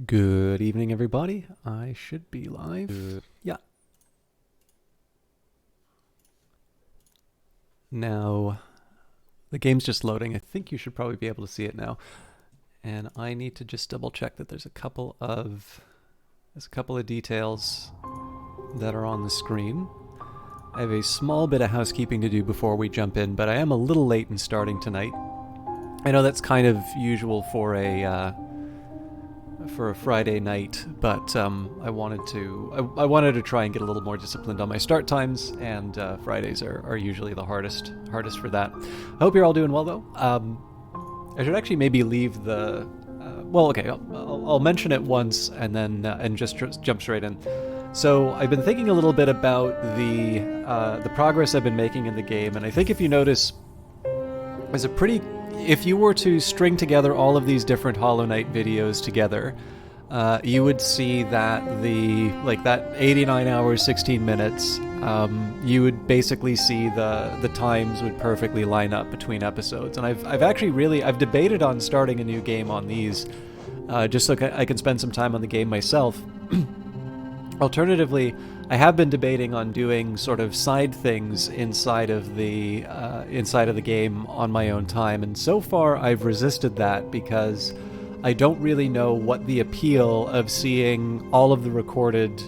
Good evening, everybody. I should be live. Yeah. Now, the game's just loading. I think you should probably be able to see it now. And I need to just double check that there's a couple of details that are on the screen. I have a small bit of housekeeping to do before we jump in, but I am a little late in starting tonight. I know that's kind of usual for a Friday night, but I wanted to try and get a little more disciplined on my start times, and Fridays are usually the hardest for that. I hope you're all doing well, though. I should actually maybe leave the well, okay, I'll mention it once and then and just jump straight in. So I've been thinking a little bit about the progress I've been making in the game, and I think if you notice, if you were to string together all of these different Hollow Knight videos together, you would see that that 89 hours, 16 minutes, you would basically see the times would perfectly line up between episodes. And I've debated on starting a new game on these, just so I can spend some time on the game myself. Alternatively, I have been debating on doing sort of side things inside of the game on my own time, and so far I've resisted that because I don't really know what the appeal of seeing all of the recorded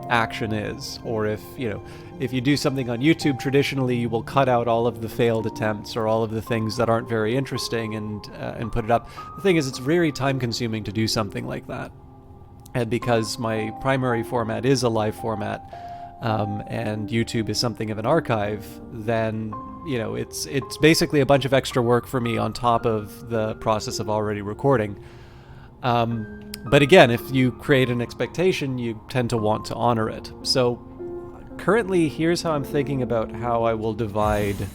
action is, or if you do something on YouTube, traditionally you will cut out all of the failed attempts or all of the things that aren't very interesting and put it up. The thing is, it's very time consuming to do something like that. And because my primary format is a live format, and YouTube is something of an archive, then it's basically a bunch of extra work for me on top of the process of already recording. But again, if you create an expectation, you tend to want to honor it. So currently, here's how I'm thinking about how I will divide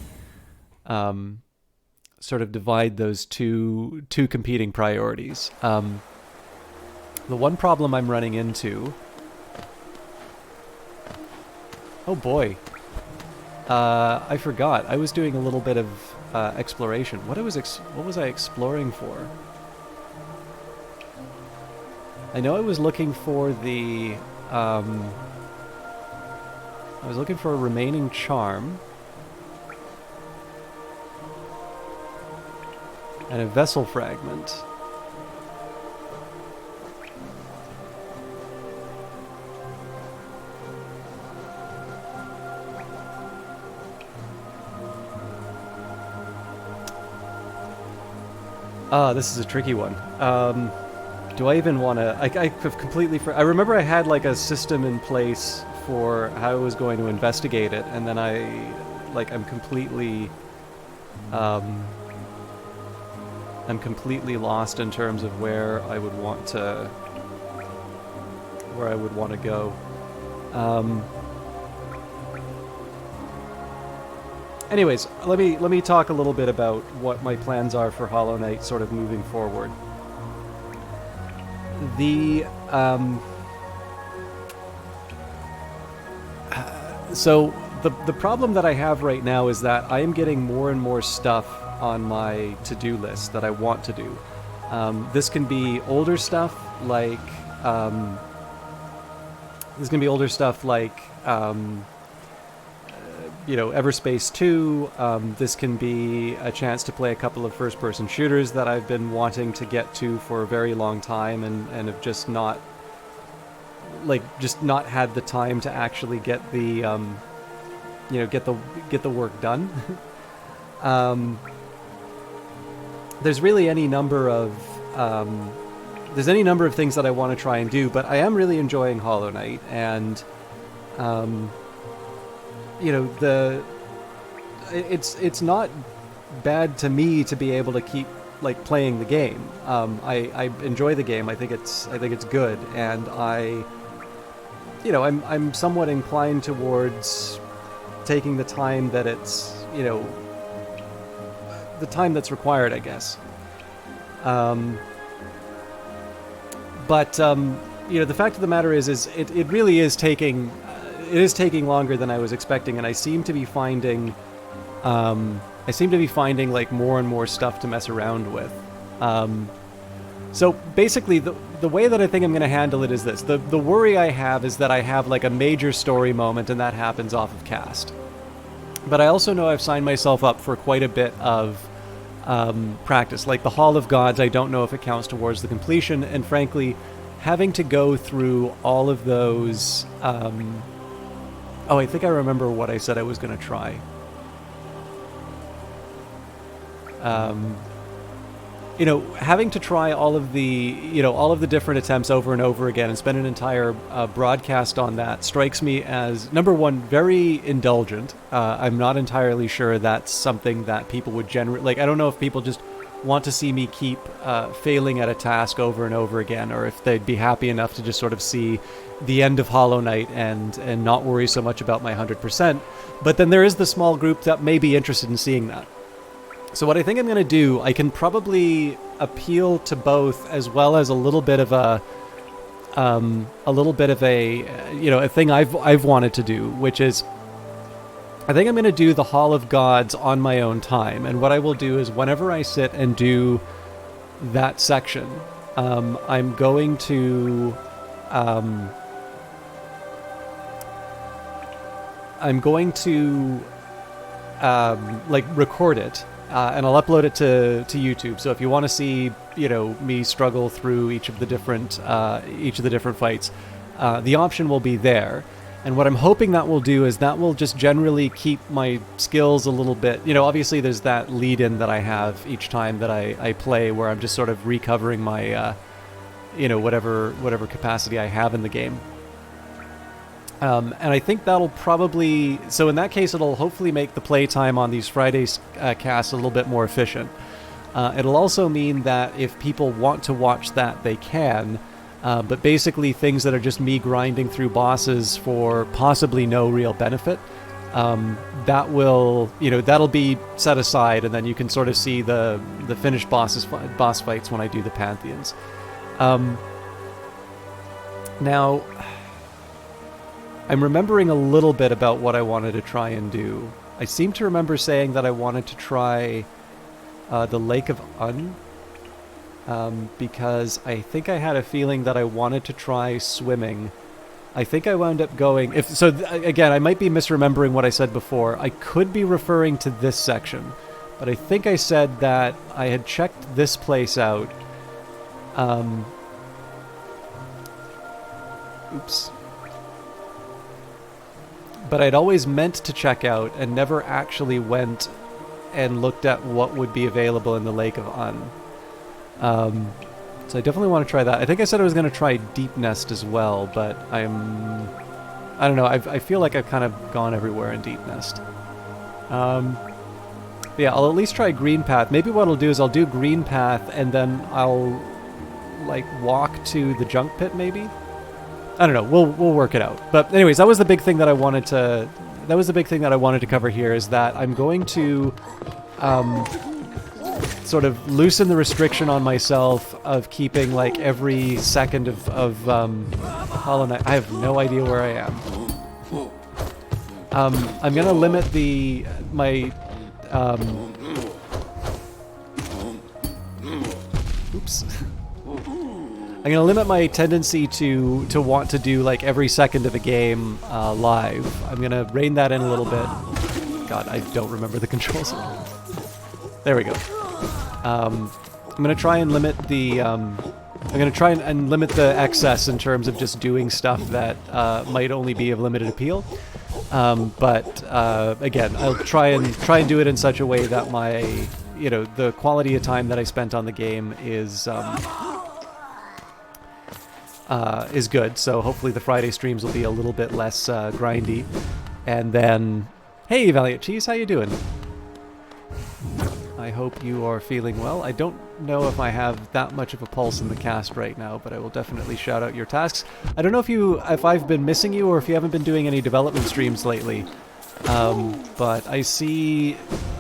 those two competing priorities. The one problem I'm running into... Oh boy. I forgot. I was doing a little bit of exploration. What was I exploring for? I know I was looking for the... I was looking for a remaining charm. And a vessel fragment. This is a tricky one. Do I even want to... I have completely... I remember I had like a system in place for how I was going to investigate it, and then I'm completely... I'm completely lost in terms of where I would want to... go. Anyways, let me talk a little bit about what my plans are for Hollow Knight sort of moving forward. So the problem that I have right now is that I am getting more and more stuff on my to-do list that I want to do. This can be older stuff like Everspace 2. This can be a chance to play a couple of first-person shooters that I've been wanting to get to for a very long time and have just not had the time to actually get the get the work done. There's really any number of things that I want to try and do, but I am really enjoying Hollow Knight, and it's not bad to me to be able to keep playing the game. I enjoy the game. I think it's good, and I'm somewhat inclined towards taking the time that it's the time that's required, I guess. But the fact of the matter is it really is taking. It is taking longer than I was expecting, and I seem to be finding more and more stuff to mess around with. So basically, the way that I think I'm going to handle it is this. The worry I have is that I have like a major story moment and that happens off of cast. But I also know I've signed myself up for quite a bit of practice. Like the Hall of Gods, I don't know if it counts towards the completion, and frankly, having to go through all of those... oh, I think I remember what I said I was going to try. You know, having to try all of the different attempts over and over again and spend an entire broadcast on that strikes me as, number one, very indulgent. I'm not entirely sure that's something that people would generally... Like, I don't know if people just want to see me keep failing at a task over and over again, or if they'd be happy enough to just sort of see the end of Hollow Knight and not worry so much about my 100%. But then there is the small group that may be interested in seeing that. So what I think I'm going to do, I can probably appeal to both, as well as a little bit of a thing I've wanted to do, which is, I think I'm going to do the Hall of Gods on my own time. And what I will do is, whenever I sit and do that section, I'm going to like record it. And I'll upload it to YouTube. So if you want to see, me struggle through each of the different fights, the option will be there. And what I'm hoping that will do is that will just generally keep my skills a little bit. Obviously there's that lead-in that I have each time that I play, where I'm just sort of recovering my, whatever capacity I have in the game. And I think that'll probably... So in that case, it'll hopefully make the playtime on these Fridays casts a little bit more efficient. It'll also mean that if people want to watch that, they can. But basically things that are just me grinding through bosses for possibly no real benefit, that'll be set aside, and then you can sort of see the finished boss fights when I do the Pantheons. Now... I'm remembering a little bit about what I wanted to try and do. I seem to remember saying that I wanted to try the Lake of Un, because I think I had a feeling that I wanted to try swimming. I think I wound up going... Again, I might be misremembering what I said before. I could be referring to this section, but I think I said that I had checked this place out. Oops. But I'd always meant to check out and never actually went and looked at what would be available in the Lake of Un. So I definitely want to try that. I think I said I was going to try Deep Nest as well, but I don't know, I feel like I've kind of gone everywhere in Deep Nest. Yeah, I'll at least try Green Path. Maybe what I'll do is I'll do Green Path and then I'll like walk to the Junk Pit maybe? I don't know. We'll work it out. But anyways, that was the big thing that I wanted to. That was the big thing that I wanted to cover here. Is that I'm going to sort of loosen the restriction on myself of keeping like every second of Hollow Knight. I have no idea where I am. I'm gonna limit my. Oops. I'm going to limit my tendency to want to do like every second of a game live. I'm going to rein that in a little bit. God, I don't remember the controls. There we go. I'm going to try and limit the limit the excess in terms of just doing stuff that might only be of limited appeal. But again, I'll try and do it in such a way that my the quality of time that I spent on the game is good, so hopefully the Friday streams will be a little bit less grindy. And then, hey Valiant Cheese, how you doing? I hope you are feeling well. I don't know if I have that much of a pulse in the cast right now, but I will definitely shout out your tasks. I don't know if I've been missing you or if you haven't been doing any development streams lately. But I see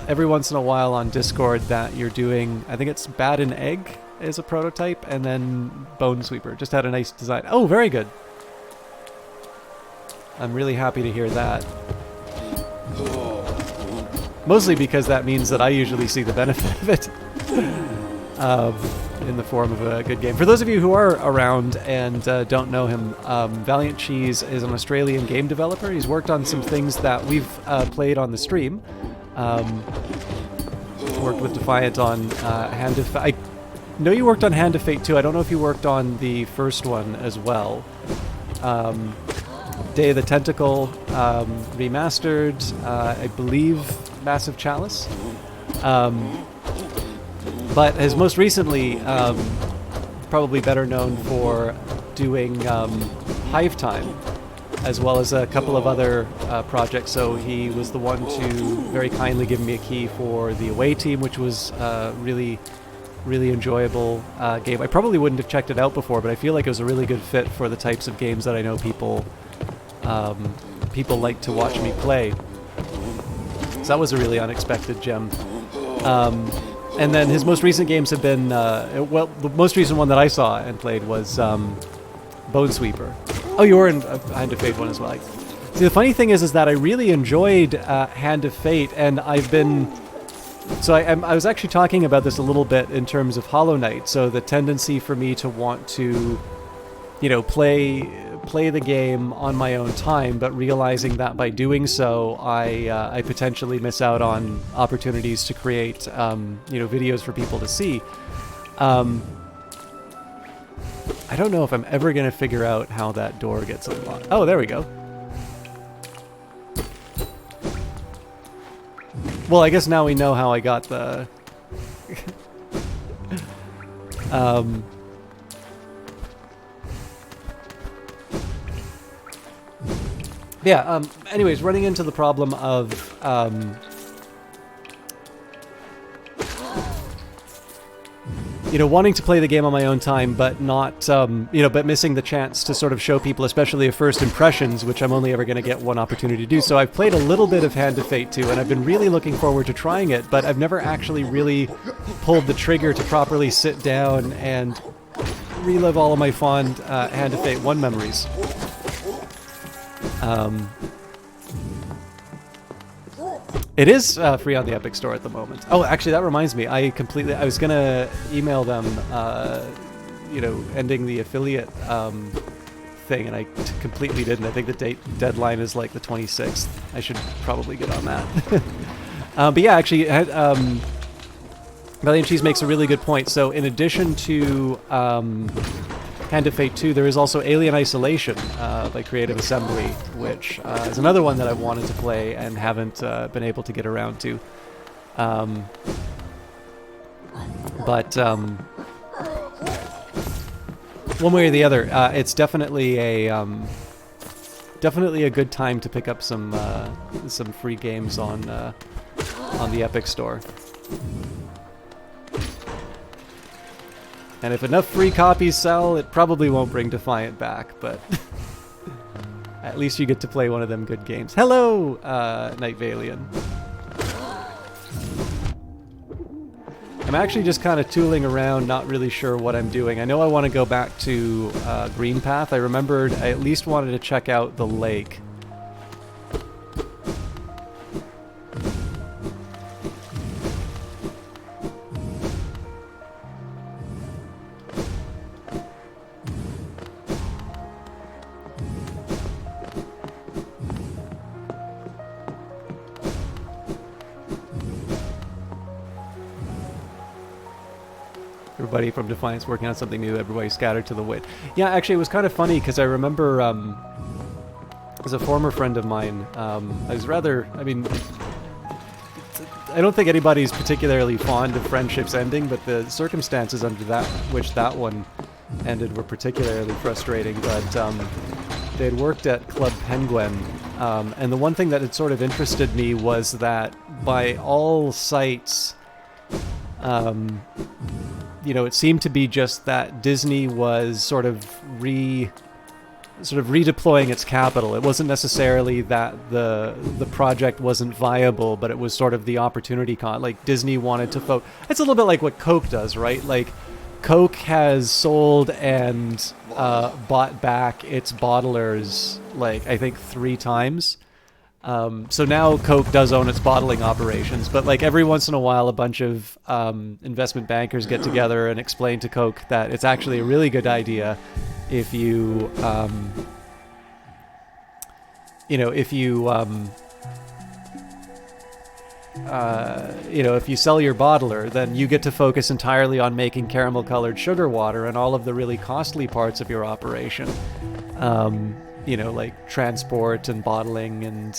every once in a while on Discord that you're doing, I think it's Bat and Egg is a prototype, and then Bone Sweeper. Just had a nice design. Oh, very good. I'm really happy to hear that. Mostly because that means that I usually see the benefit of it. in the form of a good game. For those of you who are around and don't know him, Valiant Cheese is an Australian game developer. He's worked on some things that we've played on the stream. Worked with Defiant on Hand of Fate. I know you worked on Hand of Fate too. I don't know if you worked on the first one as well. Day of the Tentacle remastered, I believe Massive Chalice. But has most recently probably better known for doing Hive Time, as well as a couple of other projects. So he was the one to very kindly give me a key for the Away Team, which was really enjoyable game. I probably wouldn't have checked it out before, but I feel like it was a really good fit for the types of games that I know people like to watch me play. So that was a really unexpected gem. And then his most recent games have been, well, the most recent one that I saw and played was Bone Sweeper. Oh, you were in Hand of Fate one as well. See, the funny thing is that I really enjoyed Hand of Fate, and I've been... So I was actually talking about this a little bit in terms of Hollow Knight. So the tendency for me to want to, you know, play the game on my own time, but realizing that by doing so, I potentially miss out on opportunities to create, you know, videos for people to see. I don't know if I'm ever going to figure out how that door gets unlocked. Oh, there we go. Well, I guess now we know how I got the... Yeah, anyways, running into the problem of, you know, wanting to play the game on my own time, but not, you know, but missing the chance to sort of show people, especially of first impressions, which I'm only ever going to get one opportunity to do. So I've played a little bit of Hand of Fate 2, and I've been really looking forward to trying it, but I've never actually really pulled the trigger to properly sit down and relive all of my fond Hand of Fate 1 memories. It is free on the Epic Store at the moment. Oh, actually, that reminds me. I was gonna email them, you know, ending the affiliate thing, and I completely didn't. I think the deadline is like the 26th. I should probably get on that. But yeah, actually, Valiant Cheese makes a really good point. So in addition to Hand of Fate 2, there is also Alien Isolation by Creative Assembly, which is another one that I've wanted to play and haven't been able to get around to. But one way or the other, it's definitely a good time to pick up some free games on the Epic Store. And if enough free copies sell, it probably won't bring Defiant back, but at least you get to play one of them good games. Hello, Night Valian. I'm actually just kind of tooling around, not really sure what I'm doing. I know I want to go back to Green Path. I remembered I at least wanted to check out the lake. Everybody from Defiance working on something new, everybody scattered to the wind. Yeah, actually, it was kind of funny, because I remember, as a former friend of mine, I was rather, I mean, I don't think anybody's particularly fond of friendships ending, but the circumstances under which that one ended were particularly frustrating. But they had worked at Club Penguin, and the one thing that had sort of interested me was that by all sights, you know, it seemed to be just that Disney was sort of redeploying its capital. It wasn't necessarily that the project wasn't viable, but it was sort of the opportunity like Disney wanted to focus. It's a little bit like what Coke does, right? Like Coke has sold and bought back its bottlers, like, I think 3 times. So now Coke does own its bottling operations, but like every once in a while, a bunch of investment bankers get together and explain to Coke that it's actually a really good idea if you, if you sell your bottler, then you get to focus entirely on making caramel-colored sugar water, and all of the really costly parts of your operation, like transport and bottling and,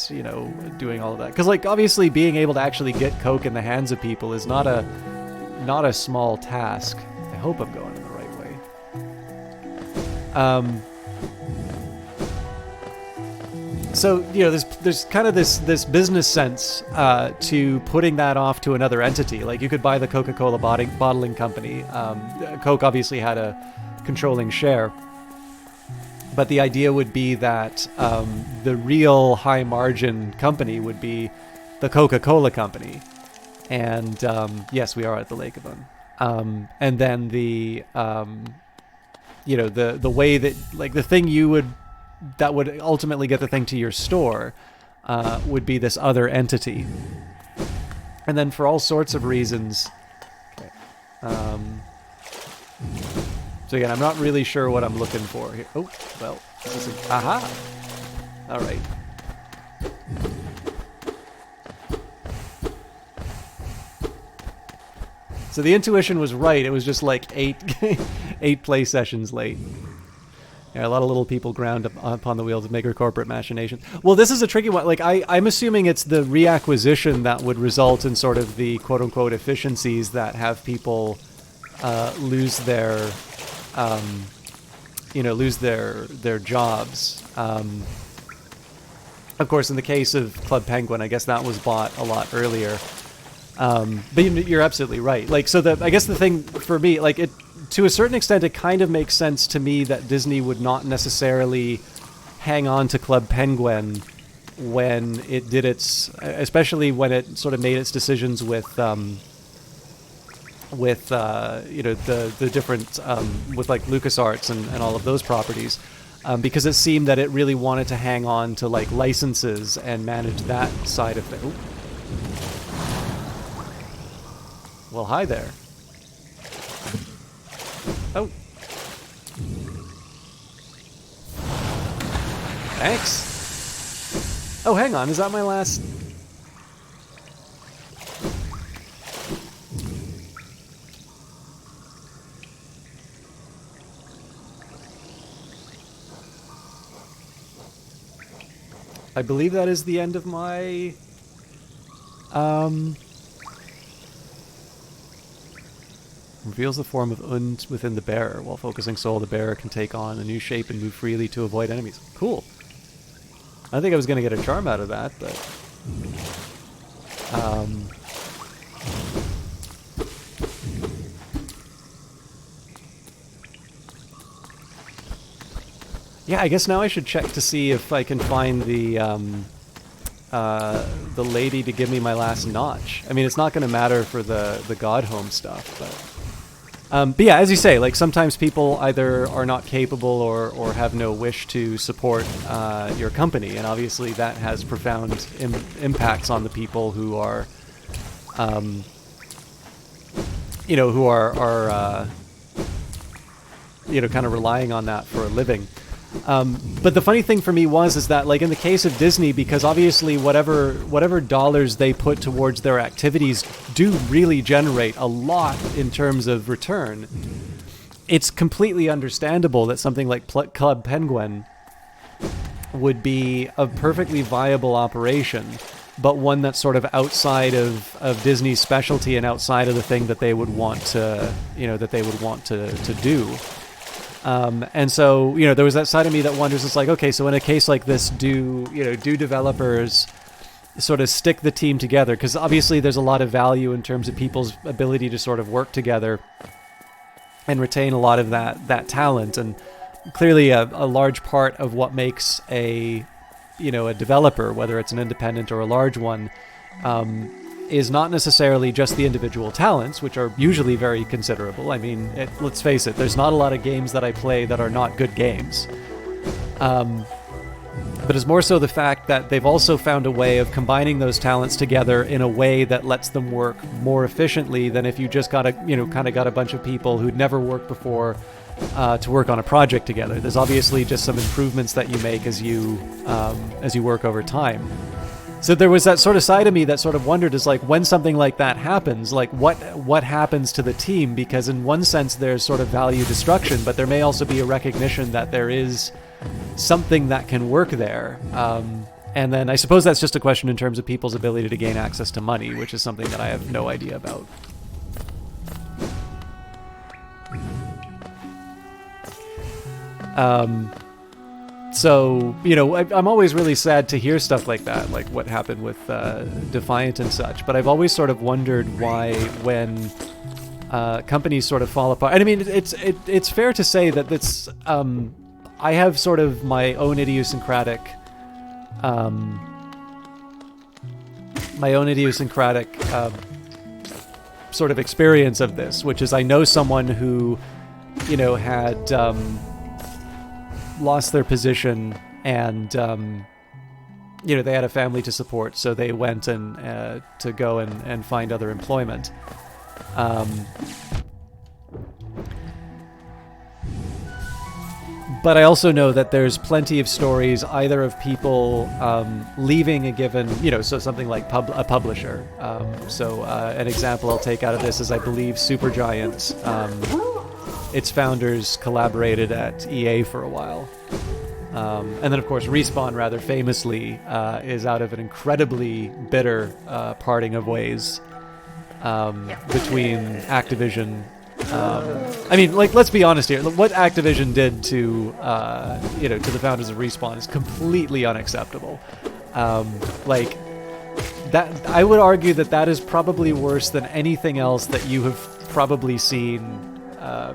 doing all of that. Because, like, obviously being able to actually get Coke in the hands of people is not a small task. I hope I'm going in the right way. So, there's kind of this business sense to putting that off to another entity. Like, you could buy the Coca-Cola bottling company. Coke obviously had a controlling share. But the idea would be that the real high-margin company would be the Coca-Cola company. And, yes, we are at the Lake of Un. And then the way that, like, the thing that would ultimately get the thing to your store would be this other entity. And then for all sorts of reasons... Okay. So again, I'm not really sure what I'm looking for here. Oh, well, this is aha! All right. So the intuition was right. It was just like eight play sessions late. Yeah, a lot of little people ground upon the wheels of maker corporate machinations. Well, this is a tricky one. Like, I'm assuming it's the reacquisition that would result in sort of the quote-unquote efficiencies that have people lose their jobs. Of course, in the case of Club Penguin, I guess that was bought a lot earlier. But you're absolutely right. Like, so I guess the thing for me, like, to a certain extent, it kind of makes sense to me that Disney would not necessarily hang on to Club Penguin when it did especially when it sort of made its decisions with the different with like LucasArts and all of those properties, because it seemed that it really wanted to hang on to like licenses and manage that side of things. Well, hi there. Oh. Thanks. Oh, hang on. Is that my last... I believe that is the end of my... Reveals the form of Und within the bearer. While focusing soul, the bearer can take on a new shape and move freely to avoid enemies. Cool. I think I was going to get a charm out of that, but... Yeah, I guess now I should check to see if I can find the lady to give me my last notch. I mean, it's not going to matter for the God Home stuff, but yeah, as you say, like sometimes people either are not capable or have no wish to support your company, and obviously that has profound impacts on the people who are, who are kind of relying on that for a living. But the funny thing for me is that, like in the case of Disney, because obviously whatever dollars they put towards their activities do really generate a lot in terms of return, it's completely understandable that something like Club Penguin would be a perfectly viable operation, but one that's sort of outside of Disney's specialty and outside of the thing that they would want to, to do. And so, there was that side of me that wonders, it's like, okay, so in a case like this, do developers sort of stick the team together? Because obviously there's a lot of value in terms of people's ability to sort of work together and retain a lot of that talent. And clearly a large part of what makes a developer, whether it's an independent or a large one, is not necessarily just the individual talents, which are usually very considerable. I mean, let's face it, there's not a lot of games that I play that are not good games. but it's more so the fact that they've also found a way of combining those talents together in a way that lets them work more efficiently than if you just got a bunch of people who'd never worked before to work on a project together. There's obviously just some improvements that you make as you work over time. So there was that sort of side of me that sort of wondered, is like, when something like that happens, like what happens to the team? Because in one sense there's sort of value destruction, but there may also be a recognition that there is something that can work there. And then I suppose that's just a question in terms of people's ability to gain access to money, which is something that I have no idea about. So, I'm always really sad to hear stuff like that, like what happened with Defiant and such. But I've always sort of wondered why, when companies sort of fall apart. And I mean, it's fair to say that it's I have sort of my own idiosyncratic sort of experience of this, which is I know someone who, had lost their position, and they had a family to support, so they went and to go and find other employment. But I also know that there's plenty of stories either of people leaving a given, so something like a publisher. An example I'll take out of this is, I believe, Supergiant, its founders collaborated at EA for a while. And then, of course, Respawn, rather famously, is out of an incredibly bitter parting of ways between Activision. Let's be honest here. What Activision did to the founders of Respawn is completely unacceptable. That I would argue that is probably worse than anything else that you have probably seen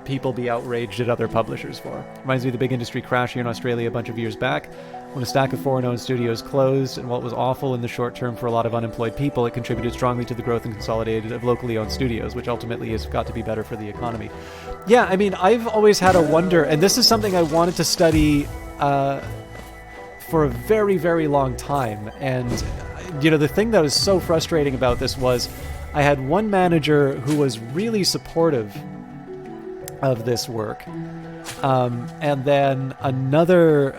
people be outraged at other publishers for. Reminds me of the big industry crash here in Australia a bunch of years back, when a stack of foreign-owned studios closed, and while it was awful in the short term for a lot of unemployed people, it contributed strongly to the growth and consolidated of locally owned studios, which ultimately has got to be better for the economy. Yeah, I mean, I've always had a wonder, and this is something I wanted to study for a very, very long time, and the thing that was so frustrating about this was I had one manager who was really supportive of this work, and then another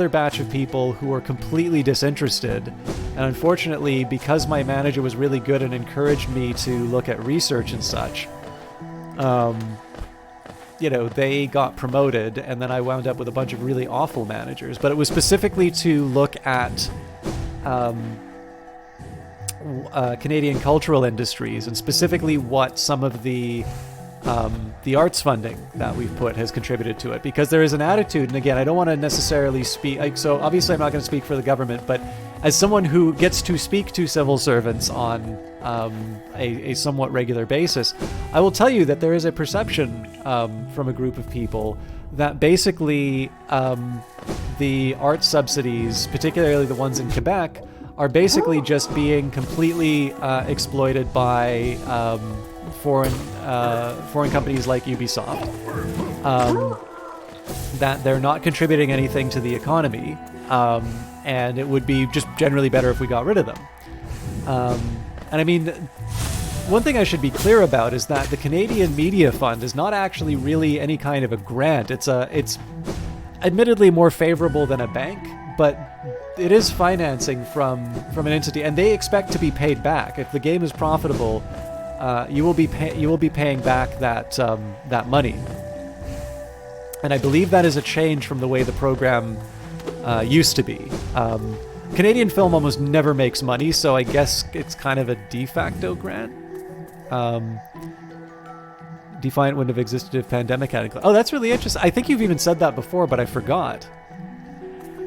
batch of people who were completely disinterested. And unfortunately, because my manager was really good and encouraged me to look at research and such, they got promoted, and then I wound up with a bunch of really awful managers. But it was specifically to look at Canadian cultural industries, and specifically what some of the arts funding that we've put has contributed to it, because there is an attitude, and again, I don't want to necessarily speak, so obviously I'm not going to speak for the government, but as someone who gets to speak to civil servants on a somewhat regular basis, I will tell you that there is a perception from a group of people that basically the art subsidies, particularly the ones in Quebec, are basically just being completely exploited by foreign companies like Ubisoft, that they're not contributing anything to the economy, and it would be just generally better if we got rid of them. And I mean, one thing I should be clear about is that the Canadian Media Fund is not actually really any kind of a grant. It's admittedly more favorable than a bank, but it is financing from an entity, and they expect to be paid back. If the game is profitable, you will be paying back that money. And I believe that is a change from the way the program used to be. Canadian film almost never makes money, so I guess it's kind of a de facto grant. Defiant wouldn't have existed if pandemic hadn't. Oh, that's really interesting. I think you've even said that before, but I forgot.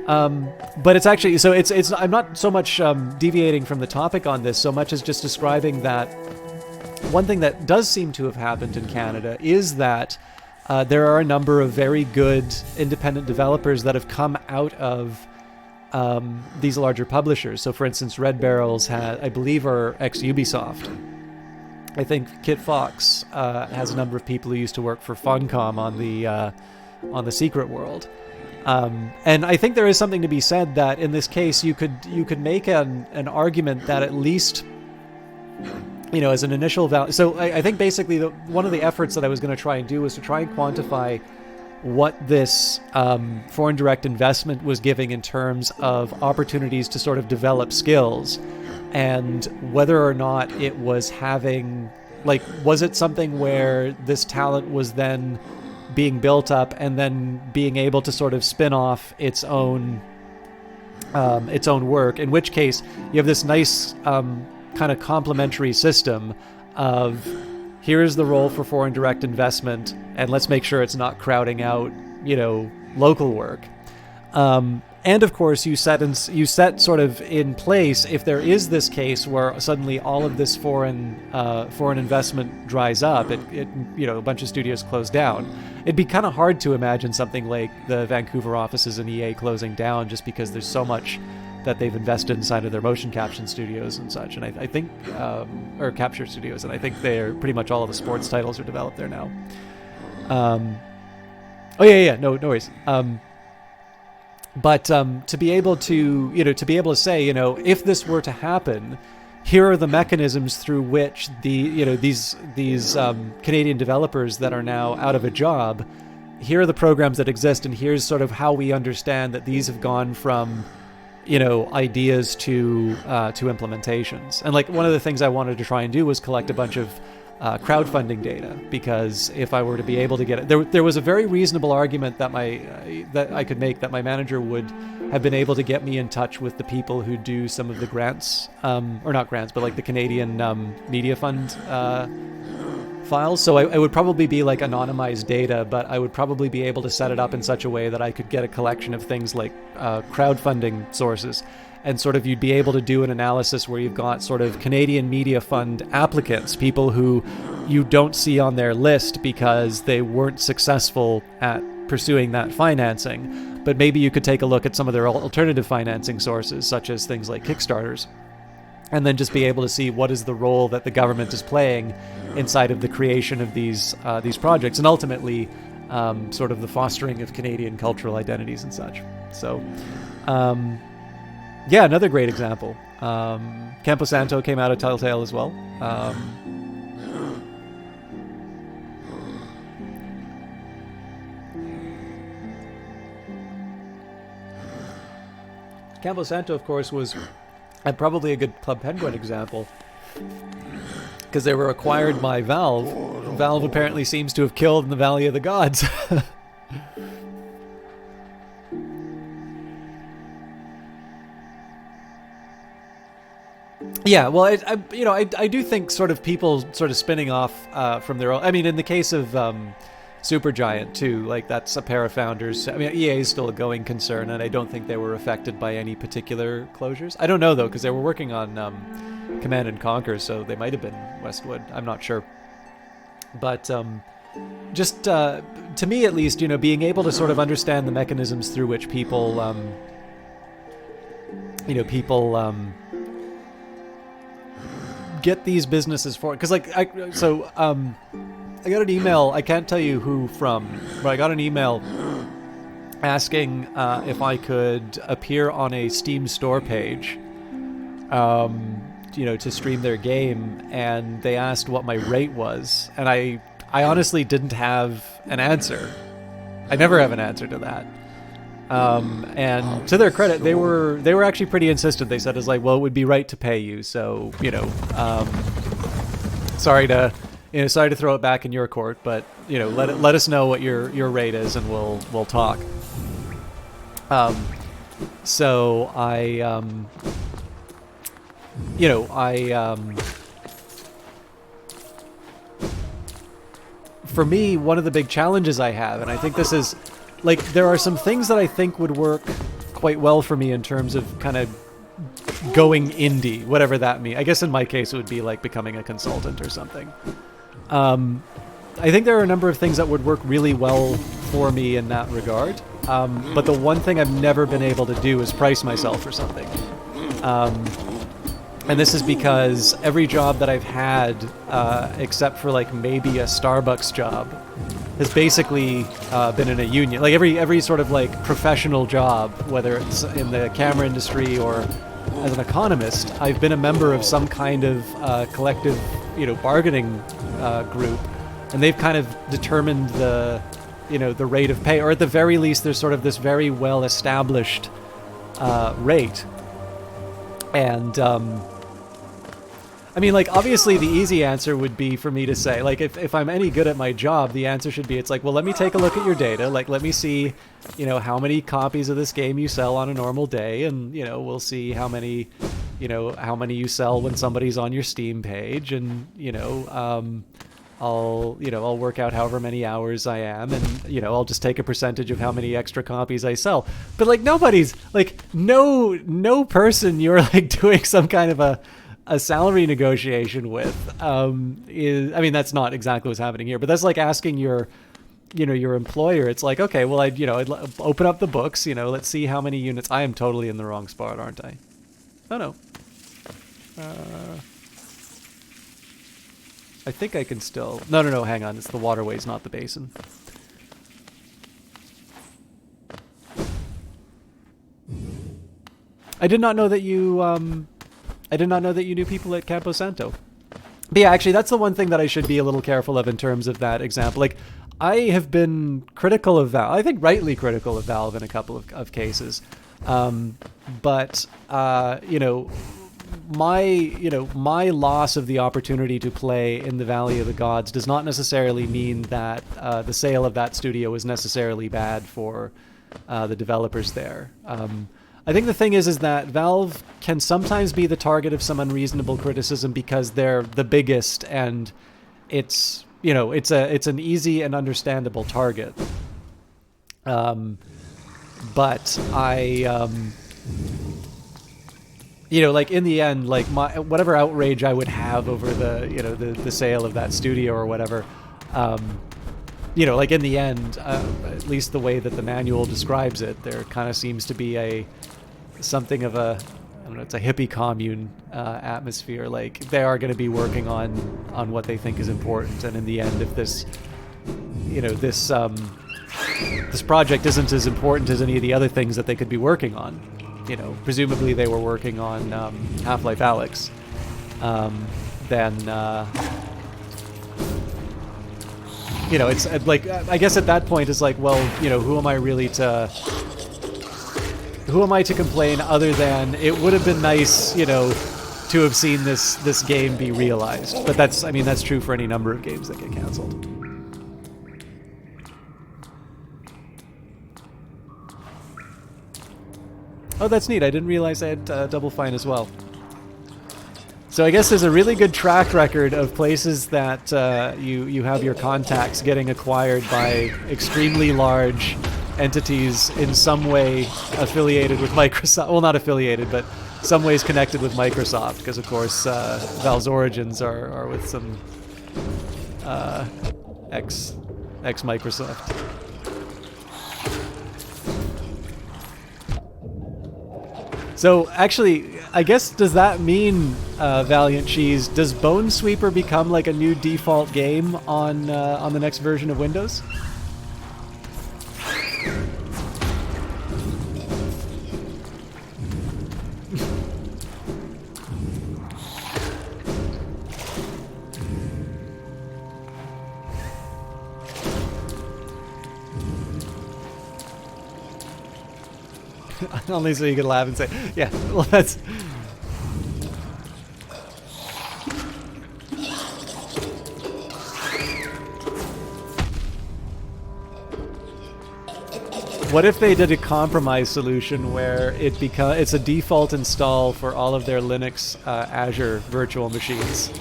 But it's actually, so it's I'm not so much deviating from the topic on this so much as just describing that one thing that does seem to have happened in Canada is that there are a number of very good independent developers that have come out of these larger publishers. So for instance, Red Barrels I believe are ex-Ubisoft. I think Kit Fox has a number of people who used to work for Funcom on the Secret World. And I think there is something to be said that in this case you could make an argument that at least, as an initial value. So I think basically one of the efforts that I was going to try and do was to try and quantify what this foreign direct investment was giving in terms of opportunities to sort of develop skills, and whether or not it was having, was it something where this talent was then being built up and then being able to sort of spin off its own work, in which case you have this nice kind of complementary system of, here's the role for foreign direct investment, and let's make sure it's not crowding out, local work. And of course, you set sort of in place, if there is this case where suddenly all of this foreign investment dries up, a bunch of studios close down. It'd be kind of hard to imagine something like the Vancouver offices in EA closing down, just because there's so much that they've invested inside of their motion caption studios and such. And I think, or capture studios, and I think they're pretty much all of the sports titles are developed there now. No worries. But to be able to say, if this were to happen, here are the mechanisms through which these Canadian developers that are now out of a job, here are the programs that exist, and here's sort of how we understand that these have gone from ideas to implementations. And one of the things I wanted to try and do was collect a bunch of crowdfunding data, because if I were to be able to get it, there was a very reasonable argument that I could make that my manager would have been able to get me in touch with the people who do some of the grants, or not grants, but the Canadian Media Fund files. So it would probably be anonymized data, but I would probably be able to set it up in such a way that I could get a collection of things like crowdfunding sources, and sort of you'd be able to do an analysis where you've got sort of Canadian Media Fund applicants, people who you don't see on their list because they weren't successful at pursuing that financing, but maybe you could take a look at some of their alternative financing sources, such as things like Kickstarters, and then just be able to see what is the role that the government is playing inside of the creation of these projects, and ultimately sort of the fostering of Canadian cultural identities and such. So another great example. Campo Santo came out of Telltale as well. Campo Santo, of course, was probably a good Club Penguin example, because they were acquired by Valve. Valve apparently seems to have killed in the Valley of the Gods. Yeah, well, I do think sort of people sort of spinning off from their own. I mean, in the case of Supergiant too, that's a pair of founders. I mean, EA is still a going concern, and I don't think they were affected by any particular closures. I don't know though, because they were working on Command and Conquer, so they might have been Westwood. I'm not sure, but just to me at least, being able to sort of understand the mechanisms through which people get these businesses for, because I got an email, I can't tell you who from, but I got an email asking if I could appear on a Steam store page to stream their game, and they asked what my rate was, and I honestly didn't have an answer. I never have an answer to that. And to their credit, they were actually pretty insistent. They said, well, it would be right to pay you, so sorry to throw it back in your court, but let us know what your rate is, and we'll talk. So for me, one of the big challenges I have, and I think this is, there are some things that I think would work quite well for me in terms of kind of going indie, whatever that means. I guess in my case it would be becoming a consultant or something. I think there are a number of things that would work really well for me in that regard. But the one thing I've never been able to do is price myself for something. And this is because every job that I've had, except for maybe a Starbucks job, has basically been in a union. Like every sort of like professional job, whether it's in the camera industry or as an economist, I've been a member of some kind of collective, bargaining group, and they've kind of determined the rate of pay, or at the very least, there's sort of this very well established rate. And I mean, like, obviously the easy answer would be for me to say, like, if I'm any good at my job, the answer should be, it's like, well, let me take a look at your data. Like, let me see, how many copies of this game you sell on a normal day. And, we'll see how many you sell when somebody's on your Steam page. And, I'll work out however many hours I am, and I'll just take a percentage of how many extra copies I sell. But like nobody's like no person you're like doing some kind of a salary negotiation with is, I mean, that's not exactly what's happening here, but that's like asking your employer. It's like, okay, well, I'd open up the books, let's see how many units. I am totally in the wrong spot, aren't I? Oh no. I think I can still... No, hang on. It's the waterways, not the basin. I did not know that you... I did not know that you knew people at Campo Santo. But yeah, actually, that's the one thing that I should be a little careful of in terms of that example. Like, I have been critical of Valve. I think rightly critical of Valve in a couple of cases. But my loss of the opportunity to play in the Valley of the Gods does not necessarily mean that the sale of that studio is necessarily bad for the developers there. I think the thing is that Valve can sometimes be the target of some unreasonable criticism because they're the biggest, and it's it's an easy and understandable target. But I like in the end, like whatever outrage I would have over the sale of that studio or whatever, like in the end, at least the way that the manual describes it, there kind of seems to be something of a, I don't know, it's a hippie commune atmosphere. Like they are going to be working on what they think is important, and in the end, if this this project isn't as important as any of the other things that they could be working on, presumably they were working on Half-Life Alyx, then it's like, I guess at that point it's like, well, who am I to complain other than it would have been nice, to have seen this game be realized. But that's true for any number of games that get canceled. Oh, that's neat. I didn't realize I had Double Fine as well. So I guess there's a really good track record of places that you have your contacts getting acquired by extremely large entities in some way affiliated with Microsoft. Well, not affiliated, but some ways connected with Microsoft, because of course Valve's origins are with some ex-Microsoft. So actually, I guess, does that mean, Valiant Cheese, does Bone Sweeper become like a new default game on the next version of Windows? Only so you can laugh and say, yeah, well, that's... What if they did a compromise solution where it's a default install for all of their Linux Azure virtual machines?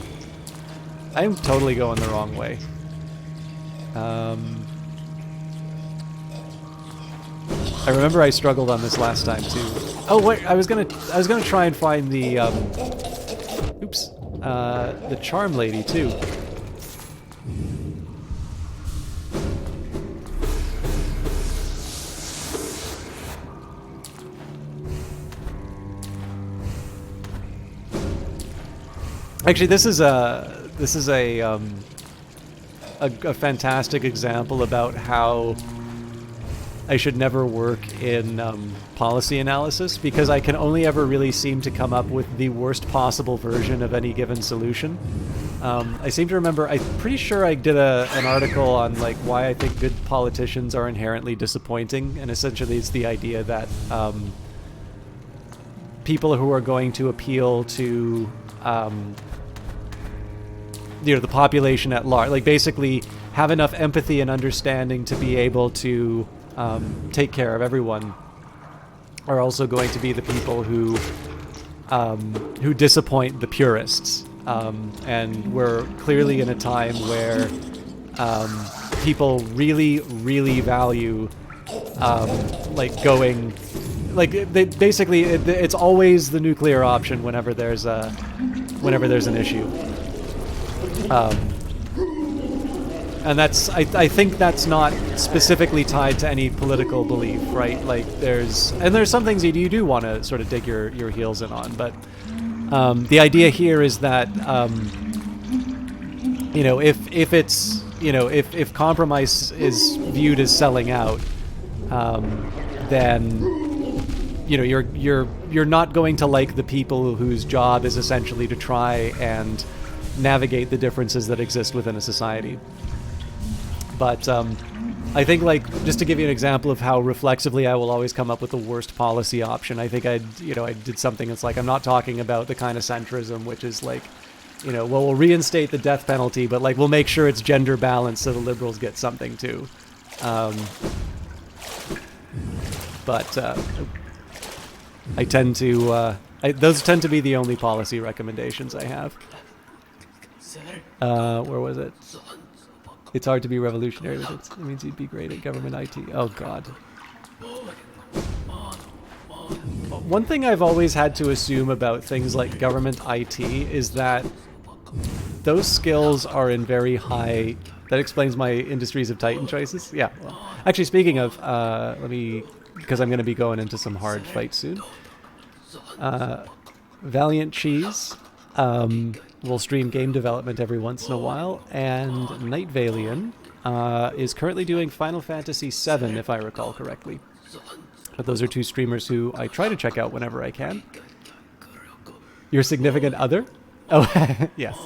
I'm totally going the wrong way. I remember I struggled on this last time too. Oh wait, I was gonna try and find the the Charm Lady too. Actually, this is a a fantastic example about how I should never work in policy analysis, because I can only ever really seem to come up with the worst possible version of any given solution. I seem to remember, I'm pretty sure I did an article on like why I think good politicians are inherently disappointing, and essentially it's the idea that people who are going to appeal to the population at large, like basically have enough empathy and understanding to be able to take care of everyone, are also going to be the people who disappoint the purists. And we're clearly in a time where people really, really value going. Like basically, it's always the nuclear option whenever there's an issue. And that's, I think that's not specifically tied to any political belief, right? Like there's some things you do want to sort of dig your heels in on, but the idea here is that if compromise is viewed as selling out, then you're not going to like the people whose job is essentially to try and navigate the differences that exist within a society. But I think, like, just to give you an example of how reflexively I will always come up with the worst policy option, I think I did something that's like, I'm not talking about the kind of centrism which is like, we'll reinstate the death penalty, but like we'll make sure it's gender balanced so the liberals get something too. But I tend to those tend to be the only policy recommendations I have. Where was it? It's hard to be revolutionary with it. It means you'd be great at government IT. Oh god. One thing I've always had to assume about things like government IT is that those skills are in very high... That explains my Industries of Titan choices. Yeah. Well, actually, speaking of, because I'm going to be going into some hard fights soon. Valiant Cheese will stream game development every once in a while, and Night Valian is currently doing Final Fantasy VII, if I recall correctly. But those are two streamers who I try to check out whenever I can. Your significant other? Oh, yes.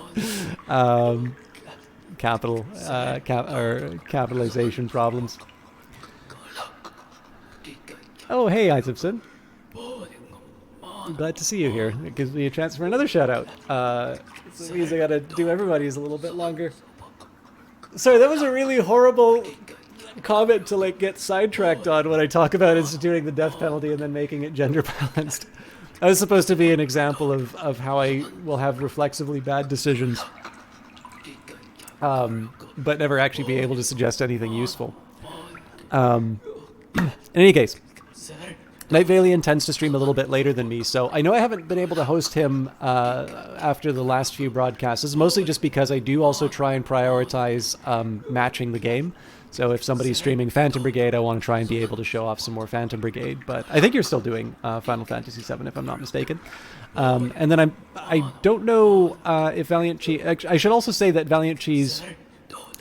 Capitalization problems. Oh, hey, Isopson. I'm glad to see you here. It gives me a chance for another shout out. It means I gotta do everybody's a little bit longer. Sorry, that was a really horrible comment to like get sidetracked on when I talk about instituting the death penalty and then making it gender balanced. That was supposed to be an example of how I will have reflexively bad decisions, but never actually be able to suggest anything useful. In any case, Night Valian tends to stream a little bit later than me, so I know I haven't been able to host him after the last few broadcasts. This is mostly just because I do also try and prioritize matching the game. So if somebody's streaming Phantom Brigade, I want to try and be able to show off some more Phantom Brigade. But I think you're still doing Final Fantasy VII, if I'm not mistaken. And then I don't know if Valiant Cheese... I should also say that Valiant Cheese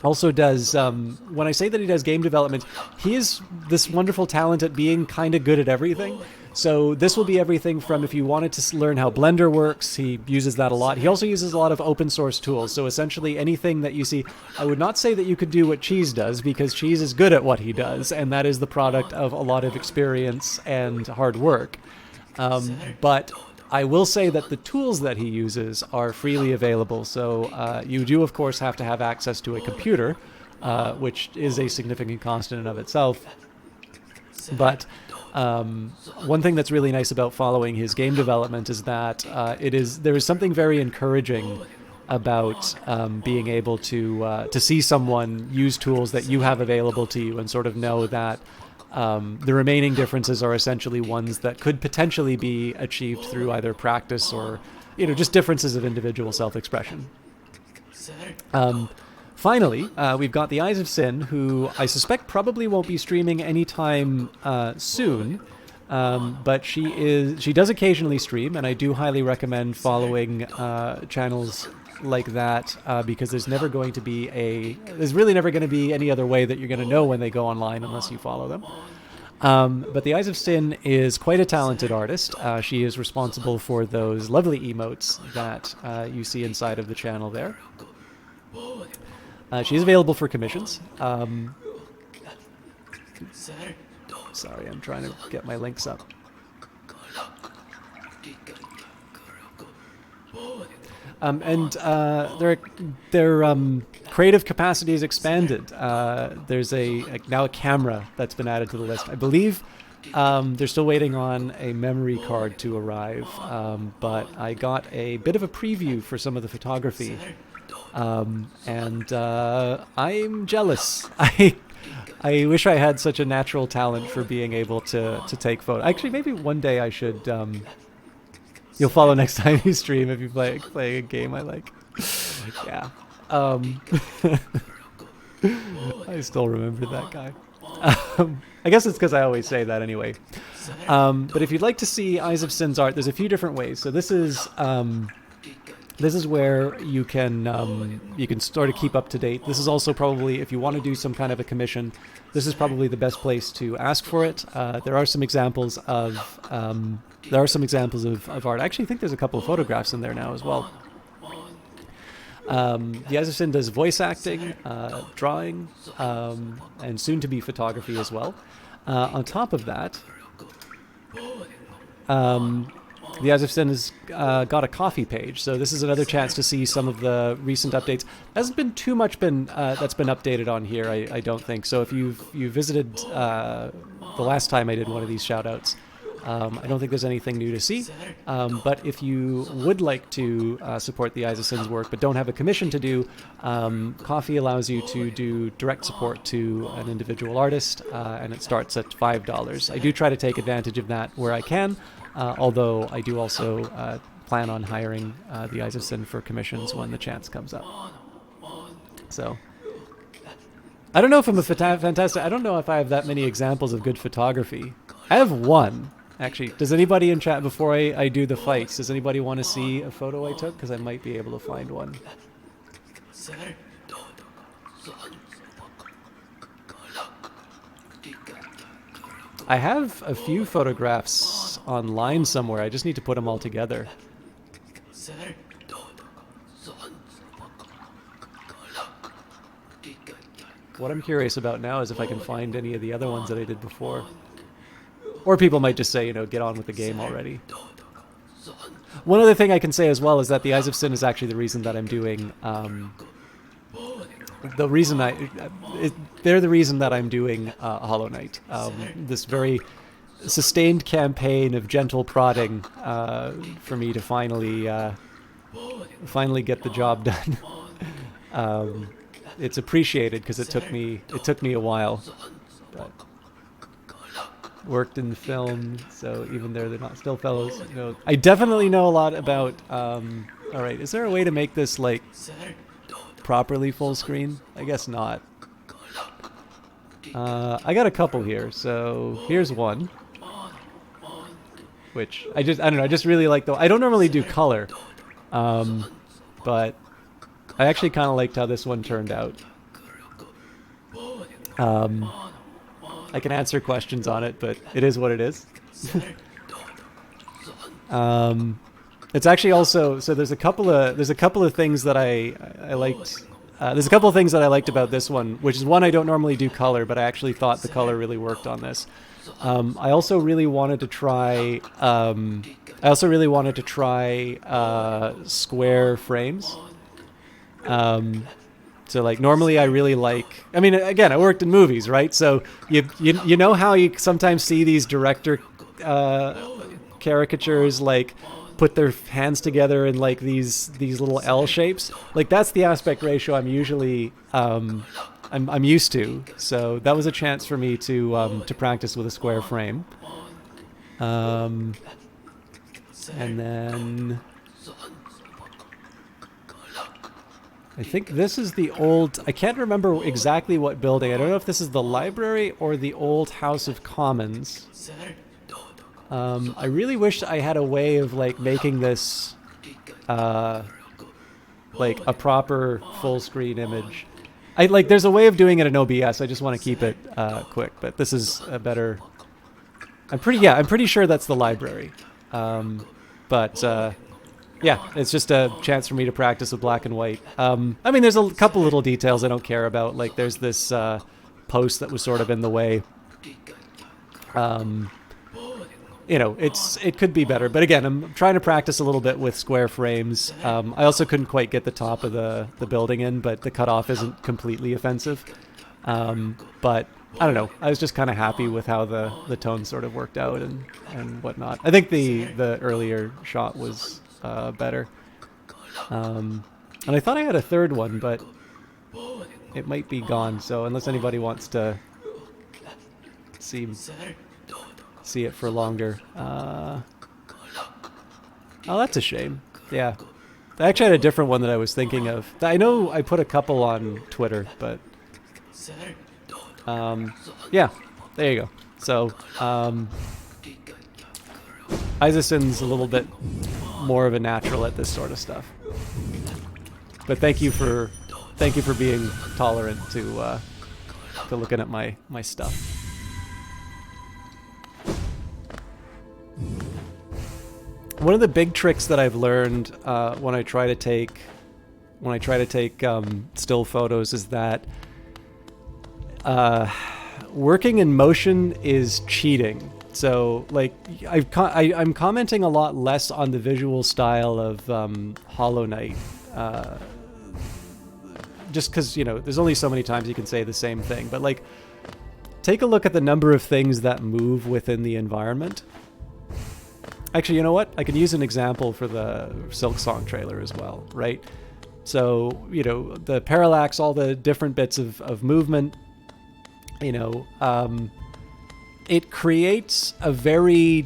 also does, when I say that he does game development, he is this wonderful talent at being kind of good at everything. So this will be everything from, if you wanted to learn how Blender works, he uses that a lot. He also uses a lot of open source tools. So essentially anything that you see, I would not say that you could do what Cheese does, because Cheese is good at what he does, and that is the product of a lot of experience and hard work. But I will say that the tools that he uses are freely available. So you do, of course, have to have access to a computer, which is a significant cost in and of itself. But one thing that's really nice about following his game development is that there is something very encouraging about being able to see someone use tools that you have available to you and sort of know that the remaining differences are essentially ones that could potentially be achieved through either practice or, just differences of individual self-expression. Finally, we've got the Eyes of Sin, who I suspect probably won't be streaming anytime soon, but she does occasionally stream, and I do highly recommend following channels like that because there's really never going to be any other way that you're going to know when they go online unless you follow them. But the Eyes of Sin is quite a talented artist. She is responsible for those lovely emotes that you see inside of the channel there. She is available for commissions. Sorry, I'm trying to get my links up. And their creative capacity is expanded. There's now a camera that's been added to the list. I believe they're still waiting on a memory card to arrive, but I got a bit of a preview for some of the photography, and I'm jealous. I wish I had such a natural talent for being able to take photos. Actually, maybe one day I should. You'll follow next time you stream if you play a game I like. Yeah. I still remember that guy. I guess it's because I always say that anyway. But if you'd like to see Eyes of Sin's art, there's a few different ways. So this is where you can sort of keep up to date. This is also probably, if you want to do some kind of a commission, this is probably the best place to ask for it. There are some examples of art. I actually think there's a couple of photographs in there now as well. The Eyes of Sin does voice acting, drawing, and soon to be photography as well. On top of that, the Eyes of Sin has got a coffee page, so this is another chance to see some of the recent updates. Hasn't been too much that's been updated on here, I don't think. So if you visited the last time I did one of these shoutouts, I don't think there's anything new to see. But if you would like to support the Eyes of Sin's work but don't have a commission to do, Coffee allows you to do direct support to an individual artist, and it starts at $5. I do try to take advantage of that where I can. Although I do also plan on hiring the Eyes of Sin for commissions when the chance comes up. So, I don't know if I'm a fantastic... I don't know if I have that many examples of good photography. I have one, actually. Does anybody in chat, before I do the fights, does anybody want to see a photo I took? Because I might be able to find one. I have a few photographs online somewhere. I just need to put them all together. What I'm curious about now is if I can find any of the other ones that I did before. Or people might just say, get on with the game already. One other thing I can say as well is that the Eyes of Sin is actually the reason that I'm doing... they're the reason that I'm doing Hollow Knight. This very sustained campaign of gentle prodding for me to finally get the job done. It's appreciated because it took me a while. But worked in film, so even though they're not still fellows, I definitely know a lot about. All right, is there a way to make this like properly full screen? I guess not. I got a couple here, so here's one. Which I don't know, I just really like I don't normally do color. But I actually kind of liked how this one turned out. I can answer questions on it, but it is what it is. It's actually also, so there's a couple of things that I liked. There's a couple of things that I liked about this one, which is one, I don't normally do color, but I actually thought the color really worked on this. I also really wanted to try square frames. So like normally I really like, I mean, again, I worked in movies, right? So you know how you sometimes see these director caricatures like put their hands together in like these little L shapes? Like that's the aspect ratio I'm usually I'm used to. So that was a chance for me to practice with a square frame. And then I think this is the old... I can't remember exactly what building. I don't know if this is the library or the old House of Commons. I really wish I had a way of like making this like a proper full screen image. There's a way of doing it in OBS. I just want to keep it quick, but this is a better. I'm pretty sure that's the library. Yeah, it's just a chance for me to practice with black and white. I mean, there's a couple little details I don't care about. Like there's this post that was sort of in the way. It could be better. But again, I'm trying to practice a little bit with square frames. I also couldn't quite get the top of the building in, but the cutoff isn't completely offensive. But I don't know. I was just kind of happy with how the tone sort of worked out and whatnot. I think the earlier shot was better. And I thought I had a third one, but it might be gone. So unless anybody wants to see it for longer. Oh, that's a shame. Yeah. I actually had a different one that I was thinking of. I know I put a couple on Twitter, but yeah, there you go. So Isaac's a little bit more of a natural at this sort of stuff. But thank you for being tolerant to looking at my stuff. One of the big tricks that I've learned when I try to take still photos is that working in motion is cheating. So like I'm commenting a lot less on the visual style of Hollow Knight, just because there's only so many times you can say the same thing. But like, take a look at the number of things that move within the environment. Actually, you know what? I can use an example for the Silksong trailer as well, right? So, the parallax, all the different bits of movement, it creates a very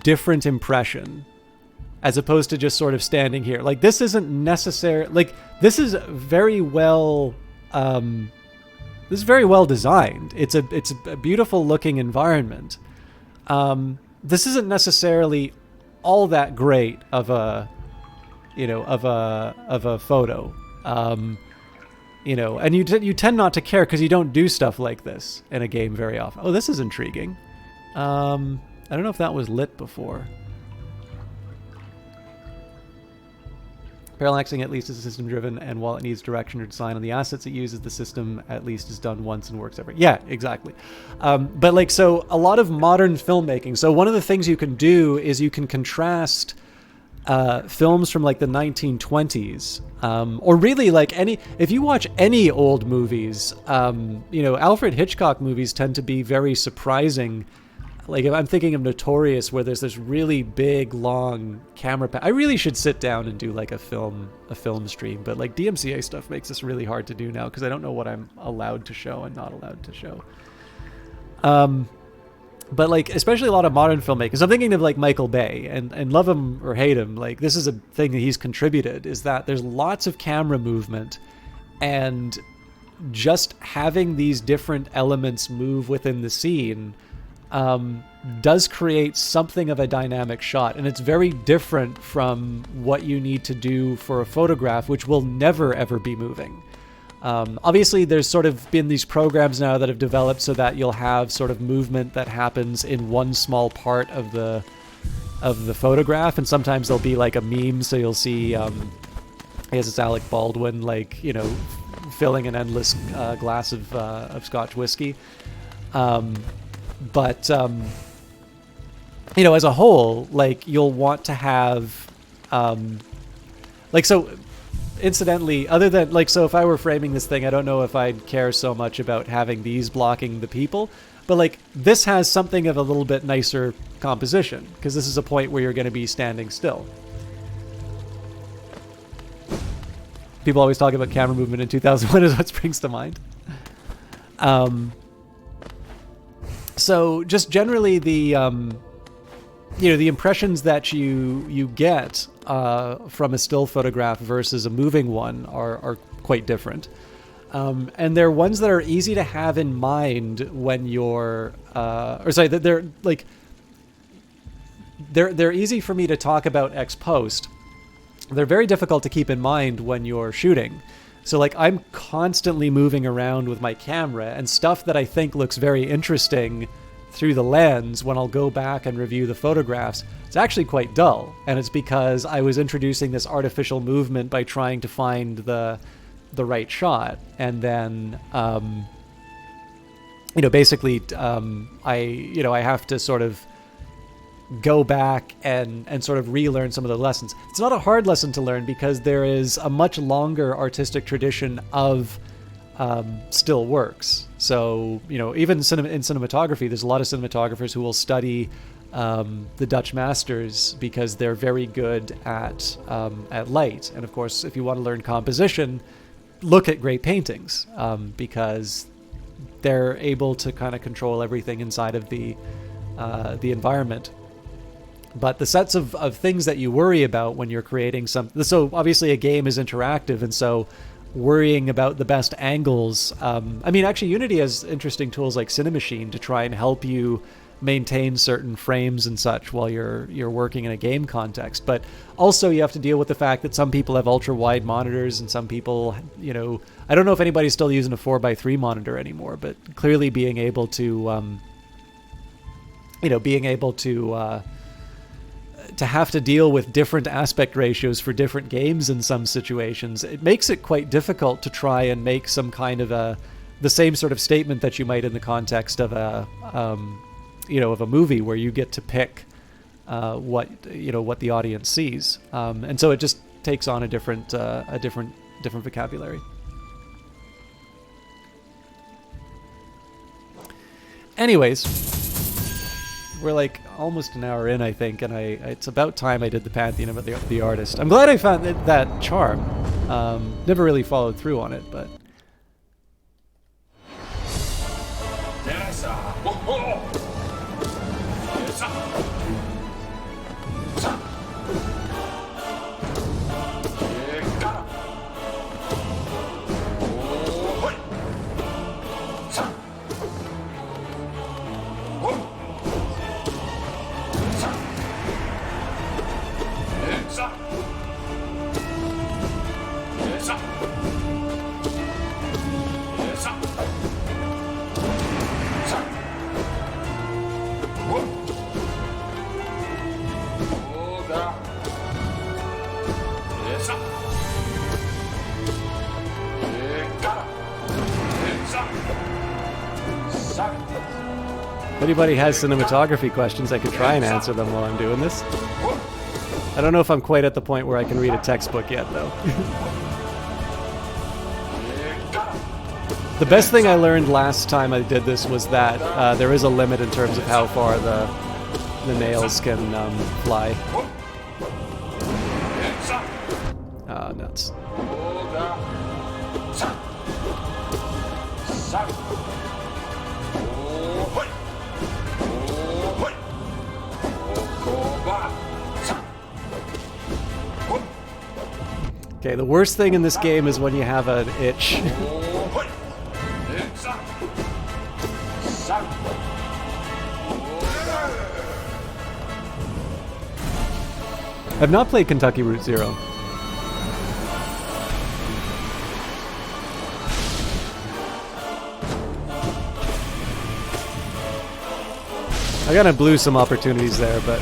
different impression as opposed to just sort of standing here. Like, this isn't necessary. Like, this is very well designed. It's a beautiful looking environment. This isn't necessarily all that great of a photo, and you tend not to care because you don't do stuff like this in a game very often. Oh, this is intriguing. I don't know if that was lit before. Parallaxing at least is system driven, and while it needs direction or design on the assets it uses, the system at least is done once and works every. Yeah, exactly. But like, so a lot of modern filmmaking. So one of the things you can do is you can contrast films from like the 1920s, or really like if you watch any old movies, Alfred Hitchcock movies tend to be very surprising. Like, if I'm thinking of Notorious, where there's this really big, long camera I really should sit down and do like a film stream, but like DMCA stuff makes this really hard to do now because I don't know what I'm allowed to show and not allowed to show. But like, especially a lot of modern filmmakers, I'm thinking of like Michael Bay, and love him or hate him, like this is a thing that he's contributed, is that there's lots of camera movement, and just having these different elements move within the scene does create something of a dynamic shot, and it's very different from what you need to do for a photograph, which will never ever be moving. Obviously, there's sort of been these programs now that have developed so that you'll have sort of movement that happens in one small part of the photograph, and sometimes there'll be like a meme, so you'll see I guess it's Alec Baldwin, like, filling an endless glass of Scotch whiskey. But as a whole, like, you'll want to have, so incidentally, other than, like, so if I were framing this thing, I don't know if I'd care so much about having these blocking the people, but like, this has something of a little bit nicer composition, because this is a point where you're going to be standing still. People always talk about camera movement in 2001 is what springs to mind. So just generally the impressions that you get from a still photograph versus a moving one are quite different. And they're ones that are easy to have in mind when you're, they're easy for me to talk about ex post, they're very difficult to keep in mind when you're shooting. So like I'm constantly moving around with my camera, and stuff that I think looks very interesting through the lens, when I'll go back and review the photographs, it's actually quite dull. And it's because I was introducing this artificial movement by trying to find the right shot. And then, basically, I have to sort of go back and sort of relearn some of the lessons. It's not a hard lesson to learn because there is a much longer artistic tradition of still works. So, even in cinematography, there's a lot of cinematographers who will study the Dutch masters because they're very good at light. And of course, if you want to learn composition, look at great paintings because they're able to kind of control everything inside of the environment. But the sets of things that you worry about when you're creating something, so obviously a game is interactive, and so worrying about the best angles. Actually, Unity has interesting tools like Cinemachine to try and help you maintain certain frames and such while you're working in a game context. But also you have to deal with the fact that some people have ultra wide monitors, and some people, I don't know if anybody's still using a 4:3 monitor anymore, but clearly being able to have to deal with different aspect ratios for different games in some situations, it makes it quite difficult to try and make some kind of the same sort of statement that you might in the context of a movie where you get to pick what the audience sees, and so it just takes on a different vocabulary. Anyways, we're like almost an hour in, I think, and it's about time I did the Pantheon about the artist. I'm glad I found that charm. Never really followed through on it, but. If anybody has cinematography questions, I could try and answer them while I'm doing this. I don't know if I'm quite at the point where I can read a textbook yet, though. The best thing I learned last time I did this was that there is a limit in terms of how far the nails can fly. Nuts. Okay, the worst thing in this game is when you have an itch. I've not played Kentucky Route Zero. I kind of blew some opportunities there, but...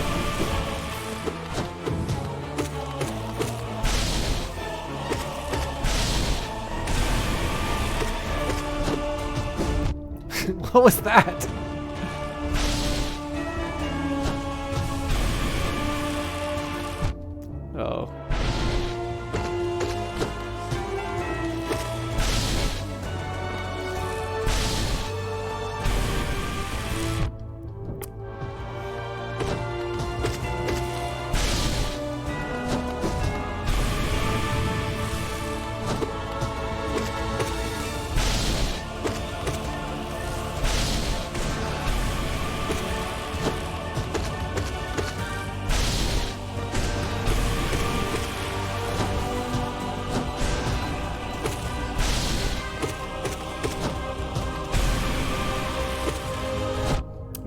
What was that? Oh.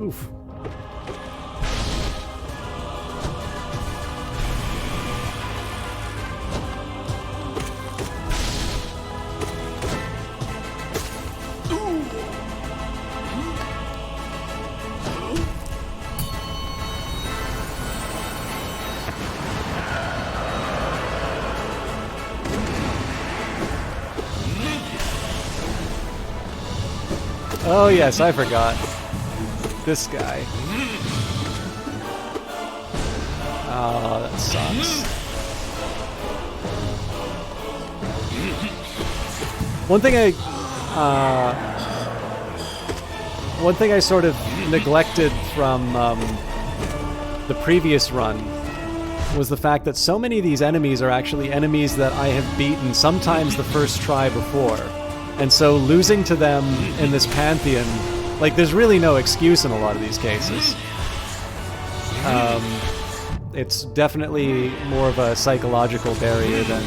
Oof. Oh yes, I forgot. This guy. Oh, that sucks. One thing I sort of neglected from the previous run was the fact that so many of these enemies are actually enemies that I have beaten sometimes the first try before. And so losing to them in this Pantheon, like, there's really no excuse in a lot of these cases. It's definitely more of a psychological barrier than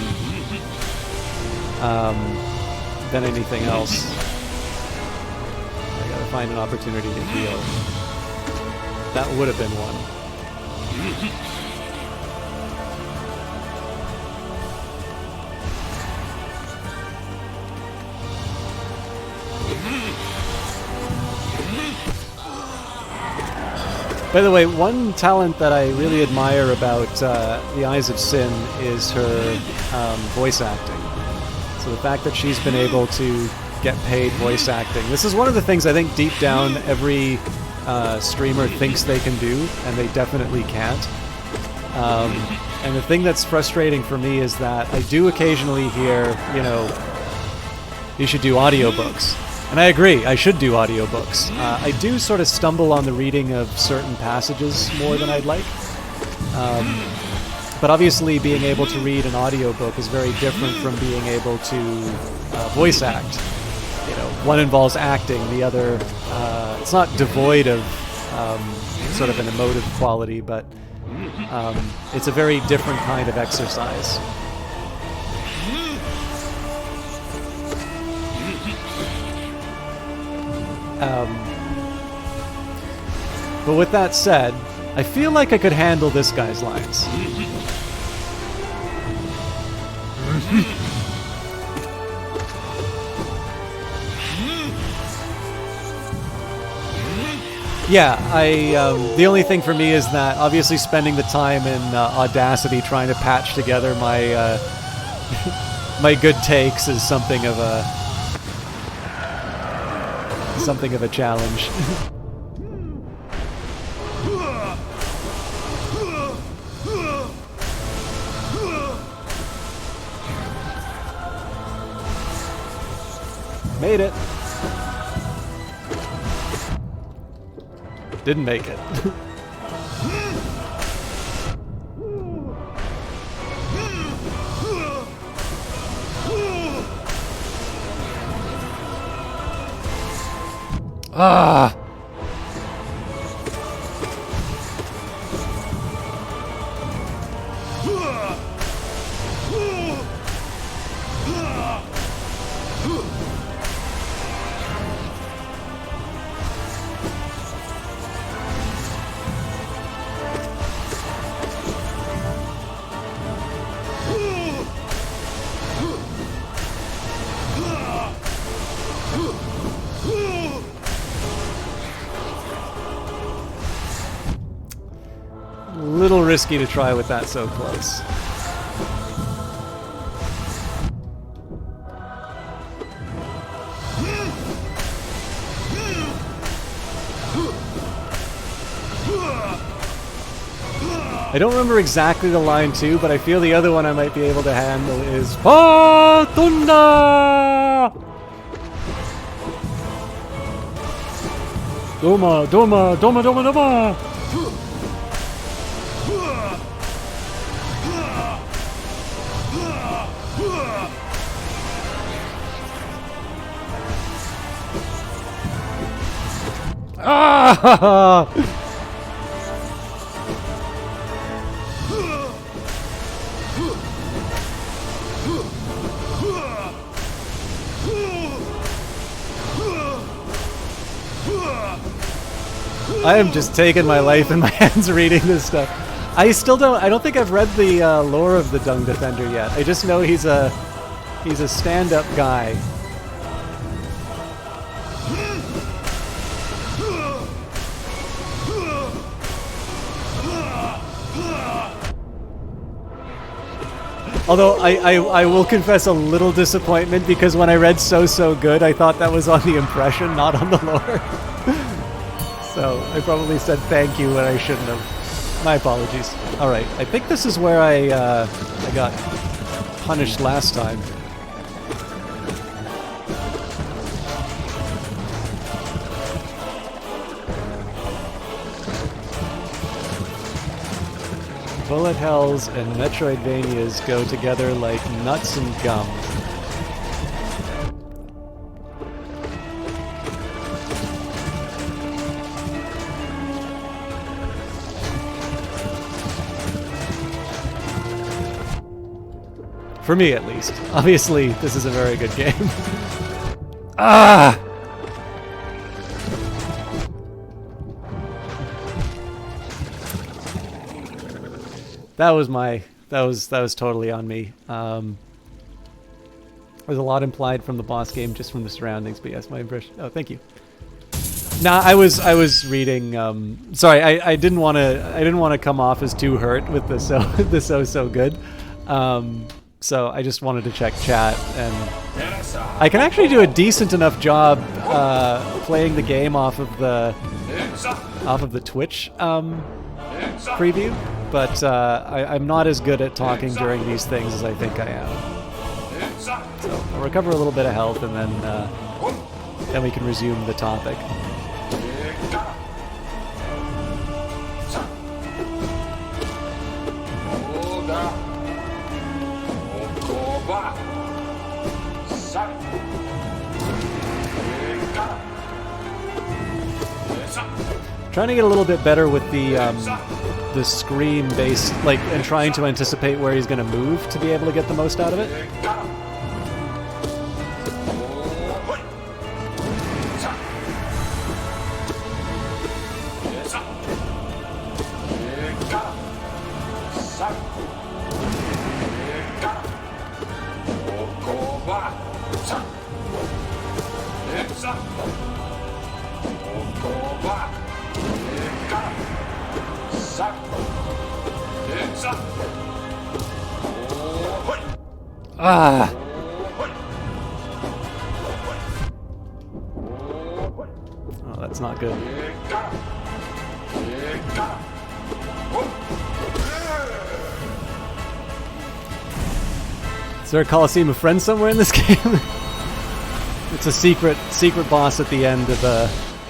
anything else. I gotta find an opportunity to heal. That would have been one. By the way, one talent that I really admire about the Eyes of Sin is her voice acting. So the fact that she's been able to get paid voice acting. This is one of the things I think deep down every streamer thinks they can do, and they definitely can't. And the thing that's frustrating for me is that I do occasionally hear, you know, you should do audiobooks. And I agree, I should do audiobooks. I do sort of stumble on the reading of certain passages more than I'd like. But obviously being able to read an audiobook is very different from being able to voice act. You know, one involves acting, the other, it's not devoid of sort of an emotive quality, but it's a very different kind of exercise. But with that said, I feel like I could handle this guy's lines. Yeah, the only thing for me is that obviously spending the time in Audacity trying to patch together my my good takes is something of a challenge. Made it. Didn't make it. Ah! Little risky to try with that so close. I don't remember exactly the line too, but I feel the other one I might be able to handle is Pantheon! Doma, Doma, Doma, Doma, Doma! Ah! I am just taking my life in my hands reading this stuff. I don't think I've read the lore of the Dung Defender yet. I just know he's a stand-up guy. Although I will confess a little disappointment because when I read So Good, I thought that was on the impression, not on the lore. So I probably said thank you when I shouldn't have. My apologies. All right, I think this is where I got punished last time. Bullet hells and Metroidvanias go together like nuts and gum. For me, at least. Obviously, this is a very good game. Ah! That was totally on me. There's a lot implied from the boss game, just from the surroundings. But yes, my impression. Oh, thank you. Nah, I was reading. Sorry, I didn't want to come off as too hurt with the so good. So I just wanted to check chat, and I can actually do a decent enough job playing the game off of the Twitch preview. But I'm not as good at talking during these things as I think I am. So I'll recover a little bit of health, and then we can resume the topic. Trying to get a little bit better with the scream based, like, and trying to anticipate where he's going to move to be able to get the most out of it. Ah! Oh, that's not good. Is there a Coliseum of Friends somewhere in this game? It's a secret boss at the end of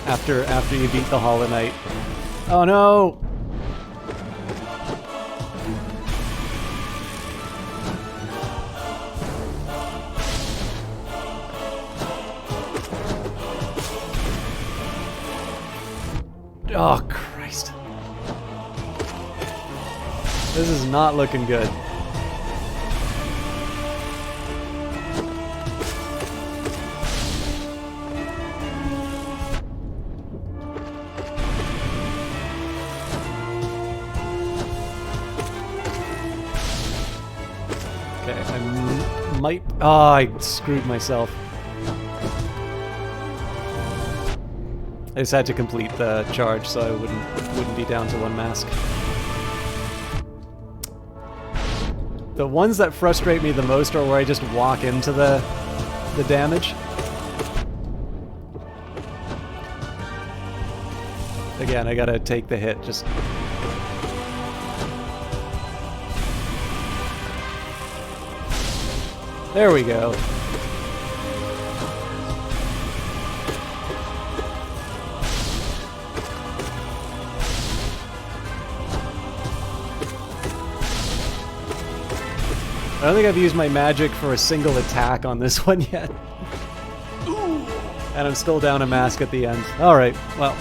after you beat the Hollow Knight. Oh no! Oh, Christ. This is not looking good. Okay, I might... Oh, I screwed myself. I just had to complete the charge so I wouldn't be down to one mask. The ones that frustrate me the most are where I just walk into the damage. Again, I gotta take the hit, just... There we go. I don't think I've used my magic for a single attack on this one yet. And I'm still down a mask at the end. Alright, well.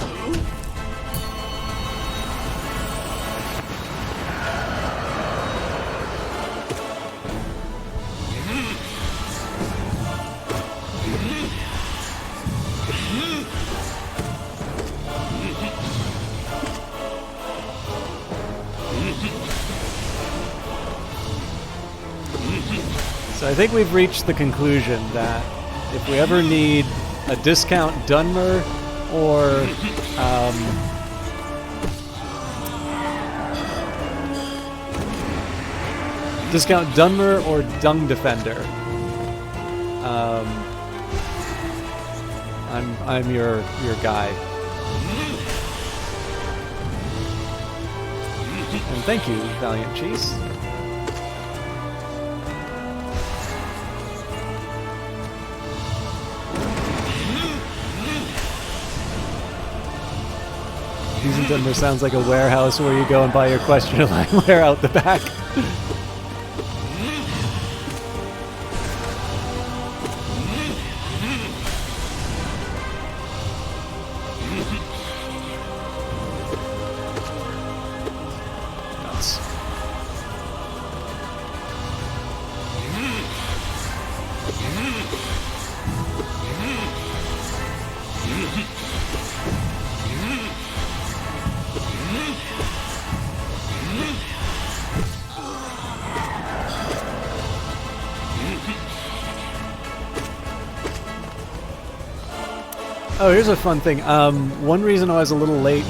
So I think we've reached the conclusion that if we ever need a discount Dunmer or Discount Dunmer or Dung Defender. I'm your guy. And thank you, Valiant Cheese. Dunmer sounds like a warehouse where you go and buy your question line wear out the back. Oh, here's a fun thing. One reason I was a little late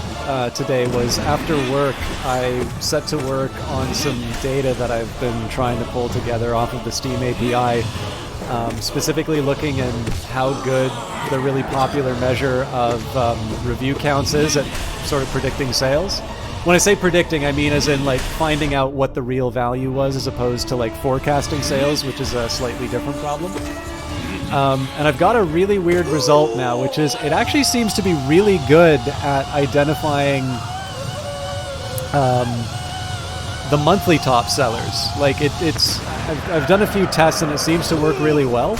today was after work, I set to work on some data that I've been trying to pull together off of the Steam API, specifically looking at how good the really popular measure of review counts is at sort of predicting sales. When I say predicting, I mean as in like finding out what the real value was as opposed to like forecasting sales, which is a slightly different problem. And I've got a really weird result now, which is it actually seems to be really good at identifying the monthly top sellers. Like I've done a few tests and it seems to work really well.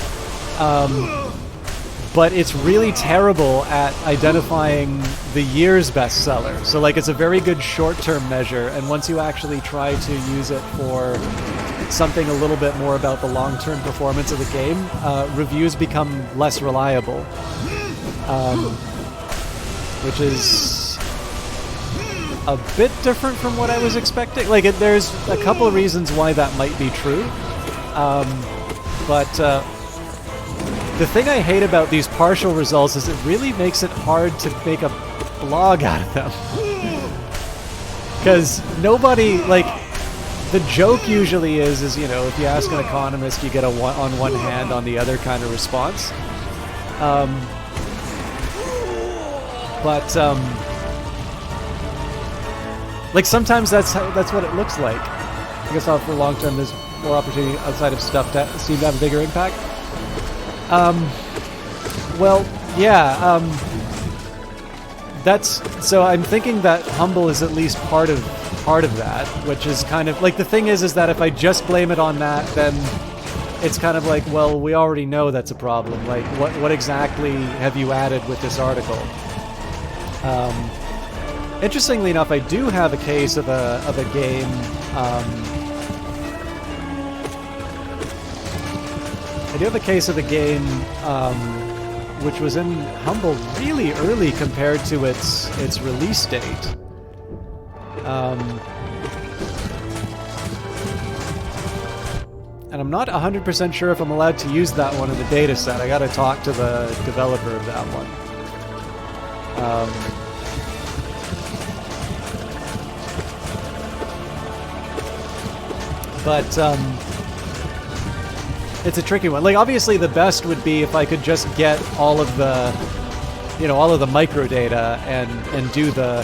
But it's really terrible at identifying the year's bestseller. So like it's a very good short-term measure, and once you actually try to use it for something a little bit more about the long-term performance of the game, reviews become less reliable, which is a bit different from what I was expecting. Like, there's a couple of reasons why that might be true, but the thing I hate about these partial results is it really makes it hard to make a blog out of them. Because nobody, like, the joke usually is, you know, if you ask an economist, you get a on one hand, on the other kind of response. Like, sometimes that's what it looks like. I guess for the long term, there's more opportunity outside of stuff that seem to have a bigger impact. Well, yeah, so I'm thinking that Humble is at least part of that, which is kind of like, the thing is that if I just blame it on that, then it's kind of like, well, we already know that's a problem. Like, what exactly have you added with this article? Interestingly enough, I do have a case of a game. I do have a case of a game which was in Humble really early compared to its release date. And I'm not 100% sure if I'm allowed to use that one in the data set. I gotta talk to the developer of that one. It's a tricky one. Like, obviously the best would be if I could just get all of the, you know, all of the microdata and do the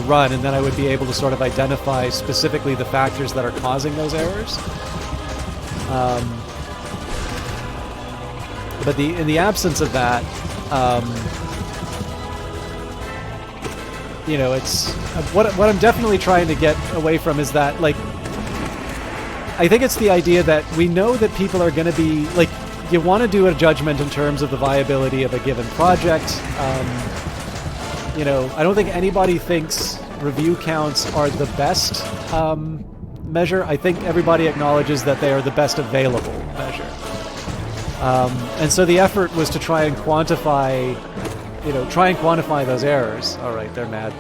run, and then I would be able to sort of identify specifically the factors that are causing those errors. But in the absence of that, you know, it's what I'm definitely trying to get away from is that, like, I think it's the idea that we know that people are going to be, like, you want to do a judgment in terms of the viability of a given project. You know, I don't think anybody thinks review counts are the best measure. I think everybody acknowledges that they are the best available measure. And so the effort was to try and quantify, those errors. All right, they're mad.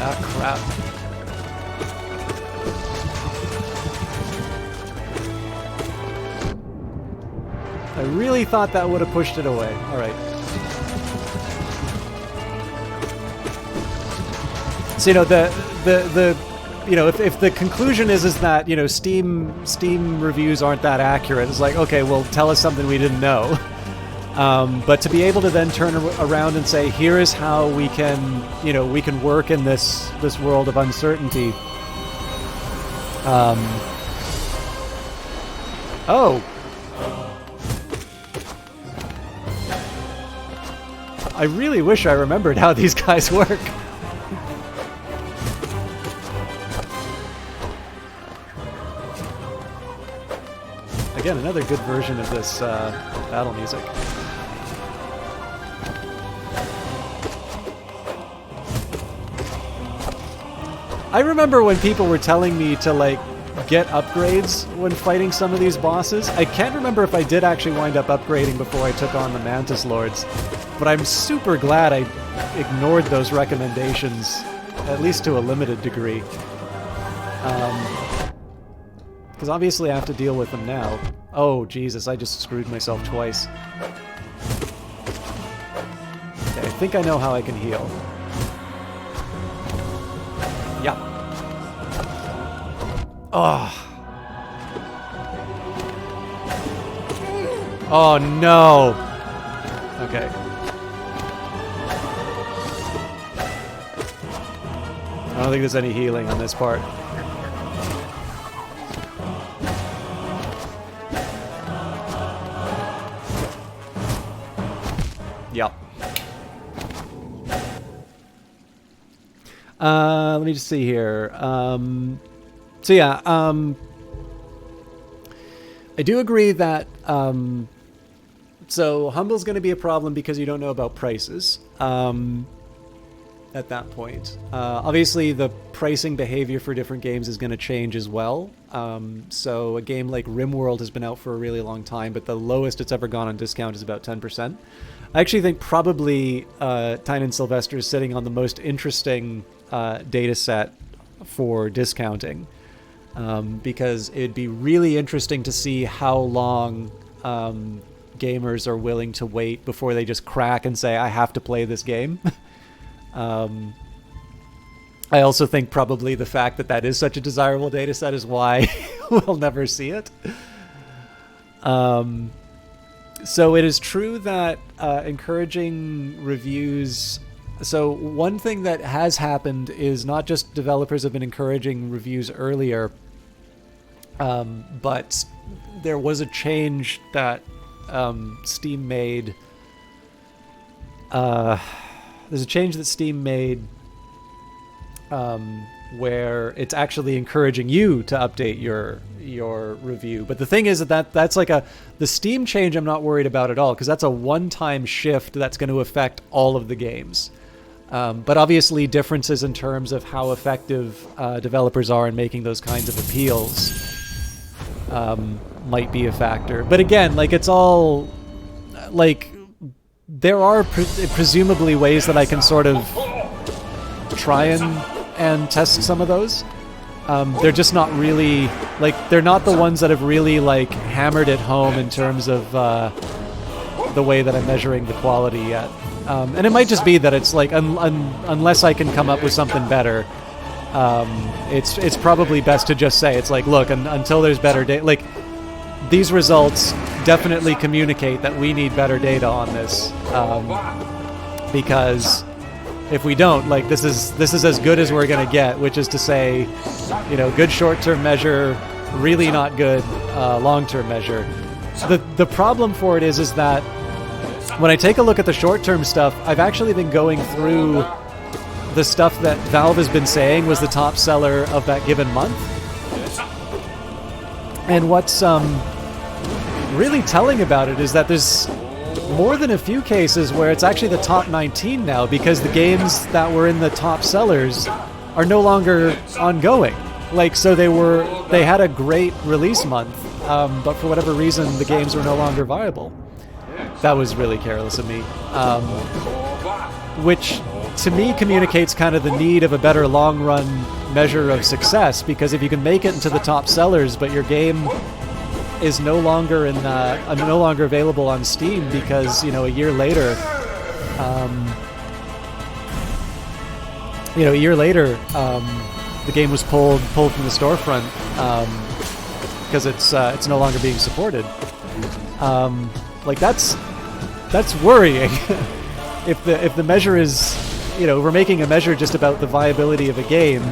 Ah, crap. really thought that would have pushed it away. All right. So, you know, if the conclusion is that, you know, Steam reviews aren't that accurate, it's like, okay, well, tell us something we didn't know. But to be able to then turn around and say, here is how we can, you know, we can work in this world of uncertainty. Oh. I really wish I remembered how these guys work. Again, another good version of this battle music. I remember when people were telling me to, like, get upgrades when fighting some of these bosses. I can't remember if I did actually wind up upgrading before I took on the Mantis Lords, but I'm super glad I ignored those recommendations, at least to a limited degree. Because obviously I have to deal with them now. Oh, Jesus, I just screwed myself twice. Okay, I think I know how I can heal. Yeah. Oh. Oh, no. Okay. I don't think there's any healing on this part. Yep. Let me just see here. So yeah, I do agree that so Humble's going to be a problem because you don't know about prices at that point. Obviously, the pricing behavior for different games is going to change as well. So a game like RimWorld has been out for a really long time, but the lowest it's ever gone on discount is about 10%. I actually think probably Tynan Sylvester is sitting on the most interesting data set for discounting, because it'd be really interesting to see how long gamers are willing to wait before they just crack and say, I have to play this game. I also think probably the fact that that is such a desirable data set is why we'll never see it. So it is true that encouraging reviews... So one thing that has happened is not just developers have been encouraging reviews earlier, but there was a change that Steam made. There's a change that Steam made where it's actually encouraging you to update your review. But the thing is that's like the Steam change I'm not worried about at all, because that's a one-time shift that's going to affect all of the games. But obviously differences in terms of how effective developers are in making those kinds of appeals might be a factor. But again, like, it's all like there are presumably ways that I can sort of try and test some of those. They're just not really, like, they're not the ones that have really, like, hammered it home in terms of the way that I'm measuring the quality yet. And it might just be that it's like, unless I can come up with something better, it's probably best to just say, it's like, look, until there's better data, like, these results definitely communicate that we need better data on this, because if we don't, like, this is as good as we're gonna get, which is to say, you know, good short-term measure, really not good long-term measure. The problem for it is that when I take a look at the short-term stuff, I've actually been going through the stuff that Valve has been saying was the top seller of that given month. And what's really telling about it is that there's more than a few cases where it's actually the top 19 now, because the games that were in the top sellers are no longer ongoing. Like, so they had a great release month, but for whatever reason, the games were no longer viable. That was really careless of me. Which, to me, communicates kind of the need of a better long-run measure of success, because if you can make it into the top sellers, but your game is no longer no longer available on Steam because, you know, a year later, the game was pulled from the storefront because it's no longer being supported. Like that's worrying. if the measure is, you know, we're making a measure just about the viability of a game,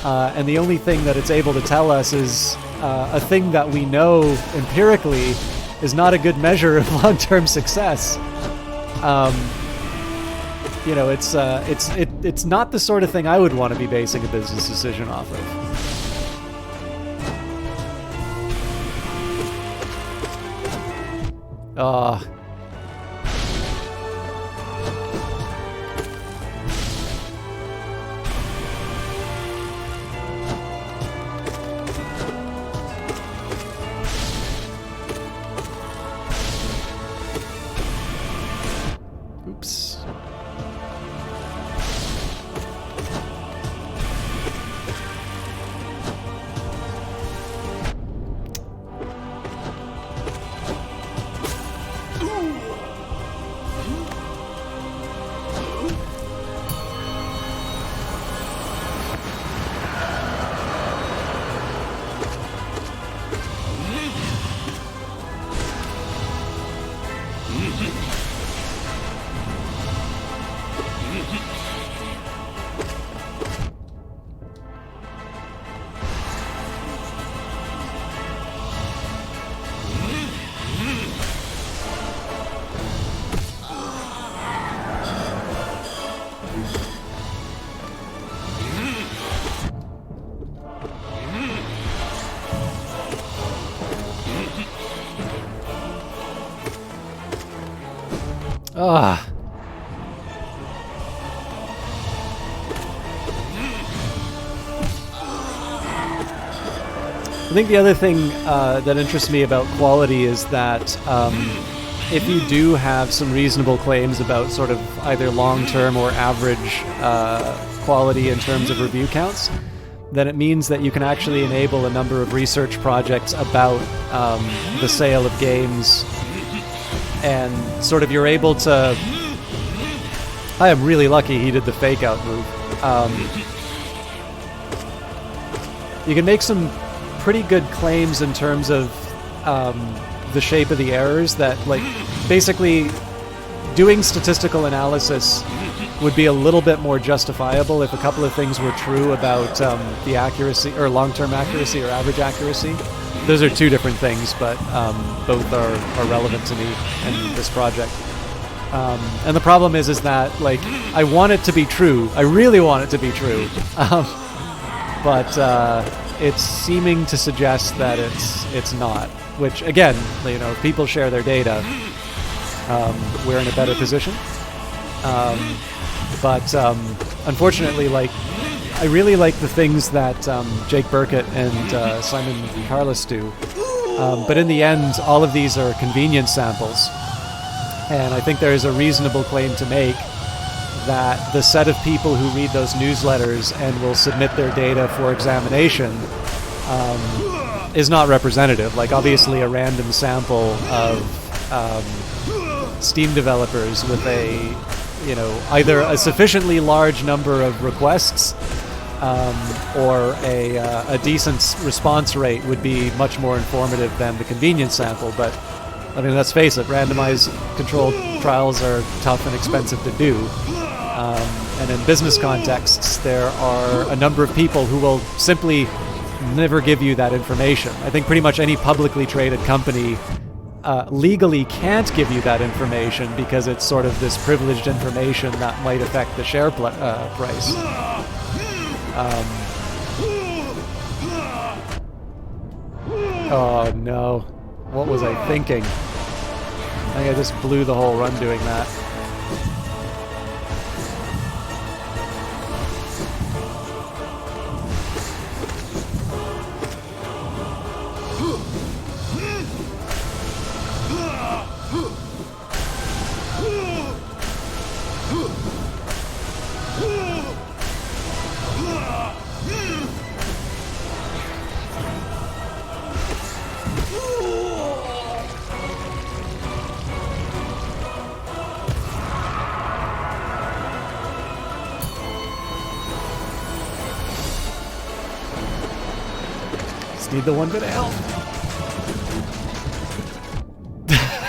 and the only thing that it's able to tell us is a thing that we know empirically is not a good measure of long-term success. You know, it's not the sort of thing I would want to be basing a business decision off of. Oops. I think the other thing that interests me about quality is that if you do have some reasonable claims about sort of either long-term or average quality in terms of review counts, then it means that you can actually enable a number of research projects about the sale of games, and sort of you're able to... I am really lucky he did the fake-out move. You can make some pretty good claims in terms of the shape of the errors that, like, basically doing statistical analysis would be a little bit more justifiable if a couple of things were true about the accuracy, or long-term accuracy, or average accuracy. Those are two different things, but both are relevant to me and this project. And the problem is that, like, I want it to be true. I really want it to be true. But it's seeming to suggest that it's not. Which, again, you know, if people share their data, we're in a better position. But unfortunately, like, I really like the things that Jake Burkett and Simon Carlos do. But in the end, all of these are convenience samples. And I think there is a reasonable claim to make that the set of people who read those newsletters and will submit their data for examination is not representative. Like, obviously a random sample of Steam developers with a, you know, either a sufficiently large number of requests or a decent response rate would be much more informative than the convenience sample. But I mean, let's face it, randomized controlled trials are tough and expensive to do. And in business contexts, there are a number of people who will simply never give you that information. I think pretty much any publicly traded company legally can't give you that information because it's sort of this privileged information that might affect the share price. Oh no. What was I thinking? I think I just blew the whole run doing that. just need the 1 bit of health.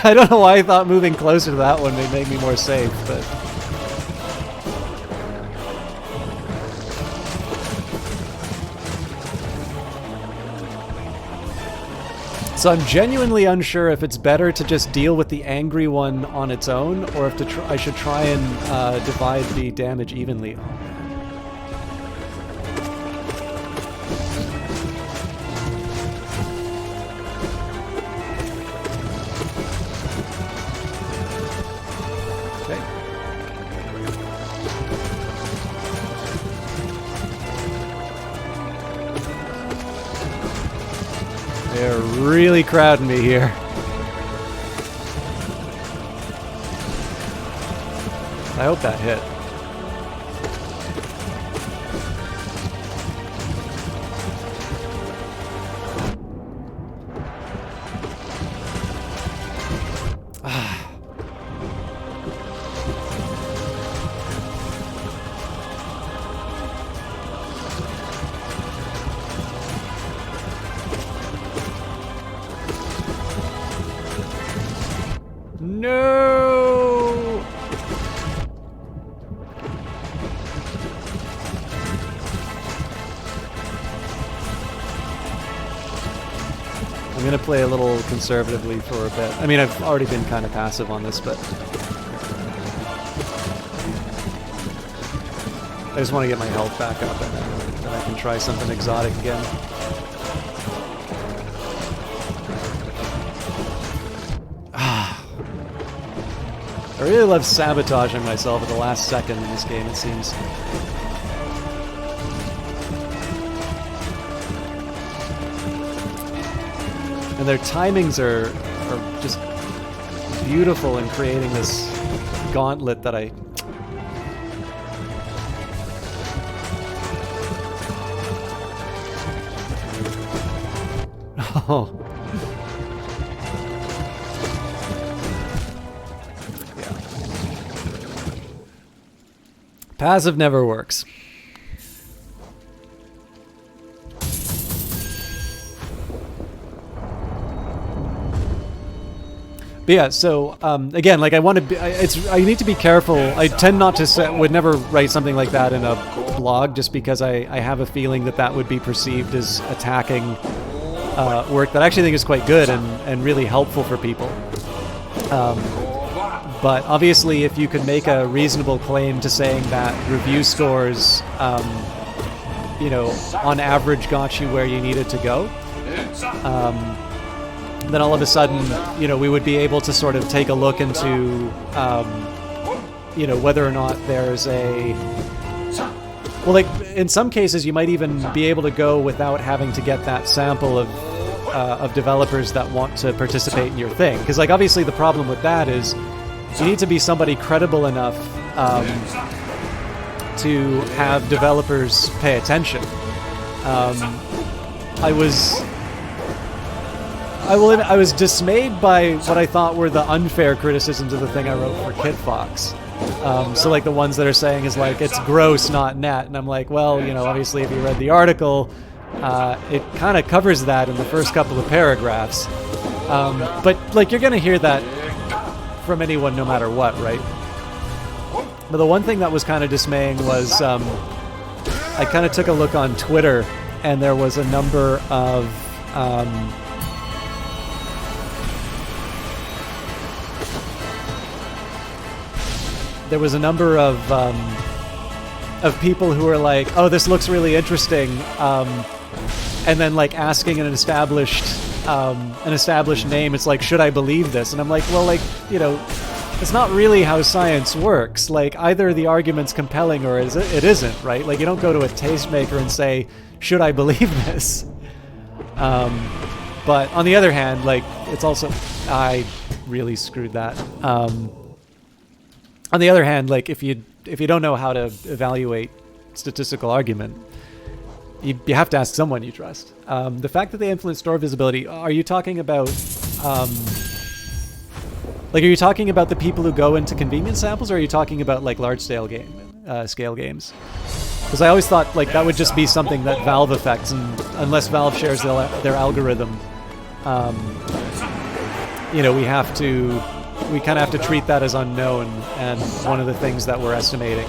I don't know why I thought moving closer to that one may make me more safe, but... So I'm genuinely unsure if it's better to just deal with the angry one on its own, or if I should try and divide the damage evenly. They're really crowding me here. I hope that hit. No! I'm gonna play a little conservatively for a bit. I mean, I've already been kind of passive on this, but I just want to get my health back up and then I can try something exotic again. I really love sabotaging myself at the last second in this game, it seems. And their timings are just beautiful in creating this gauntlet that I... Oh. Passive never works. But yeah, so again, like I want to be, I need to be careful. I tend not to would never write something like that in a blog, just because I have a feeling that that would be perceived as attacking work that I actually think is quite good and really helpful for people. But obviously, if you could make a reasonable claim to saying that review scores, you know, on average got you where you needed to go, then all of a sudden, you know, we would be able to sort of take a look into, you know, whether or not there's a... Well, like, in some cases, you might even be able to go without having to get that sample of developers that want to participate in your thing. Because, like, obviously the problem with that is you need to be somebody credible enough to have developers pay attention. I was dismayed by what I thought were the unfair criticisms of the thing I wrote for KitFox. So like the ones that are saying is like, it's gross, not net. And I'm like, well, you know, obviously if you read the article, it kind of covers that in the first couple of paragraphs. But like, you're going to hear that from anyone no matter what, right? But the one thing that was kind of dismaying was I kind of took a look on Twitter, and there was a number of people who were like, oh, this looks really interesting, and then like asking an established name, it's like, should I believe this? And I'm like, well, like, you know, it's not really how science works. Like, either the argument's compelling or it isn't, right? Like, you don't go to a tastemaker and say, should I believe this? But on the other hand, like, it's also, I really screwed that. On the other hand, like, if you don't know how to evaluate statistical argument, you have to ask someone you trust. The fact that they influence store visibility, are you talking about, like, are you talking about the people who go into convenience samples, or are you talking about like large scale games? Because Because I always thought like that would just be something that Valve affects, and unless Valve shares their algorithm, you know, we kind of have to treat that as unknown, and one of the things that we're estimating.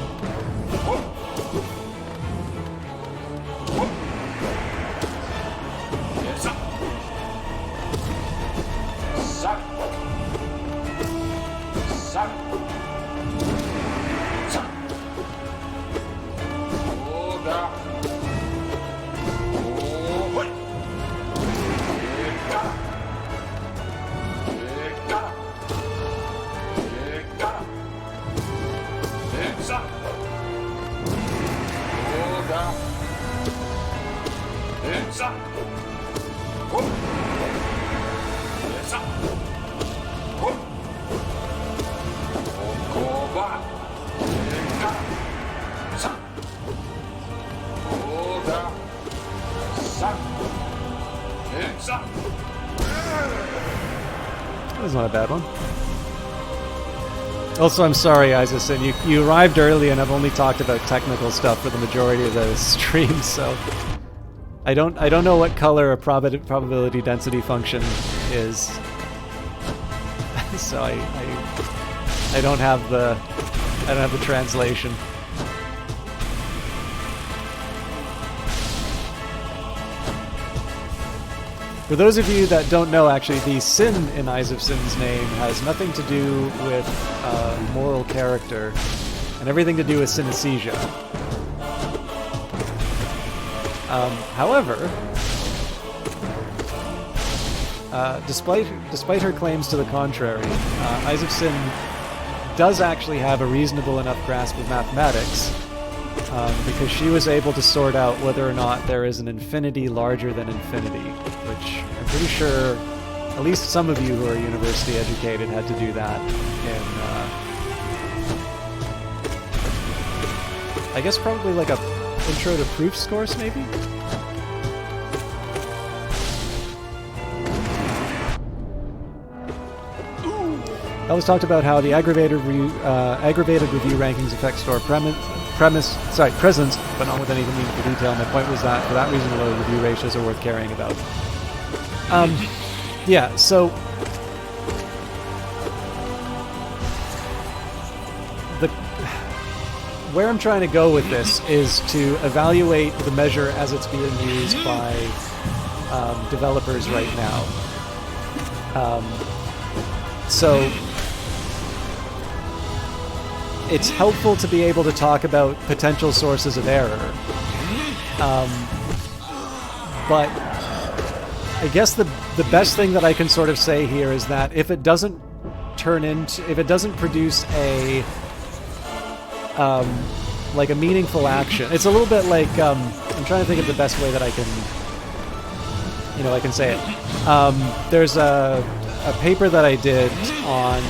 That was not a bad one. Also, I'm sorry, Isaacson, you arrived early and I've only talked about technical stuff for the majority of the stream, so I don't know what color a probability density function is. So I don't have the translation. For those of you that don't know, actually, the sin in Eyes of Sin's name has nothing to do with moral character, and everything to do with synesthesia. However, despite her claims to the contrary, Eyes of Sin does actually have a reasonable enough grasp of mathematics, because she was able to sort out whether or not there is an infinity larger than infinity, which I'm pretty sure at least some of you who are university educated had to do that in, I guess probably like a intro to proofs course, maybe? I always talked about how the aggravated review rankings affect store presence, but not with any meaningful detail. My point was that for that reason, low review ratios are worth caring about. Yeah, so where I'm trying to go with this is to evaluate the measure as it's being used by developers right now. So it's helpful to be able to talk about potential sources of error, but I guess the best thing that I can sort of say here is that if it doesn't produce a like a meaningful action, it's a little bit like I'm trying to think of the best way that I can say it. There's a paper that I did on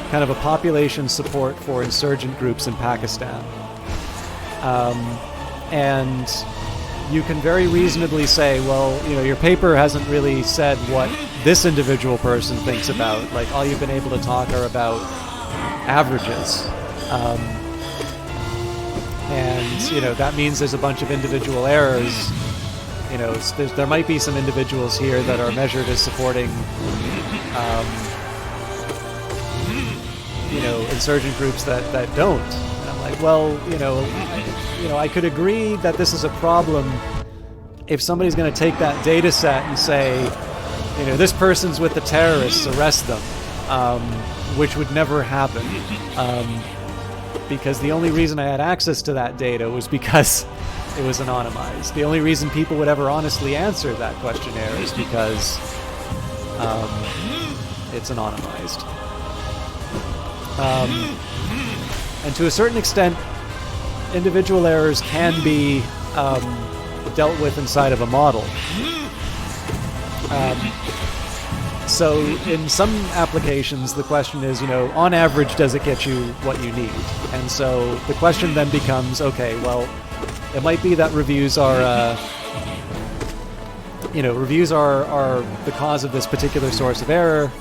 kind of a population support for insurgent groups in Pakistan, and you can very reasonably say, well, you know, your paper hasn't really said what this individual person thinks about. Like, all you've been able to talk are about averages. And, you know, that means there's a bunch of individual errors. You know, there might be some individuals here that are measured as supporting, you know, insurgent groups that don't. And I'm like, well, you know, I could agree that this is a problem if somebody's going to take that data set and say, you know, this person's with the terrorists, arrest them, which would never happen, because the only reason I had access to that data was because it was anonymized. The only reason people would ever honestly answer that questionnaire is because it's anonymized. And to a certain extent, individual errors can be dealt with inside of a model. So in some applications, the question is, you know, on average, does it get you what you need? And so the question then becomes, okay, well, it might be that reviews are, reviews are the cause of this particular source of error,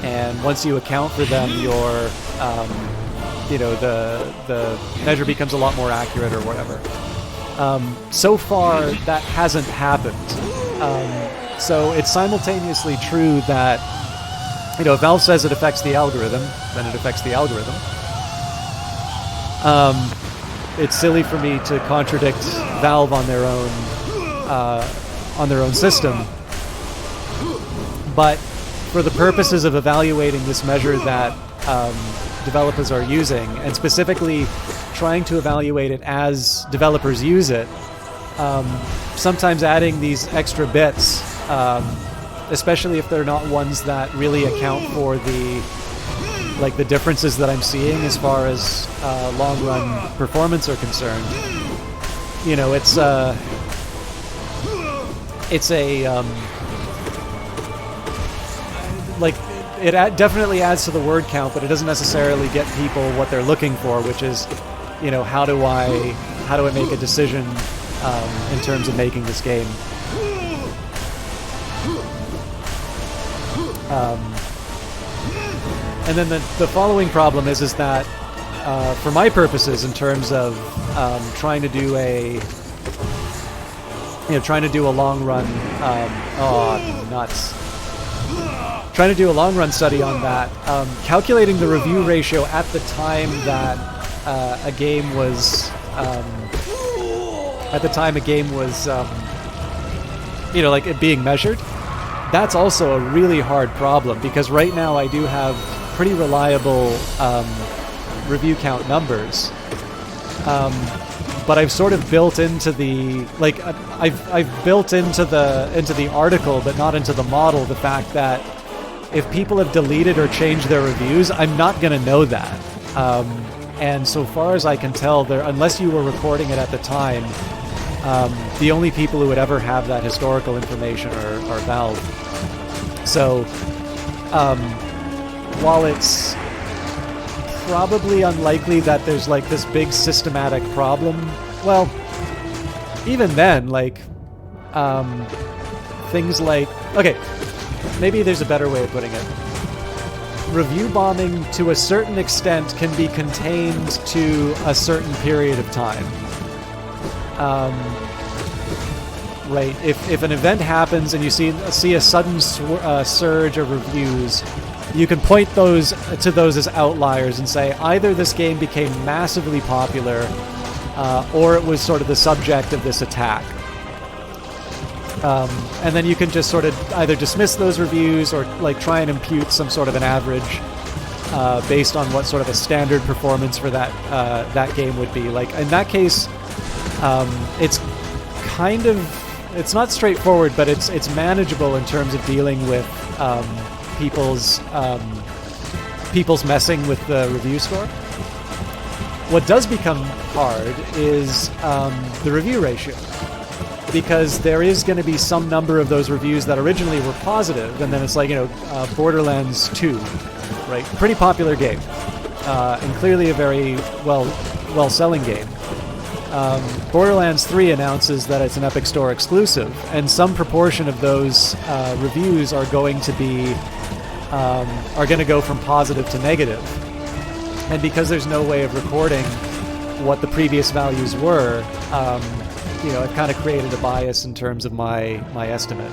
and once you account for them, the measure becomes a lot more accurate or whatever. So far, that hasn't happened. So it's simultaneously true that, if Valve says it affects the algorithm, then it affects the algorithm. It's silly for me to contradict Valve on their own system, but for the purposes of evaluating this measure that developers are using, and specifically trying to evaluate it as developers use it, sometimes adding these extra bits, especially if they're not ones that really account for the differences that I'm seeing as far as long-run performance are concerned. It definitely adds to the word count, but it doesn't necessarily get people what they're looking for, which is, how do I make a decision in terms of making this game. And then the following problem is that for my purposes, in terms of trying to do a long run, trying to do a long run study on that, calculating the review ratio at the time that a game was it being measured. That's also a really hard problem, because right now I do have pretty reliable review count numbers, but I've sort of built into the I've built into the article, but not into the model, the fact that if people have deleted or changed their reviews, I'm not going to know that. And so far as I can tell, unless you were recording it at the time, the only people who would ever have that historical information are Valve. So, while it's probably unlikely that there's this big systematic problem, well, even then, things okay, maybe there's a better way of putting it. Review bombing, to a certain extent, can be contained to a certain period of time. Right? If an event happens and you see a sudden surge of reviews, you can point to those as outliers and say either this game became massively popular, or it was sort of the subject of this attack. And then you can just sort of either dismiss those reviews or try and impute some sort of an average based on what sort of a standard performance for that game would be. In that case, it's not straightforward, but it's manageable in terms of dealing with people's messing with the review score. What does become hard is the review ratio, because there is going to be some number of those reviews that originally were positive, and then it's Borderlands 2, right? Pretty popular game, and clearly a very well-selling game. Borderlands 3 announces that it's an Epic Store exclusive, and some proportion of those reviews are going to go from positive to negative. And because there's no way of recording what the previous values were, it kind of created a bias in terms of my estimate.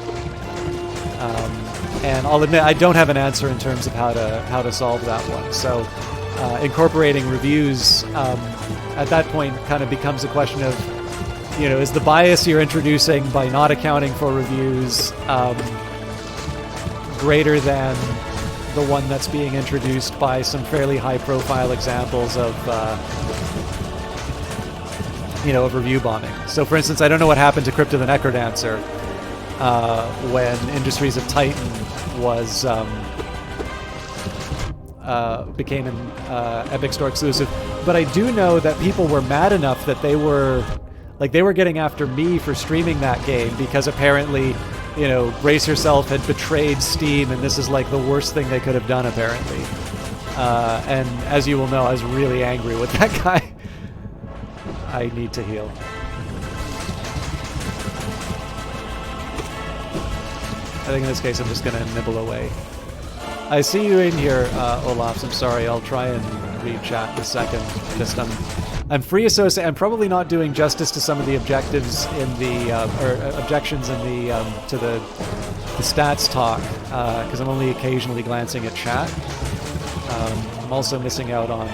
And I'll admit I don't have an answer in terms of how to solve that one. So incorporating reviews at that point kind of becomes a question of, is the bias you're introducing by not accounting for reviews greater than the one that's being introduced by some fairly high-profile examples of review bombing. So, for instance, I don't know what happened to Crypt of the Necrodancer when Industries of Titan became an Epic Store exclusive, but I do know that people were mad enough that they were getting after me for streaming that game, because apparently, Brace Yourself had betrayed Steam, and this is the worst thing they could have done, apparently. And as you will know, I was really angry with that guy. I need to heal. I think in this case I'm just going to nibble away. I see you in here, Olaf. I'm sorry. I'll try and read chat in a second. Just I'm free associate. I'm probably not doing justice to some of the objectives in the objections in the to the stats talk because I'm only occasionally glancing at chat. I'm also missing out on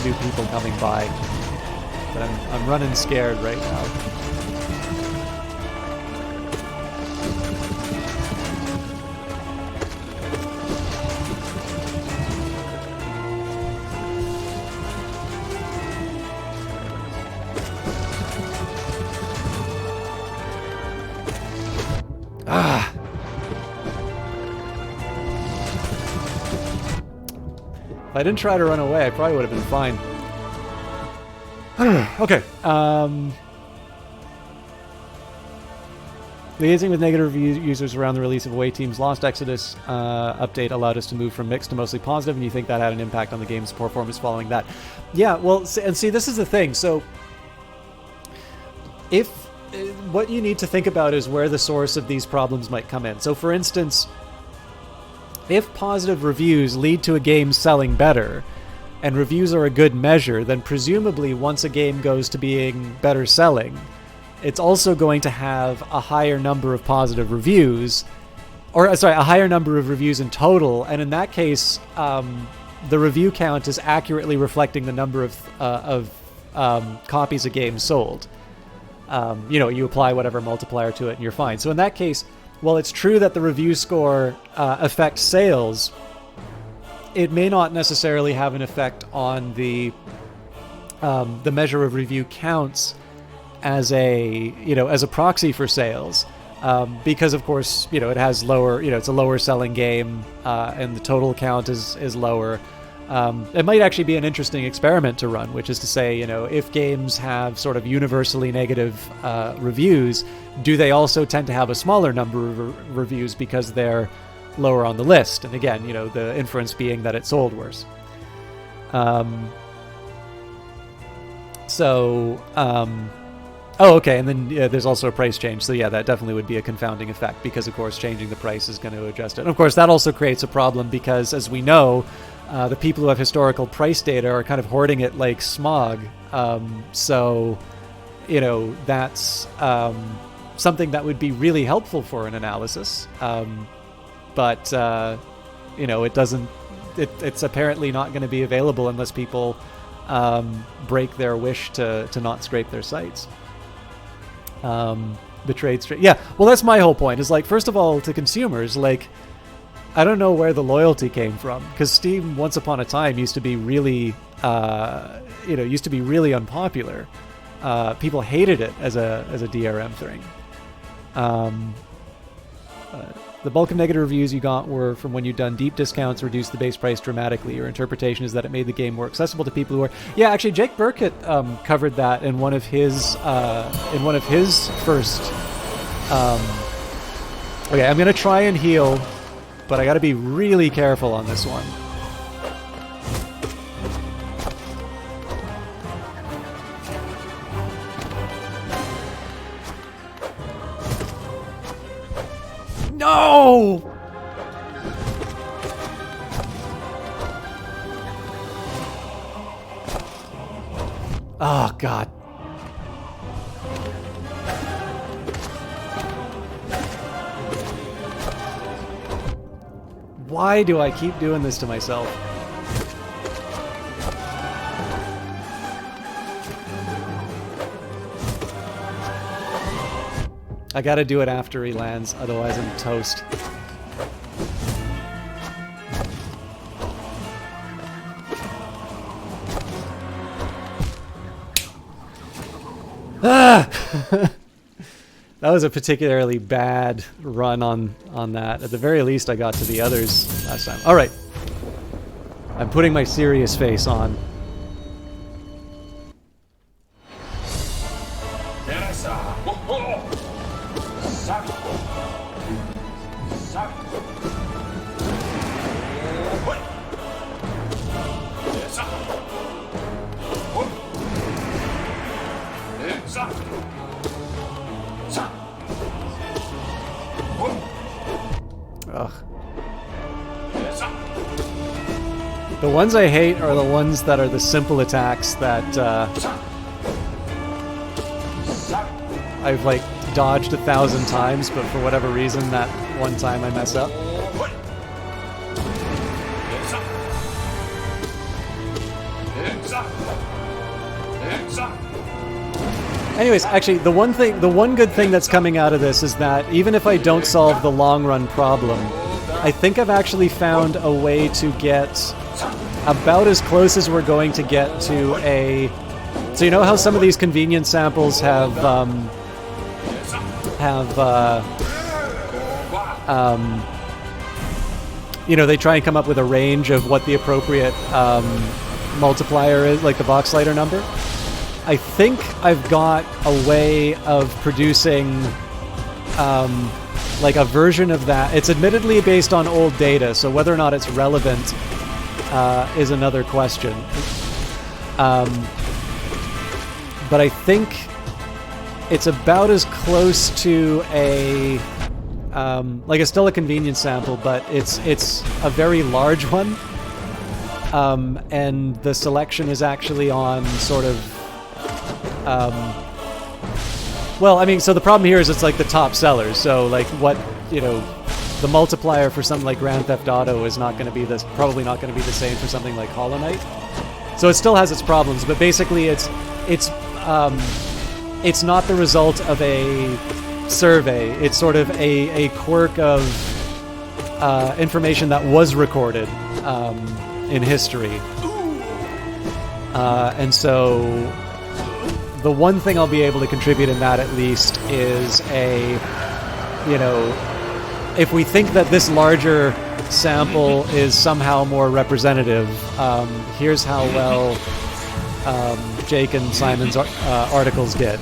new people coming by, but I'm running scared right now. If I didn't try to run away, I probably would have been fine. Okay. Liaising with negative users around the release of Away Team's Lost Exodus update allowed us to move from mixed to mostly positive, and you think that had an impact on the game's performance following that? Yeah, well, and see, this is the thing. So, if what you need to think about is where the source of these problems might come in. So, for instance, if positive reviews lead to a game selling better, and reviews are a good measure, then presumably once a game goes to being better selling, it's also going to have a higher number of positive reviews, or sorry, a higher number of reviews in total, and in that case, the review count is accurately reflecting the number of copies a game sold. You apply whatever multiplier to it and you're fine. So in that case, while it's true that the review score affects sales, it may not necessarily have an effect on the measure of review counts as a proxy for sales, because of course it has lower, it's a lower selling game, and the total count is lower. It might actually be an interesting experiment to run, which is to say, if games have sort of universally negative reviews, do they also tend to have a smaller number of reviews because they're lower on the list? And again, the inference being that it sold worse. Okay, and then there's also a price change. So yeah, that definitely would be a confounding effect because, of course, changing the price is going to adjust it. And of course, that also creates a problem because, as we know, the people who have historical price data are kind of hoarding it like smog. So, that's something that would be really helpful for an analysis. But it doesn't. It's apparently not going to be available unless people break their wish to not scrape their sites. Betrayed straight. Yeah, well, that's my whole point. Is like, first of all, to consumers, like, I don't know where the loyalty came from, because Steam once upon a time used to be really, unpopular. People hated it as a DRM thing. The bulk of negative reviews you got were from when you'd done deep discounts, reduced the base price dramatically. Your interpretation is that it made the game more accessible to people who are... Yeah, actually, Jake Burkett covered that in one of his first... Okay, I'm gonna try and heal, but I gotta be really careful on this one. No! Oh, God. Why do I keep doing this to myself? I gotta do it after he lands, otherwise I'm toast. Ah! That was a particularly bad run on that. At the very least, I got to the others last time. All right. I'm putting my serious face on. The ones I hate are the ones that are the simple attacks that I've like dodged 1,000 times, but for whatever reason that one time I mess up. Anyways, actually, the one good thing that's coming out of this is that even if I don't solve the long-run problem, I think I've actually found a way to get about as close as we're going to get to a... So you know how some of these convenience samples have you know, they try and come up with a range of what the appropriate multiplier is, like the Voxlighter number. I think I've got a way of producing like a version of that. It's admittedly based on old data, so whether or not it's relevant is another question. But I think it's about as close to a like it's still a convenience sample, but it's a very large one, and the selection is actually on sort of well, I mean, so the problem here is it's like the top sellers. So like what, you know, the multiplier for something like Grand Theft Auto is not going to be this, probably not going to be the same for something like Hollow Knight. So it still has its problems, but basically it's not the result of a survey. It's sort of a quirk of information that was recorded in history. And so the one thing I'll be able to contribute in that, at least, is a, you know, if we think that this larger sample is somehow more representative, here's how well Jake and Simon's articles did.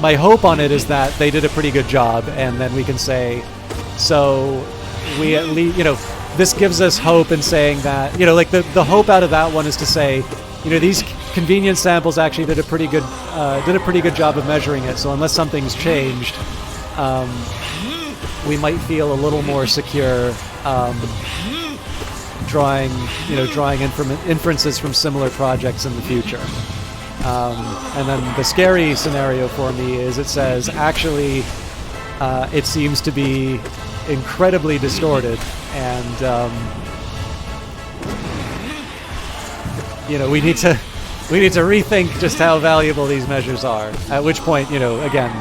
My hope on it is that they did a pretty good job, and then we can say, so we at least, you know, this gives us hope in saying that, you know, like the hope out of that one is to say, you know, these convenience samples actually did a pretty good job of measuring it. So unless something's changed, we might feel a little more secure drawing inferences from similar projects in the future. And then the scary scenario for me is it says actually it seems to be incredibly distorted, and you know, we need to rethink just how valuable these measures are. At which point, you know, again,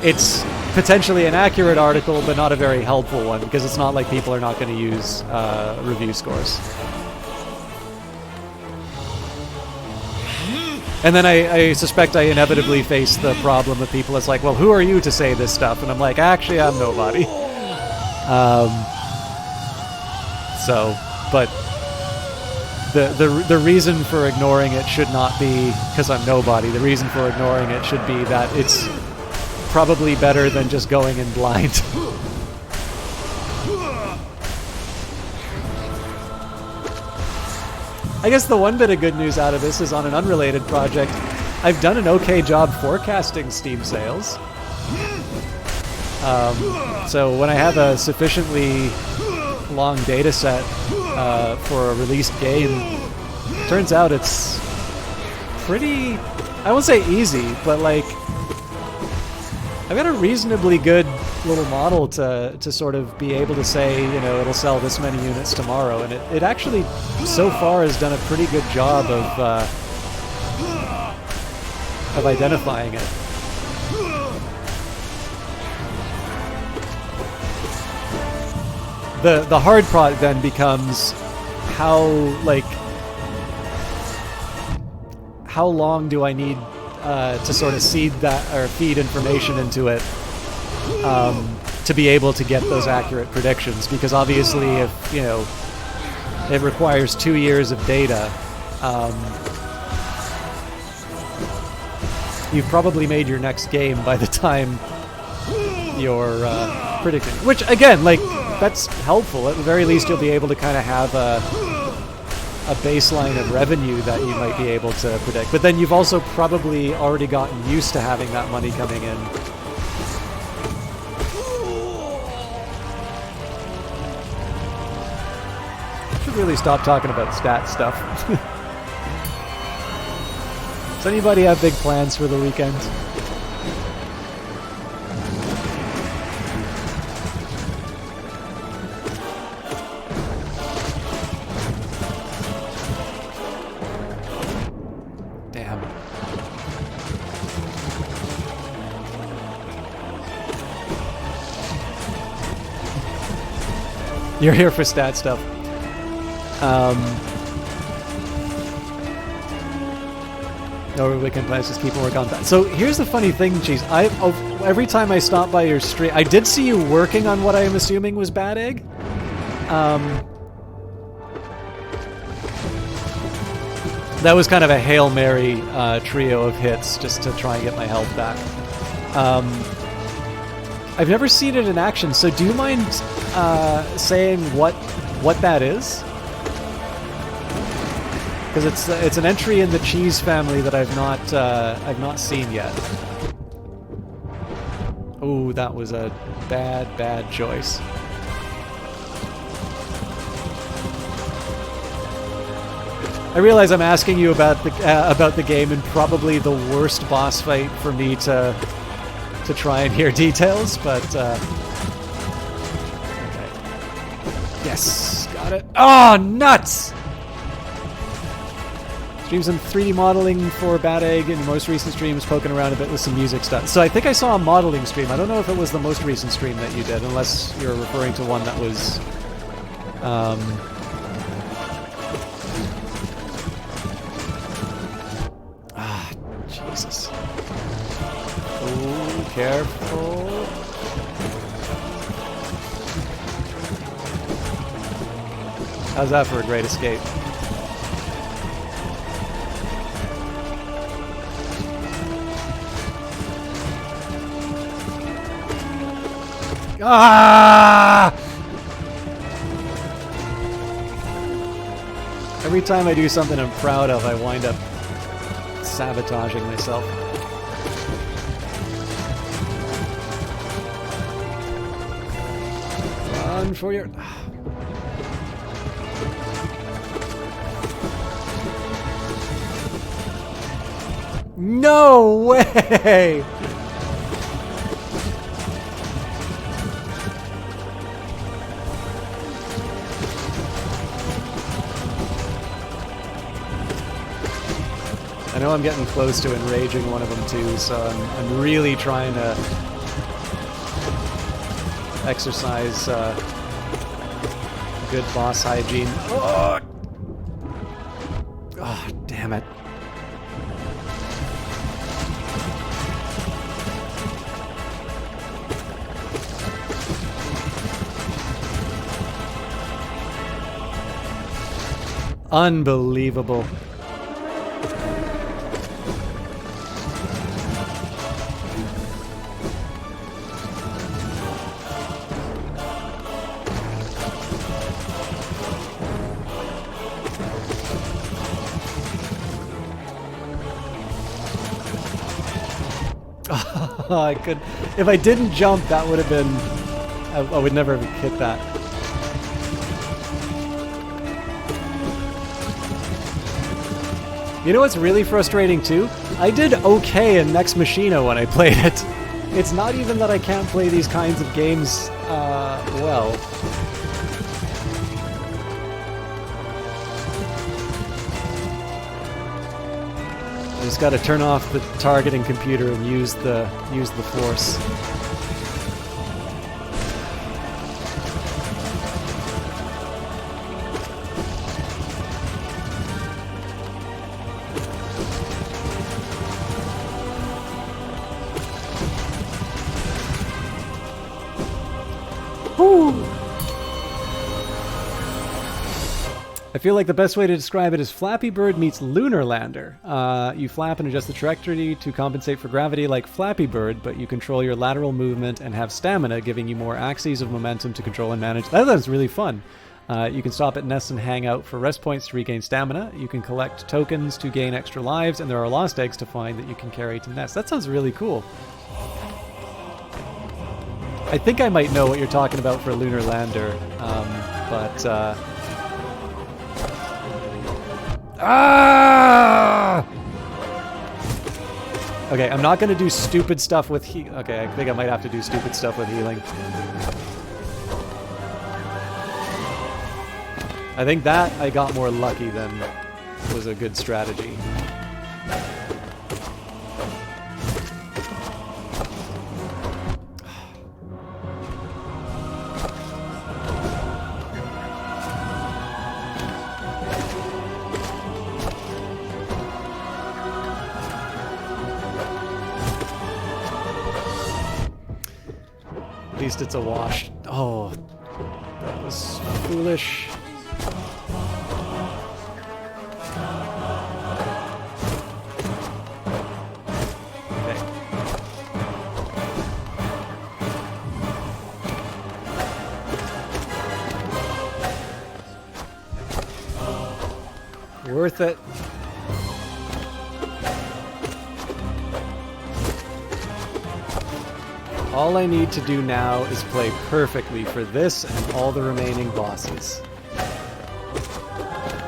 it's potentially an accurate article, but not a very helpful one, because it's not like people are not going to use review scores. And then I suspect I inevitably face the problem of people that's like, well, who are you to say this stuff? And I'm like, actually, I'm nobody. So, but the reason for ignoring it should not be because I'm nobody. The reason for ignoring it should be that it's probably better than just going in blind. I guess the one bit of good news out of this is on an unrelated project, I've done an okay job forecasting Steam sales. So when I have a sufficiently long data set for a released game, turns out it's pretty, I won't say easy, but like I've got a reasonably good little model to sort of be able to say, you know, it'll sell this many units tomorrow, and it actually so far has done a pretty good job of identifying it. The hard part then becomes how long do I need to sort of seed that or feed information into it to be able to get those accurate predictions, because obviously if, you know, it requires 2 years of data, you've probably made your next game by the time you're predicting. Which, again, like, that's helpful. At the very least, you'll be able to kind of have a baseline of revenue that you might be able to predict. But then you've also probably already gotten used to having that money coming in. should really stop talking about stat stuff. Does anybody have big plans for the weekend? Damn. You're here for stat stuff. No weekend plans, just keep working on that. So here's the funny thing, Cheese. Every time I stop by your stream, I did see you working on what I am assuming was Bad Egg. That was kind of a Hail Mary trio of hits just to try and get my health back. I've never seen it in action, so do you mind saying what that is? Because it's an entry in the cheese family that I've not seen yet. Oh, that was a bad choice. I realize I'm asking you about the game and probably the worst boss fight for me to try and hear details, but okay. Yes, got it. Oh, nuts! Streams some 3D modeling for Bad Egg in the most recent streams, poking around a bit with some music stuff. So I think I saw a modeling stream. I don't know if it was the most recent stream that you did, unless you're referring to one that was... Jesus. Oh, careful. How's that for a great escape? Ah! Every time I do something I'm proud of, I wind up sabotaging myself. Run for your... No way! I know I'm getting close to enraging one of them too, so I'm really trying to exercise good boss hygiene. Oh! Oh, damn it. Unbelievable. I could, if I didn't jump, that would have been, I would never have hit that. You know what's really frustrating too? I did okay in Nex Machina when I played it. It's not even that I can't play these kinds of games well. I just got to turn off the targeting computer and use the force. I feel like the best way to describe it is Flappy Bird meets Lunar Lander. You flap and adjust the trajectory to compensate for gravity like Flappy Bird, but you control your lateral movement and have stamina, giving you more axes of momentum to control and manage. That was really fun. You can stop at nests and hang out for rest points to regain stamina. You can collect tokens to gain extra lives, and there are lost eggs to find that you can carry to nests. That sounds really cool. I think I might know what you're talking about for Lunar Lander, but... Ah! Okay, I'm not gonna do stupid stuff with okay, I think I might have to do stupid stuff with healing. I think that I got more lucky than was a good strategy. At least it's a wash. Oh, that was foolish. Okay. Worth it. All I need to do now is play perfectly for this and all the remaining bosses.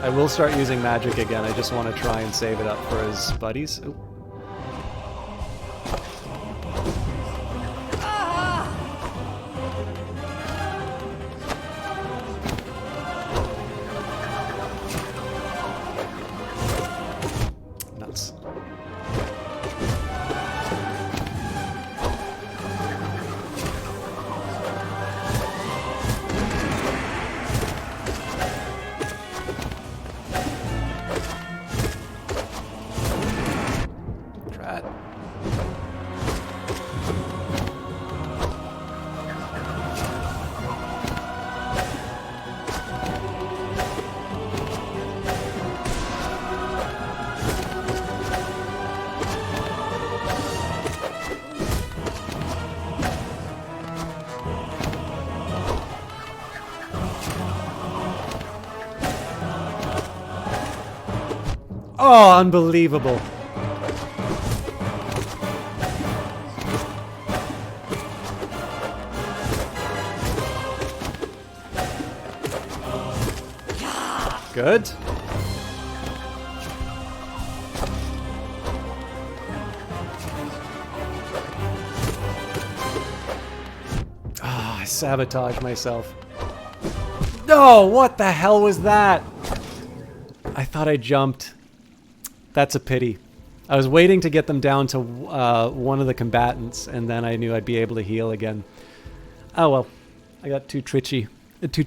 I will start using magic again, I just want to try and save it up for his buddies. Ooh. Nuts. Oh, unbelievable. Good. Ah, I sabotaged myself. No, what the hell was that? I thought I jumped. That's a pity. I was waiting to get them down to one of the combatants, and then I knew I'd be able to heal again. Oh well, I got too twitchy. It's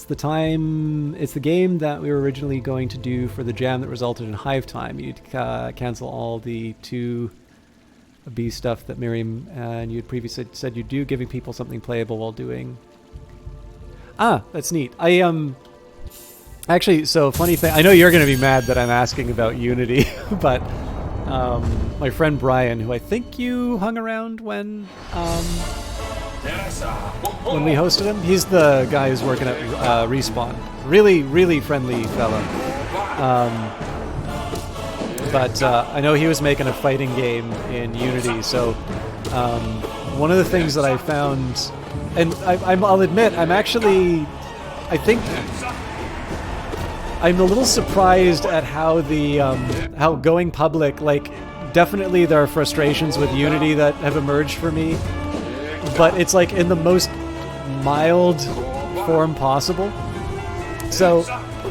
the game that we were originally going to do for the jam that resulted in Hive Time. You'd cancel all the 2B stuff that Miriam and you had previously said you'd do, giving people something playable while doing. Ah, that's neat. Actually, so funny thing, I know you're going to be mad that I'm asking about Unity, but my friend Brian, who I think you hung around when we hosted him, he's the guy who's working at Respawn. Really, really friendly fella. But I know he was making a fighting game in Unity, so one of the things that I found, and I'll admit, I think I'm a little surprised at how how going public, like, definitely there are frustrations with Unity that have emerged for me, but it's like in the most mild form possible. So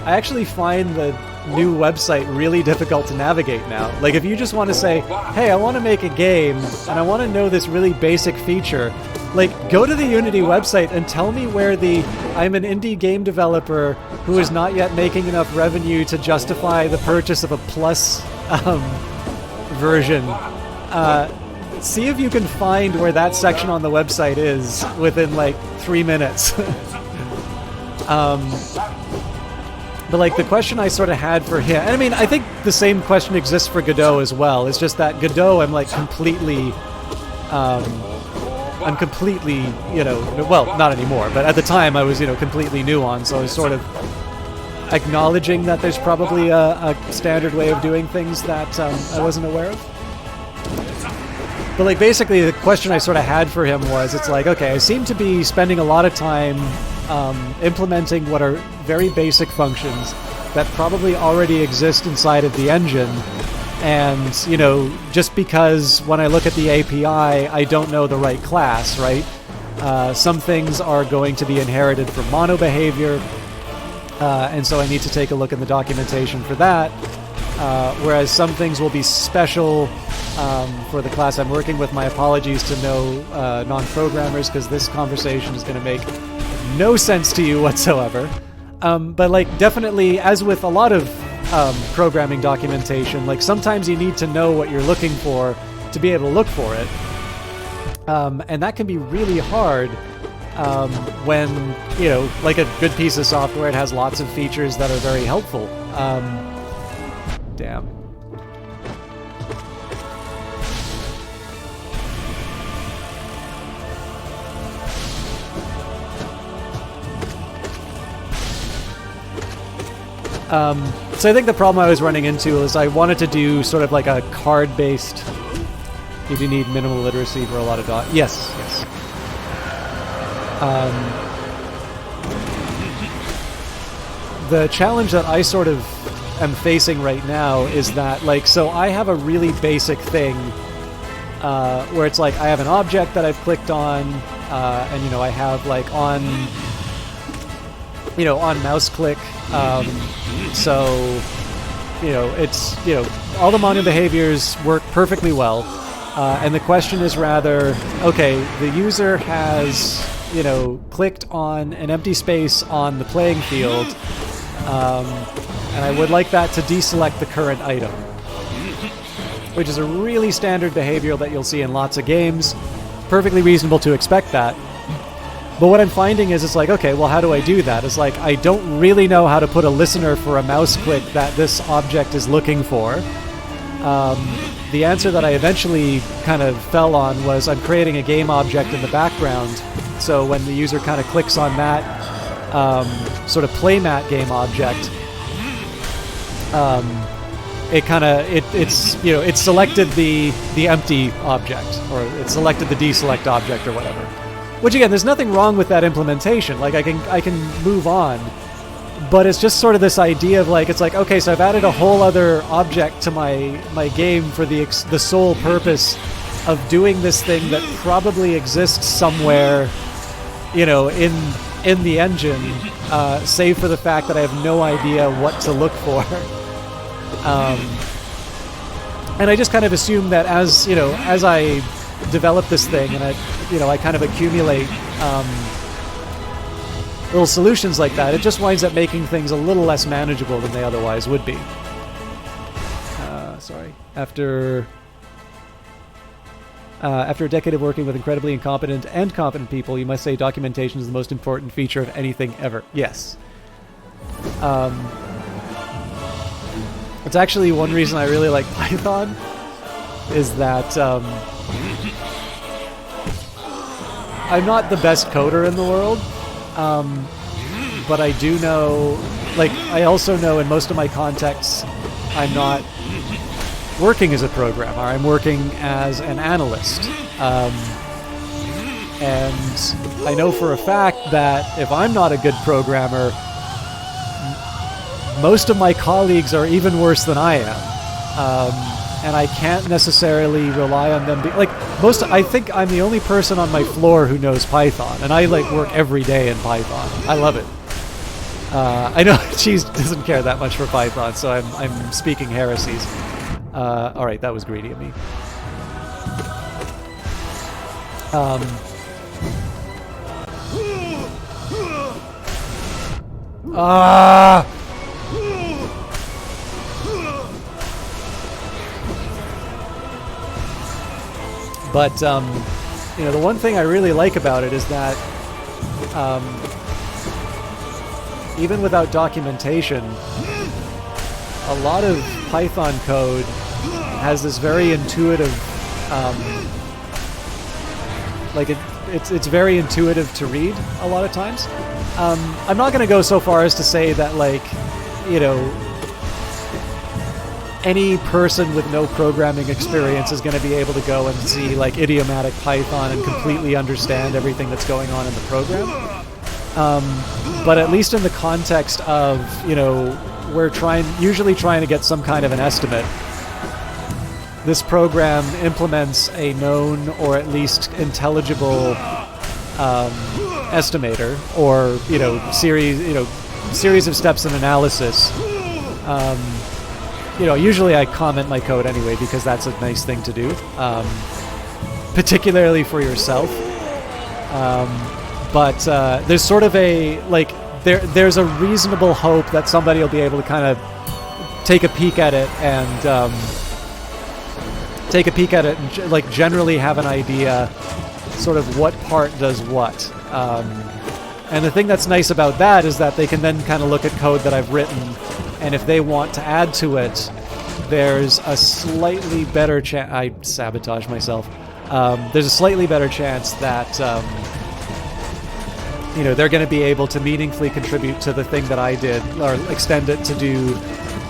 I actually find the new website really difficult to navigate now. Like, if you just want to say, hey, I want to make a game and I want to know this really basic feature, like, go to the Unity website and tell me where I'm an indie game developer who is not yet making enough revenue to justify the purchase of a Plus version. See if you can find where that section on the website is within, like, 3 minutes. But, like, the question I sort of had for him, and I mean, I think the same question exists for Godot as well. It's just that Godot, I'm completely, well, not anymore, but at the time I was, completely new on, so I was sort of acknowledging that there's probably a standard way of doing things that I wasn't aware of. But, like, basically the question I sort of had for him was, it's like, okay, I seem to be spending a lot of time implementing what are very basic functions, that probably already exist inside of the engine. And, you know, just because when I look at the API, I don't know the right class, right? Some things are going to be inherited from mono behavior, and so I need to take a look in the documentation for that. Whereas some things will be special for the class I'm working with. My apologies to no non-programmers, because this conversation is going to make no sense to you whatsoever. But like, definitely, as with a lot of programming documentation, like sometimes you need to know what you're looking for to be able to look for it. And that can be really hard when, you know, like a good piece of software, it has lots of features that are very helpful. Damn. So I think the problem I was running into is I wanted to do sort of like a card-based... You do need minimal literacy for a lot of yes. The challenge that I sort of am facing right now is that, like, so I have a really basic thing where it's like I have an object that I've clicked on, and, you know, I have, like, on mouse click, so, you know, it's, you know, all the mono behaviors work perfectly well. And the question is rather, okay, the user has, you know, clicked on an empty space on the playing field, and I would like that to deselect the current item, which is a really standard behavior that you'll see in lots of games. Perfectly reasonable to expect that. But what I'm finding is it's like, okay, well, how do I do that? It's like, I don't really know how to put a listener for a mouse click that this object is looking for. The answer that I eventually kind of fell on was I'm creating a game object in the background, so when the user kind of clicks on that sort of playmat game object, it's, you know, it selected the empty object, or it selected the deselect object or whatever. Which, again, there's nothing wrong with that implementation. Like, I can move on. But it's just sort of this idea of, like, it's like, okay, so I've added a whole other object to my game for the sole purpose of doing this thing that probably exists somewhere, you know, in the engine, save for the fact that I have no idea what to look for. And I just kind of assume that as, you know, as I develop this thing and I kind of accumulate little solutions like that, it just winds up making things a little less manageable than they otherwise would be. Sorry. After a decade of working with incredibly incompetent and competent people, you must say documentation is the most important feature of anything ever. Yes. It's actually one reason I really like Python, is that I'm not the best coder in the world, but I do know, like, I also know in most of my contexts, I'm not working as a programmer. I'm working as an analyst. And I know for a fact that if I'm not a good programmer, most of my colleagues are even worse than I am. And I can't necessarily rely on them. I think I'm the only person on my floor who knows Python, and I, like, work every day in Python. I love it. I know Cheese doesn't care that much for Python, so I'm speaking heresies. All right, that was greedy of me. But, you know, the one thing I really like about it is that even without documentation, a lot of Python code has this very intuitive, it's very intuitive to read a lot of times. I'm not going to go so far as to say that, like, you know, any person with no programming experience is going to be able to go and see, like, idiomatic Python and completely understand everything that's going on in the program. But at least in the context of, we're usually trying to get some kind of an estimate. This program implements a known or at least intelligible estimator, or series of steps in analysis. Usually I comment my code anyway because that's a nice thing to do, particularly for yourself. But there's sort of there's a reasonable hope that somebody will be able to kind of take a peek at it and generally have an idea sort of what part does what. And the thing that's nice about that is that they can then kind of look at code that I've written, and if they want to add to it, there's a slightly better chance... I sabotage myself. There's a slightly better chance that they're going to be able to meaningfully contribute to the thing that I did, or extend it to do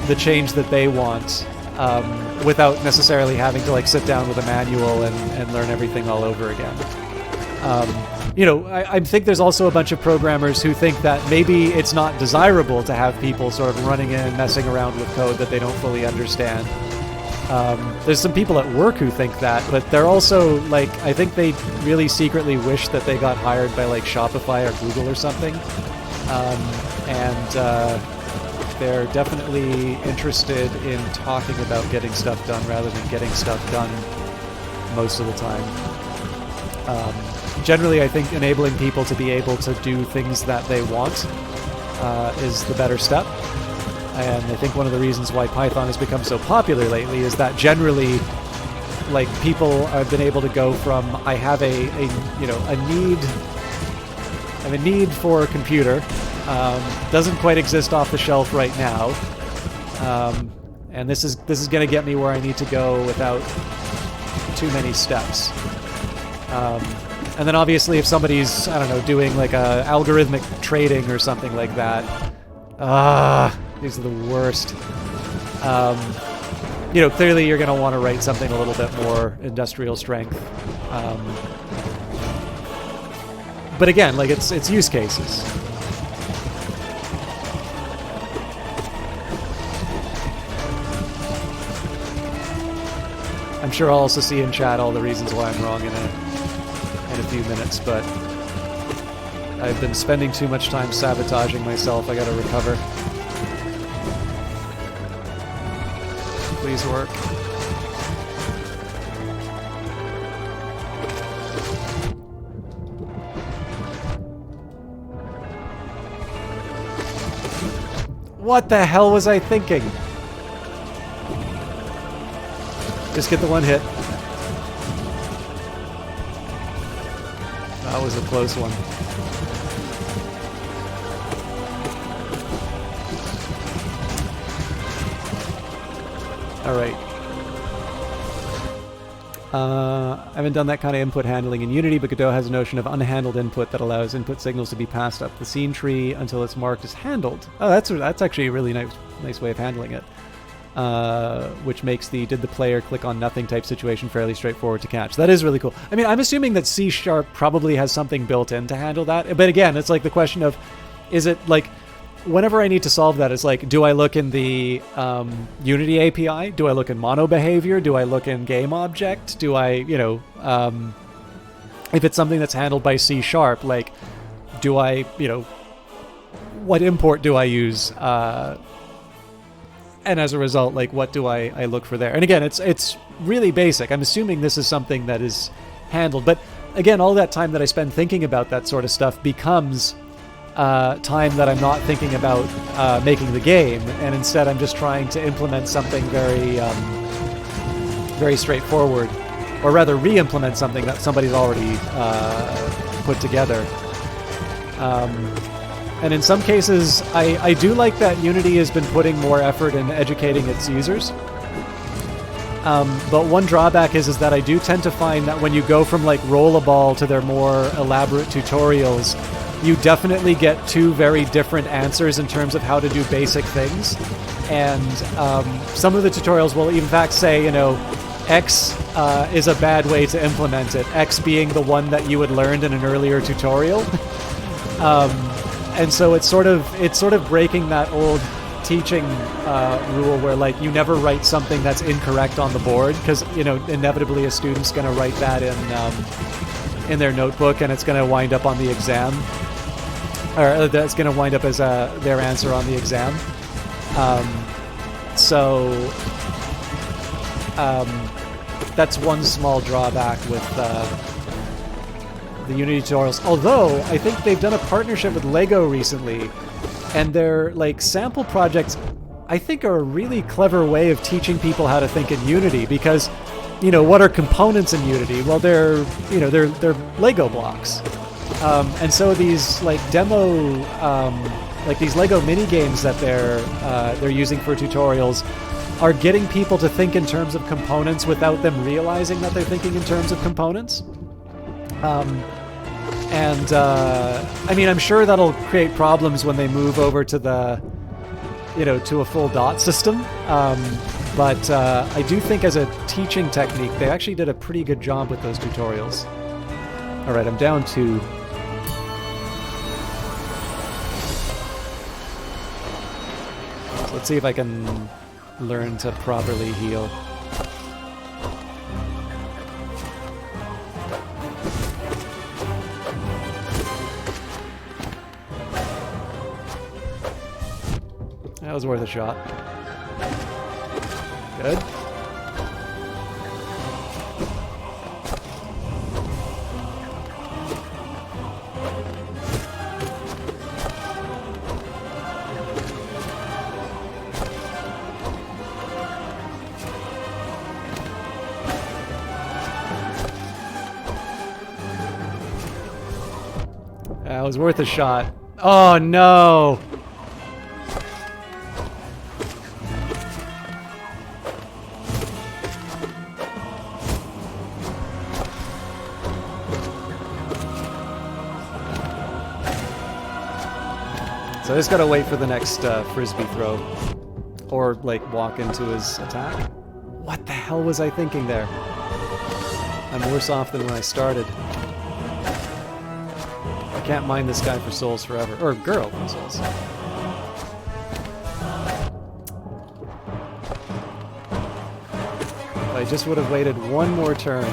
the change that they want, without necessarily having to sit down with a manual and learn everything all over again. I think there's also a bunch of programmers who think that maybe it's not desirable to have people sort of running in and messing around with code that they don't fully understand. There's some people at work who think that, but they're also, I think they really secretly wish that they got hired by, Shopify or Google or something. They're definitely interested in talking about getting stuff done rather than getting stuff done most of the time. Generally, I think enabling people to be able to do things that they want is the better step. And I think one of the reasons why Python has become so popular lately is that generally, people have been able to go from I have a need for a computer, doesn't quite exist off the shelf right now, and this is going to get me where I need to go without too many steps. And then obviously if somebody's, doing a algorithmic trading or something like that, these are the worst. Clearly you're going to want to write something a little bit more industrial strength. But again, it's use cases. I'm sure I'll also see in chat all the reasons why I'm wrong in a few minutes, but I've been spending too much time sabotaging myself. I gotta recover. Please work. What the hell was I thinking? Just get the one hit. That was a close one. All right. I haven't done that kind of input handling in Unity, but Godot has a notion of unhandled input that allows input signals to be passed up the scene tree until it's marked as handled. Oh, that's actually a really nice way of handling it. Which makes the did the player click on nothing type situation fairly straightforward to catch. That is really cool. I mean, I'm assuming that C# probably has something built in to handle that. But again, it's the question of, is it whenever I need to solve that, it's do I look in the Unity API? Do I look in mono behavior? Do I look in game object? Do I, if it's something that's handled by C#, do I, what import do I use? And as a result, what do I look for there? And again, it's really basic. I'm assuming this is something that is handled. But again, all that time that I spend thinking about that sort of stuff becomes time that I'm not thinking about making the game, and instead I'm just trying to implement something very, very straightforward, or rather re-implement something that somebody's already put together. And in some cases, I do like that Unity has been putting more effort in educating its users. But one drawback is that I do tend to find that when you go from Rollerball to their more elaborate tutorials, you definitely get two very different answers in terms of how to do basic things. And some of the tutorials will in fact say, X is a bad way to implement it, X being the one that you had learned in an earlier tutorial. and so it's sort of breaking that old teaching rule where like you never write something that's incorrect on the board, because inevitably a student's going to write that in their notebook, and it's going to wind up on the exam, or that's going to wind up as their answer on the exam. So that's one small drawback with the Unity tutorials. Although I think they've done a partnership with Lego recently, and their like sample projects, I think, are a really clever way of teaching people how to think in Unity. Because, what are components in Unity? Well, they're Lego blocks, and so these like demo, like these Lego mini games that they're using for tutorials are getting people to think in terms of components without them realizing that they're thinking in terms of components. I mean, I'm sure that'll create problems when they move over to the, to a full dot system. But I do think as a teaching technique, they actually did a pretty good job with those tutorials. All right, I'm down 2. So let's see if I can learn to properly heal. That was worth a shot. Good. That was worth a shot. Oh no! So I just gotta wait for the next frisbee throw. Or, like, walk into his attack. What the hell was I thinking there? I'm worse off than when I started. I can't mine this guy for souls forever. Or girl for souls. If I just would have waited one more turn.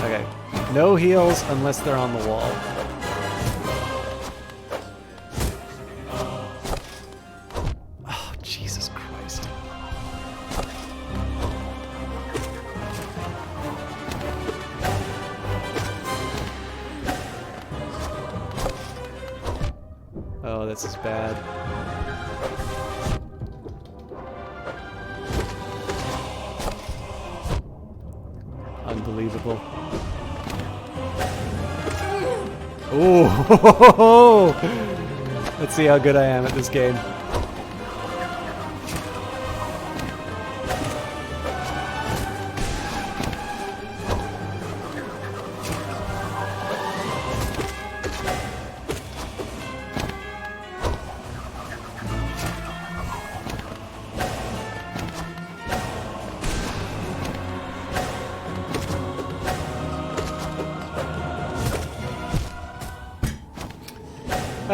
Okay. No heals unless they're on the wall. Oh, Jesus Christ. Oh, this is bad. Unbelievable. Ooh! Let's see how good I am at this game.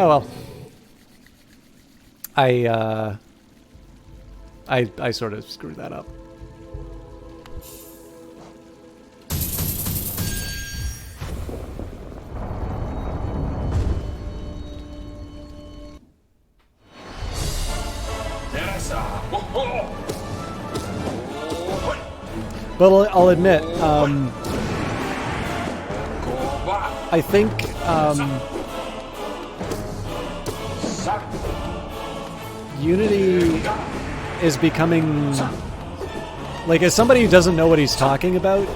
Oh well. I sort of screwed that up. But I'll admit, I think Unity is becoming, like, as somebody who doesn't know what he's talking about,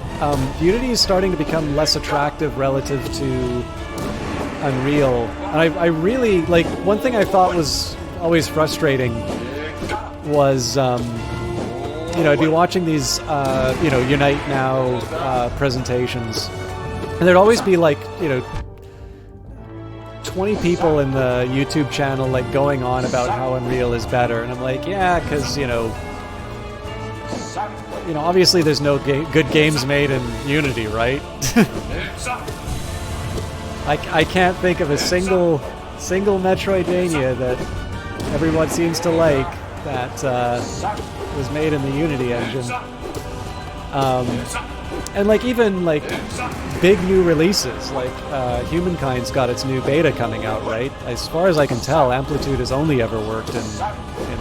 Unity is starting to become less attractive relative to Unreal. And I really, like, one thing I thought was always frustrating was, you know, I'd be watching these, you know, Unite Now presentations, and there'd always be, like, you know, 20 people in the YouTube channel, like, going on about how Unreal is better, and I'm like, yeah, because, you know, obviously there's no good games made in Unity, right? I can't think of a single single Metroidvania that everyone seems to like that was made in the Unity engine. And like even like big new releases, like Humankind's got its new beta coming out, right? As far as I can tell, Amplitude has only ever worked in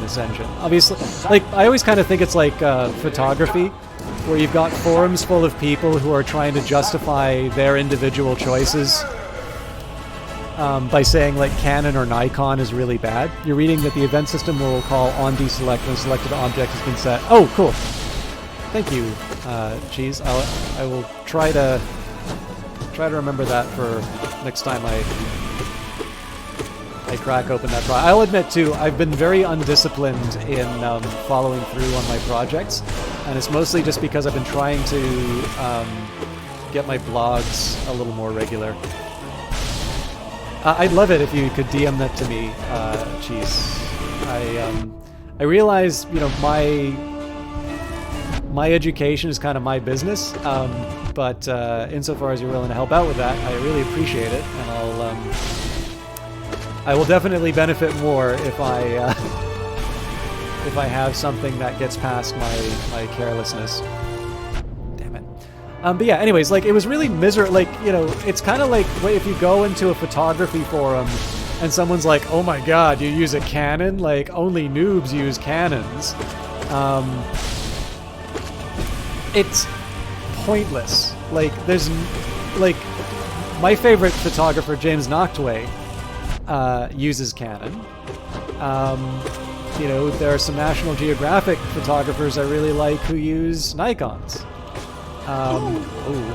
this engine. Obviously, like I always kind of think it's like photography, where you've got forums full of people who are trying to justify their individual choices by saying like Canon or Nikon is really bad. You're reading that the event system will call on deselect when a selected object has been set. Oh, cool. Thank you, Cheese. I will try to remember that for next time I crack open that project. I'll admit too, I've been very undisciplined in following through on my projects, and it's mostly just because I've been trying to get my blogs a little more regular. I'd love it if you could DM that to me, Cheese. I realize, you know, my education is kind of my business, but insofar as you're willing to help out with that, I really appreciate it, and I will definitely benefit more if I have something that gets past my carelessness. Damn it. But yeah, anyways, like it was really miserable. Like, you know, it's kind of like if you go into a photography forum and someone's like, "Oh my God, you use a Canon? Like only noobs use Canons." It's pointless. Like, there's, like, my favorite photographer, James Noctway, uses Canon. You know, there are some National Geographic photographers I really like who use Nikons. Ooh.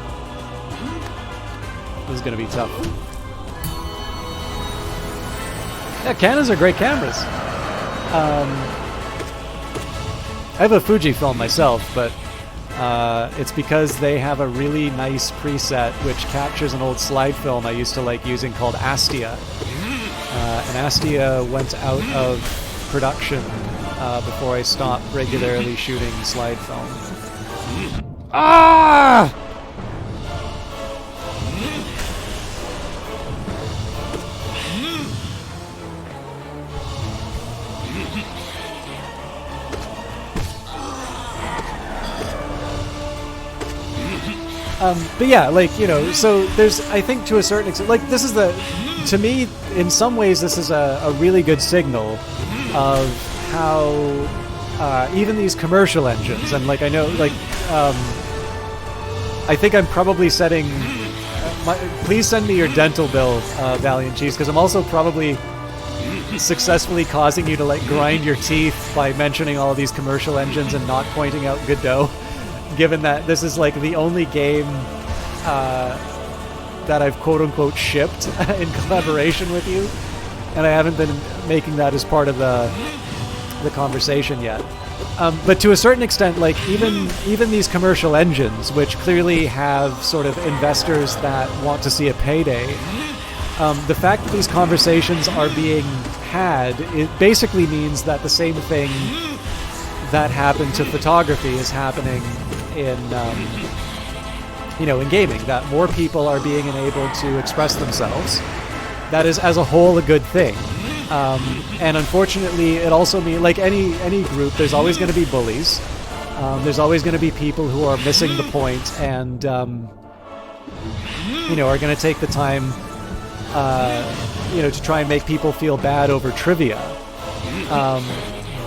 This is gonna be tough. Yeah, Canons are great cameras. I have a Fujifilm myself, but it's because they have a really nice preset which captures an old slide film I used to like using called Astia. And Astia went out of production before I stopped regularly shooting slide film. Ah! But yeah, like, you know, so there's, I think to a certain extent, like, this is to me, in some ways, this is a really good signal of how even these commercial engines, and like, I know, like, I think I'm probably setting, please send me your dental bill, Valiant Cheese, because I'm also probably successfully causing you to, like, grind your teeth by mentioning all of these commercial engines and not pointing out Godot. Given that this is like the only game that I've quote-unquote shipped in collaboration with you, and I haven't been making that as part of the conversation yet. But to a certain extent, like even these commercial engines, which clearly have sort of investors that want to see a payday, the fact that these conversations are being had, it basically means that the same thing that happened to photography is happening in, you know, in gaming, that more people are being enabled to express themselves. That is, as a whole, a good thing. And unfortunately, it also means, like any group, there's always going to be bullies. There's always going to be people who are missing the point and, you know, are going to take the time, you know, to try and make people feel bad over trivia.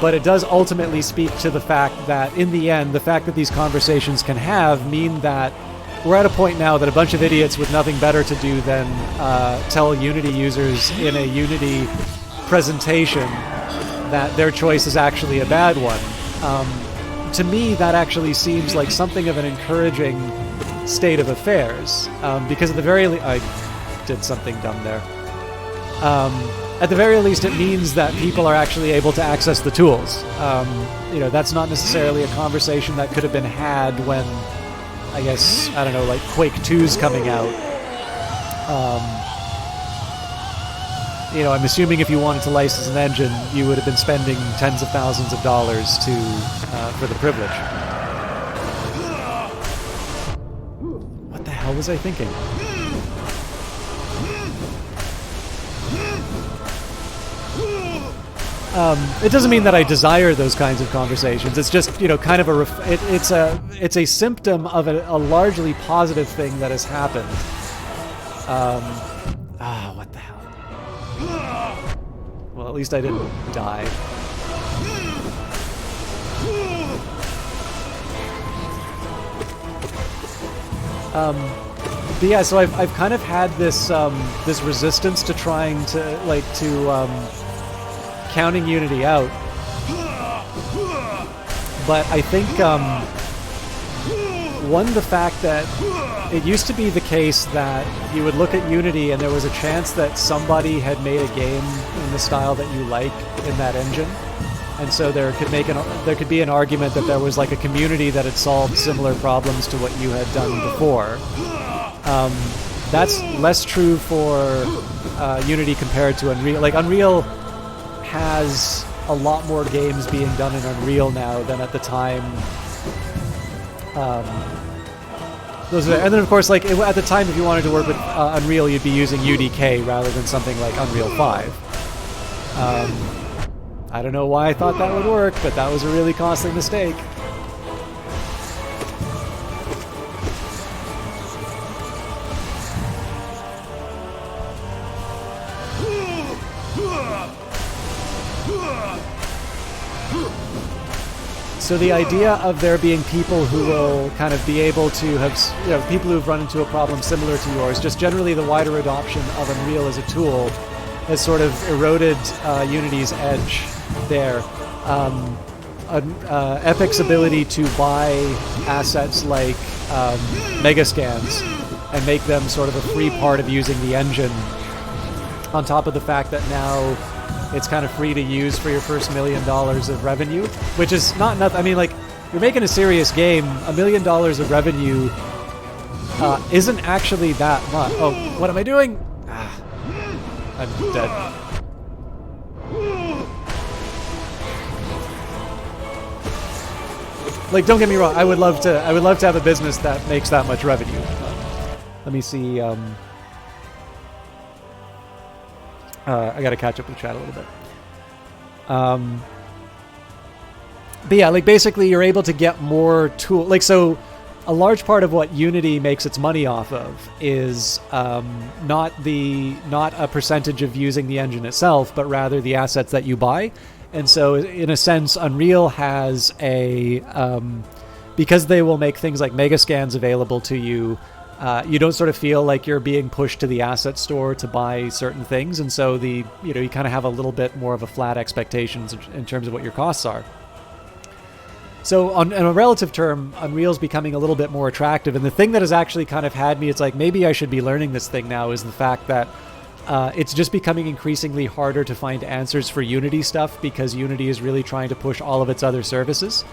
But it does ultimately speak to the fact that, in the end, the fact that these conversations can mean that we're at a point now that a bunch of idiots with nothing better to do than tell Unity users in a Unity presentation that their choice is actually a bad one. To me, that actually seems like something of an encouraging state of affairs, because at the very least, I did something dumb there. At the very least, it means that people are actually able to access the tools. You know, that's not necessarily a conversation that could have been had when, I guess, I don't know, like Quake 2's coming out. You know, I'm assuming if you wanted to license an engine, you would have been spending tens of thousands of dollars for the privilege. What the hell was I thinking? It doesn't mean that I desire those kinds of conversations. It's just, kind of it's a symptom of a largely positive thing that has happened. What the hell? Well, at least I didn't die. But yeah, so I've kind of had this this resistance to trying to counting Unity out, but I think the fact that it used to be the case that you would look at Unity and there was a chance that somebody had made a game in the style that you like in that engine, and so there could be an argument that there was like a community that had solved similar problems to what you had done before. That's less true for Unity compared to Unreal. Like, Unreal has a lot more games being done in Unreal now than at the time. And then, of course, like at the time, if you wanted to work with Unreal, you'd be using UDK rather than something like Unreal 5. I don't know why I thought that would work, but that was a really costly mistake. So the idea of there being people who will kind of be able to have, people who've run into a problem similar to yours, just generally the wider adoption of Unreal as a tool has sort of eroded Unity's edge there. Epic's ability to buy assets like Megascans and make them sort of a free part of using the engine, on top of the fact that now it's kind of free to use for your first $1 million of revenue, which is not enough. I mean, like, you're making a serious game. $1 million of revenue isn't actually that much. Oh, what am I doing? I'm dead. Like, don't get me wrong. I would love to have a business that makes that much revenue. Let me see. I gotta catch up with chat a little bit. But yeah, like, basically you're able to get more tool. Like, so a large part of what Unity makes its money off of is not a percentage of using the engine itself, but rather the assets that you buy. And so in a sense, Unreal has because they will make things like Megascans available to you, you don't sort of feel like you're being pushed to the asset store to buy certain things, and so you kind of have a little bit more of a flat expectations in terms of what your costs are. So in a relative term, Unreal's becoming a little bit more attractive, and the thing that has actually kind of had me, it's like, maybe I should be learning this thing now, is the fact that it's just becoming increasingly harder to find answers for Unity stuff, because Unity is really trying to push all of its other services.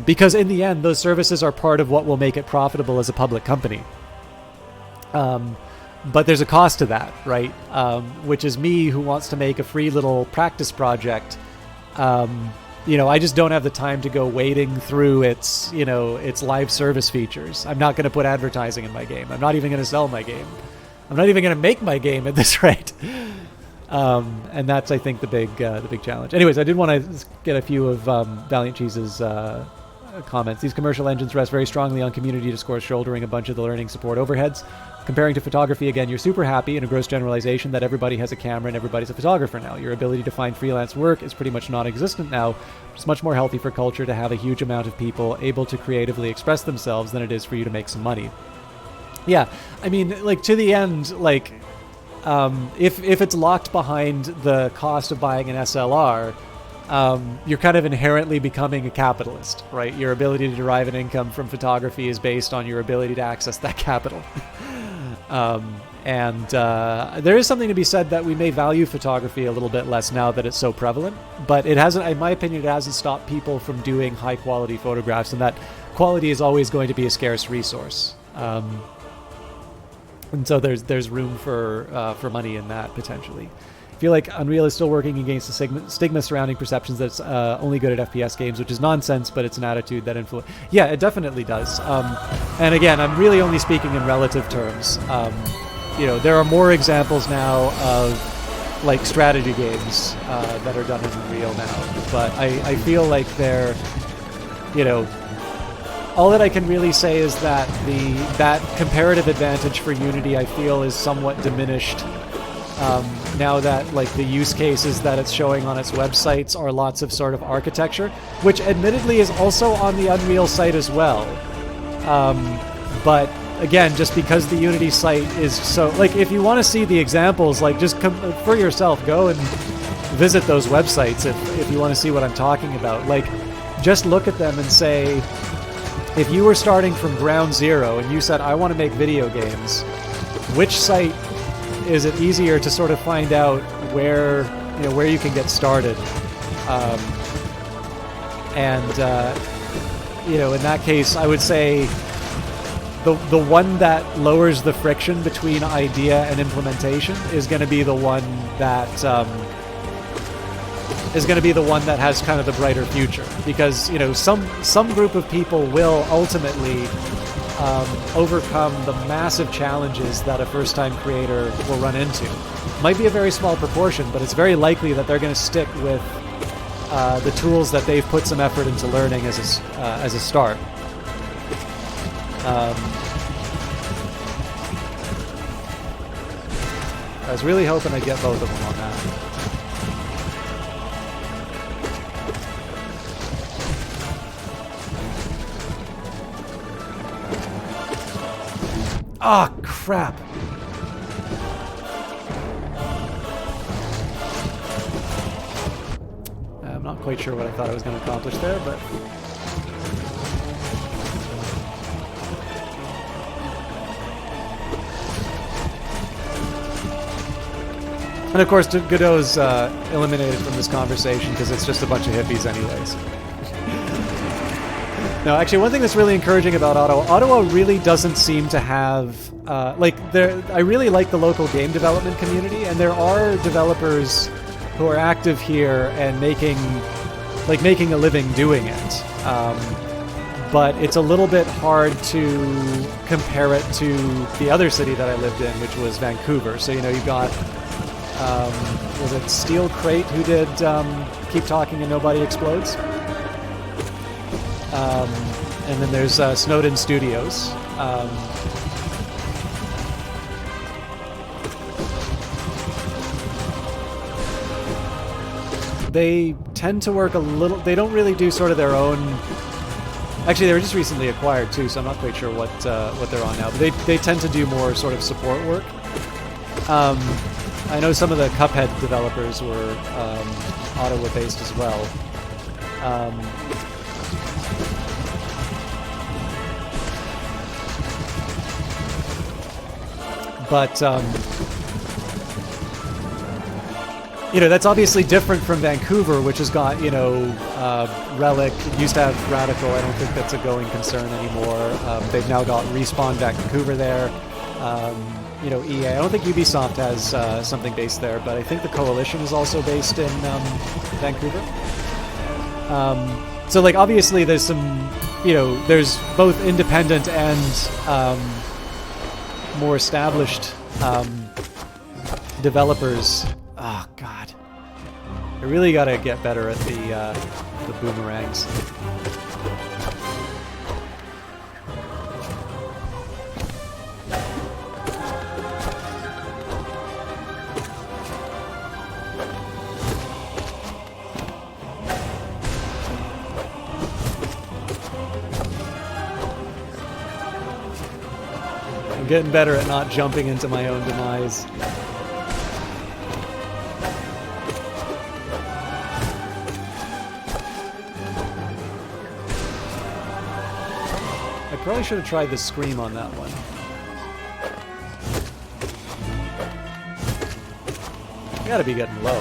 Because in the end, those services are part of what will make it profitable as a public company. But there's a cost to that, right? Which is me, who wants to make a free little practice project. I just don't have the time to go wading through its live service features. I'm not going to put advertising in my game. I'm not even going to sell my game. I'm not even going to make my game at this rate. And that's, I think, the big challenge. Anyways, I did want to get a few of Valiant Cheese's comments. These commercial engines rest very strongly on community discourse, shouldering a bunch of the learning support overheads. Comparing to photography, again, you're super happy in a gross generalization that everybody has a camera and everybody's a photographer now. Your ability to find freelance work is pretty much non-existent now. It's much more healthy for culture to have a huge amount of people able to creatively express themselves than it is for you to make some money. Yeah, I mean, like, to the end, like, if it's locked behind the cost of buying an SLR, you're kind of inherently becoming a capitalist, right? Your ability to derive an income from photography is based on your ability to access that capital. There is something to be said that we may value photography a little bit less now that it's so prevalent, but it hasn't, in my opinion, it hasn't stopped people from doing high quality photographs, and that quality is always going to be a scarce resource. And so there's room for money in that, potentially. I feel like Unreal is still working against the stigma surrounding perceptions that it's only good at FPS games, which is nonsense, but it's an attitude that influences. Yeah, it definitely does. And again, I'm really only speaking in relative terms. There are more examples now of, like strategy games that are done in Unreal now. But I feel like they're, you know, all that I can really say is that that comparative advantage for Unity, I feel, is somewhat diminished now that like the use cases that it's showing on its websites are lots of sort of architecture, which admittedly is also on the Unreal site as well. But again, just because the Unity site is so, like, if you want to see the examples, like, just come for yourself, go and visit those websites if you want to see what I'm talking about. Like, just look at them and say, if you were starting from ground zero and you said, I want to make video games, which site is it easier to sort of find out where you can get started? In that case, I would say the one that lowers the friction between idea and implementation is going to be the one that has kind of the brighter future, because some group of people will ultimately overcome the massive challenges that a first-time creator will run into. Might be a very small proportion, but it's very likely that they're going to stick with the tools that they've put some effort into learning as a start. I was really hoping I'd get both of them on that. Ah, oh, crap. I'm not quite sure what I thought I was going to accomplish there, but... And of course, Godot's eliminated from this conversation because it's just a bunch of hippies anyways. No, actually, one thing that's really encouraging about Ottawa really doesn't seem to have... I really like the local game development community, and there are developers who are active here and making a living doing it. But it's a little bit hard to compare it to the other city that I lived in, which was Vancouver. So, you've got... was it Steel Crate who did Keep Talking and Nobody Explodes? And then there's Snowden Studios. They tend to work a little... They don't really do sort of their own... Actually, they were just recently acquired too, so I'm not quite sure what they're on now. But they tend to do more sort of support work. I know some of the Cuphead developers were Ottawa-based as well. But that's obviously different from Vancouver, which has got, Relic. It used to have Radical. I don't think that's a going concern anymore. They've now got Respawn Vancouver there. EA. I don't think Ubisoft has something based there, but I think the Coalition is also based in Vancouver. So, obviously there's some, there's both independent and more established developers. Oh, God. I really gotta get better at the boomerangs. I'm getting better at not jumping into my own demise. I probably should have tried the scream on that one. I gotta be getting low.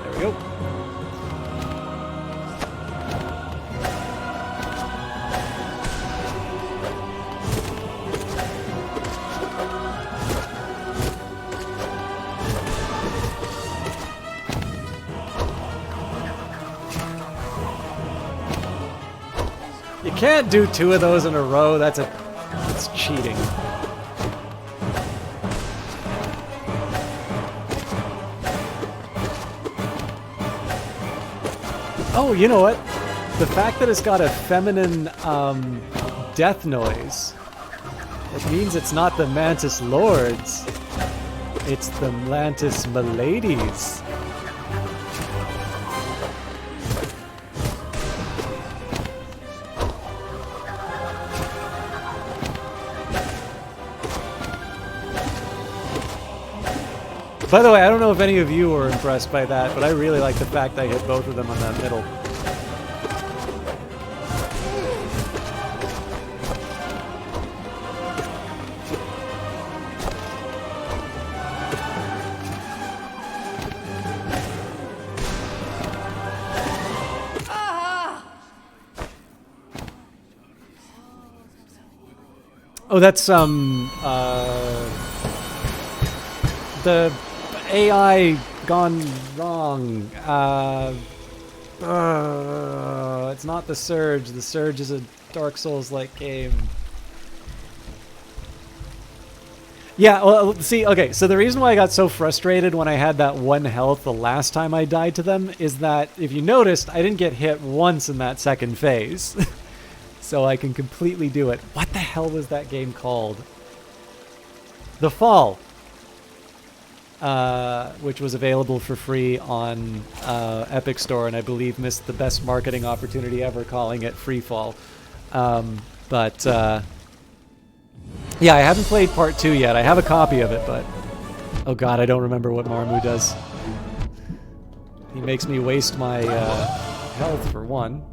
There we go. You can't do two of those in a row. That's cheating. Oh, you know what? The fact that it's got a feminine death noise, it means it's not the Mantis Lords. It's the Mantis Miladies. By the way, I don't know if any of you were impressed by that, but I really like the fact I hit both of them on that middle. Oh, that's the AI gone wrong. It's not the Surge. The Surge is a Dark Souls-like game. Yeah, well, see, okay, so the reason why I got so frustrated when I had that 1 health the last time I died to them is that, if you noticed, I didn't get hit once in that second phase. So I can completely do it. What the hell was that game called? The Fall. Which was available for free on Epic Store, and I believe missed the best marketing opportunity ever, calling it Free Fall. Yeah, I haven't played part 2 yet. I have a copy of it, but oh god, I don't remember what Marmu does. He makes me waste my health for one.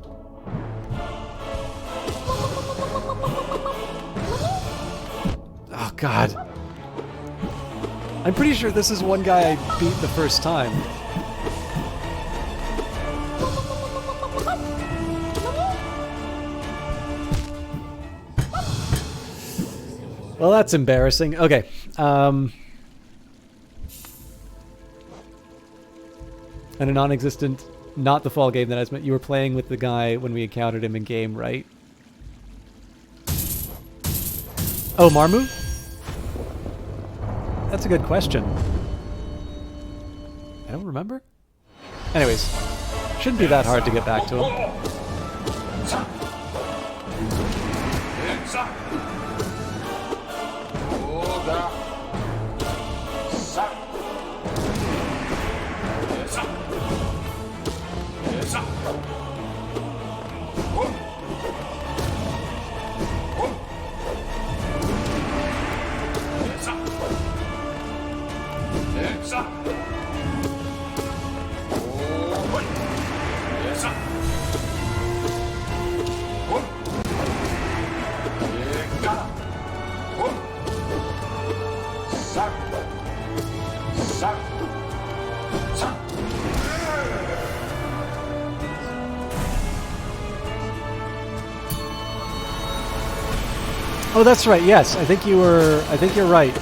Oh god. I'm pretty sure this is one guy I beat the first time. Well, that's embarrassing. Okay. And a non-existent, not the Fall game that I was meant. You were playing with the guy when we encountered him in game, right? Oh, Marmu? That's a good question. I don't remember. Anyways, shouldn't be that hard to get back to him. Oh, that's right. Yes, I think you're right.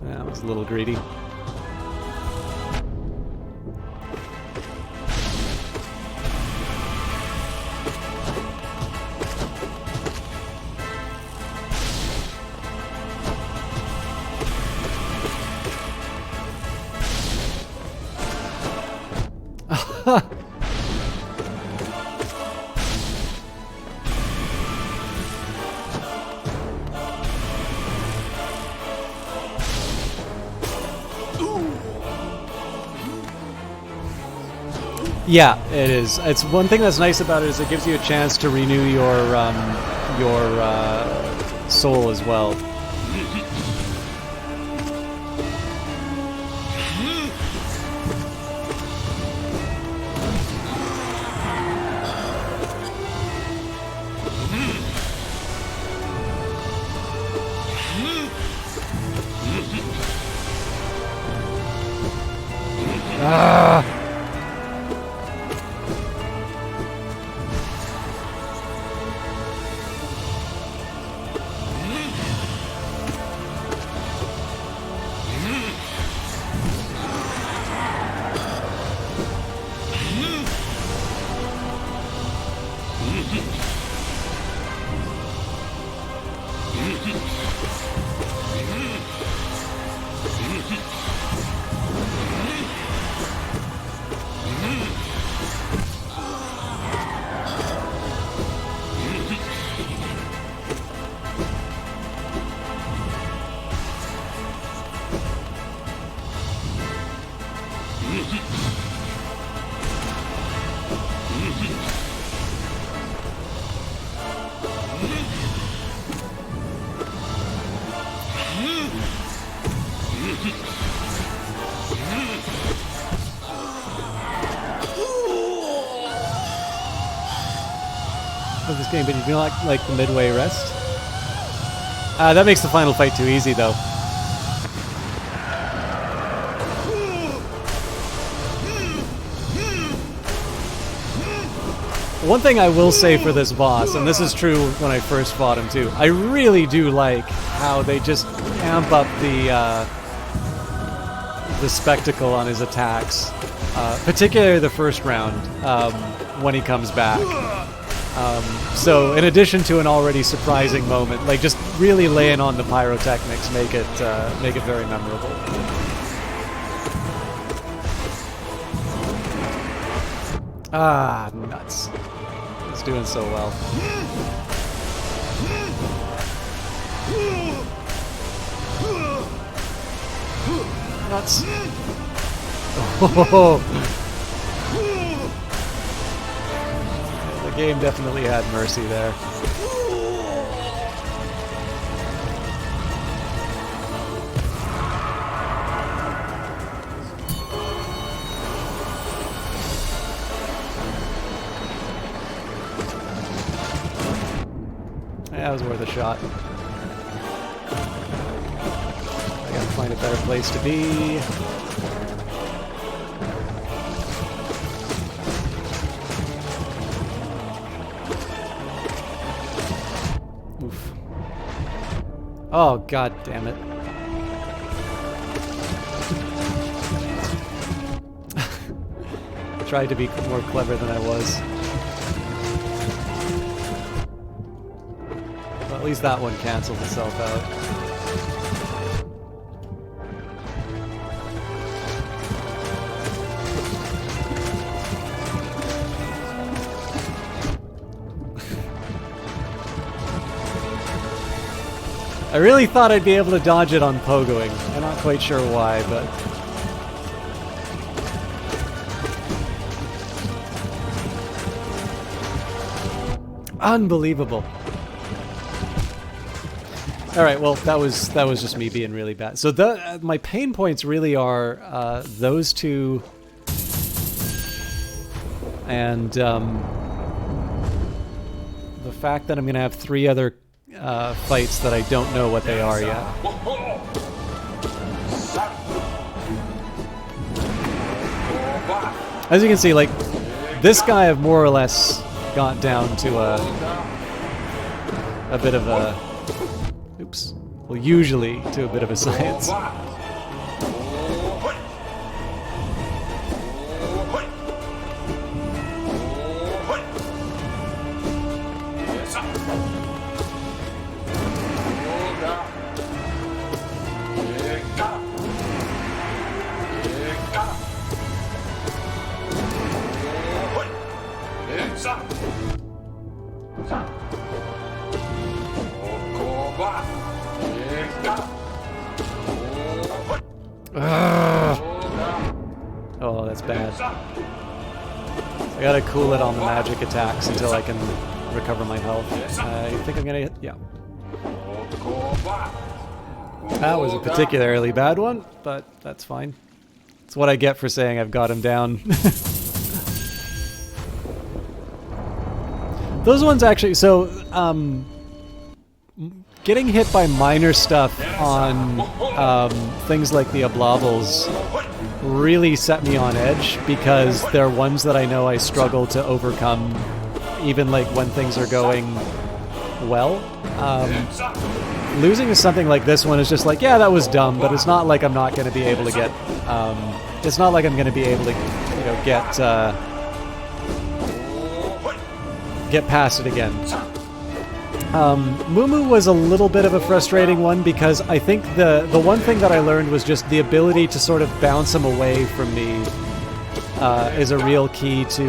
That was a little greedy. Yeah, it is. It's one thing that's nice about it is it gives you a chance to renew your soul as well. Of this game, but you do not like the midway rest. That makes the final fight too easy, though. One thing I will say for this boss, and this is true when I first fought him too, I really do like how they just amp up the spectacle on his attacks, particularly the first round when he comes back. So in addition to an already surprising moment, like just really laying on the pyrotechnics make it very memorable. Ah, nuts. He's doing so well. Nuts. Oh. The game definitely had mercy there. That was worth a shot. I gotta find a better place to be. Oof. Oh, god damn it. I tried to be more clever than I was. At least that one canceled itself out. I really thought I'd be able to dodge it on pogoing. I'm not quite sure why, but... Unbelievable. All right, well, that was just me being really bad. So my pain points really are those two, and the fact that I'm going to have 3 other fights that I don't know what they are yet. As you can see, like, this guy I've more or less got down to a bit of a... Oops. Well, usually to a bit of a science. Oh, that's bad. I gotta cool it on the magic attacks until I can recover my health. I think I'm gonna hit... yeah. That was a particularly bad one, but that's fine. It's what I get for saying I've got him down. Those ones actually... So, getting hit by minor stuff on things like the Oblobbles really set me on edge, because they're ones that I know I struggle to overcome, even like when things are going well. Losing to something like this one is just like, yeah, that was dumb, but it's not like I'm not going to be able to get... it's not like I'm going to be able to, you know, get past it again. Mumu was a little bit of a frustrating one because I think the one thing that I learned was just the ability to sort of bounce him away from me is a real key to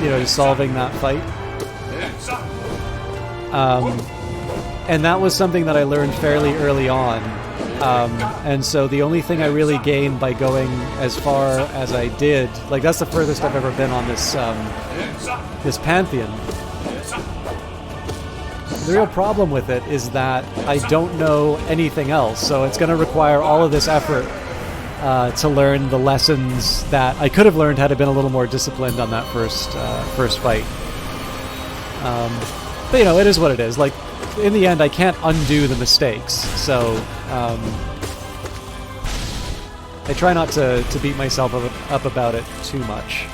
you know, solving that fight. And that was something that I learned fairly early on. And so the only thing I really gained by going as far as I did, like that's the furthest I've ever been on this this Pantheon. The real problem with it is that I don't know anything else, so it's going to require all of this effort to learn the lessons that I could have learned had I been a little more disciplined on that first fight. But you know, it is what it is. Like, in the end, I can't undo the mistakes, so I try not to beat myself up about it too much.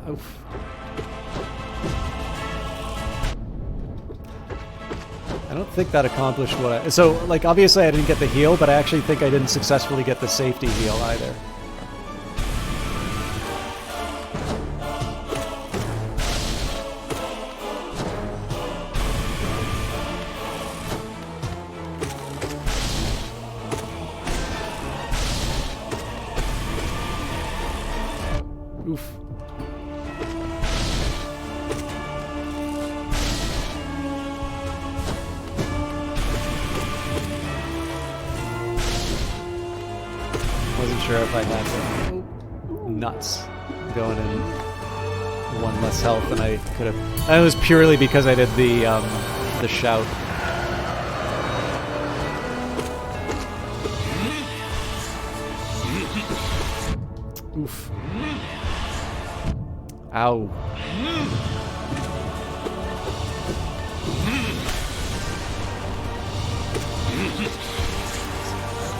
Oof. I don't think that accomplished what I... So, like, obviously I didn't get the heal, but I actually think I didn't successfully get the safety heal either. Oof. Wasn't sure if I had the nuts going in one less health than I could have. And it was purely because I did the shout. Oof. Ow.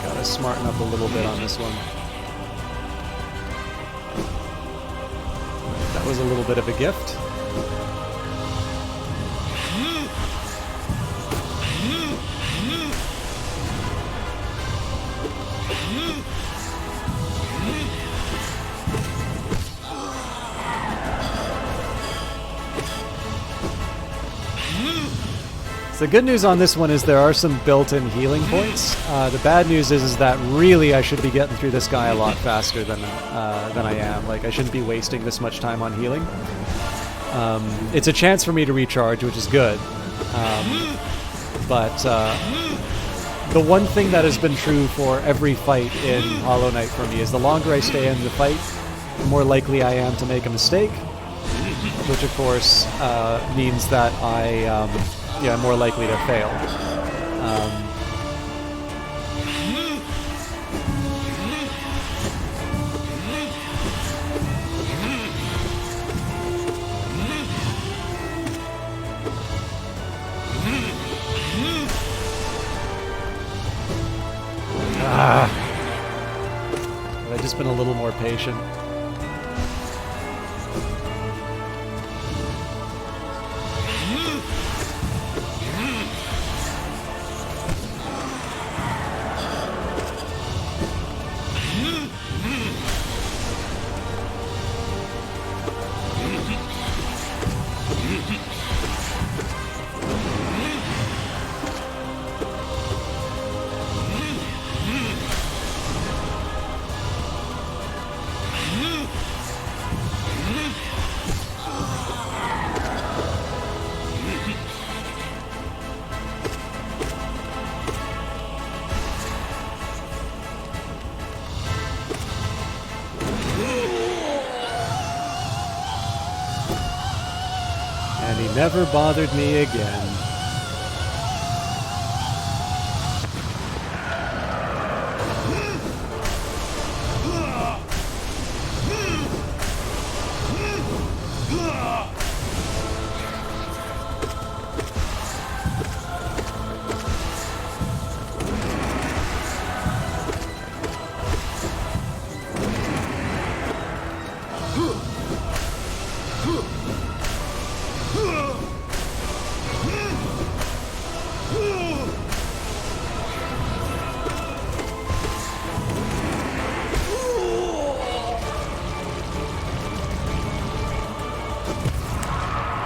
Gotta smarten up a little bit on this one. That was a little bit of a gift. The good news on this one is there are some built-in healing points. The bad news is that really I should be getting through this guy a lot faster than I am. Like, I shouldn't be wasting this much time on healing. It's a chance for me to recharge, which is good. But the one thing that has been true for every fight in Hollow Knight for me is the longer I stay in the fight, the more likely I am to make a mistake. Which, of course, means that I'm more likely to fail. Have I just been a little more patient? And he never bothered me again.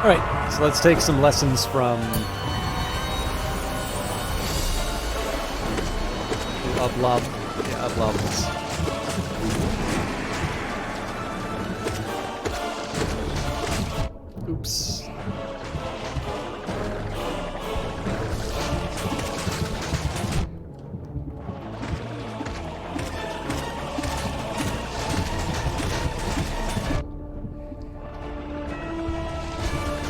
Alright, so let's take some lessons from Oblobs. Oops.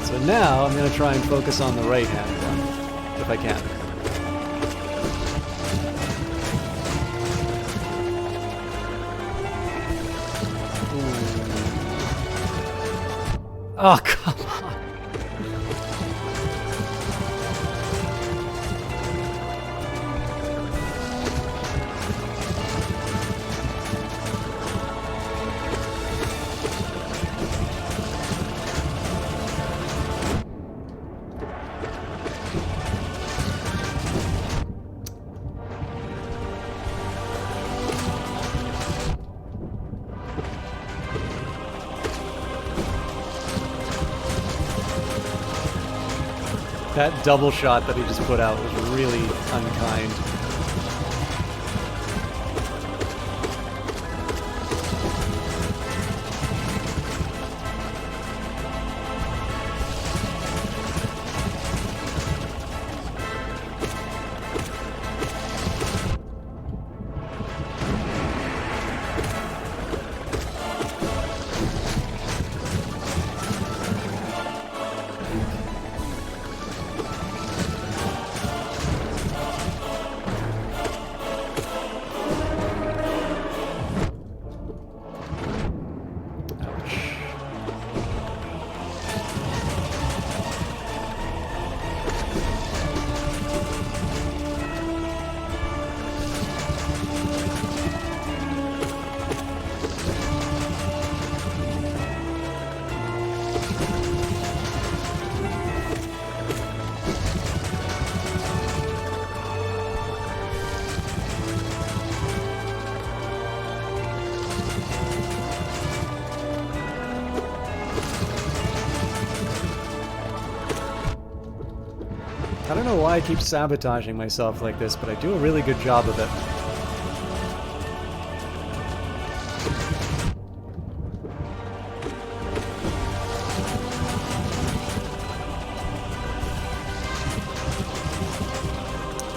So now I'm going to try and focus on the right-hand one, if I can. Oh, come on. That double shot that he just put out was really unkind. I don't know why I keep sabotaging myself like this, but I do a really good job of it.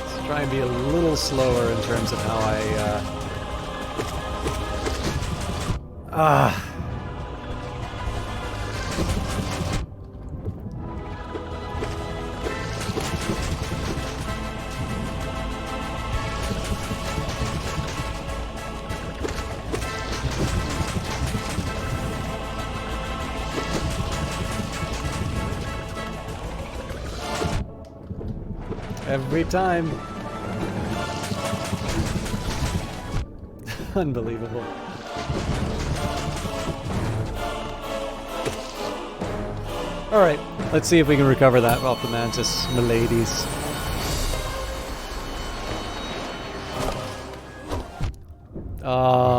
Let's try and be a little slower in terms of how I... Every time. Unbelievable. Alright, let's see if we can recover that off the Mantis, miladies. Oh.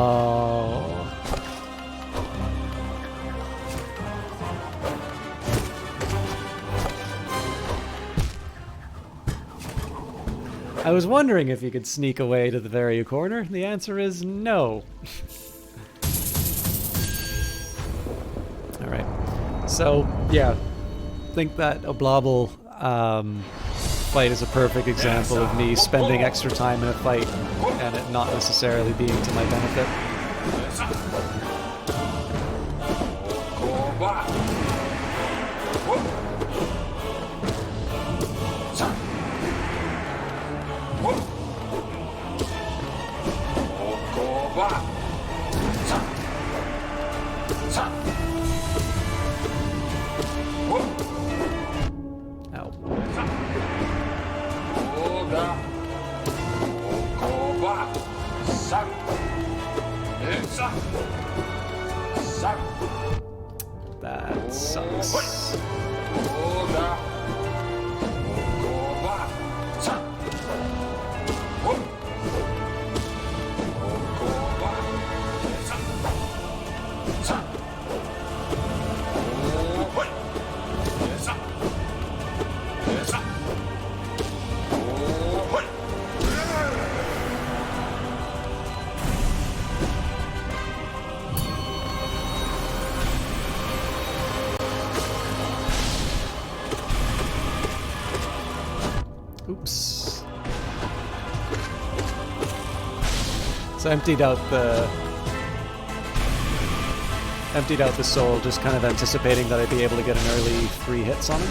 I was wondering if you could sneak away to the very corner. The answer is no. Alright. So, yeah. I think that Oblobble fight is a perfect example of me spending extra time in a fight and it not necessarily being to my benefit. That sucks. So emptied out the soul, just kind of anticipating that I'd be able to get an early 3 hits on him.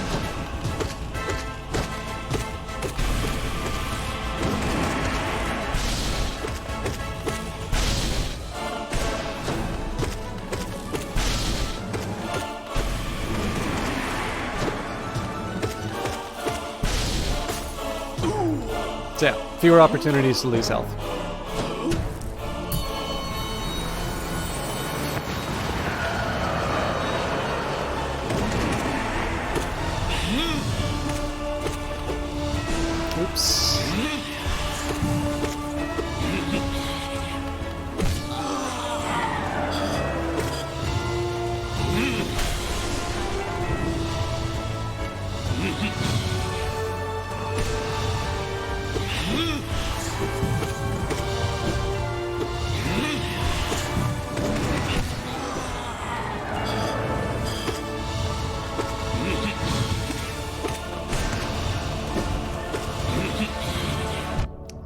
So yeah, fewer opportunities to lose health. Oops.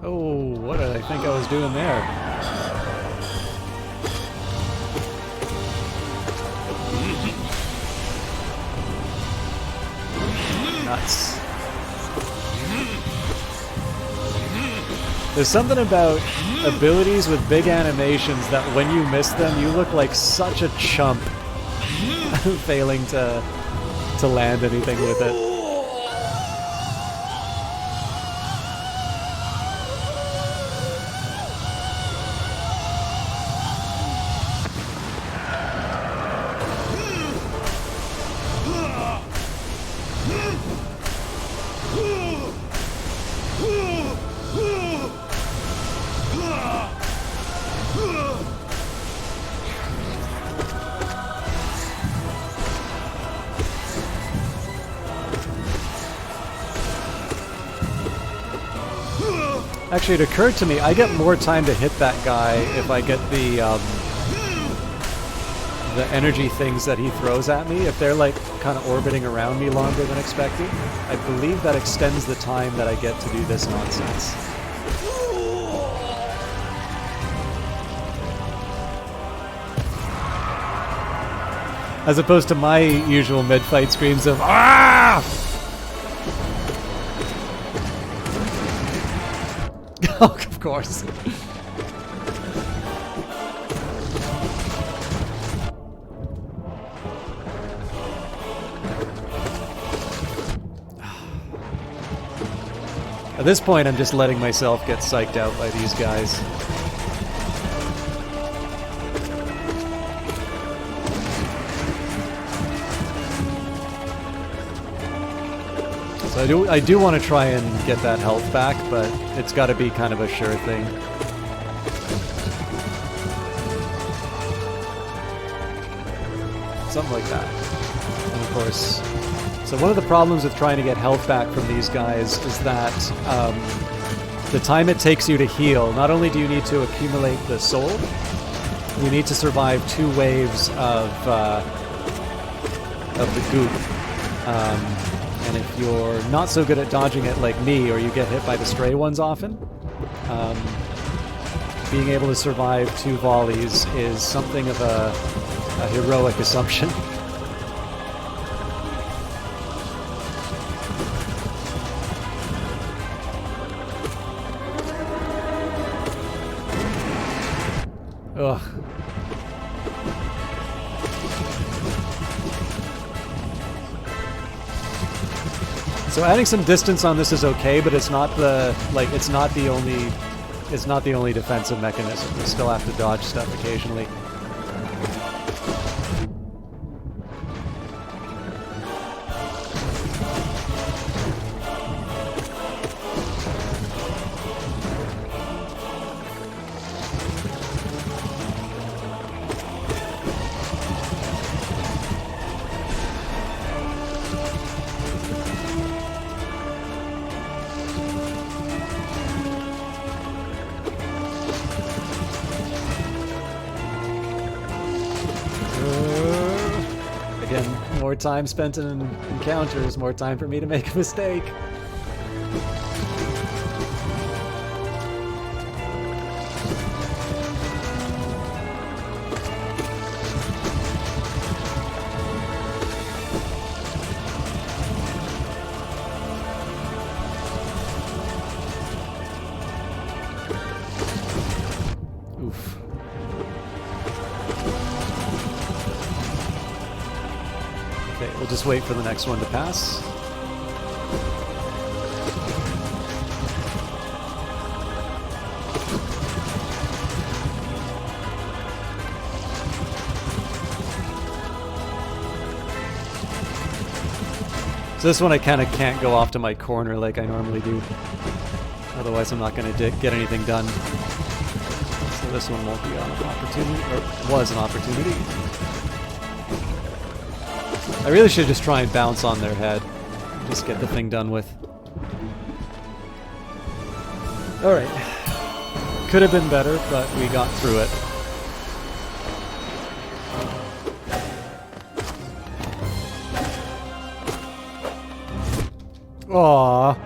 Oh, what did I think I was doing there? Nuts. There's something about abilities with big animations that when you miss them, you look like such a chump failing to land anything with it. Actually, it occurred to me, I get more time to hit that guy if I get the energy things that he throws at me. If they're like kind of orbiting around me longer than expected, I believe that extends the time that I get to do this nonsense. As opposed to my usual mid-fight screams of "Ah!" Oh, of course. At this point, I'm just letting myself get psyched out by these guys. So I do want to try and get that health back, but it's got to be kind of a sure thing. Something like that. And of course, so one of the problems with trying to get health back from these guys is that the time it takes you to heal, not only do you need to accumulate the soul, you need to survive 2 waves of the goop. And if you're not so good at dodging it like me, or you get hit by the stray ones often, being able to survive 2 volleys is something of a heroic assumption. Ugh. So adding some distance on this is okay, but it's not the only defensive mechanism. You still have to dodge stuff occasionally. More time spent in encounters, more time for me to make a mistake. Okay, we'll just wait for the next one to pass. So this one I kind of can't go off to my corner like I normally do. Otherwise I'm not going to get anything done. So this one won't be an opportunity, or was an opportunity. I really should just try and bounce on their head. Just get the thing done with. Alright. Could have been better, but we got through it. Aww.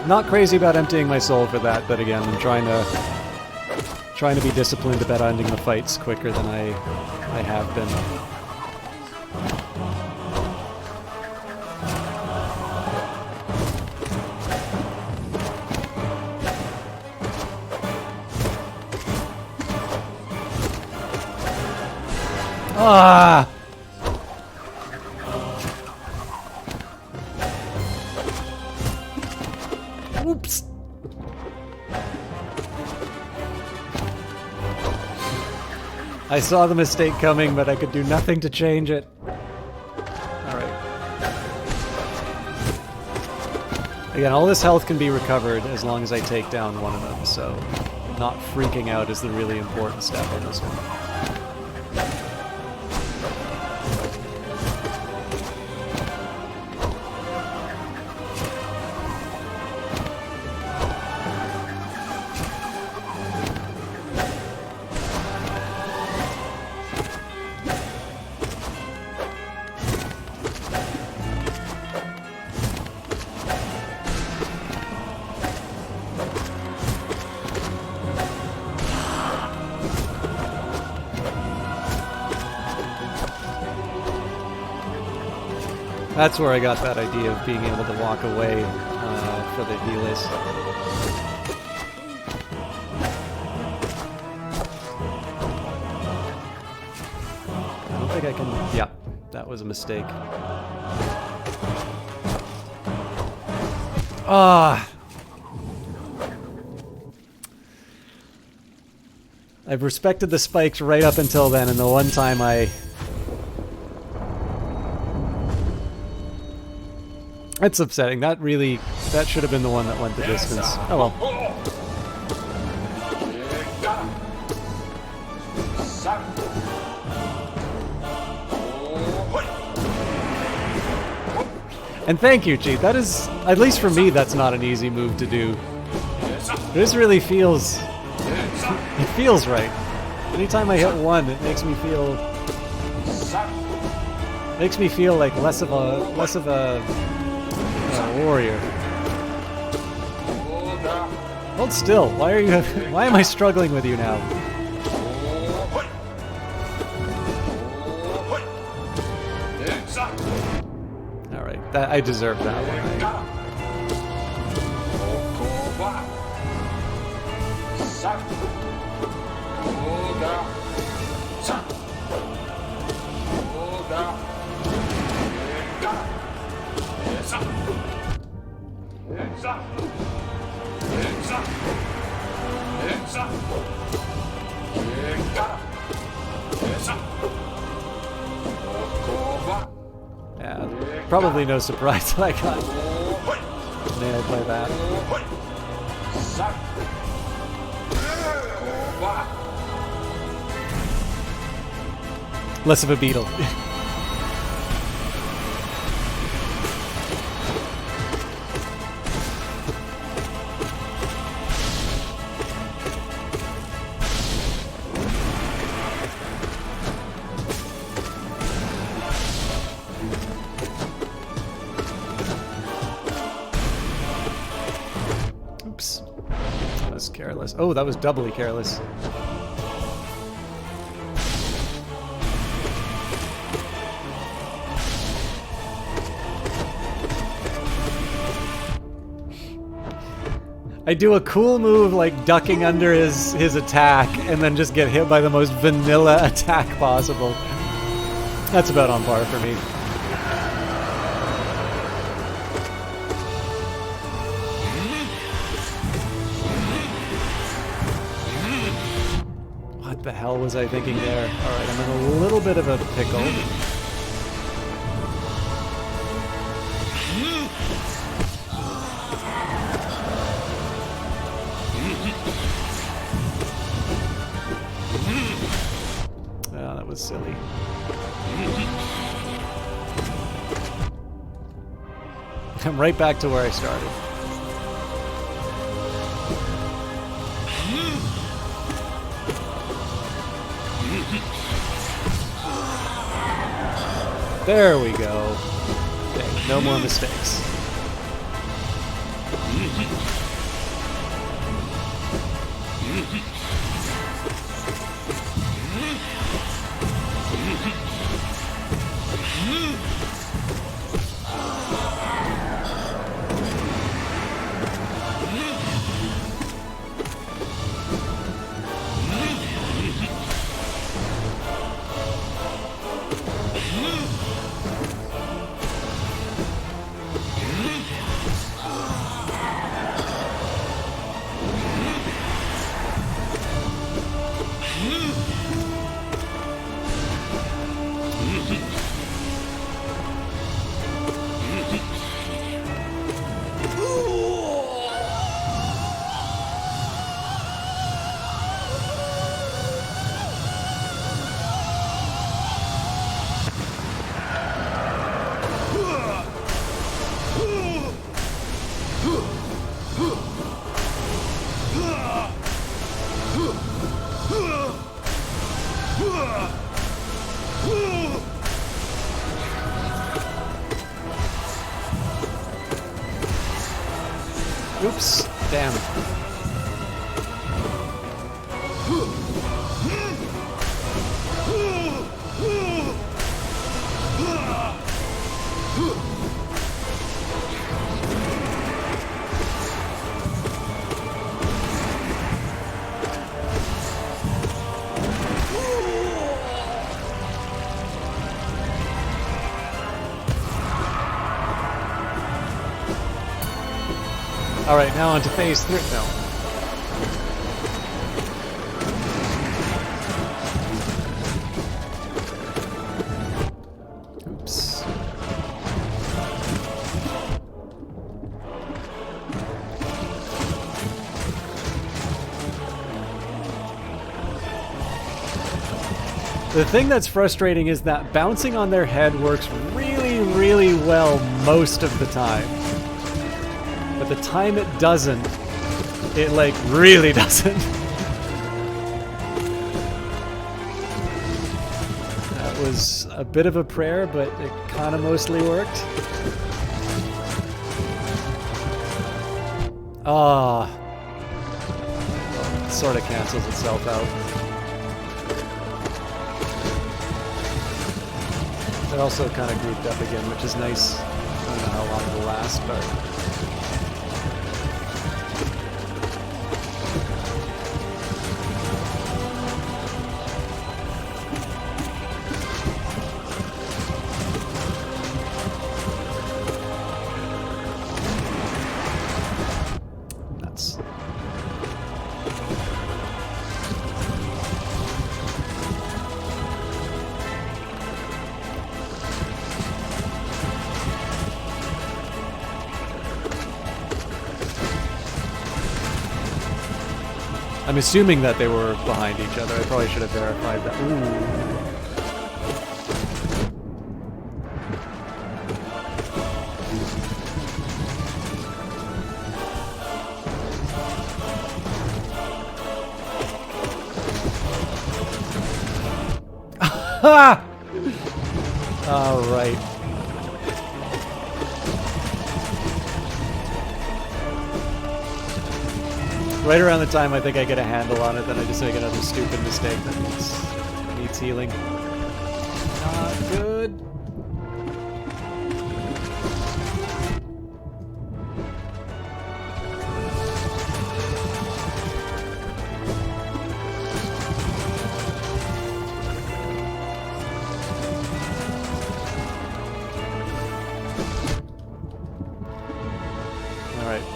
Not crazy about emptying my soul for that, but again, I'm trying to be disciplined about ending the fights quicker than I have been. Ah! Oops. I saw the mistake coming, but I could do nothing to change it. Alright. Again, all this health can be recovered as long as I take down one of them, so not freaking out is the really important step on this one. That's where I got that idea of being able to walk away for the healers. I don't think I can... Yeah, that was a mistake. Ah! I've respected the spikes right up until then, and the one time That's upsetting. That should have been the one that went the distance. Oh well. And thank you, Chief. That is, at least for me, that's not an easy move to do. This really feels... It feels right. Anytime I hit one, it makes me feel... like less of a warrior. Hold still. Why are you? Why am I struggling with you now? All right, I deserve that one. Yeah, probably no surprise that I got nailed by that. Less of a beetle. Oops. That was careless. Oh, that was doubly careless. I do a cool move like ducking under his attack and then just get hit by the most vanilla attack possible. That's about on par for me. What the hell was I thinking there? Alright, I'm in a little bit of a pickle. Oh, that was silly. I'm right back to where I started. There we go. Okay, no more mistakes. Oops, damn. Alright, now on to phase 3. No. Oops. The thing that's frustrating is that bouncing on their head works really, really well most of the time. But the time it doesn't, it like really doesn't. That was a bit of a prayer, but it kind of mostly worked. Ah. Well, it sort of cancels itself out. It also kind of grouped up again, which is nice. I don't know how long it'll last, but... I'm assuming that they were behind each other. I probably should have verified that. Ooh. Ha! All right. Right around the time I think I get a handle on it, then I just make another stupid mistake that needs healing. Not good.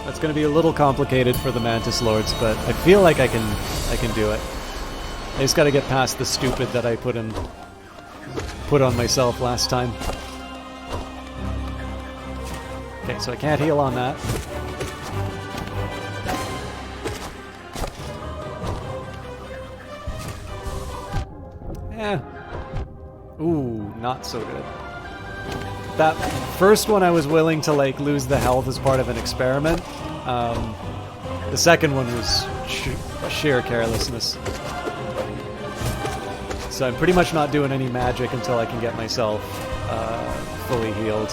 It's going to be a little complicated for the Mantis Lords, but I feel like I can do it. I just got to get past the stupid that I put on myself last time. Okay, so I can't heal on that. Ooh, not so good. That first one I was willing to like lose the health as part of an experiment. The second one was sheer carelessness. So I'm pretty much not doing any magic until I can get myself fully healed.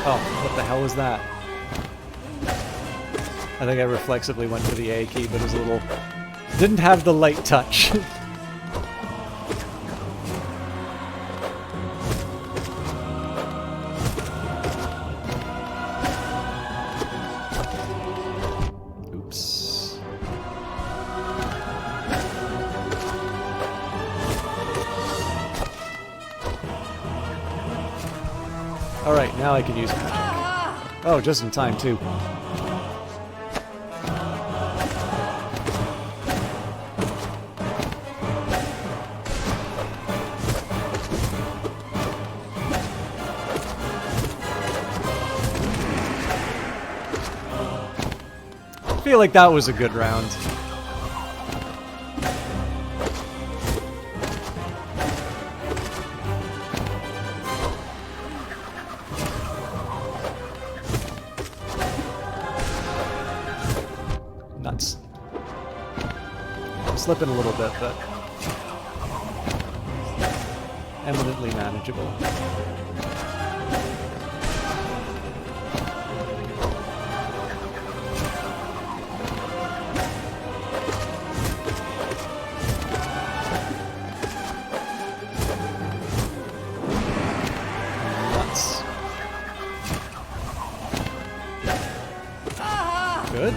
Oh, what the hell was that? I think I reflexively went for the A key, but it was a little... Didn't have the light touch. Alright, now I can use magic. Oh, just in time, too. I feel like that was a good round. Nuts. I'm slipping a little bit, but eminently manageable. Nuts. Good.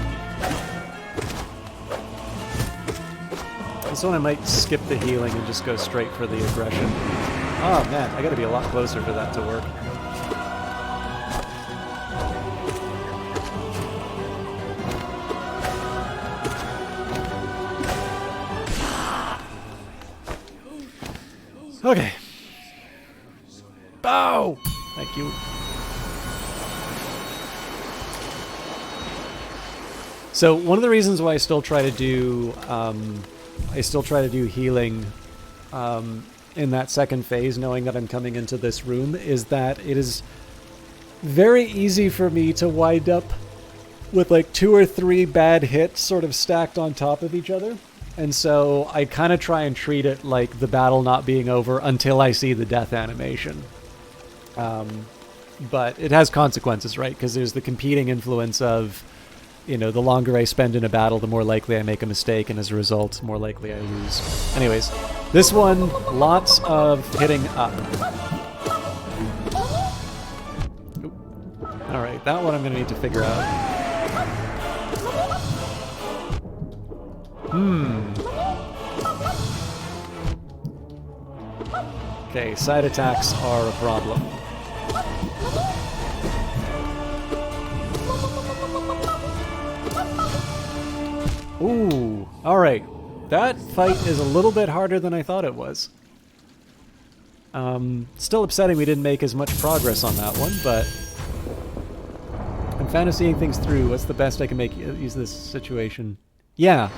This one I might skip the healing and just go straight for the aggression. Oh man, I gotta be a lot closer for that to work. Okay. Bow! Thank you. So one of the reasons why I still try to do healing in that second phase, knowing that I'm coming into this room, is that it is very easy for me to wind up with like 2 or 3 bad hits sort of stacked on top of each other. And so I kind of try and treat it like the battle not being over until I see the death animation. But it has consequences, right? Because there's the competing influence of, you know, the longer I spend in a battle, the more likely I make a mistake, and as a result, more likely I lose. Anyways, this one, lots of hitting up. Alright, that one I'm going to need to figure out. Okay, side attacks are a problem. Ooh, alright. That fight is a little bit harder than I thought it was. Still upsetting we didn't make as much progress on that one, but I'm fantasying things through. What's the best I can make use of this situation? Yeah.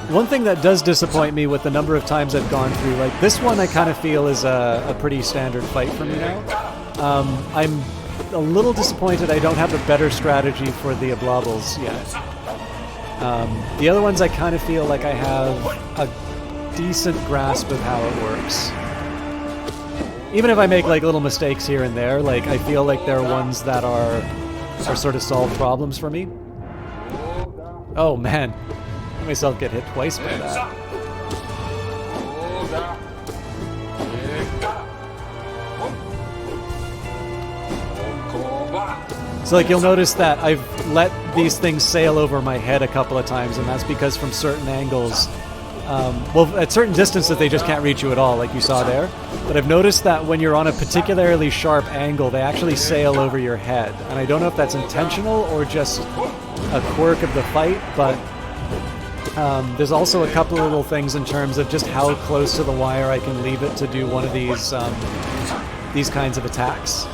One thing that does disappoint me with the number of times I've gone through, like this one I kind of feel is a pretty standard fight for me now. I'm a little disappointed I don't have a better strategy for the Oblables yet. The other ones I kind of feel like I have a decent grasp of how it works. Even if I make like little mistakes here and there, like I feel like there are ones that are sort of solved problems for me. Oh man. I myself get hit twice by that. So like you'll notice that I've let these things sail over my head a couple of times, and that's because from certain angles, well, at certain distances they just can't reach you at all, like you saw there. But I've noticed that when you're on a particularly sharp angle, they actually sail over your head. And I don't know if that's intentional or just a quirk of the fight, but there's also a couple of little things in terms of just how close to the wire I can leave it to do one of these kinds of attacks.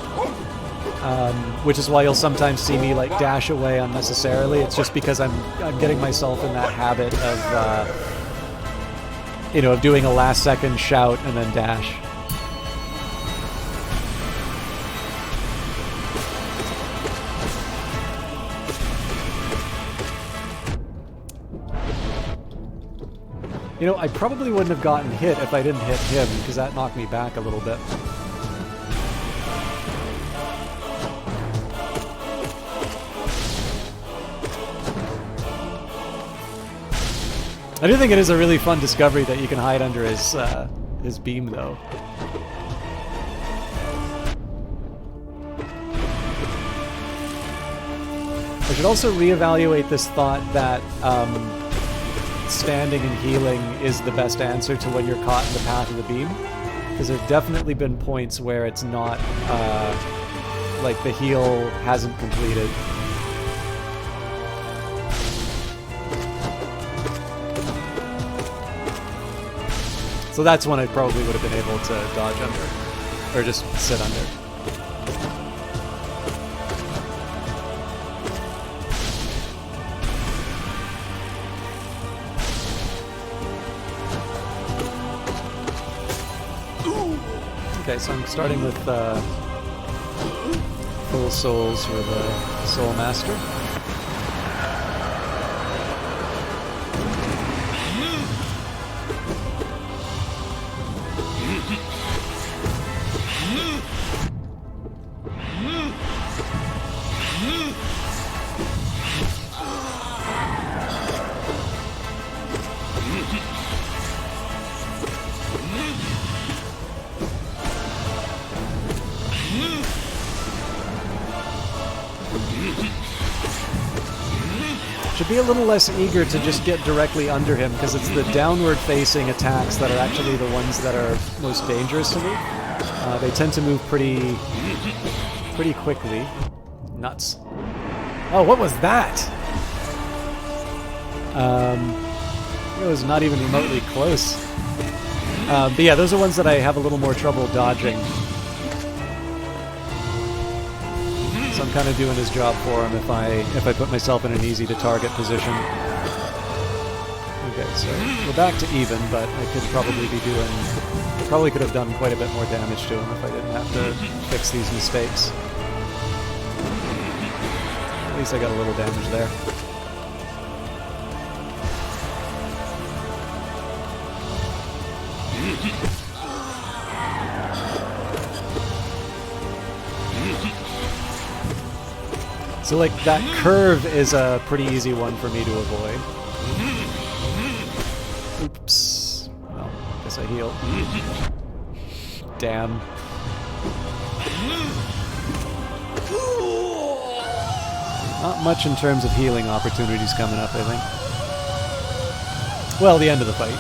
Which is why you'll sometimes see me like dash away unnecessarily. It's just because I'm getting myself in that habit of of doing a last second shout and then dash. You know, I probably wouldn't have gotten hit if I didn't hit him, because that knocked me back a little bit. I do think it is a really fun discovery that you can hide under his beam, though. I should also reevaluate this thought that standing and healing is the best answer to when you're caught in the path of the beam. Because there have definitely been points where it's not, like the heal hasn't completed. So that's when I probably would have been able to dodge under, or just sit under. Okay, so I'm starting with full souls for the Soul Master. Should be a little less eager to just get directly under him, because it's the downward-facing attacks that are actually the ones that are most dangerous to me. They tend to move pretty quickly. Nuts. Oh, what was that? It was not even remotely close. But yeah, those are ones that I have a little more trouble dodging. So I'm kind of doing his job for him if I put myself in an easy to target position. Okay, so we're back to even, but I could probably be doing... Probably could have done quite a bit more damage to him if I didn't have to fix these mistakes. At least I got a little damage there. So like that curve is a pretty easy one for me to avoid. Oops. Well, guess I heal. Damn. Not much in terms of healing opportunities coming up, I think. Well, the end of the fight.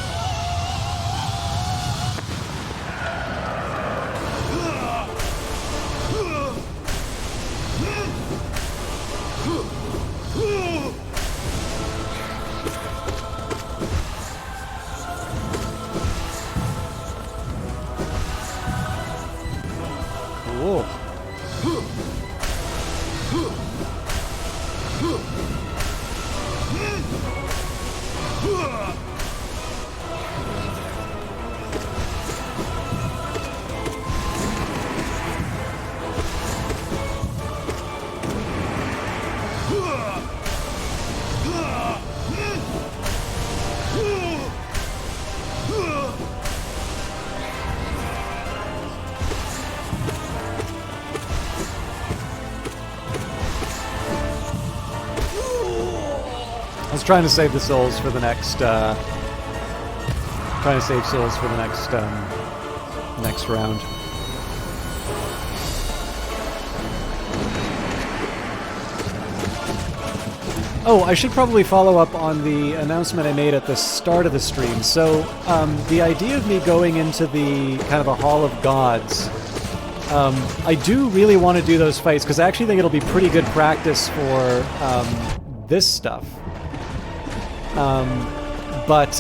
trying to save the souls for the next. Trying to save souls for the next round. Oh, I should probably follow up on the announcement I made at the start of the stream. So, the idea of me going into the kind of a Hall of Gods, I do really want to do those fights, because I actually think it'll be pretty good practice for this stuff. But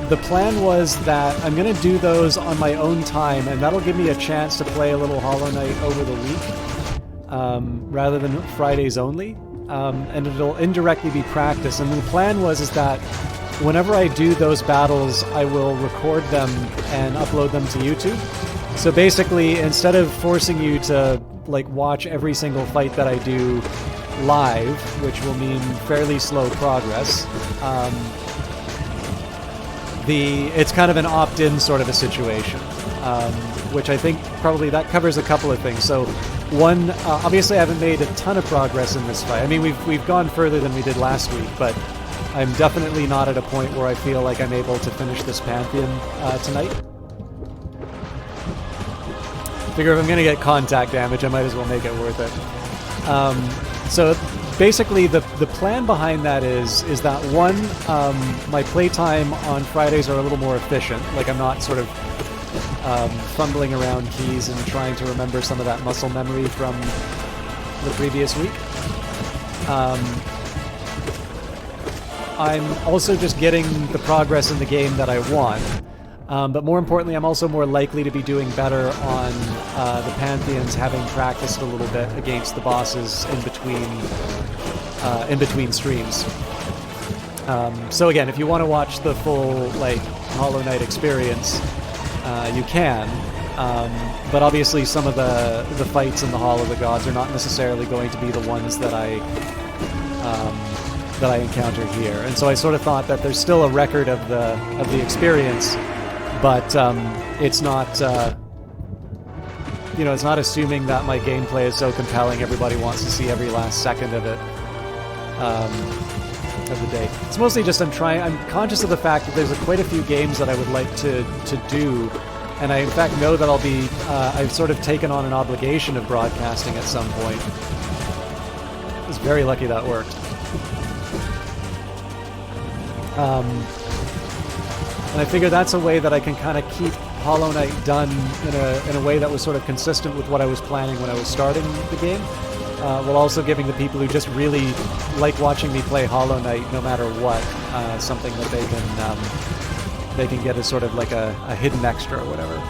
the plan was that I'm going to do those on my own time, and that'll give me a chance to play a little Hollow Knight over the week, rather than Fridays only. And it'll indirectly be practice. And the plan is that whenever I do those battles, I will record them and upload them to YouTube. So basically, instead of forcing you to like watch every single fight that I do live, which will mean fairly slow progress, it's kind of an opt-in sort of a situation, which I think probably that covers a couple of things. So one, obviously I haven't made a ton of progress in this fight. I mean, we've gone further than we did last week, but I'm definitely not at a point where I feel like I'm able to finish this Pantheon tonight. Figure if I'm going to get contact damage, I might as well make it worth it. So basically, the plan behind that is that one, my playtime on Fridays are a little more efficient. Like I'm not sort of fumbling around keys and trying to remember some of that muscle memory from the previous week. I'm also just getting the progress in the game that I want. But more importantly, I'm also more likely to be doing better on the Pantheons, having practiced a little bit against the bosses in between streams. So again, if you want to watch the full like Hollow Knight experience, you can. But obviously, some of the fights in the Hall of the Gods are not necessarily going to be the ones that I encounter here. And so I sort of thought that there's still a record of the experience. But it's not, it's not assuming that my gameplay is so compelling everybody wants to see every last second of it, of the day. It's mostly just I'm conscious of the fact that there's quite a few games that I would like to do, and I in fact know that I've sort of taken on an obligation of broadcasting at some point. I was very lucky that worked. And I figure that's a way that I can kind of keep Hollow Knight done in a way that was sort of consistent with what I was planning when I was starting the game, while also giving the people who just really like watching me play Hollow Knight, no matter what, something that they can get as sort of like a hidden extra or whatever.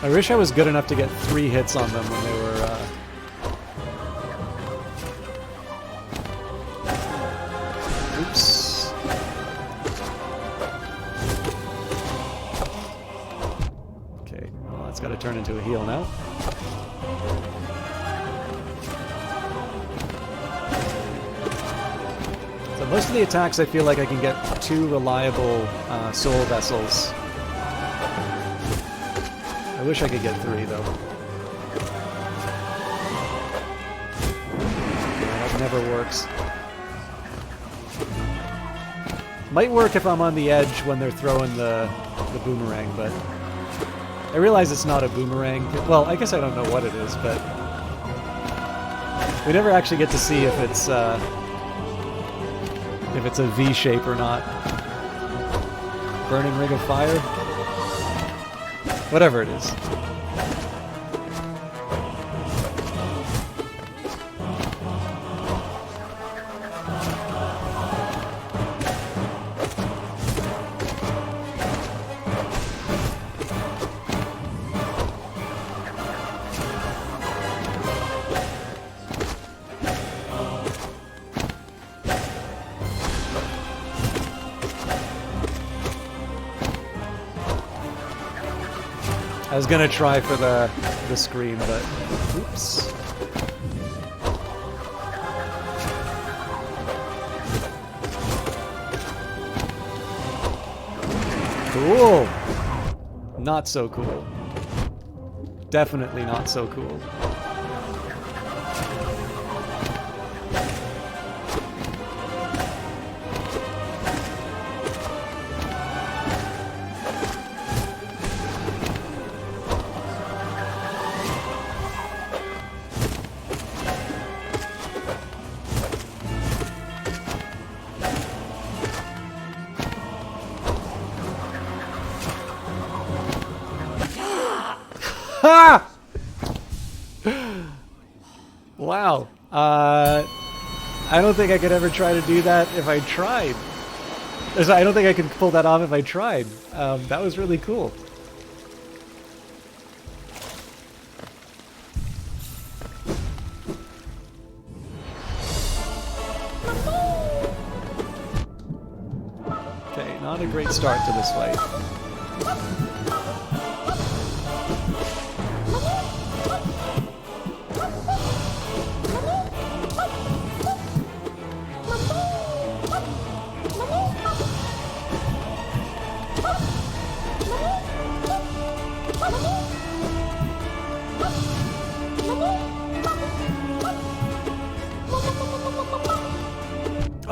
I wish I was good enough to get 3 hits on them when they were, Oops. Okay, well that's gotta turn into a heal now. So most of the attacks I feel like I can get 2 reliable soul vessels. I wish I could get 3, though. That never works. Might work if I'm on the edge when they're throwing the boomerang, but I realize it's not a boomerang. Well, I guess I don't know what it is, but we never actually get to see if it's a V shape or not. Burning Ring of Fire? Whatever it is. I was gonna try for the screen, but oops. Cool. Not so cool. Definitely not so cool. Ha! Wow. I don't think I could ever try to do that if I tried. I don't think I could pull that off if I tried. That was really cool. Okay, not a great start to this fight.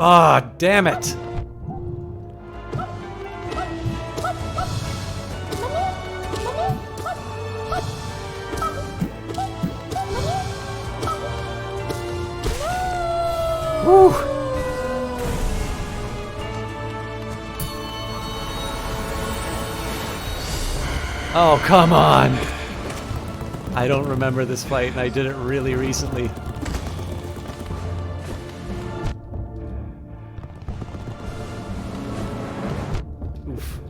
Ah, damn it! Whew. Oh, come on! I don't remember this fight, and I did it really recently. Oof.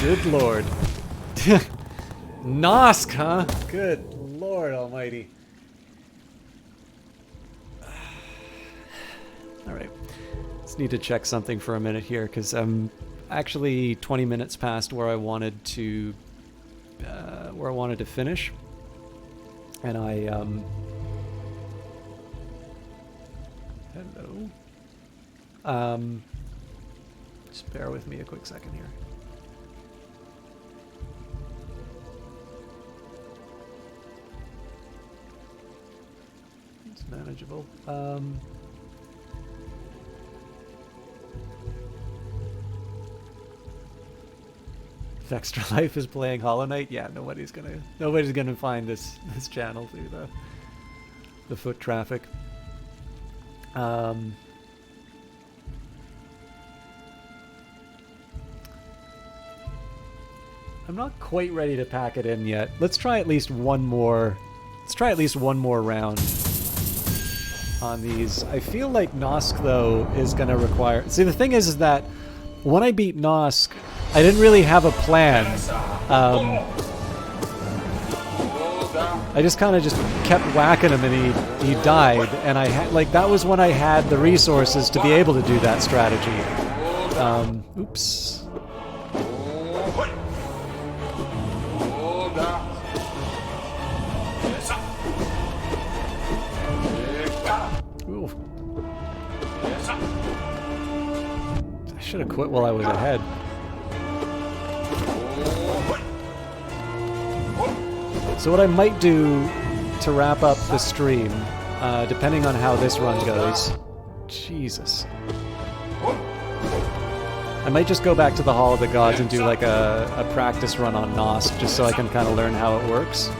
Good lord. Nosk, huh? Good lord almighty. Alright. Just need to check something for a minute here, because I'm actually 20 minutes past where I wanted to finish. And hello. Just bear with me a quick second here. It's manageable. If Extra Life is playing Hollow Knight, yeah, nobody's gonna find this channel through the foot traffic. I'm not quite ready to pack it in yet. Let's try at least one more. Let's try at least one more round on these. I feel like Nosk though is gonna require. See, the thing is that when I beat Nosk, I didn't really have a plan. I just kind of kept whacking him, and he died, and I had that was when I had the resources to be able to do that strategy. Oops. Ooh. I should have quit while I was ahead. So what I might do to wrap up the stream, depending on how this run goes, Jesus, I might just go back to the Hall of the Gods and do like a practice run on Nosk, just so I can kind of learn how it works.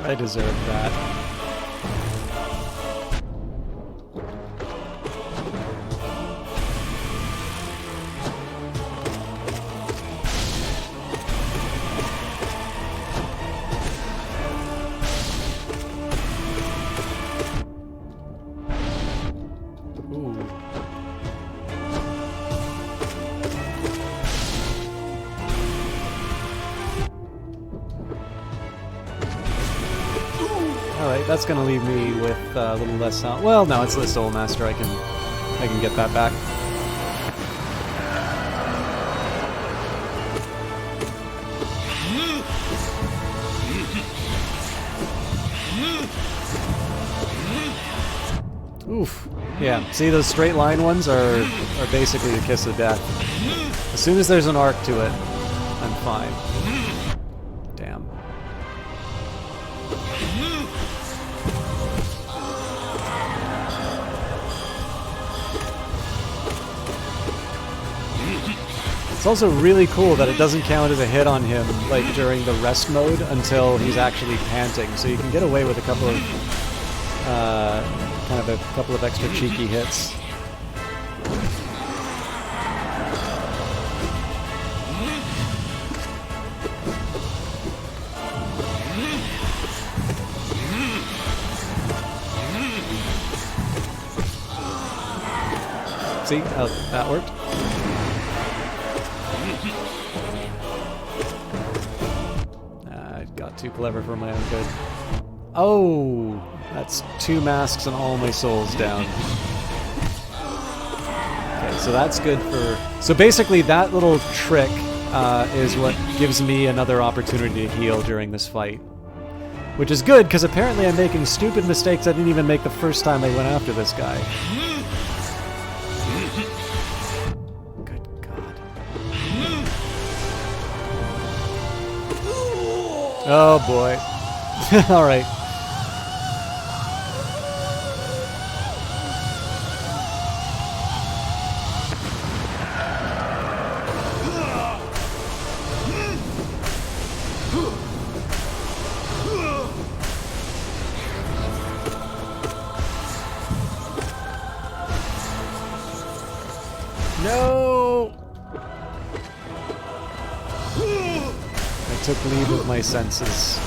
I deserve that. That's gonna leave me with a little less sound. Well, no, it's the Soul Master. I can get that back. Oof. Yeah. See, those straight line ones are basically the kiss of death. As soon as there's an arc to it, I'm fine. Damn. It's also really cool that it doesn't count as a hit on him, like, during the rest mode until he's actually panting. So you can get away with a couple of, kind of a couple of extra cheeky hits. See how that worked? Got too clever for my own good. Oh, that's 2 masks and all my souls down. Okay, so that's good for... So basically that little trick is what gives me another opportunity to heal during this fight. Which is good, because apparently I'm making stupid mistakes I didn't even make the first time I went after this guy. Good God. Oh boy. Alright. No! I took leave of my senses.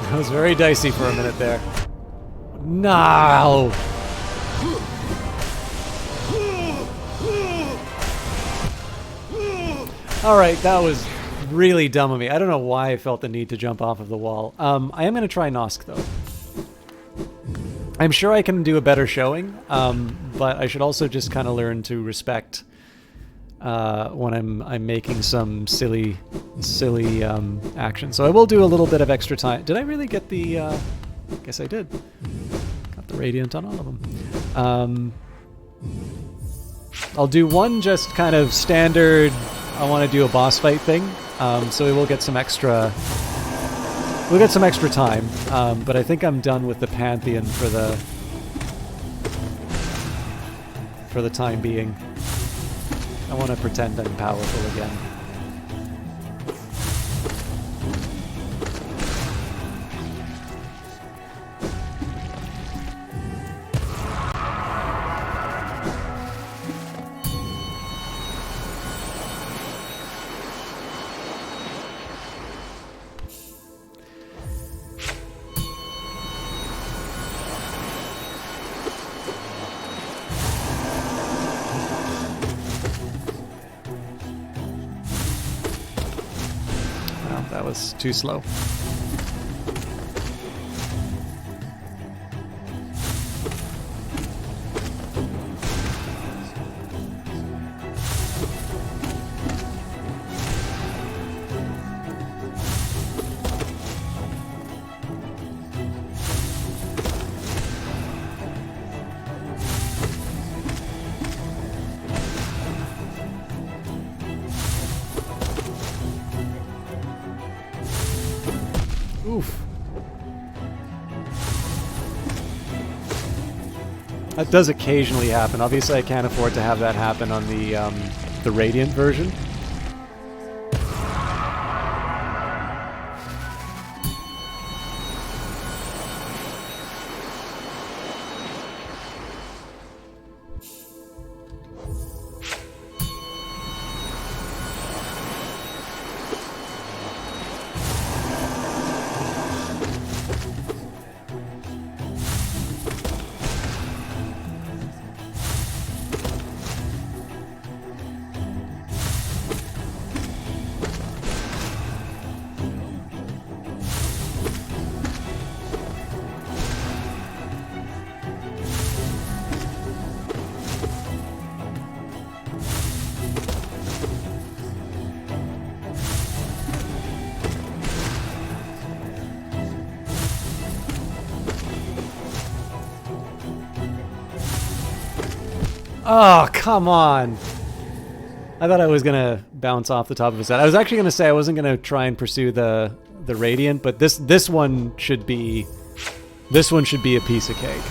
That was very dicey for a minute there. No! Alright, that was really dumb of me. I don't know why I felt the need to jump off of the wall. I am going to try Nosk, though. I'm sure I can do a better showing, but I should also just kind of learn to respect when I'm making some silly action. So I will do a little bit of extra time. Did I really get the... I guess I did. Got the Radiant on all of them. I'll do one just kind of standard... I want to do a boss fight thing, so we will get some extra... We'll get some extra time, but I think I'm done with the Pantheon for the time being. I want to pretend I'm powerful again. That was too slow. Oof. That does occasionally happen. Obviously, I can't afford to have that happen on the Radiant version. Oh, come on. I thought I was going to bounce off the top of his head. I was actually going to say I wasn't going to try and pursue the Radiant, but this one should be a piece of cake.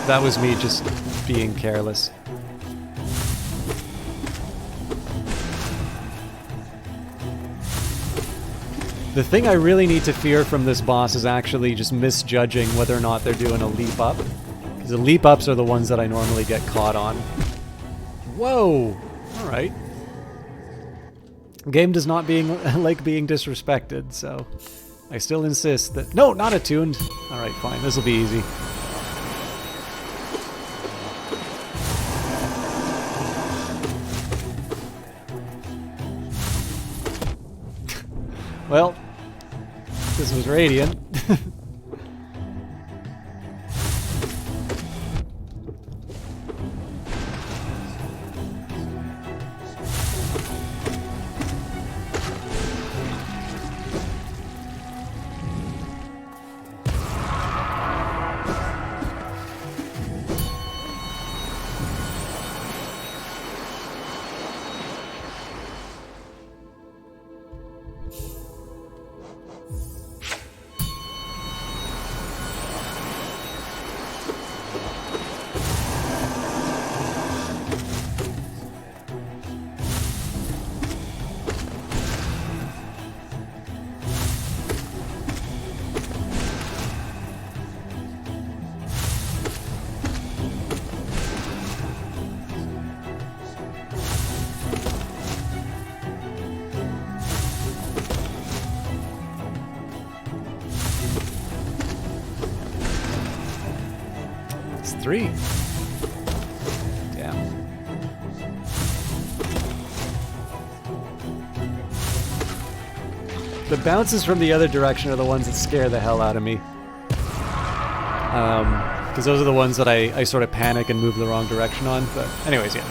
That was me just being careless. The thing I really need to fear from this boss is actually just misjudging whether or not they're doing a leap up. Because the leap ups are the ones that I normally get caught on. Whoa! Alright. Game does not like being disrespected, so I still insist that... No, not attuned! Alright, fine. This will be easy. Well, this was Radiant. It's 3. Damn. The bounces from the other direction are the ones that scare the hell out of me. Because those are the ones that I sort of panic and move the wrong direction on. But anyways, yeah.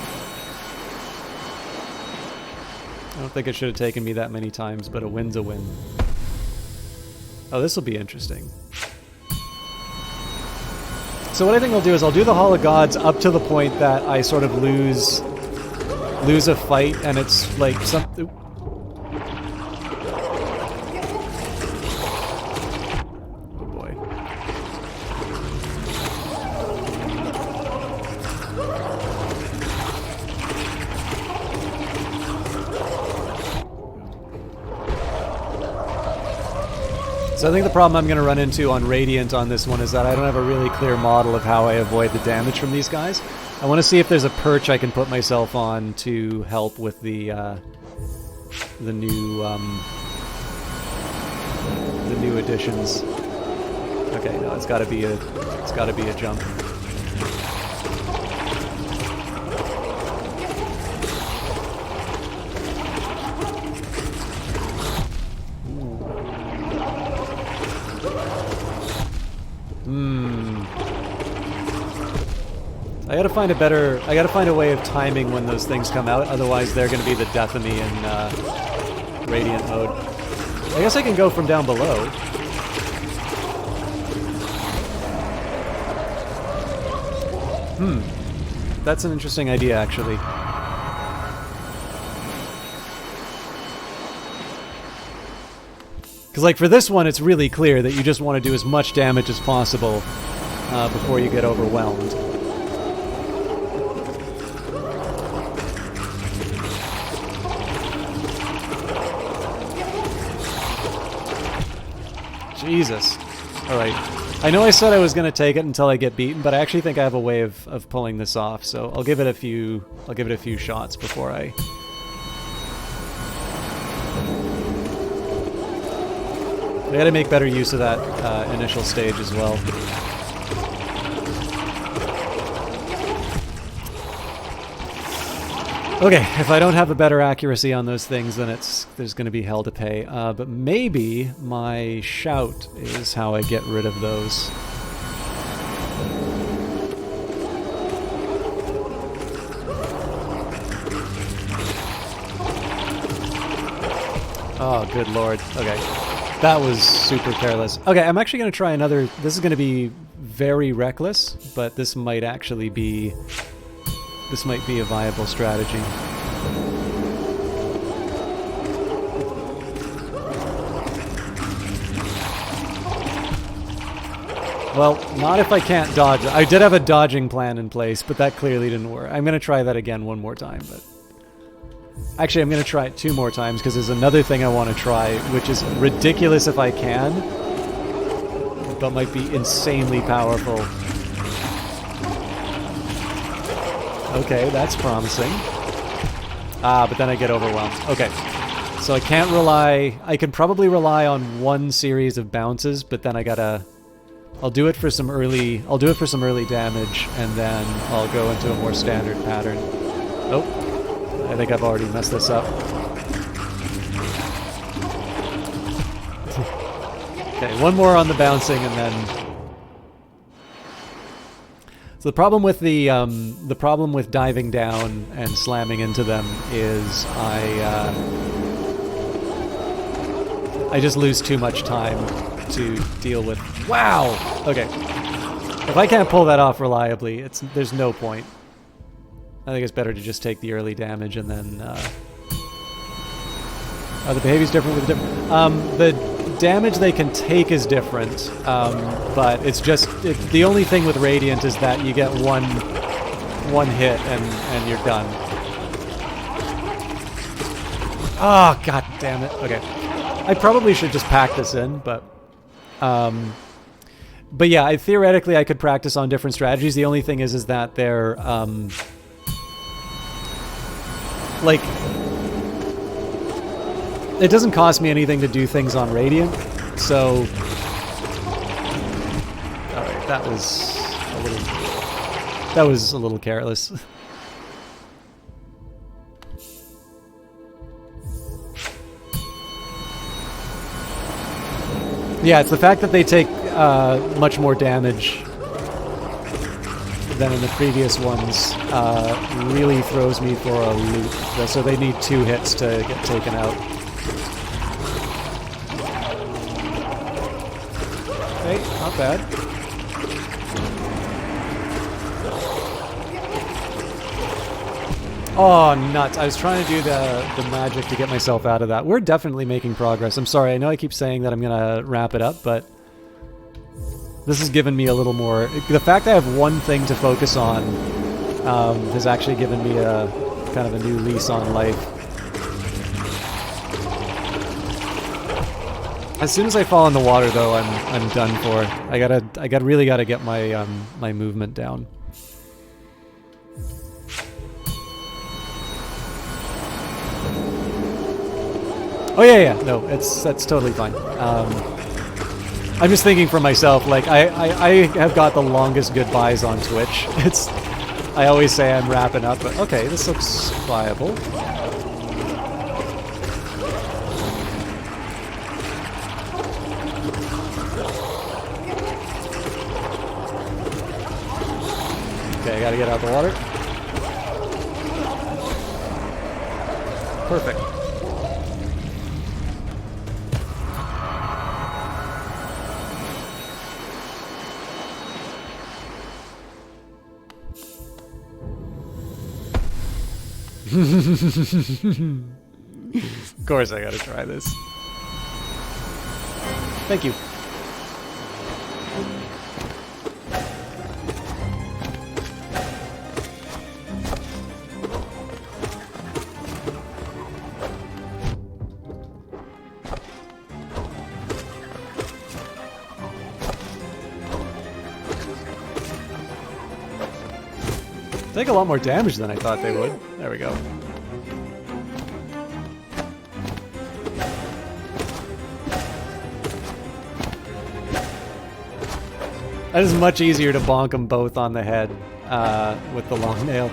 I don't think it should have taken me that many times, but a win's a win. Oh, this will be interesting. So what I think I'll do is I'll do the Hall of Gods up to the point that I sort of lose a fight, and it's like something. Oh boy. So I think the problem I'm going to run into on Radiant on this one is that I don't have a really clear model of how I avoid the damage from these guys. I want to see if there's a perch I can put myself on to help with the new additions. Okay, no, it's got to be a jump. I gotta find a way of timing when those things come out, otherwise they're gonna be the death of me in Radiant mode. I guess I can go from down below. That's an interesting idea, actually. Because, like, for this one, it's really clear that you just want to do as much damage as possible before you get overwhelmed. Jesus. Alright. I know I said I was going to take it until I get beaten, but I actually think I have a way of pulling this off, so I'll give it a few shots before I... I gotta make better use of that initial stage as well. Okay, if I don't have a better accuracy on those things, then there's gonna be hell to pay. But maybe my shout is how I get rid of those. Oh, good lord. Okay. That was super careless. Okay, I'm actually going to try another... This is going to be very reckless, but this might actually be... This might be a viable strategy. Well, not if I can't dodge. I did have a dodging plan in place, but that clearly didn't work. I'm going to try that again one more time, but... Actually, I'm going to try it 2 more times, because there's another thing I want to try, which is ridiculous if I can, but might be insanely powerful. Okay, that's promising. Ah, but then I get overwhelmed. Okay, so I can't rely... I can probably rely on one series of bounces, but then I gotta... I'll do it for some early damage, and then I'll go into a more standard pattern. Oh. I think I've already messed this up. Okay, one more on the bouncing, and then... So the problem with the problem with diving down and slamming into them is I just lose too much time to deal with. Wow. Okay. If I can't pull that off reliably, there's no point. I think it's better to just take the early damage and then... the behavior's different with the different... the damage they can take is different, but it's just... the only thing with Radiant is that you get one hit and you're done. Oh, god damn it. Okay. I probably should just pack this in, but... but yeah, theoretically I could practice on different strategies. The only thing is that they're... like, it doesn't cost me anything to do things on Radiant, so... Alright, that was a little careless. Yeah, it's the fact that they take much more damage than in the previous ones really throws me for a loop. So they need 2 hits to get taken out. Okay, not bad. Oh, nuts. I was trying to do the magic to get myself out of that. We're definitely making progress. I'm sorry, I know I keep saying that I'm going to wrap it up, but... This has given me a little more... The fact I have one thing to focus on has actually given me a kind of a new lease on life. As soon as I fall in the water, though, I'm done for. I really gotta get my my movement down. Oh yeah, no, that's totally fine. I'm just thinking for myself, like, I have got the longest goodbyes on Twitch. I always say I'm wrapping up, but okay, this looks viable. Okay, I gotta get out the water. Perfect. Of course I gotta try this. Thank you. Take a lot more damage than I thought they would. There we go. That is much easier to bonk them both on the head with the long nail.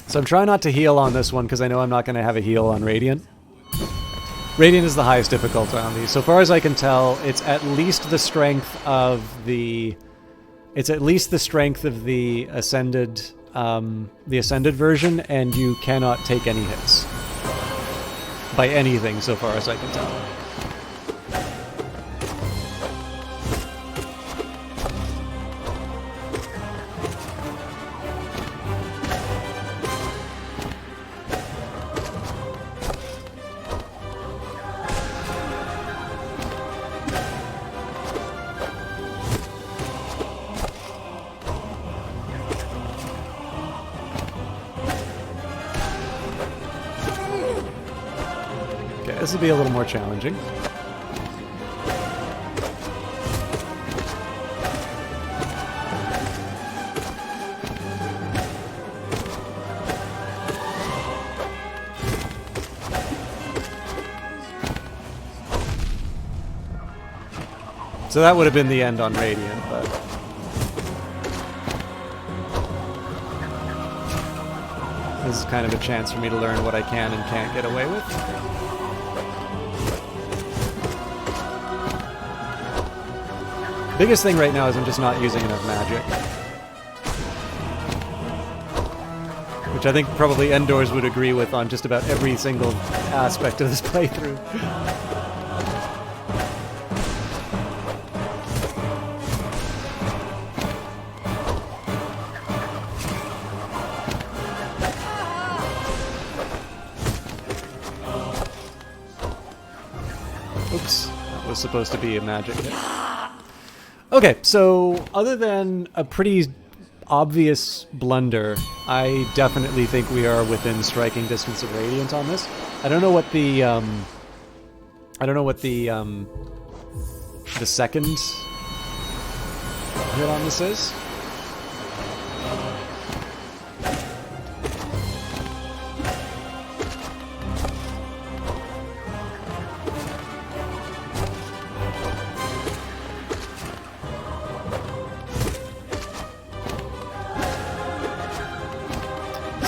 So I'm trying not to heal on this one because I know I'm not going to have a heal on Radiant. Radiant is the highest difficulty on these. So far as I can tell, it's at least the strength of the... It's at least the strength of the Ascended version, and you cannot take any hits. By anything, so far as I can tell. This will be a little more challenging. So that would have been the end on Radiant, but... This is kind of a chance for me to learn what I can and can't get away with. Biggest thing right now is I'm just not using enough magic. Which I think probably Endors would agree with on just about every single aspect of this playthrough. Oops, that was supposed to be a magic hit. Okay, so other than a pretty obvious blunder, I definitely think we are within striking distance of Radiant on this. I don't know what the second hit on this is.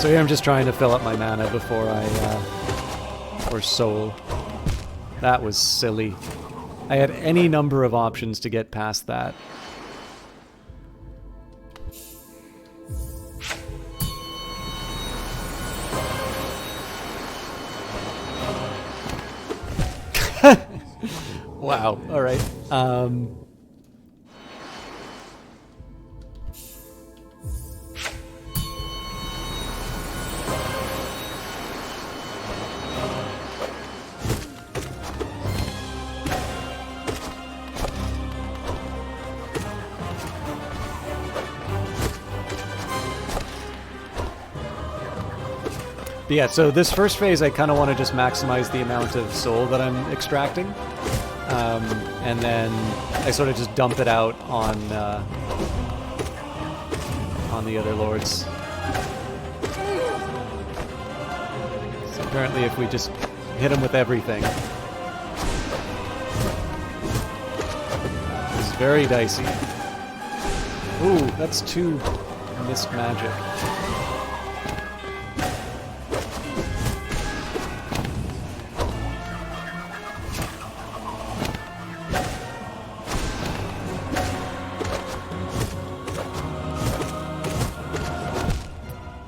So here I'm just trying to fill up my mana before I, or soul. That was silly. I had any number of options to get past that. Wow, alright. But yeah, so this first phase I kind of want to just maximize the amount of soul that I'm extracting. And then I sort of just dump it out on the other lords. So apparently if we just hit them with everything. It's very dicey. Ooh, that's 2 missed magic.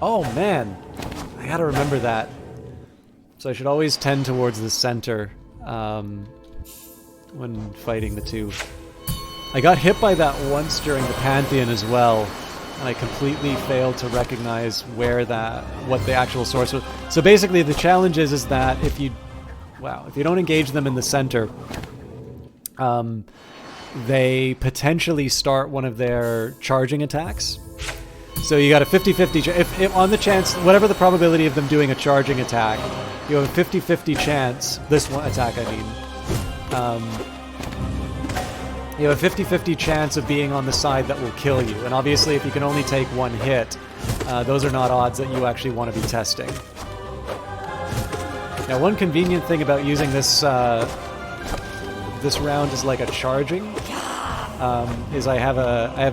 Oh man, I gotta remember that. So I should always tend towards the center when fighting the two. I got hit by that once during the Pantheon as well, and I completely failed to recognize what the actual source was. So basically the challenge is that if you don't engage them in the center, they potentially start one of their charging attacks. So you got a 50-50 if on the chance, whatever the probability of them doing a charging attack, you have a 50-50 chance, this one attack I mean, you have a 50-50 chance of being on the side that will kill you. And obviously if you can only take one hit, those are not odds that you actually want to be testing. Now one convenient thing about using this this round is like a charging, is I have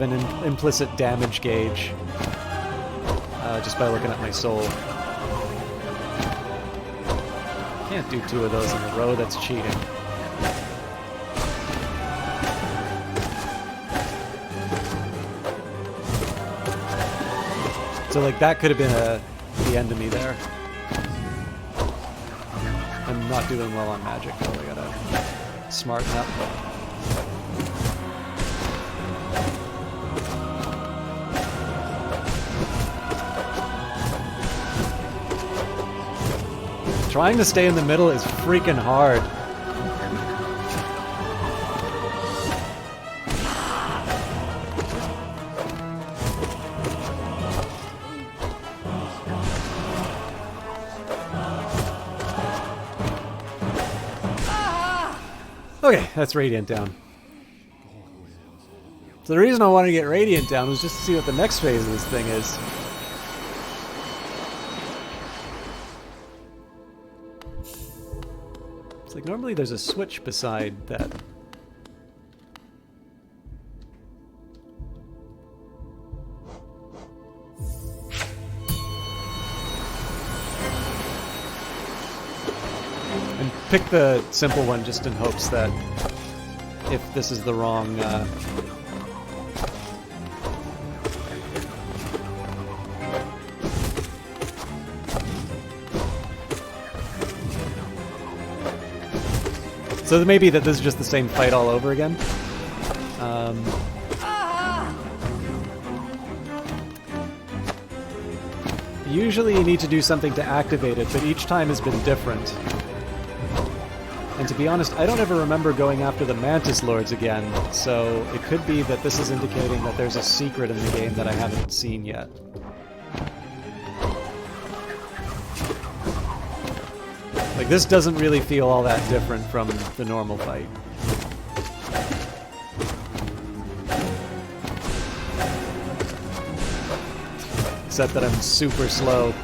an implicit damage gauge just by looking at my soul. Can't do 2 of those in a row, that's cheating. So like that could have been the end of me there. I'm not doing well on magic though, I gotta smarten up. Trying to stay in the middle is freaking hard. Okay, that's Radiant down. So the reason I wanted to get Radiant down was just to see what the next phase of this thing is. It's like normally there's a switch beside that. And pick the simple one just in hopes that if this is the wrong so maybe that this is just the same fight all over again. Usually you need to do something to activate it, but each time has been different. And to be honest, I don't ever remember going after the Mantis Lords again, so it could be that this is indicating that there's a secret in the game that I haven't seen yet. Like, this doesn't really feel all that different from the normal fight. Except that I'm super slow.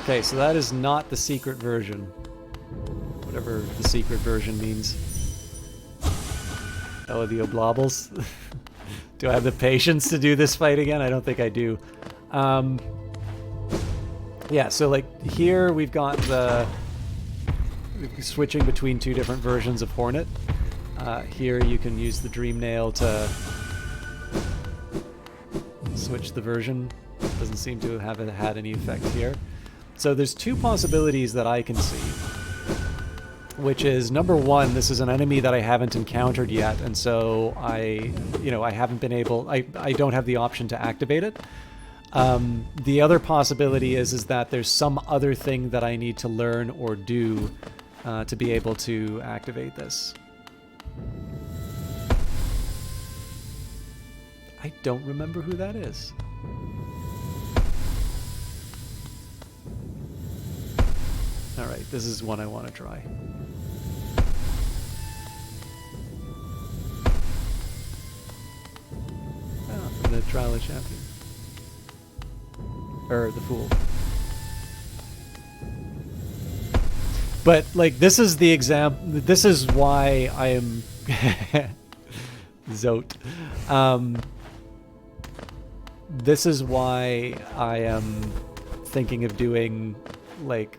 Okay, so that is not the secret version. Whatever the secret version means. Oh, the oblobbles. Do I have the patience to do this fight again? I don't think I do. Yeah, so like here we've got the switching between 2 different versions of Hornet. Here you can use the Dream Nail to switch the version. Doesn't seem to have had any effect here. So there's 2 possibilities that I can see, which is, number 1, this is an enemy that I haven't encountered yet, and so I haven't been able, I don't have the option to activate it. The other possibility is that there's some other thing that I need to learn or do to be able to activate this. I don't remember who that is. Alright, this is one I want to try. Oh, the Trial of Champion. Or the Fool. But, like, this is the this is why I am... Zote. This is why I am thinking of doing, like,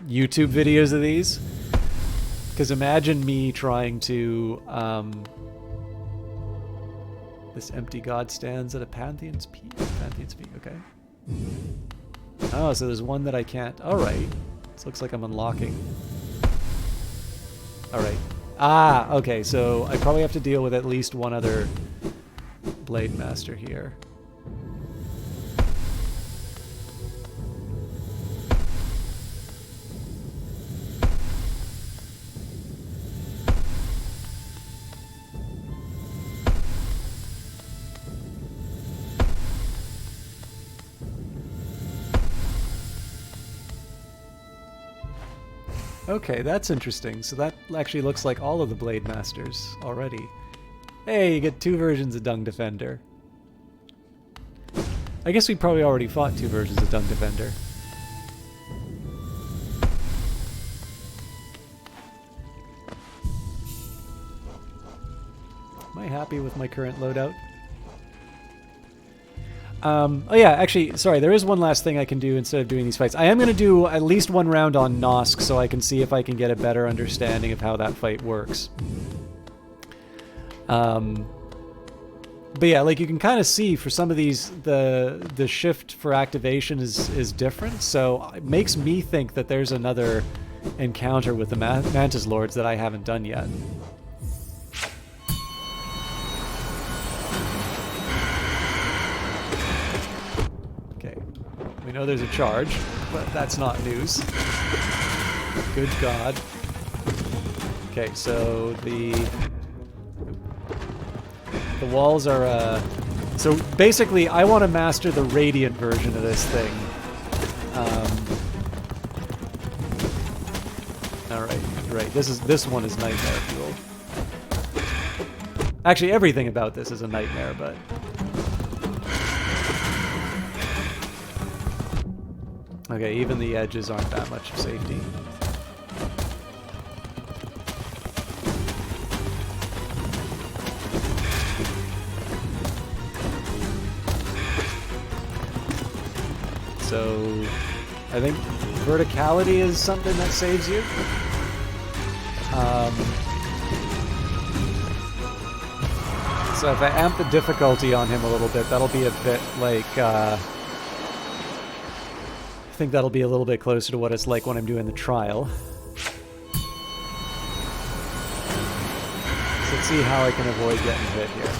YouTube videos of these, Because imagine me trying to... this empty god stands at a Pantheon's peak. Pantheon's peak, okay. Oh, so there's one that I can't... Alright. This looks like I'm unlocking. Alright. Ah, okay, so I probably have to deal with at least one other Blade Master here. Okay, that's interesting. So that actually looks like all of the Blade Masters already. Hey, you get 2 versions of Dung Defender. I guess we probably already fought 2 versions of Dung Defender. Am I happy with my current loadout? Oh yeah, actually, sorry, there is one last thing I can do instead of doing these fights. I am going to do at least one round on Nosk so I can see if I can get a better understanding of how that fight works. But yeah, like you can kind of see for some of these, the shift for activation is different, so it makes me think that there's another encounter with the Mantis Lords that I haven't done yet. We know there's a charge, but that's not news. Good God. Okay, so the walls are... So basically, I want to master the Radiant version of this thing. Alright, right. This one is nightmare fuel. Actually, everything about this is a nightmare, but... Okay, even the edges aren't that much of safety. So, I think verticality is something that saves you. So if I amp the difficulty on him a little bit, that'll be a bit like... I think that'll be a little bit closer to what it's like when I'm doing the trial. So let's see how I can avoid getting hit here.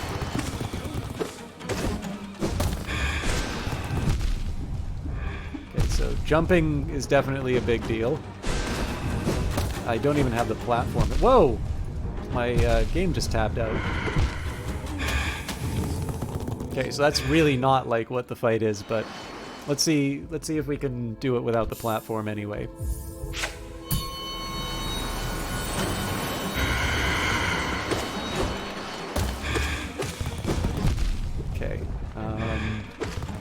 Okay, so jumping is definitely a big deal. I don't even have the platform. Whoa! My game just tabbed out. Okay, so that's really not like what the fight is, but let's see if we can do it without the platform anyway. Okay.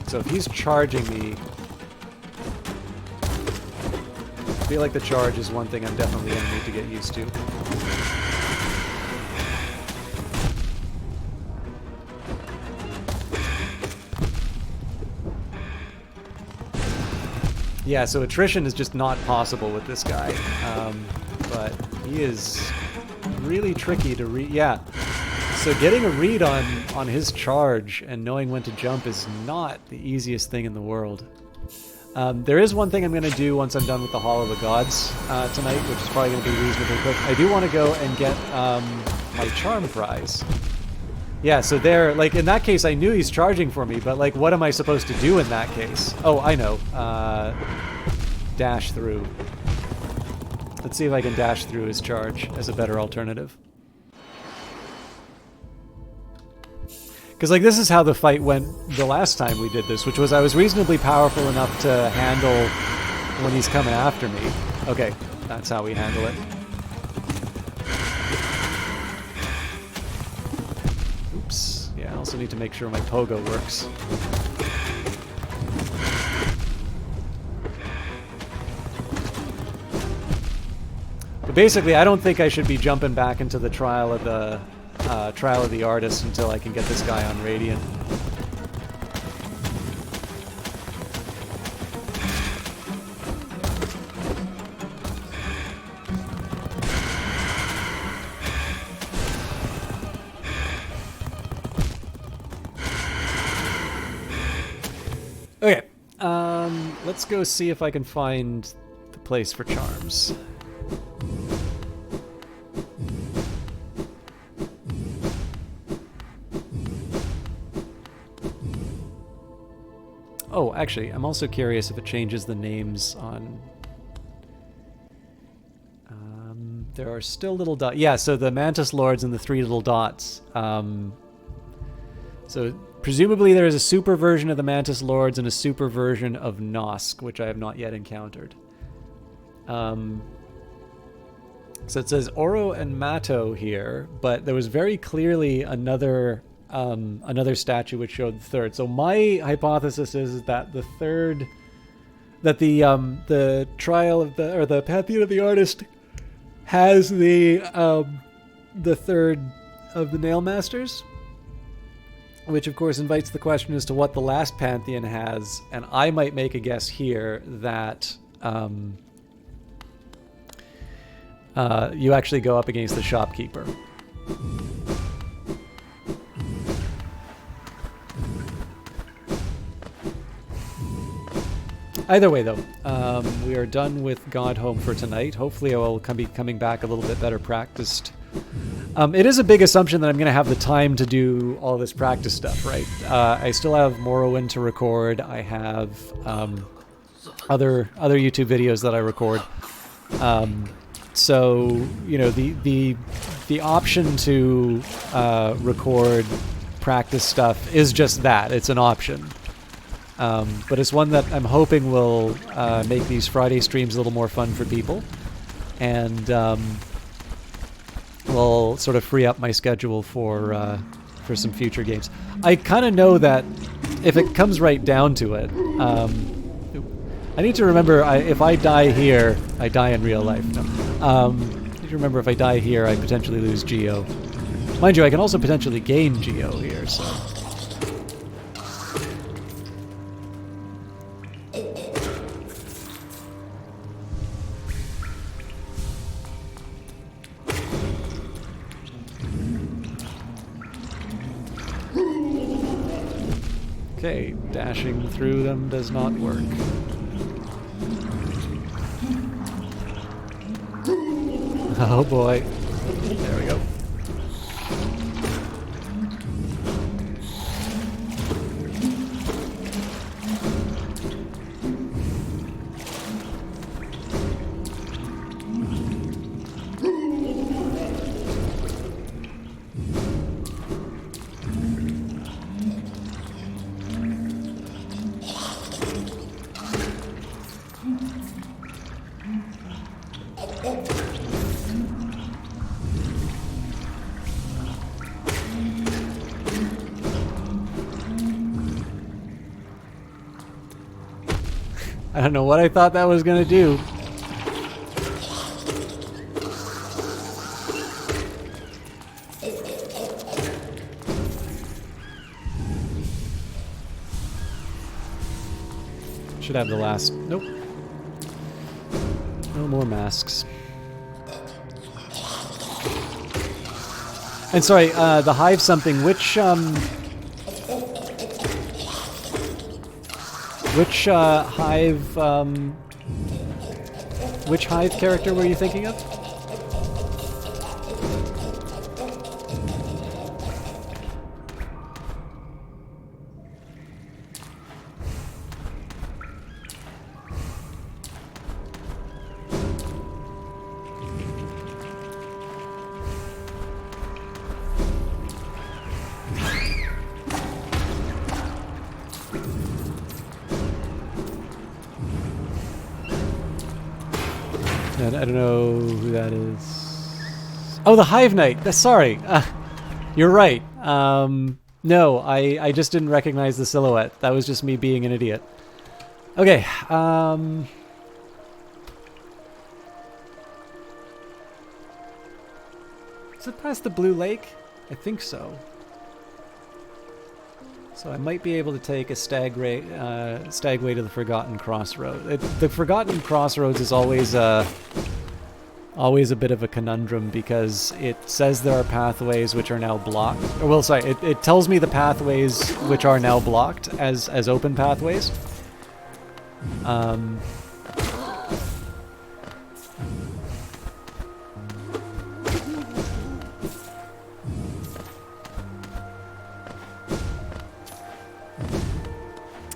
So if he's charging me, I feel like the charge is one thing I'm definitely going to need to get used to. Yeah, so attrition is just not possible with this guy, but he is really tricky to read. Yeah, so getting a read on his charge and knowing when to jump is not the easiest thing in the world. There is one thing I'm going to do once I'm done with the Hall of the Gods tonight, which is probably going to be reasonably quick. I do want to go and get my charm prize. Yeah, so there, like, in that case, I knew he's charging for me, but, like, what am I supposed to do in that case? Oh, I know. Dash through. Let's see if I can dash through his charge as a better alternative. Because, like, this is how the fight went the last time we did this, which was I was reasonably powerful enough to handle when he's coming after me. Okay, that's how we handle it. I also need to make sure my pogo works. But basically, I don't think I should be jumping back into the trial of the artist until I can get this guy on Radiant. let's go see if I can find the place for charms. Oh, actually, I'm also curious if it changes the names on... there are still little dots. Yeah, so the Mantis Lords and the 3 little dots. So presumably there is a super version of the Mantis Lords and a super version of Nosk, which I have not yet encountered. So it says Oro and Mato here, but there was very clearly another statue which showed the third. So my hypothesis is that the third, that the trial of the Pantheon of the Artist has the third of the Nail Masters, which of course invites the question as to what the last Pantheon has, and I might make a guess here that you actually go up against the shopkeeper. Either way, though, we are done with God Home for tonight. Hopefully I will be coming back a little bit better practiced. It is a big assumption that I'm going to have the time to do all this practice stuff, right? I still have Morrowind to record. I have other YouTube videos that I record. So, you know, the option to record practice stuff is just that. It's an option. But it's one that I'm hoping will make these Friday streams a little more fun for people, and will sort of free up my schedule for some future games. I kind of know that if it comes right down to it, I need to remember if I die here, I die in real life. No. I need to remember if I die here, I potentially lose Geo. Mind you, I can also potentially gain Geo here, so... Okay, dashing through them does not work. Oh boy. There we go. I don't know what I thought that was going to do. Should have the last... Nope. No more masks. And sorry, the hive something, which hive character were you thinking of? I don't know who that is. Oh, the Hive Knight! Sorry! You're right. No, I just didn't recognize the silhouette. That was just me being an idiot. Okay, is it past the Blue Lake? I think so. So I might be able to take a stagway to the Forgotten Crossroad. The Forgotten Crossroads is always a bit of a conundrum because it says there are pathways which are now blocked. Or, well, sorry, it tells me the pathways which are now blocked as open pathways. Um,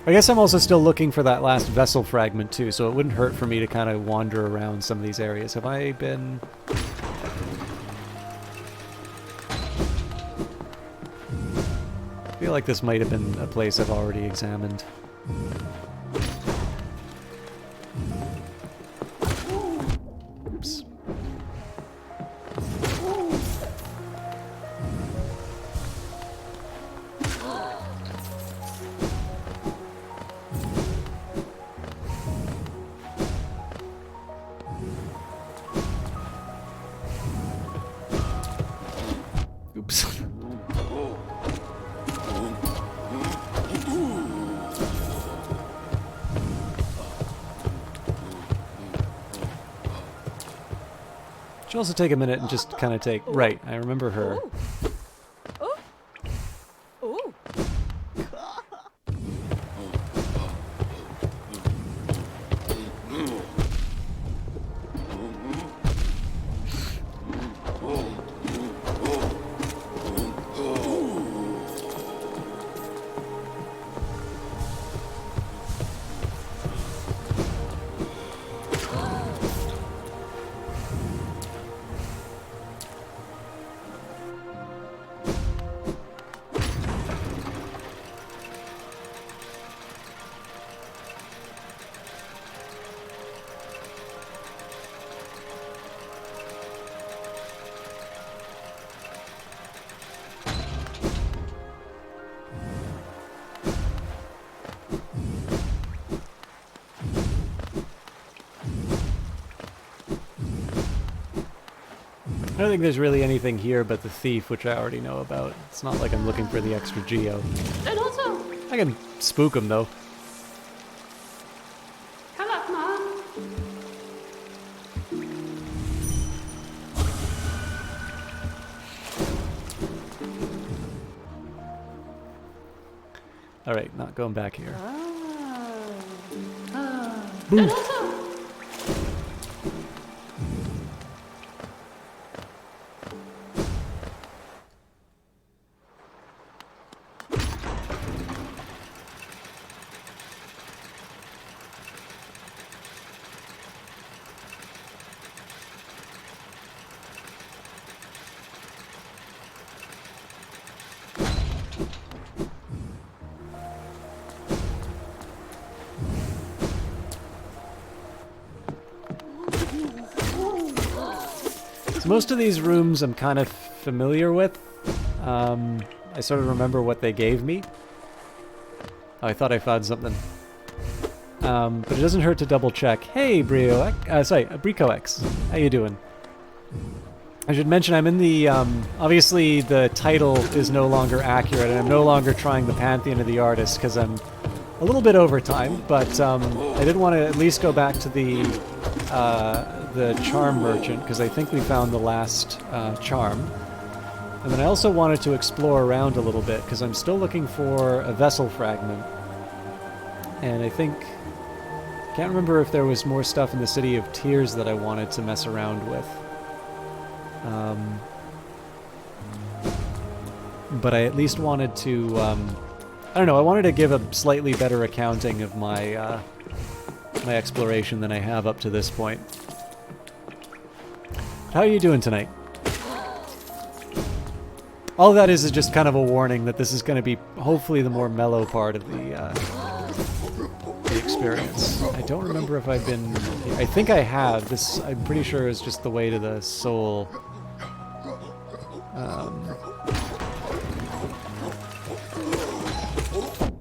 I guess I'm also still looking for that last vessel fragment too, so it wouldn't hurt for me to kind of wander around some of these areas. Have I been... I feel like this might have been a place I've already examined. Oops. Oops. Should also take a minute and just kind of take... Right, I remember her. I don't think there's really anything here but the thief, which I already know about. It's not like I'm looking for the extra geo. I can spook him, though. Alright, not going back here. Boom! Most of these rooms I'm kind of familiar with. I sort of remember what they gave me. Oh, I thought I found something. But it doesn't hurt to double check. Hey, Bricox. How you doing? I should mention I'm in the, obviously the title is no longer accurate, and I'm no longer trying the Pantheon of the Artist, because I'm a little bit over time, but I did want to at least go back to the charm merchant, because I think we found the last charm. And then I also wanted to explore around a little bit, because I'm still looking for a vessel fragment. And I think... can't remember if there was more stuff in the City of Tears that I wanted to mess around with. But I at least wanted to... I don't know, I wanted to give a slightly better accounting of my, my exploration than I have up to this point. How are you doing tonight? All that is just kind of a warning that this is going to be hopefully the more mellow part of the experience. I don't remember if I've been... I think I have. This, I'm pretty sure, is just the way to the soul.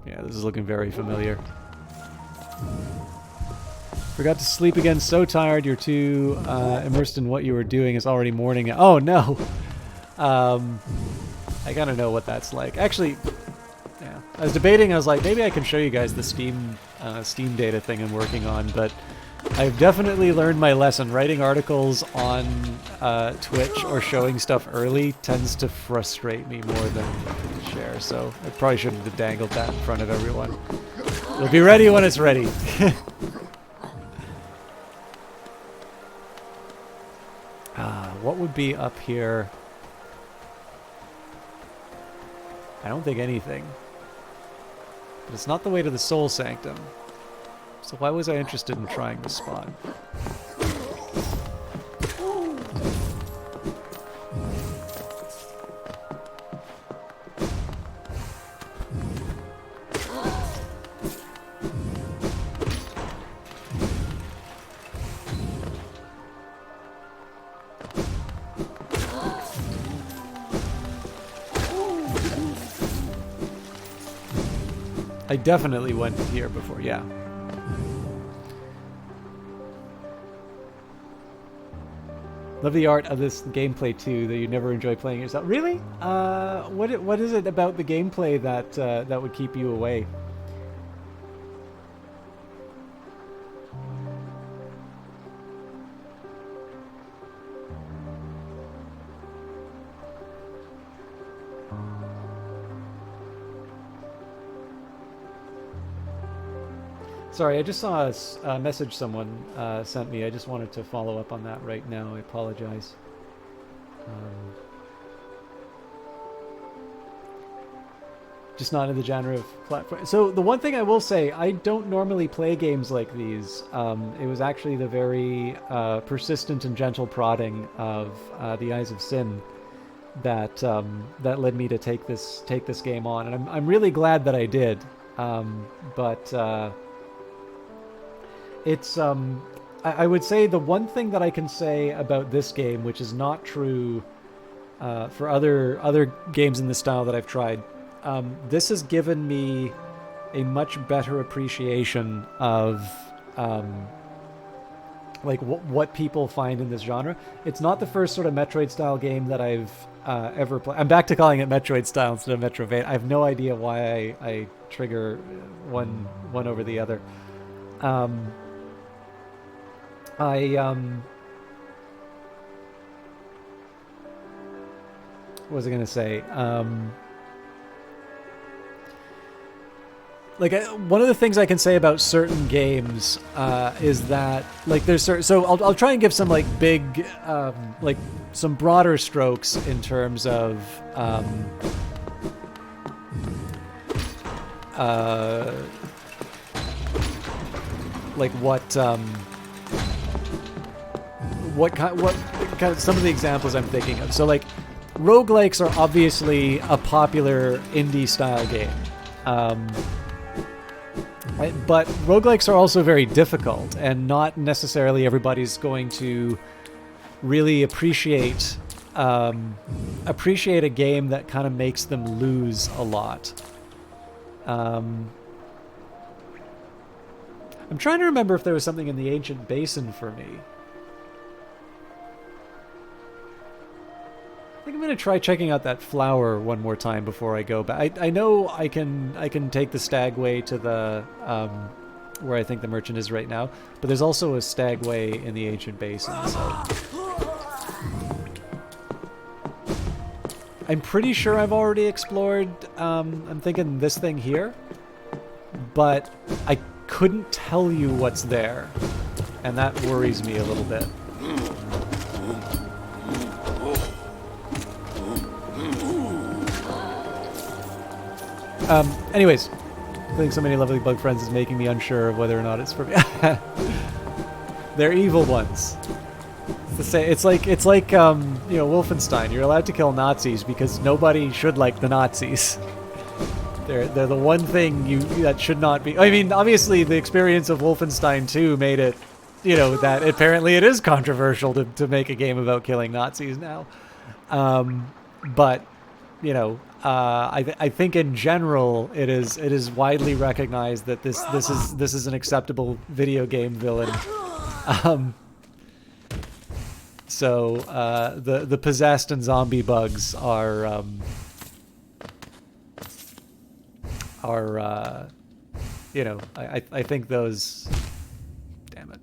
Yeah, this is looking very familiar. Forgot to sleep again, so tired, you're too immersed in what you were doing. It's already morning. Oh no! I gotta know what that's like. Actually, yeah. I was debating, I was like, maybe I can show you guys the Steam data thing I'm working on, but I've definitely learned my lesson. Writing articles on Twitch or showing stuff early tends to frustrate me more than share, so I probably shouldn't have dangled that in front of everyone. It'll be ready when it's ready. be up here. I don't think anything. But it's not the way to the Soul Sanctum. So why was I interested in trying this spot? I definitely went here before, yeah. Love the art of this gameplay too, that you never enjoy playing yourself. Really? What is it about the gameplay that that would keep you away? Sorry, I just saw a message someone sent me. I just wanted to follow up on that right now. I apologize. Just not in the genre of platform. So the one thing I will say, I don't normally play games like these. It was actually the very persistent and gentle prodding of the Eyes of Sin that that led me to take this game on, and I'm really glad that I did. It's I would say the one thing that I can say about this game, which is not true for other games in this style that I've tried, this has given me a much better appreciation of like what people find in this genre. It's not the first sort of Metroid style game that I've ever played. I'm back to calling it Metroid style instead of Metroidvania. I have no idea why I trigger one over the other. What was I gonna say? One of the things I can say about certain games is that like there's certain. So I'll try and give some like big like some broader strokes in terms of like what kind of some of the examples I'm thinking of. So like roguelikes are obviously a popular indie style game. But roguelikes are also very difficult, and not necessarily everybody's going to really appreciate a game that kind of makes them lose a lot. I'm trying to remember if there was something in the Ancient Basin for me. I think I'm going to try checking out that flower one more time before I go. But I know I can take the Stagway to the where I think the merchant is right now. But there's also a Stagway in the Ancient Basin. So I'm pretty sure I've already explored. I'm thinking this thing here, but I couldn't tell you what's there, and that worries me a little bit. Anyways, playing so many lovely bug friends is making me unsure of whether or not it's for me. They're evil ones. It's like you know, Wolfenstein. You're allowed to kill Nazis because nobody should like the Nazis. They're the one thing that should not be. I mean, obviously the experience of Wolfenstein 2 made it, you know, that apparently it is controversial to make a game about killing Nazis now. But you know, I think in general it is widely recognized that this is an acceptable video game villain. So the possessed and zombie bugs are you know, I think those, damn it.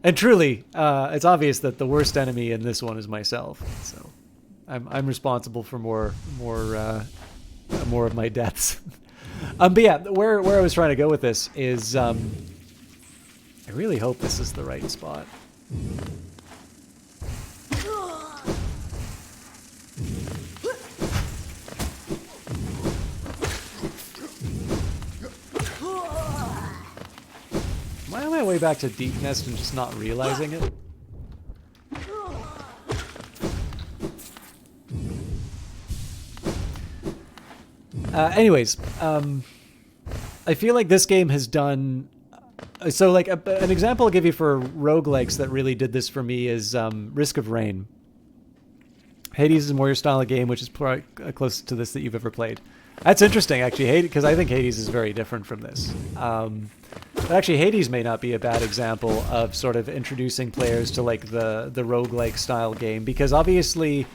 And truly, it's obvious that the worst enemy in this one is myself. So I'm responsible for more of my deaths. But yeah, where I was trying to go with this is I really hope this is the right spot. way back to Deep Nest and just not realizing it. Anyways, I feel like this game has done... So, like, an example I'll give you for roguelikes that really did this for me is Risk of Rain. Hades is a warrior style of game, which is probably closest to this that you've ever played. That's interesting, actually, because I think Hades is very different from this. But actually, Hades may not be a bad example of sort of introducing players to, like, the roguelike style game, because obviously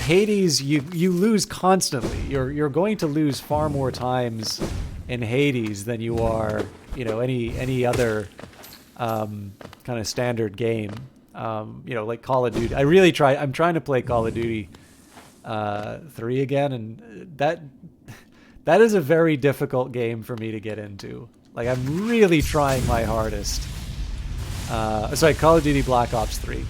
Hades, you lose constantly. You're going to lose far more times in Hades than you are, you know, any other kind of standard game. You know, like Call of Duty. I'm trying to play Call of Duty 3 again, and that is a very difficult game for me to get into. Like, I'm really trying my hardest. Sorry, Call of Duty Black Ops 3.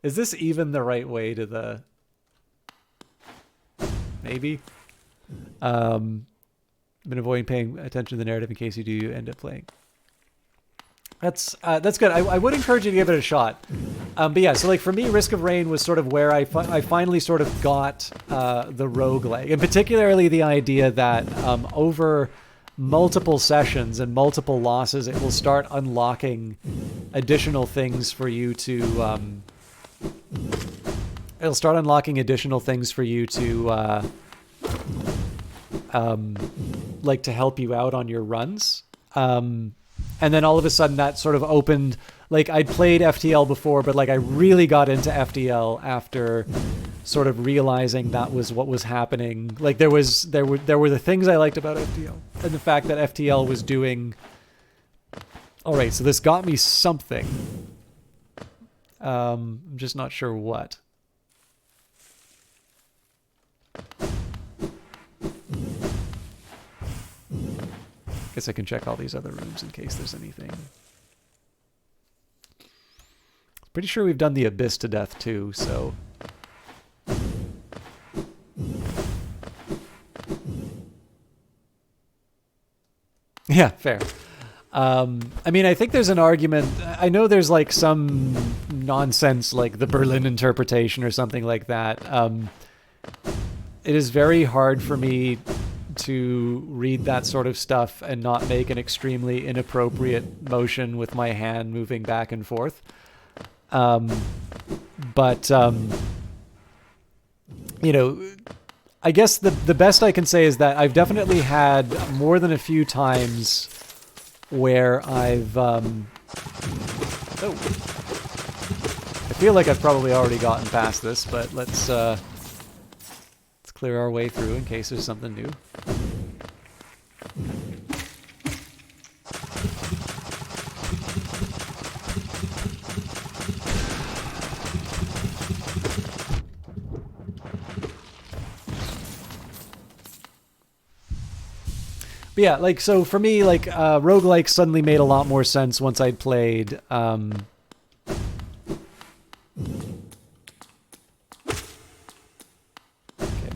Is this even the right way to the... Maybe? I've been avoiding paying attention to the narrative in case you do end up playing. That's good. I would encourage you to give it a shot. But yeah, so like for me, Risk of Rain was sort of where I finally sort of got the roguelike, and particularly the idea that over multiple sessions and multiple losses, it will start unlocking additional things for you to... it'll start unlocking additional things for you to like to help you out on your runs. And then all of a sudden that sort of opened, like I'd played FTL before, but like I really got into FTL after sort of realizing that was what was happening. Like there were the things I liked about FTL and the fact that FTL was doing, all right, so this got me something. I'm just not sure what. Guess I can check all these other rooms in case there's anything. Pretty sure we've done the Abyss to death too, so... Yeah, fair. I mean, I think there's an argument... I know there's like some nonsense like the Berlin interpretation or something like that. It is very hard for me to read that sort of stuff and not make an extremely inappropriate motion with my hand moving back and forth. But you know, I guess the best I can say is that I've definitely had more than a few times where I've I feel like I've probably already gotten past this, but let's clear our way through in case there's something new. But yeah, like, so for me, like, roguelike suddenly made a lot more sense once I'd played, okay, I'm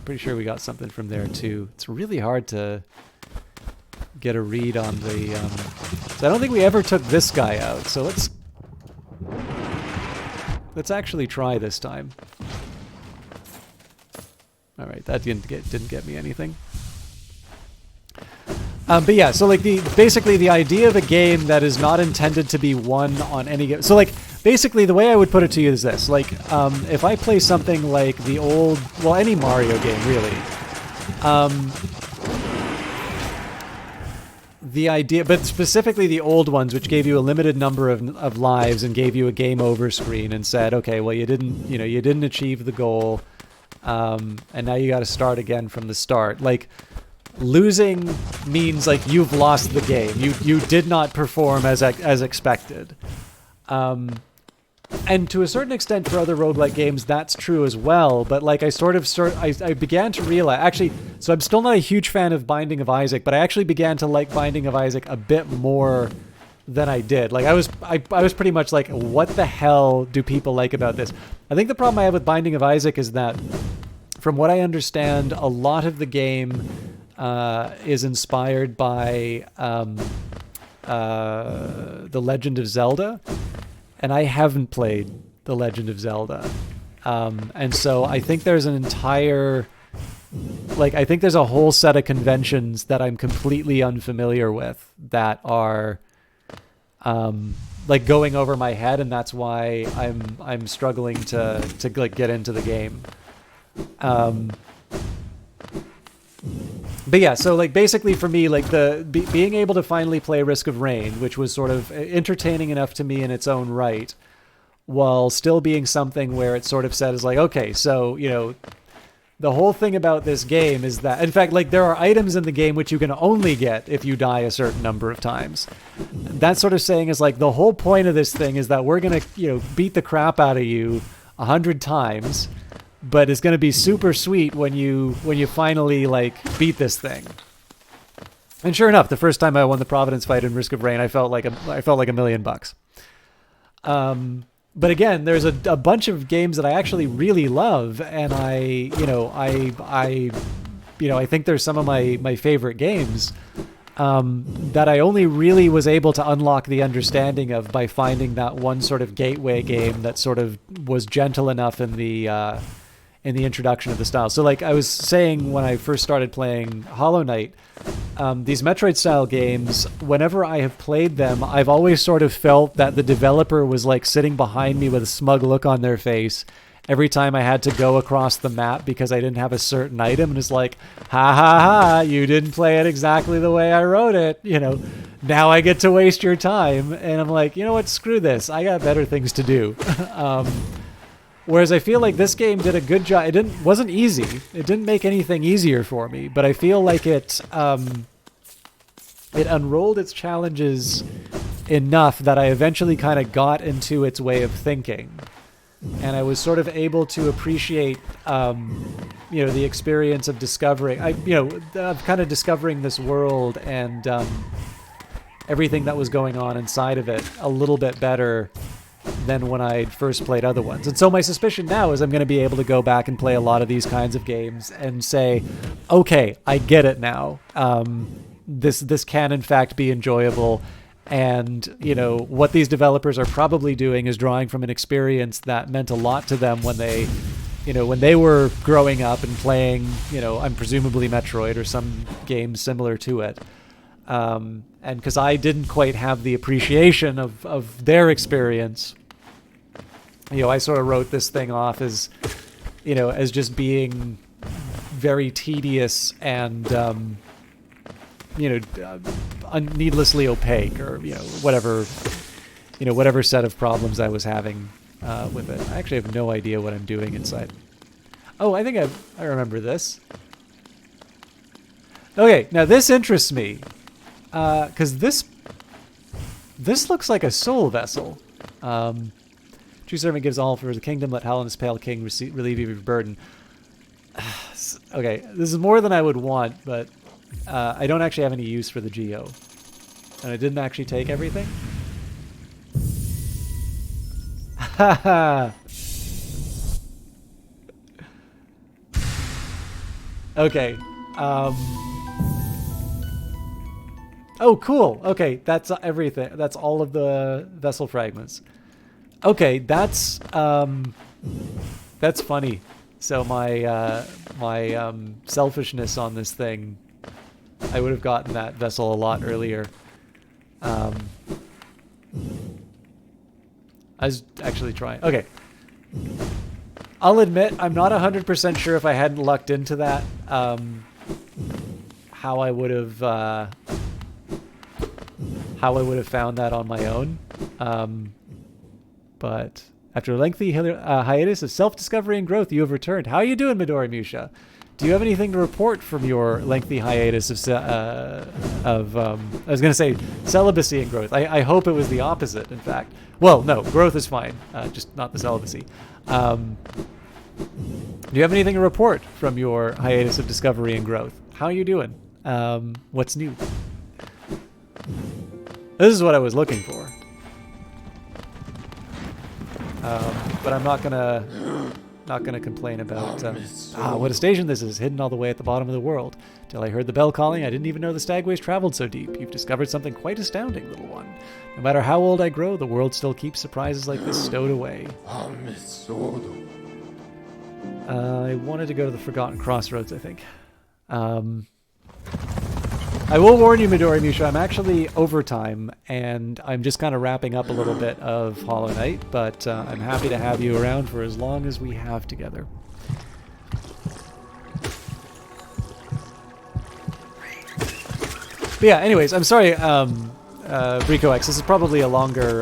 pretty sure we got something from there too. It's really hard to get a read on the, so I don't think we ever took this guy out, so let's actually try this time. Alright, that didn't get me anything. But yeah, so like basically the idea of a game that is not intended to be won on any game. So like basically the way I would put it to you is this: like if I play something like the old, well, any Mario game really, the idea, but specifically the old ones, which gave you a limited number of lives and gave you a game over screen and said, okay, well you didn't achieve the goal, and now you got to start again from the start. Like, losing means like you've lost the game. You did not perform as expected. And to a certain extent for other roguelike games that's true as well, but like I began to realize, actually, so I'm still not a huge fan of Binding of Isaac, but I actually began to like Binding of Isaac a bit more than I did. Like I was pretty much like, what the hell do people like about this? I think the problem I have with Binding of Isaac is that from what I understand, a lot of the game is inspired by The Legend of Zelda, and I haven't played The Legend of Zelda. And so I think there's an entire, I think there's a whole set of conventions that I'm completely unfamiliar with that are going over my head, and that's why I'm struggling to get into the game. But yeah, so basically for me, being able to finally play Risk of Rain, which was sort of entertaining enough to me in its own right, while still being something where it sort of said is okay, so the whole thing about this game is that, in fact, there are items in the game which you can only get if you die a certain number of times. That sort of saying is the whole point of this thing is that we're gonna beat the crap out of you 100 times. But it's going to be super sweet when you finally beat this thing. And sure enough, the first time I won the Providence fight in Risk of Rain, I felt like $1 million. But again, there's a bunch of games that I actually really love, and I think there's some of my favorite games that I only really was able to unlock the understanding of by finding that one sort of gateway game that sort of was gentle enough in the introduction of the style. So I was saying when I first started playing Hollow Knight, these Metroid-style games, whenever I have played them, I've always sort of felt that the developer was sitting behind me with a smug look on their face every time I had to go across the map because I didn't have a certain item, and it's ha ha ha, you didn't play it exactly the way I wrote it, now I get to waste your time. And I'm you know what, screw this, I got better things to do. Whereas I feel this game did a good job. It wasn't easy. It didn't make anything easier for me, but I feel it unrolled its challenges enough that I eventually kind of got into its way of thinking, and I was sort of able to appreciate, the experience of discovering, of kind of discovering this world and everything that was going on inside of it a little bit better than when I first played other ones. And so my suspicion now is I'm going to be able to go back and play a lot of these kinds of games and say, okay, I get it now. This can in fact be enjoyable. And, what these developers are probably doing is drawing from an experience that meant a lot to them when they, when they were growing up and playing, I'm presumably Metroid or some game similar to it. And because I didn't quite have the appreciation of their experience, I sort of wrote this thing off as, as just being very tedious and, needlessly opaque, or whatever set of problems I was having with it. I actually have no idea what I'm doing inside. Oh, I think I remember this. Okay, now this interests me. Because this looks like a soul vessel. True servant gives all for the kingdom. Let Hallin's pale king relieve you of your burden. Okay, this is more than I would want, but I don't actually have any use for the geo, and I didn't actually take everything. Haha. Okay. Oh, cool. Okay, that's everything. That's all of the vessel fragments. Okay, that's funny. So my selfishness on this thing, I would have gotten that vessel a lot earlier. I was actually trying. Okay. I'll admit, I'm not 100% sure if I hadn't lucked into that, how I would have found that on my own. But after a lengthy hiatus of self-discovery and growth, you have returned. How are you doing, Midori Musha? Do you have anything to report from your lengthy hiatus of I was going to say celibacy and growth. I hope it was the opposite, in fact. Well, no, growth is fine, just not the celibacy. Do you have anything to report from your hiatus of discovery and growth? How are you doing? What's new? This is what I was looking for. But I'm not gonna... Not gonna complain about, what a station this is, hidden all the way at the bottom of the world. Till I heard the bell calling, I didn't even know the stagways traveled so deep. You've discovered something quite astounding, little one. No matter how old I grow, the world still keeps surprises like this stowed away. I wanted to go to the Forgotten Crossroads, I think. I will warn you, Midori Misha, I'm actually overtime, and I'm just kind of wrapping up a little bit of Hollow Knight, but I'm happy to have you around for as long as we have together. But yeah, anyways, I'm sorry, Rico X, this is probably a longer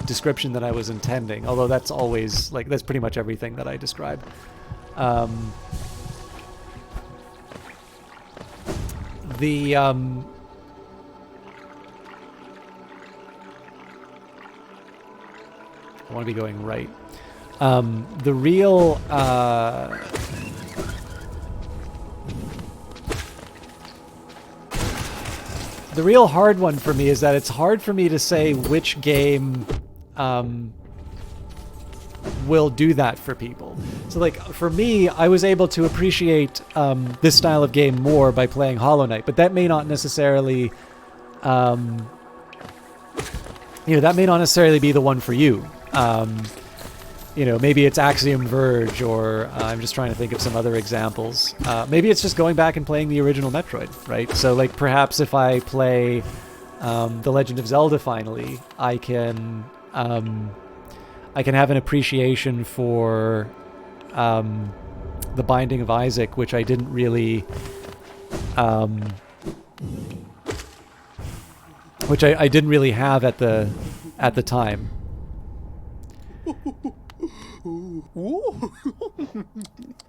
description than I was intending, although that's always, like, that's pretty much everything that I describe. I want to be going right. The real hard one for me is that it's hard for me to say which game will do that for people. So, like, for me, I was able to appreciate this style of game more by playing Hollow Knight, but that may not necessarily, that may not necessarily be the one for you. Maybe it's Axiom Verge, or I'm just trying to think of some other examples. Maybe it's just going back and playing the original Metroid, right? So, like, perhaps if I play The Legend of Zelda finally, I can have an appreciation for The Binding of Isaac, which I didn't really, I didn't really have at the time.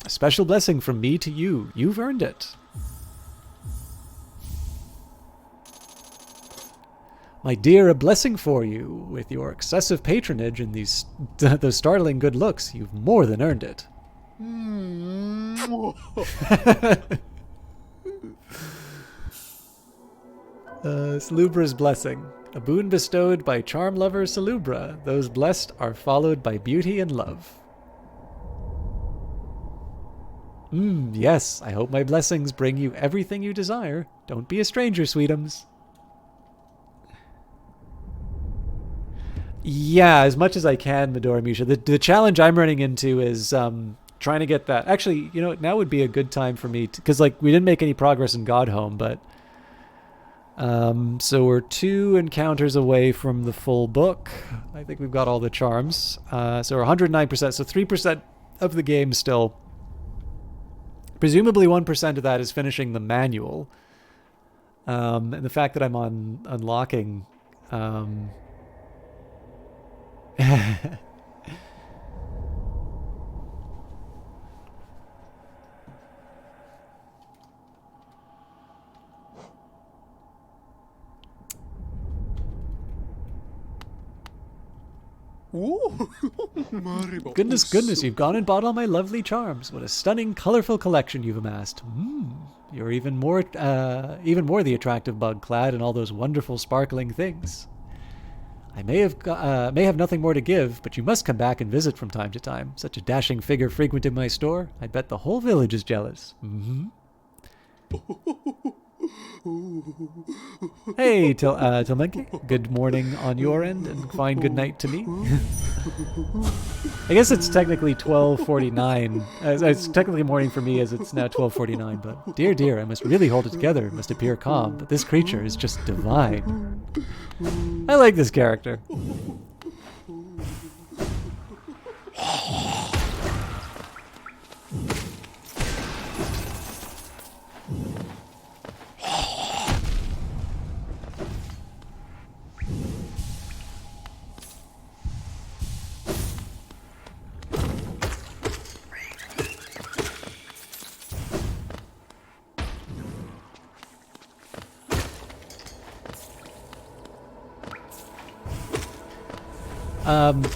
A special blessing from me to you. You've earned it. My dear, a blessing for you. With your excessive patronage and those startling good looks, you've more than earned it. Salubra's blessing. A boon bestowed by charm lover Salubra. Those blessed are followed by beauty and love. Yes, I hope my blessings bring you everything you desire. Don't be a stranger, sweetums. Yeah, as much as I can, Midori Misha. The challenge I'm running into is trying to get that. Actually, now would be a good time for me to, because, like, we didn't make any progress in Godhome, but so we're 2 encounters away from the full book. I think we've got all the charms. So we're 109%, so 3% of the game still. Presumably 1% of that is finishing the manual. And the fact that I'm on unlocking Goodness, you've gone and bought all my lovely charms. What a stunning, colorful collection you've amassed. You're even more the attractive bug clad in all those wonderful sparkling things. I may have nothing more to give, but you must come back and visit from time to time. Such a dashing figure frequented my store. I bet the whole village is jealous. Hey, Tilmenki. Good morning on your end, and fine good night to me. I guess it's technically 12:49. It's technically morning for me, as it's now 12:49. But dear, I must really hold it together. It must appear calm, but this creature is just divine. I like this character.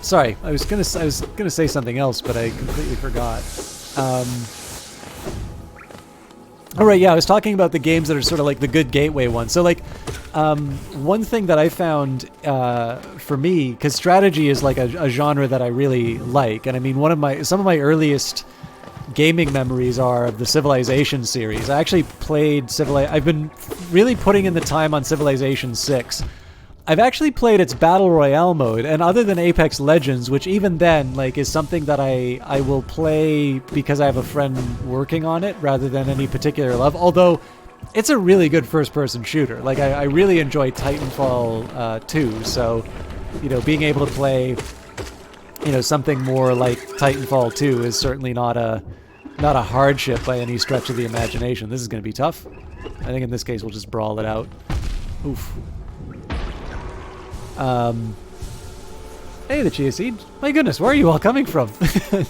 Sorry, I was gonna say something else, but I completely forgot. All right, yeah, I was talking about the games that are sort of like the good gateway ones. So like, one thing that I found for me, because strategy is like a genre that I really like, and I mean, some of my earliest gaming memories are of the Civilization series. I actually played I've been really putting in the time on Civilization 6. I've actually played its Battle Royale mode, and other than Apex Legends, which even then, like, is something that I will play because I have a friend working on it rather than any particular love, although it's a really good first-person shooter. Like, I really enjoy Titanfall 2, so, you know, being able to play, you know, something more like Titanfall 2 is certainly not a hardship by any stretch of the imagination. This is going to be tough. I think in this case we'll just brawl it out. Oof. Hey, the Chia Seed. My goodness, where are you all coming from? I'm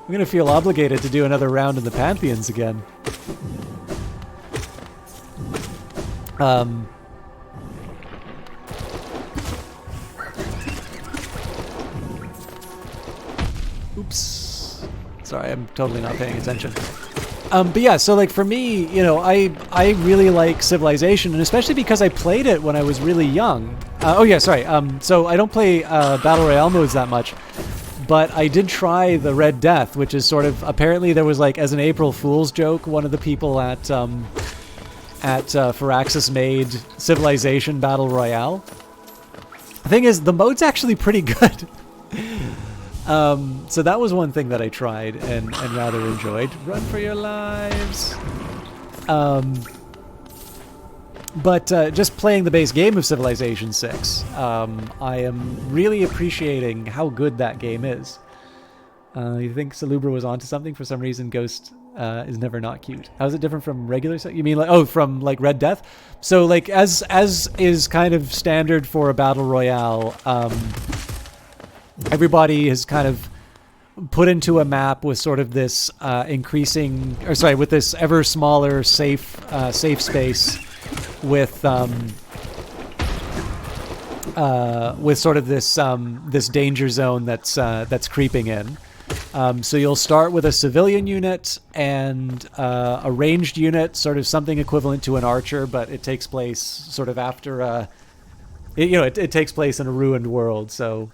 gonna feel obligated to do another round in the Pantheons again. Oops. Sorry, I'm totally not paying attention. But yeah, so like for me, you know, I really like Civilization, and especially because I played it when I was really young. Oh yeah, sorry. So I don't play Battle Royale modes that much, but I did try the Red Death, which is sort of, apparently there was like, as an April Fool's joke, one of the people at Firaxis made Civilization Battle Royale. The thing is, the mode's actually pretty good. So that was one thing that I tried and rather enjoyed. Run for your lives. But just playing the base game of Civilization 6, I am really appreciating how good that game is. You think Salubra was onto something? For some reason, Ghost is never not cute. How is it different from regular? You mean like, oh, from like Red Death? So like as is kind of standard for a battle royale, everybody has kind of put into a map with sort of this with this ever smaller safe space with sort of this danger zone that's creeping in. So you'll start with a civilian unit and a ranged unit, sort of something equivalent to an archer, but it takes place sort of after it takes place in a ruined world. So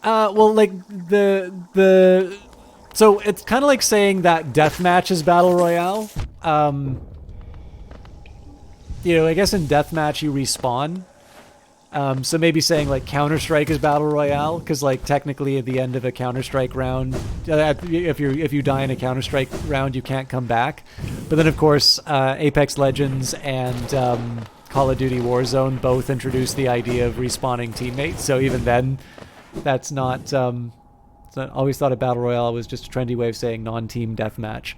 well, like so it's kind of like saying that deathmatch is battle royale. You know, I guess in deathmatch you respawn. So maybe saying like Counter-Strike is battle royale, because like technically at the end of a Counter-Strike round, if you die in a Counter-Strike round, you can't come back. But then of course, Apex Legends and Call of Duty Warzone both introduced the idea of respawning teammates. So even then, that's not. I always thought a battle royale was just a trendy way of saying non-team deathmatch.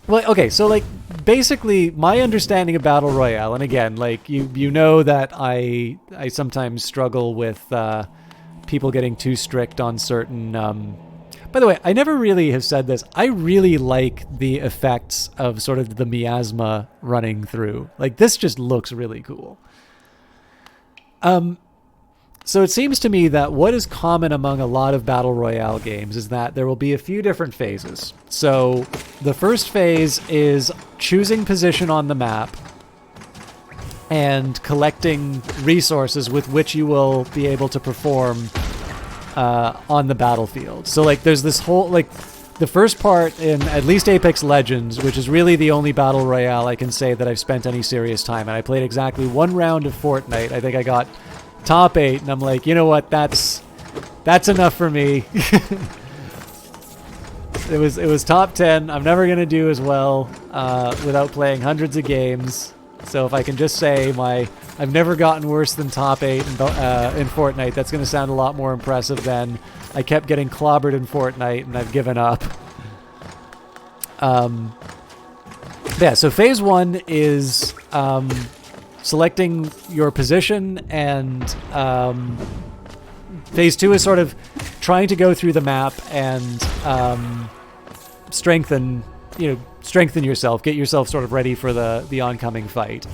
Well, okay, so like basically my understanding of battle royale, and again, like you know that I sometimes struggle with people getting too strict on certain. By the way, I never really have said this. I really like the effects of sort of the miasma running through. Like this just looks really cool. So it seems to me that what is common among a lot of battle royale games is that there will be a few different phases. So the first phase is choosing position on the map and collecting resources with which you will be able to perform on the battlefield. So like there's this whole, like the first part in at least Apex Legends, which is really the only battle royale I can say that I've spent any serious time. And I played exactly one round of Fortnite. I think I got top 8, and I'm like, you know what, that's enough for me. It was top 10. I'm never gonna do as well without playing hundreds of games. So if I can just say I've never gotten worse than top 8 in Fortnite, that's gonna sound a lot more impressive than I kept getting clobbered in Fortnite and I've given up. Yeah, so phase 1 is selecting your position, and phase 2 is sort of trying to go through the map and strengthen yourself, get yourself sort of ready for the oncoming fight,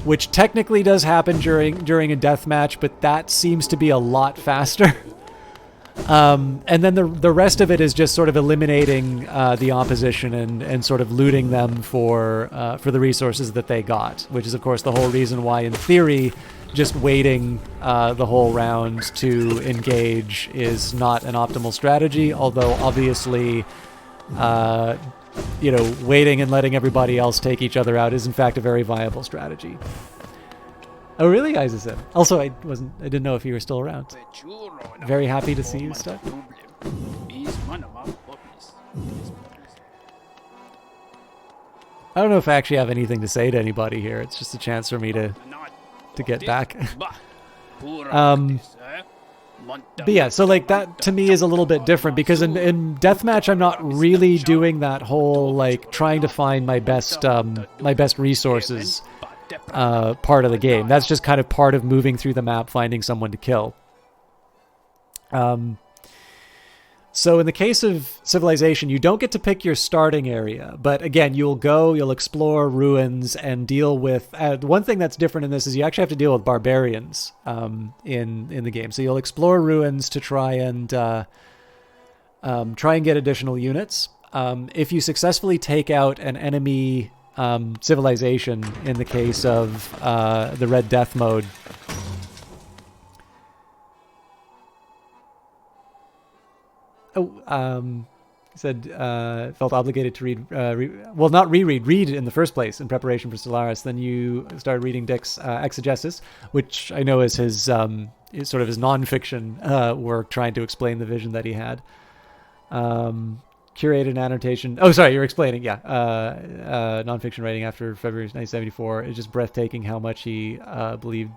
which technically does happen during a deathmatch, but that seems to be a lot faster. And then the rest of it is just sort of eliminating the opposition and sort of looting them for the resources that they got, which is, of course, the whole reason why, in theory, just waiting the whole round to engage is not an optimal strategy, although obviously, waiting and letting everybody else take each other out is, in fact, a very viable strategy. Oh, really, Isaacson? Also, I didn't know if you were still around. Very happy to see you, Stuck. I don't know if I actually have anything to say to anybody here. It's just a chance for me to get back. But yeah, so like that to me is a little bit different because in deathmatch I'm not really doing that whole like trying to find my best resources part of the game. That's just kind of part of moving through the map, finding someone to kill. So in the case of Civilization, you don't get to pick your starting area, but again, you'll explore ruins and deal with... one thing that's different in this is you actually have to deal with barbarians in the game. So you'll explore ruins to try and get additional units. If you successfully take out an enemy civilization, in the case of the Red Death mode, said felt obligated to read, read in the first place in preparation for Stellaris. Then you started reading Dick's exegesis, which I know is his sort of his nonfiction work trying to explain the vision that he had. Curated annotation. Oh, sorry, you're explaining. Yeah, nonfiction writing after February 1974. It's just breathtaking how much he believed.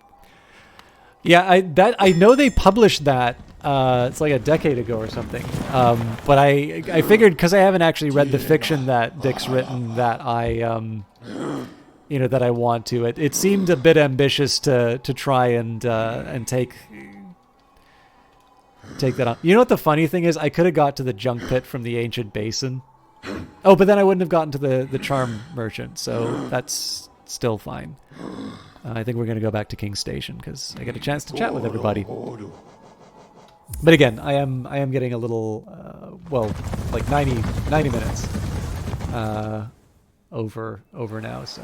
Yeah, I know they published that. It's like a decade ago or something. But I figured because I haven't actually read the fiction that Dick's written that I that I want to. It seemed a bit ambitious to try and take that on. You know what the funny thing is? I could have got to the junk pit from the ancient basin. Oh, but then I wouldn't have gotten to the charm merchant, so that's still fine. I think we're going to go back to King's Station because I get a chance to chat with everybody. But again, I am getting a little, like 90 minutes over now, so...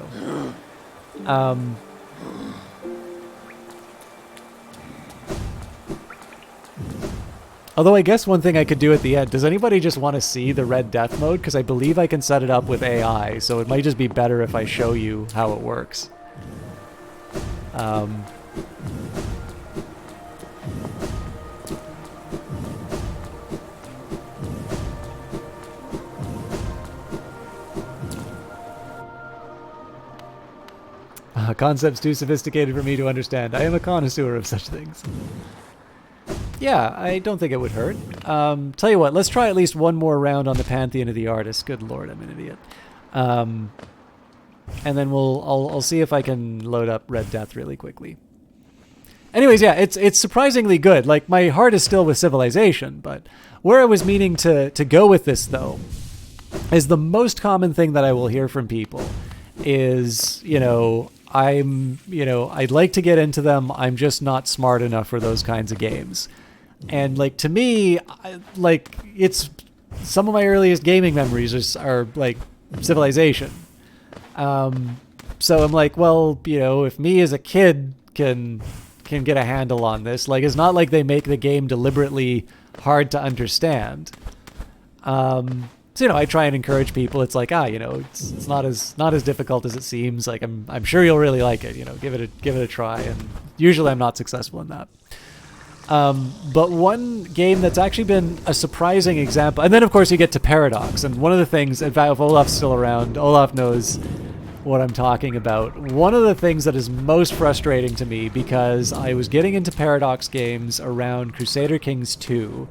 Although I guess one thing I could do at the end, does anybody just want to see the Red Death mode? Because I believe I can set it up with AI, so it might just be better if I show you how it works. Concepts too sophisticated for me to understand. I am a connoisseur of such things. Yeah, I don't think it would hurt. Tell you what, let's try at least one more round on the Pantheon of the Artists. Good lord, I'm an idiot. And then I'll see if I can load up Red Death really quickly. Anyways, yeah, it's surprisingly good. Like, my heart is still with Civilization, but where I was meaning to go with this, though, is the most common thing that I will hear from people is, I'd like to get into them, I'm just not smart enough for those kinds of games. And, like, to me, it's some of my earliest gaming memories are like, Civilization. So I'm like, well, if me as a kid can get a handle on this, like, it's not like they make the game deliberately hard to understand. So, I try and encourage people. It's like, it's not as difficult as it seems. Like, I'm sure you'll really like it. Give it a try. And usually I'm not successful in that. But one game that's actually been a surprising example, and then of course you get to Paradox. And one of the things, in fact, if Olaf's still around, Olaf knows what I'm talking about. One of the things that is most frustrating to me, because I was getting into Paradox games around Crusader Kings 2,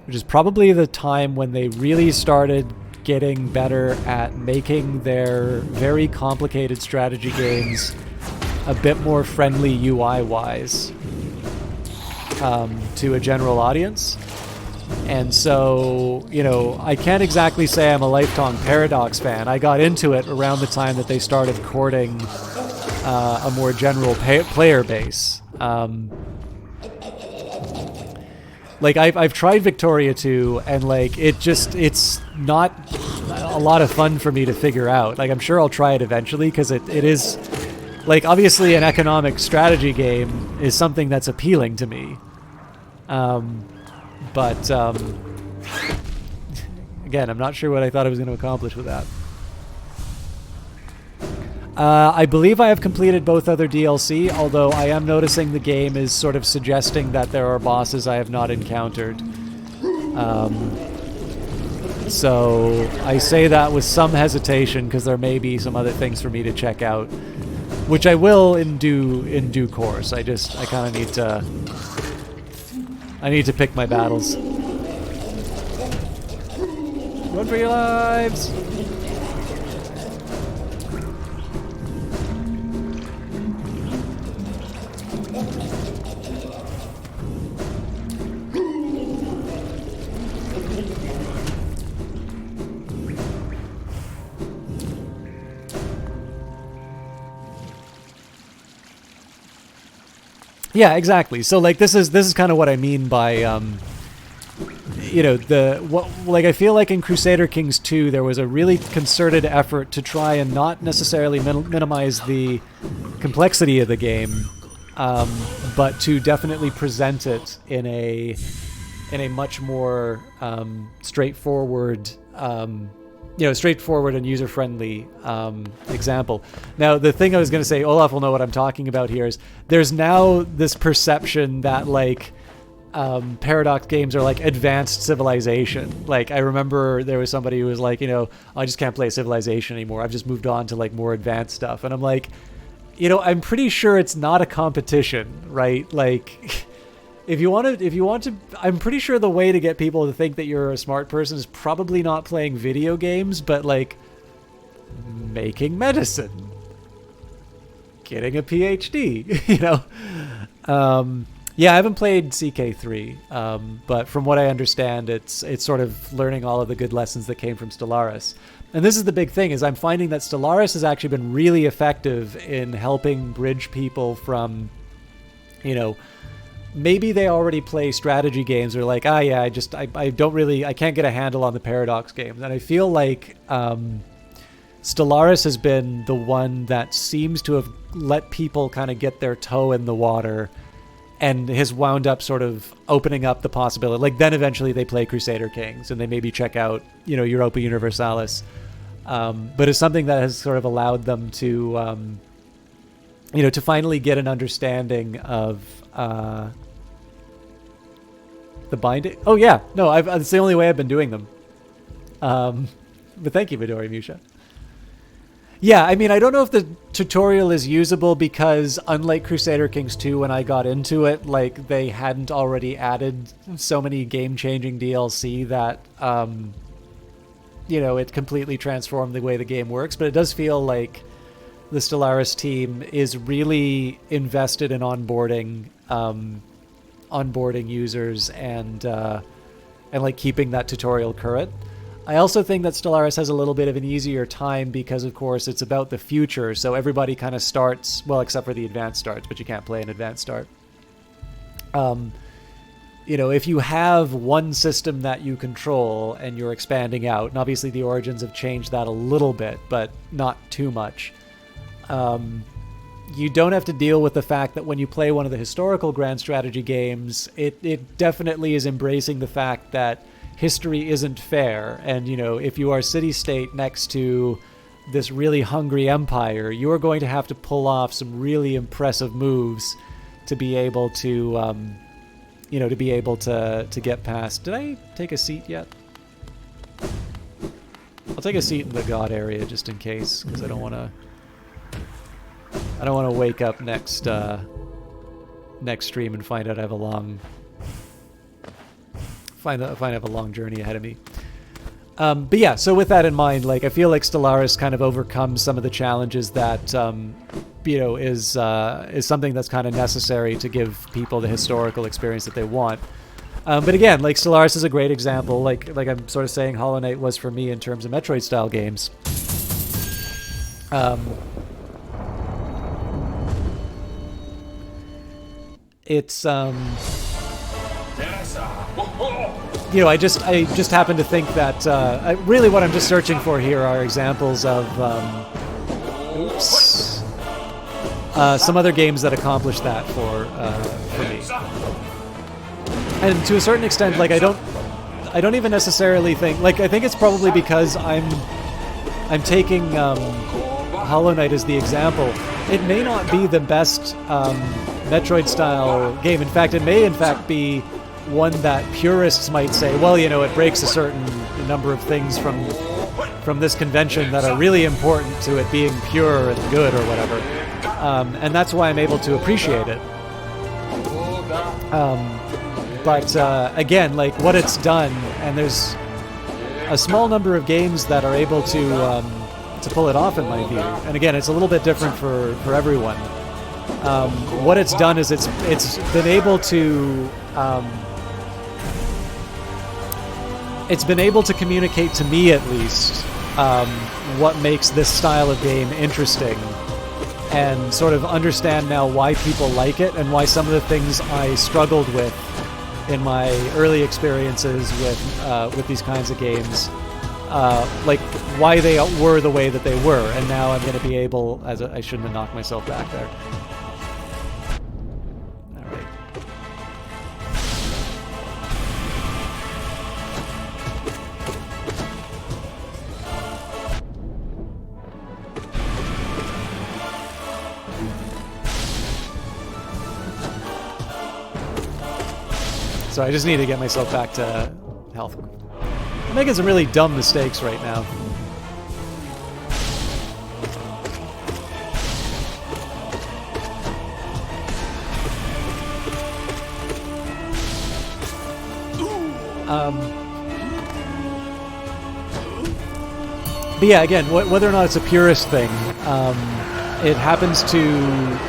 which is probably the time when they really started getting better at making their very complicated strategy games a bit more friendly UI-wise to a general audience. And so, I can't exactly say I'm a lifelong Paradox fan. I got into it around the time that they started courting a more general player base. Like I've tried Victoria 2, and like it's not a lot of fun for me to figure out. Like I'm sure I'll try it eventually because it is like obviously an economic strategy game is something that's appealing to me. But again, I'm not sure what I thought I was going to accomplish with that. I believe I have completed both other DLC, although I am noticing the game is sort of suggesting that there are bosses I have not encountered. So I say that with some hesitation because there may be some other things for me to check out, which I will in due course. I kind of need to pick my battles. Run for your lives! Yeah, exactly. So like this is kind of what I mean by you know, like I feel like in Crusader Kings 2 there was a really concerted effort to try and not necessarily minimize the complexity of the game, but to definitely present it in a much more straightforward straightforward and user-friendly example. Now, the thing I was going to say, Olaf will know what I'm talking about here, is there's now this perception that, like, Paradox games are like advanced Civilization. Like, I remember there was somebody who was like, you know, I just can't play Civilization anymore. I've just moved on to, like, more advanced stuff. And I'm like, you know, I'm pretty sure it's not a competition, right? Like... If you want to, I'm pretty sure the way to get people to think that you're a smart person is probably not playing video games, but like making medicine, getting a PhD, you know? Yeah, I haven't played CK3, but from what I understand, it's sort of learning all of the good lessons that came from Stellaris. And this is the big thing, is I'm finding that Stellaris has actually been really effective in helping bridge people from, you know, maybe they already play strategy games or like, I can't get a handle on the Paradox games. And I feel like Stellaris has been the one that seems to have let people kind of get their toe in the water and has wound up sort of opening up the possibility. Like then eventually they play Crusader Kings and they maybe check out, you know, Europa Universalis. But it's something that has sort of allowed them to, you know, to finally get an understanding of the binding. Oh yeah, no, it's the only way I've been doing them. But thank you, Midori Musha. Yeah, I mean, I don't know if the tutorial is usable because unlike Crusader Kings 2, when I got into it, like they hadn't already added so many game-changing DLC that, you know, it completely transformed the way the game works. But it does feel like the Stellaris team is really invested in onboarding users and like keeping that tutorial current. I also think that Stellaris has a little bit of an easier time because, of course, it's about the future. So everybody kind of starts, well, except for the advanced starts, but you can't play an advanced start. You know, if you have one system that you control and you're expanding out, and obviously the Origins have changed that a little bit, but not too much. You don't have to deal with the fact that when you play one of the historical grand strategy games, it definitely is embracing the fact that history isn't fair. And, you know, if you are city-state next to this really hungry empire, you are going to have to pull off some really impressive moves to be able to, you know, to be able to get past. Did I take a seat yet? I'll take a seat in the God area just in case, because I don't want to wake up next stream and find out I have a long I have a long journey ahead of me. But yeah, so with that in mind, like I feel like Stellaris kind of overcomes some of the challenges that you know is something that's kind of necessary to give people the historical experience that they want. But again, like Stellaris is a great example. Like I'm sort of saying, Hollow Knight was for me in terms of Metroid style games. It's I just happen to think that really what I'm just searching for here are examples of some other games that accomplish that for me. And to a certain extent, like I don't even necessarily think, like, I think it's probably because I'm taking Hollow Knight as the example. It may not be the best Metroid-style game. In fact, it may in fact be one that purists might say, well, it breaks a certain number of things from this convention that are really important to it being pure and good or whatever. And that's why I'm able to appreciate it. But again, like what it's done, and there's a small number of games that are able to pull it off in my view. And again, it's a little bit different for everyone. What it's done is it's been able to communicate to me at least what makes this style of game interesting, and sort of understand now why people like it and why some of the things I struggled with in my early experiences with these kinds of games, like why they were the way that they were. And now I'm going to be able, I shouldn't have knocked myself back there. All right. So I just need to get myself back to health. I'm making some really dumb mistakes right now. But yeah, again, whether or not it's a purist thing, it happens to,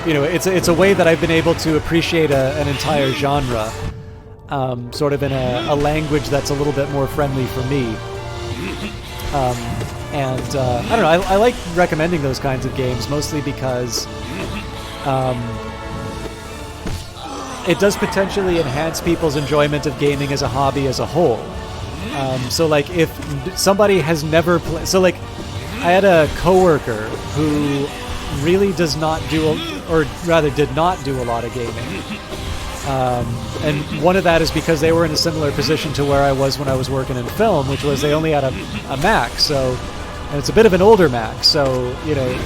it's a way that I've been able to appreciate an entire genre. Sort of in a language that's a little bit more friendly for me. I don't know, I like recommending those kinds of games, mostly because it does potentially enhance people's enjoyment of gaming as a hobby as a whole. So like if somebody has never played... So like I had a coworker who really does not do, or rather did not do a lot of gaming. And one of that is because they were in a similar position to where I was when I was working in film, which was they only had a Mac, and it's a bit of an older Mac, so,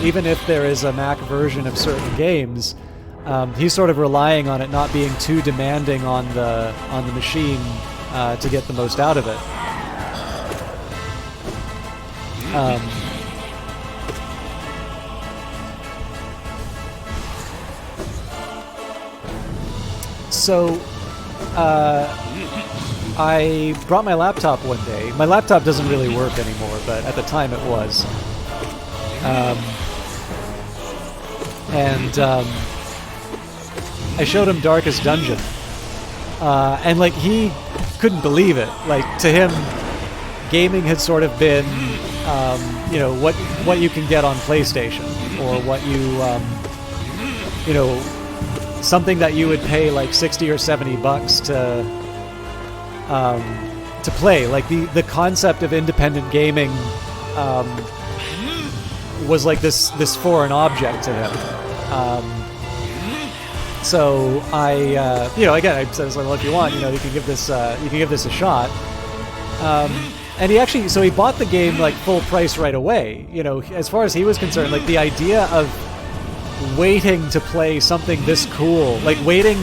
even if there is a Mac version of certain games, he's sort of relying on it not being too demanding on the machine to get the most out of it. So, I brought my laptop one day. My laptop doesn't really work anymore, but at the time it was. I showed him Darkest Dungeon. And, like, he couldn't believe it. Like, to him, gaming had sort of been, what you can get on PlayStation, or what you, something that you would pay like $60 or $70 to play. Like the concept of independent gaming was like this foreign object to him. So I, again, I said, well, if you want, you can give this a shot. And he bought the game like full price right away. As far as he was concerned, like the idea of waiting to play something this cool, like waiting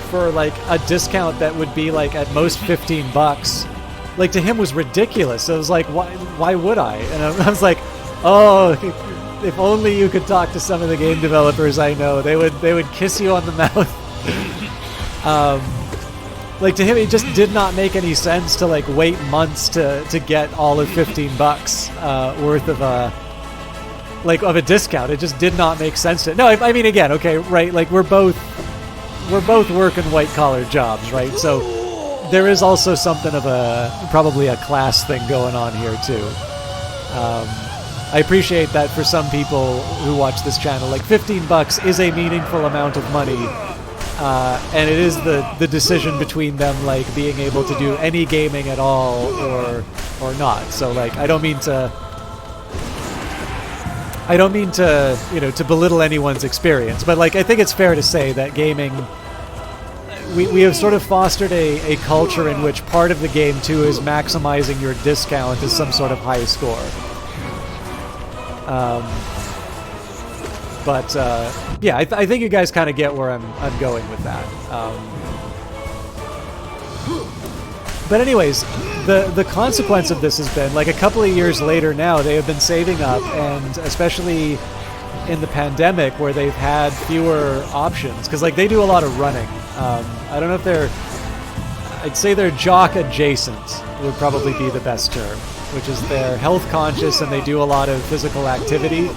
for like a discount that would be like at most $15, like to him was ridiculous. So I was like, why would I? And I was like, oh, if only you could talk to some of the game developers I know, they would kiss you on the mouth. Like to him, it just did not make any sense to like wait months to get all of $15 worth of a discount. It just did not make sense to... No, I mean, again, okay, right, like we're both working white-collar jobs, right? So there is also something of probably a class thing going on here too. I appreciate that for some people who watch this channel, like $15 is a meaningful amount of money and it is the decision between them, like, being able to do any gaming at all or not. So, like, I don't mean to, you know, to belittle anyone's experience, but, like, I think it's fair to say that gaming, we have sort of fostered a culture in which part of the game, too, is maximizing your discount as some sort of high score. But yeah, I think you guys kind of get where I'm going with that. But anyways, the consequence of this has been, like, a couple of years later now, they have been saving up, and especially in the pandemic where they've had fewer options, because, like, they do a lot of running. I don't know if I'd say they're jock adjacent would probably be the best term, which is they're health conscious and they do a lot of physical activity.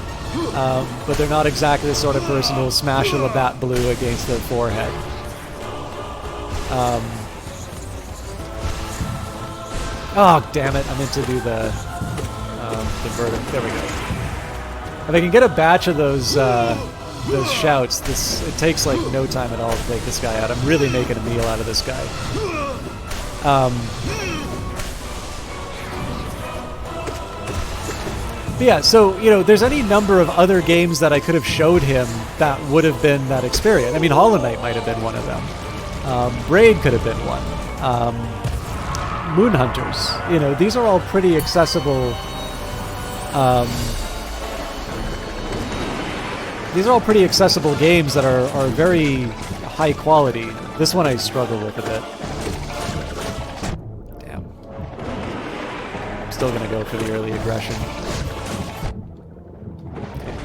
But they're not exactly the sort of person who will smash a Labatt Blue against their forehead. Oh, damn it. I meant to do the verdict. There we go. If I can get a batch of those shouts, it takes, like, no time at all to take this guy out. I'm really making a meal out of this guy. But yeah, so, you know, there's any number of other games that I could have showed him that would have been that experience. I mean, Hollow Knight might have been one of them. Braid could have been one. Moon Hunters. You know, these are all pretty accessible. These are all pretty accessible games that are very high quality. This one I struggle with a bit. Damn. I'm still gonna go for the early aggression.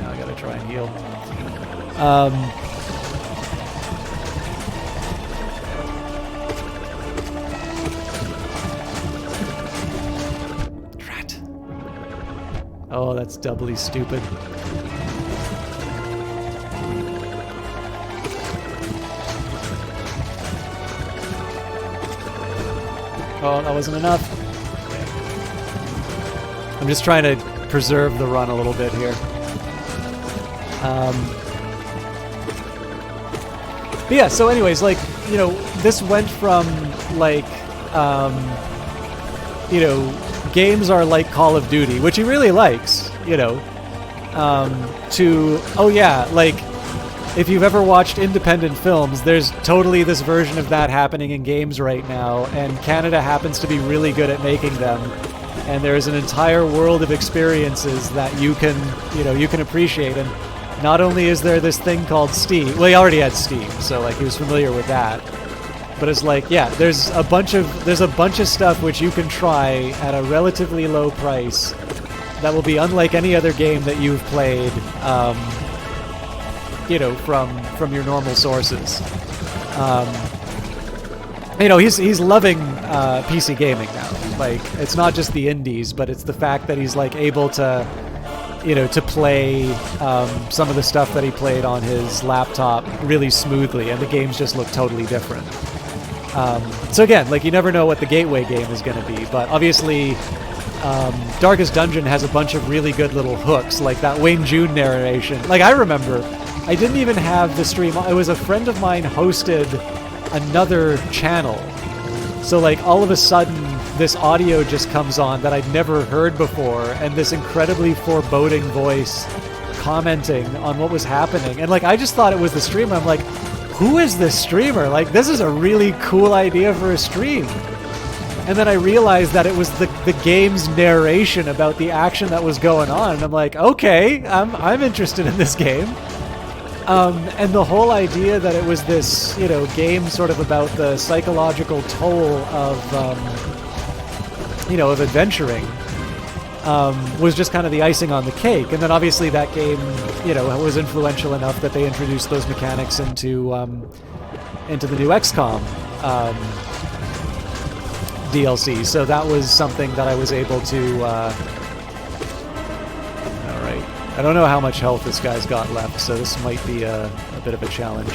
Now I gotta try and heal. Drat. Oh, that's doubly stupid. Oh, that wasn't enough. I'm just trying to preserve the run a little bit here. But yeah, so anyways, like, you know, this went from, like, you know, games are like Call of Duty, which he really likes, you know, to, oh yeah, like, if you've ever watched independent films, there's totally this version of that happening in games right now, and Canada happens to be really good at making them. And there's an entire world of experiences that you can, you know, you can appreciate. And not only is there this thing called Steam, well, he already had Steam, so, like, he was familiar with that. But it's like, yeah, there's a bunch of stuff which you can try at a relatively low price that will be unlike any other game that you've played. You know, from your normal sources. You know, he's loving PC gaming now. Like, it's not just the indies, but it's the fact that he's, like, able to, you know, to play some of the stuff that he played on his laptop really smoothly, and the games just look totally different. So again, like, you never know what the gateway game is going to be, but obviously Darkest Dungeon has a bunch of really good little hooks, like that Wayne June narration. Like, I remember, I didn't even have the stream. It was a friend of mine hosted another channel. So, like, all of a sudden, this audio just comes on that I'd never heard before, and this incredibly foreboding voice commenting on what was happening. And, like, I just thought it was the streamer. I'm like, who is this streamer? Like, this is a really cool idea for a stream. And then I realized that it was the game's narration about the action that was going on. And I'm like, okay, I'm interested in this game. And the whole idea that it was this, you know, game sort of about the psychological toll of, you know, of adventuring, was just kind of the icing on the cake. And then obviously that game, you know, was influential enough that they introduced those mechanics into the new XCOM DLC. So that was something that I was able to. I don't know how much health this guy's got left, so this might be a bit of a challenge.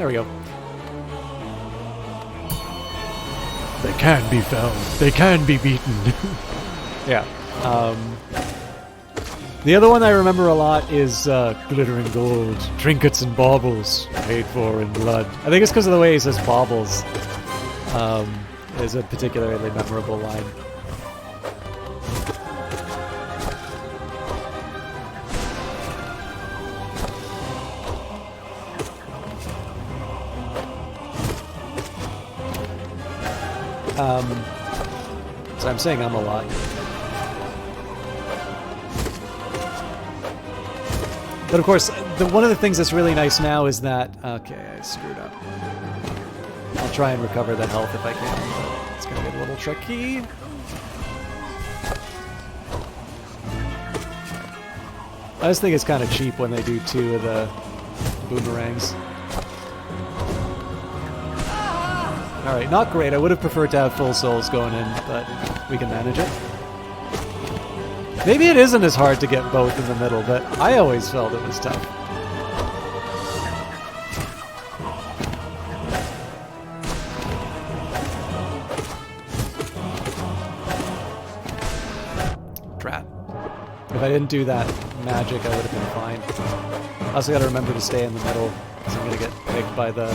There we go. They can be found. They can be beaten. Yeah. The other one I remember a lot is glittering gold, trinkets and baubles, paid for in blood. I think it's because of the way he says baubles. Is a particularly memorable line. So I'm saying I'm a lot. But of course, one of the things that's really nice now is that... Okay, I screwed up. I'll try and recover the health if I can, but it's going to get a little tricky. I just think it's kind of cheap when they do 2 of the boomerangs. Alright, not great. I would have preferred to have full souls going in, but we can manage it. Maybe it isn't as hard to get both in the middle, but I always felt it was tough. Drat. If I didn't do that magic, I would have been fine. I also gotta remember to stay in the middle, because I'm gonna get picked by the...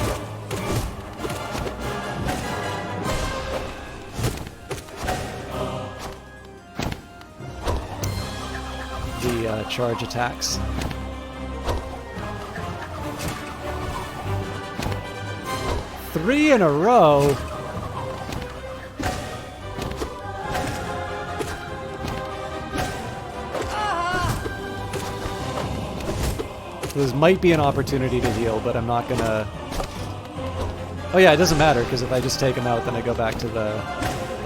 charge attacks. Three in a row? This might be an opportunity to heal, but I'm not gonna... Oh yeah, it doesn't matter, because if I just take him out, then I go back to the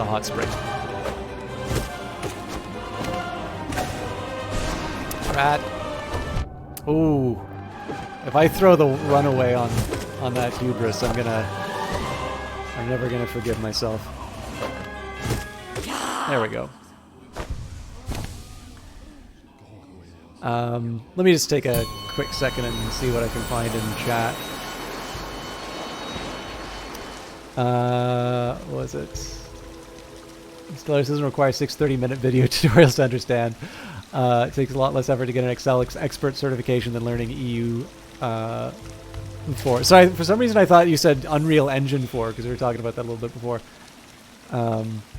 hot spring. Rat. Ooh. If I throw the runaway on that hubris, I'm never gonna forgive myself. There we go. Let me just take a quick second and see what I can find in chat. What was it? Stellaris doesn't require 6 30-minute video tutorials to understand. It takes a lot less effort to get an Excel expert certification than learning EU 4. Sorry, for some reason I thought you said Unreal Engine 4, because we were talking about that a little bit before.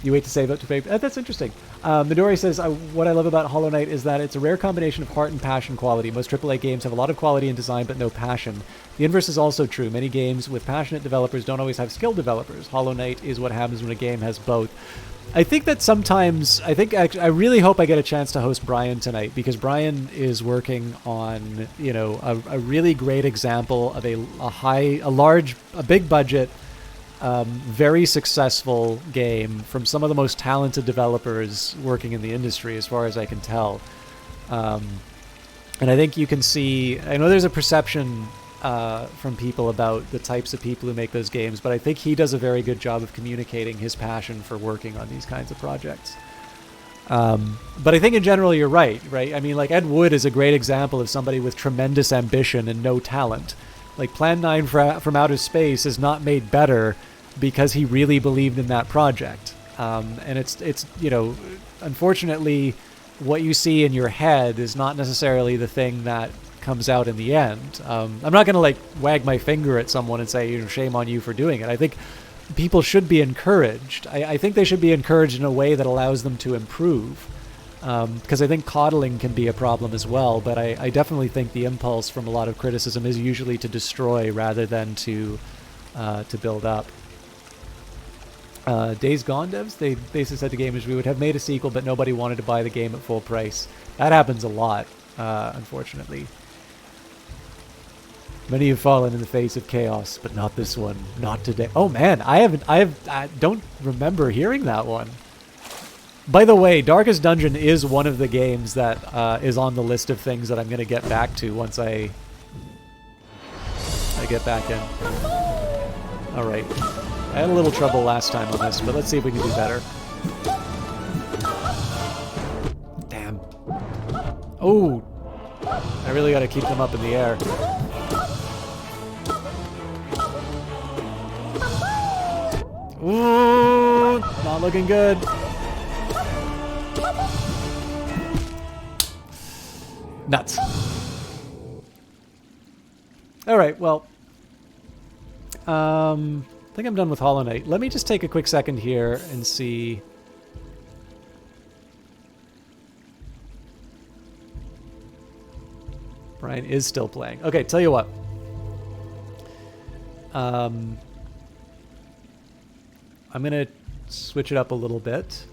You wait to save up to pay. That's interesting. Midori says, what I love about Hollow Knight is that it's a rare combination of heart and passion quality. Most AAA games have a lot of quality in design, but no passion. The inverse is also true. Many games with passionate developers don't always have skilled developers. Hollow Knight is what happens when a game has both. I think that sometimes, I really hope I get a chance to host Brian tonight, because Brian is working on, a really great example of a big budget, very successful game from some of the most talented developers working in the industry, as far as I can tell. And I think you can see, I know there's a perception from people about the types of people who make those games, but I think he does a very good job of communicating his passion for working on these kinds of projects. But I think in general you're right? I mean, like, Ed Wood is a great example of somebody with tremendous ambition and no talent. Like, Plan 9 from Outer Space is not made better because he really believed in that project. And it's unfortunately, what you see in your head is not necessarily the thing that comes out in the end. I'm not going to, like, wag my finger at someone and say, shame on you for doing it. I think people should be encouraged. I think they should be encouraged in a way that allows them to improve. Because I think coddling can be a problem as well, but I definitely think the impulse from a lot of criticism is usually to destroy rather than to build up. Days Gone devs, they basically said to gamers, we would have made a sequel, but nobody wanted to buy the game at full price. That happens a lot, unfortunately. Many have fallen in the face of chaos, but not this one. Not today. Oh man, I don't remember hearing that one. By the way, Darkest Dungeon is one of the games that is on the list of things that I'm going to get back to once I get back in. Alright. I had a little trouble last time on this, but let's see if we can do better. Damn. Oh! I really got to keep them up in the air. Ooh, not looking good. Nuts. All right, well, I think I'm done with Hollow Knight. Let me just take a quick second here and see. Brian is still playing. Okay, tell you what. I'm going to switch it up a little bit.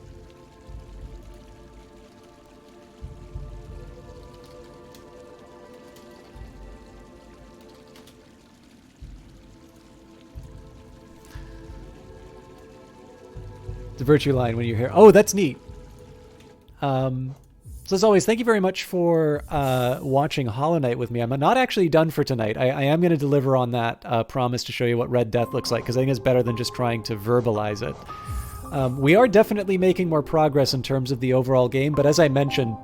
The virtue line when you're here. Oh, that's neat. So as always, thank you very much for watching Hollow Knight with me. I'm not actually done for tonight. I am going to deliver on that promise to show you what Red Death looks like, because I think it's better than just trying to verbalize it. We are definitely making more progress in terms of the overall game, but as I mentioned,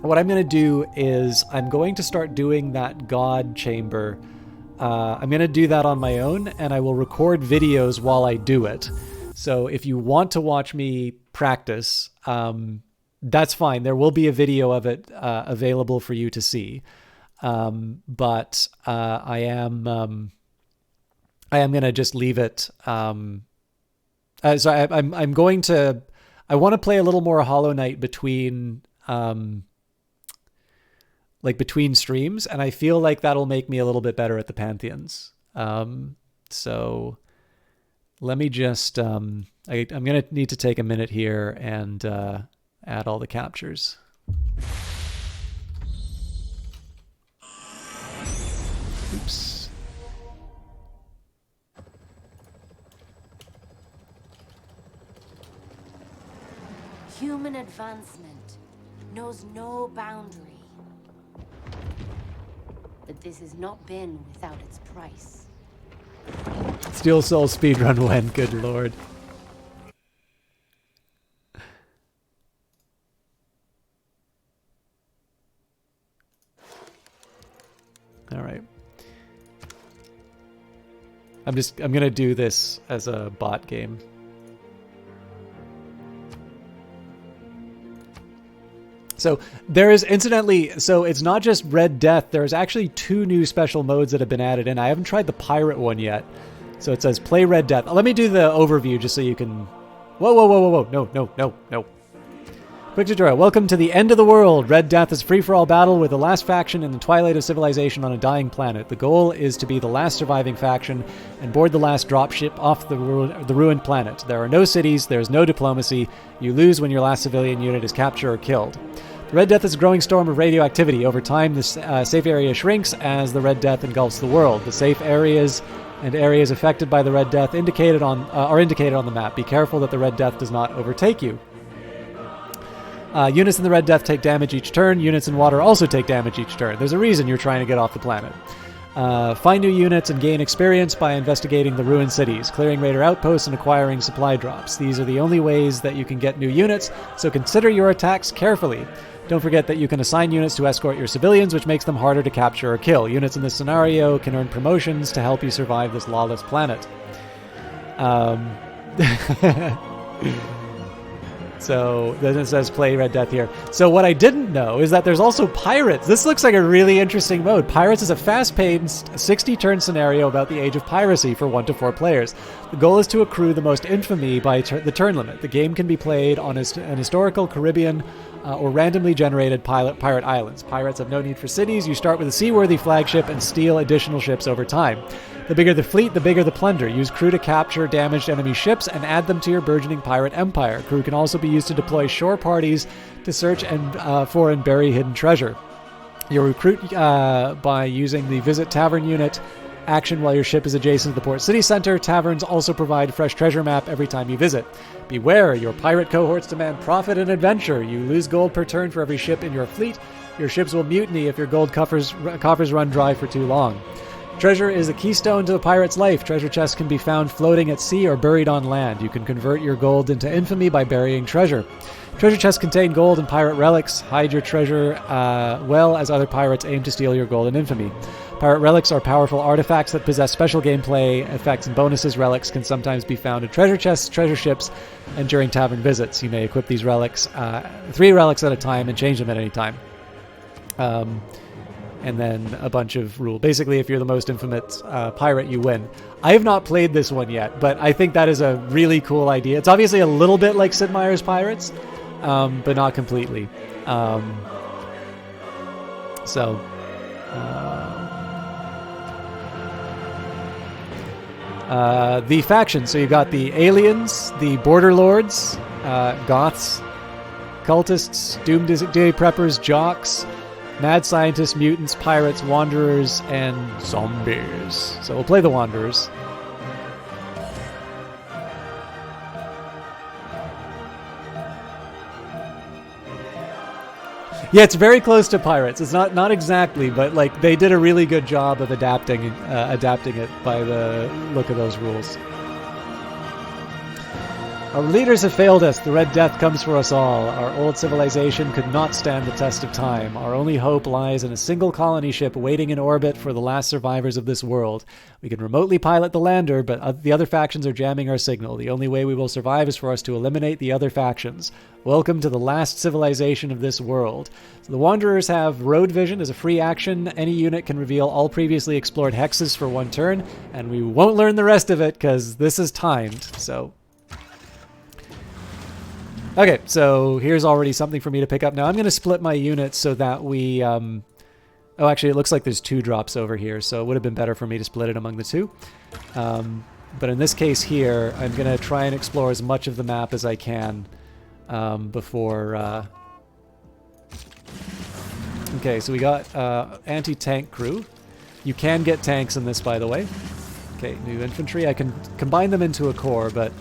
what I'm going to do is I'm going to start doing that God Chamber. I'm going to do that on my own, and I will record videos while I do it. So if you want to watch me practice, that's fine. There will be a video of it available for you to see. But I am going to just leave it. So I'm going to, I want to play a little more Hollow Knight between between streams, and I feel like that'll make me a little bit better at the Pantheons. So let me just, I'm going to need to take a minute here and add all the captures. Oops. Human advancement knows no boundary. But this has not been without its price. Steel Soul speedrun when, good lord. All right. I'm going to do this as a bot game. So there is, incidentally, so it's not just Red Death. There's actually 2 new special modes that have been added in. I haven't tried the pirate one yet. So it says play Red Death. Let me do the overview just so you can... Whoa. No. Quick tutorial. Welcome to the end of the world. Red Death is a free-for-all battle with the last faction in the twilight of civilization on a dying planet. The goal is to be the last surviving faction and board the last dropship off the ruined planet. There are no cities. There is no diplomacy. You lose when your last civilian unit is captured or killed. The Red Death is a growing storm of radioactivity. Over time, the safe area shrinks as the Red Death engulfs the world. The safe areas and areas affected by the Red Death are indicated on the map. Be careful that the Red Death does not overtake you. Units in the Red Death take damage each turn. Units in water also take damage each turn. There's a reason you're trying to get off the planet. Find new units and gain experience by investigating the ruined cities, clearing raider outposts, and acquiring supply drops. These are the only ways that you can get new units, so consider your attacks carefully. Don't forget that you can assign units to escort your civilians, which makes them harder to capture or kill. Units in this scenario can earn promotions to help you survive this lawless planet. So then it says play Red Death here. So what I didn't know is that there's also Pirates. This looks like a really interesting mode. Pirates is a fast-paced 60-turn scenario about the age of piracy for 1 to 4 players. The goal is to accrue the most infamy by the turn limit. The game can be played on an historical, Caribbean, or randomly generated pirate islands. Pirates have no need for cities. You start with a seaworthy flagship and steal additional ships over time. The bigger the fleet, the bigger the plunder. Use crew to capture damaged enemy ships and add them to your burgeoning pirate empire. Crew can also be used to deploy shore parties to search for and bury hidden treasure. You'll recruit by using the Visit Tavern unit action while your ship is adjacent to the port city center. Taverns also provide fresh treasure map every time you visit. Beware, your pirate cohorts demand profit and adventure. You lose gold per turn for every ship in your fleet. Your ships will mutiny if your gold coffers run dry for too long. Treasure is a keystone to the pirate's life. Treasure chests can be found floating at sea or buried on land. You can convert your gold into infamy by burying treasure. Treasure chests contain gold and pirate relics. Hide your treasure well as other pirates aim to steal your gold and infamy. Pirate relics are powerful artifacts that possess special gameplay effects and bonuses. Relics can sometimes be found in treasure chests, treasure ships, and during tavern visits. You may equip these relics, 3 relics at a time, and change them at any time. And then a bunch of rules. Basically, if you're the most infamous pirate, you win. I have not played this one yet, but I think that is a really cool idea. It's obviously a little bit like Sid Meier's Pirates, but not completely. The factions. So you got the aliens, the border lords, goths, cultists, doomsday preppers, jocks, mad scientists, mutants, pirates, wanderers, and zombies. So we'll play the wanderers. Yeah, it's very close to pirates. It's not exactly, but like they did a really good job of adapting it by the look of those rules. Our leaders have failed us. The Red Death comes for us all. Our old civilization could not stand the test of time. Our only hope lies in a single colony ship waiting in orbit for the last survivors of this world. We can remotely pilot the lander, but the other factions are jamming our signal. The only way we will survive is for us to eliminate the other factions. Welcome to the last civilization of this world. So the Wanderers have Road Vision as a free action. Any unit can reveal all previously explored hexes for 1 turn, and we won't learn the rest of it because this is timed, so... Okay, so here's already something for me to pick up. Now I'm going to split my units so that we... Oh, actually, it looks like there's 2 drops over here, so it would have been better for me to split it among the 2. But in this case here, I'm going to try and explore as much of the map as I can before... Okay, so we got anti-tank crew. You can get tanks in this, by the way. Okay, new infantry. I can combine them into a corps, but...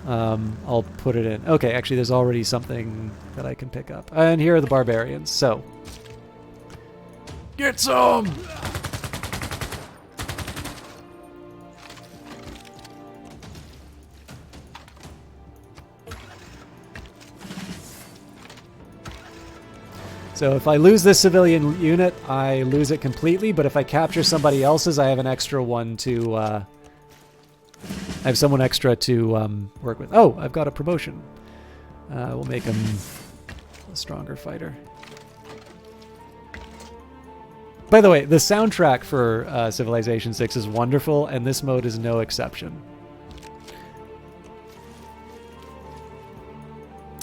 I'll put it in. Okay, actually there's already something that I can pick up. And here are the barbarians, so... Get some! So if I lose this civilian unit, I lose it completely, but if I capture somebody else's, I have an extra one to... I have someone extra to work with. Oh, I've got a promotion. We'll make him a stronger fighter. By the way, the soundtrack for Civilization 6 is wonderful, and this mode is no exception.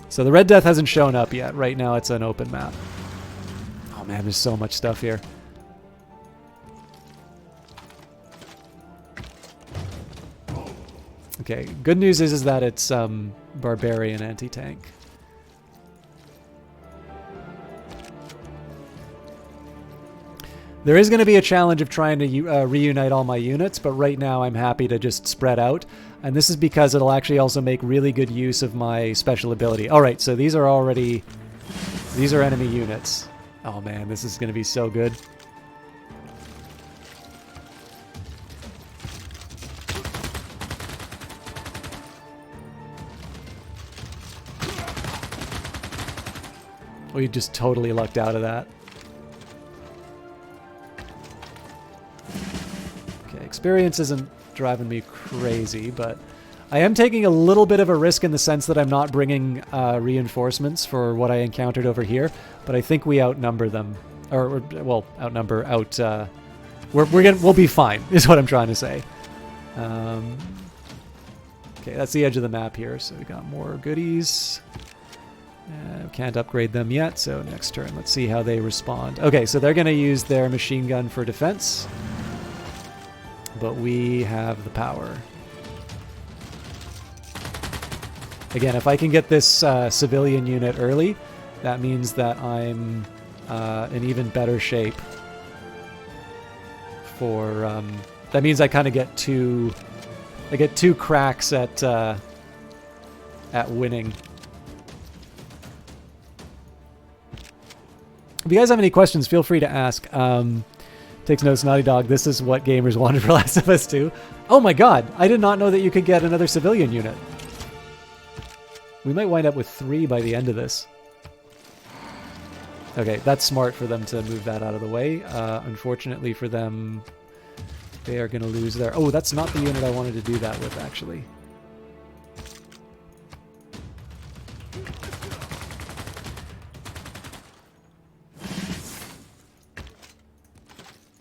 So the Red Death hasn't shown up yet. Right now it's an open map. Oh man, there's so much stuff here. Okay, good news is that it's barbarian anti-tank. There is going to be a challenge of trying to reunite all my units, but right now I'm happy to just spread out. And this is because it'll actually also make really good use of my special ability. Alright, so these are already... These are enemy units. Oh man, this is going to be so good. We just totally lucked out of that. Okay, experience isn't driving me crazy, but I am taking a little bit of a risk in the sense that I'm not bringing reinforcements for what I encountered over here, but I think we outnumber them. Or well, we'll be fine, is what I'm trying to say. Okay, that's the edge of the map here, so we got more goodies. Can't upgrade them yet, so next turn. Let's see how they respond. Okay, so they're going to use their machine gun for defense. But we have the power. Again, if I can get this civilian unit early, that means that I'm in even better shape for... that means I kind of get two... I get 2 cracks at winning. If you guys have any questions, feel free to ask. Takes notes, Naughty Dog. This is what gamers wanted for Last of Us 2. Oh my god, I did not know that you could get another civilian unit. We might wind up with 3 by the end of this. Okay, that's smart for them to move that out of the way. Unfortunately for them, they are going to lose their... Oh, that's not the unit I wanted to do that with, actually.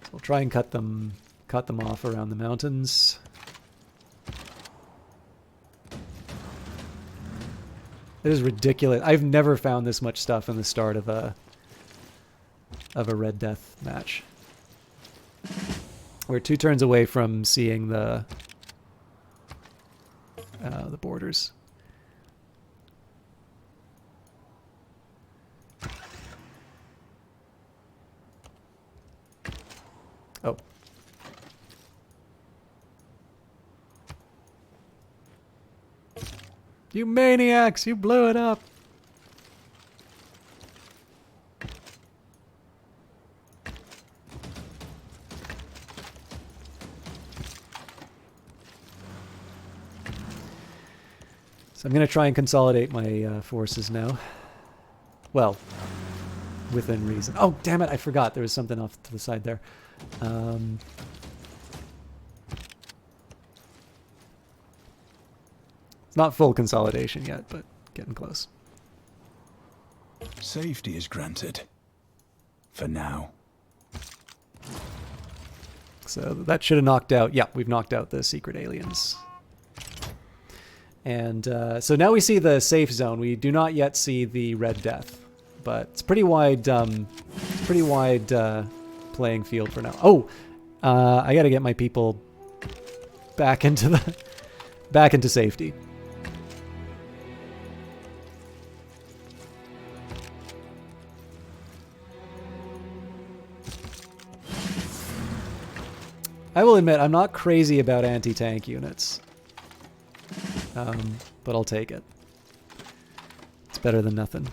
So we'll try and cut them off around the mountains. It is ridiculous. I've never found this much stuff in the start of a Red Death match. We're 2 turns away from seeing the borders. Oh. You maniacs! You blew it up! So I'm going to try and consolidate my forces now. Well, within reason. Oh, damn it, I forgot. There was something off to the side there. It's not full consolidation yet, but getting close. Safety is granted. For now. So that should have knocked out... Yeah, we've knocked out the secret aliens. And so now we see the safe zone. We do not yet see the Red Death, but it's pretty wide. Playing field for now. Oh, I got to get my people back into safety. I will admit I'm not crazy about anti-tank units. But I'll take it. It's better than nothing.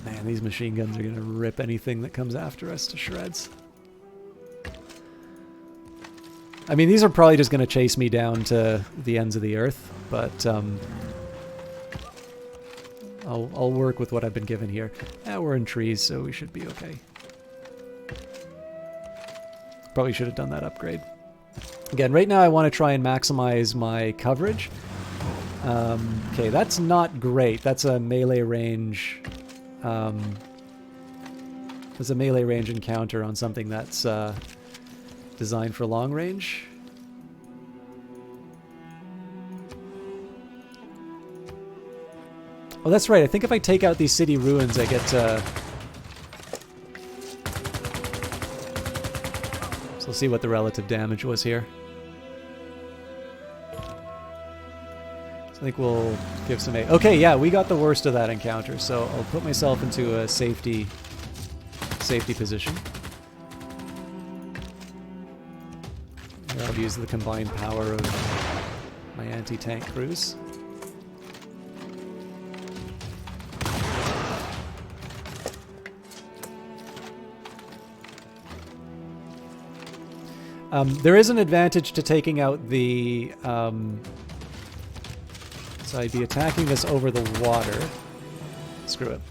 Man, these machine guns are going to rip anything that comes after us to shreds. I mean, these are probably just going to chase me down to the ends of the earth, but I'll work with what I've been given here. We're in trees, so we should be okay. Probably should have done that upgrade. Again, right now I want to try and maximize my coverage. Okay, that's not great. That's a melee range. There's a melee range encounter on something that's designed for long range. Oh, that's right. I think if I take out these city ruins, I get to... So we'll see what the relative damage was here. So I think we'll give some... Okay, yeah, we got the worst of that encounter, so I'll put myself into a safety position. And I'll use the combined power of my anti-tank crews. There is an advantage to taking out the... so I'd be attacking this over the water. Screw it.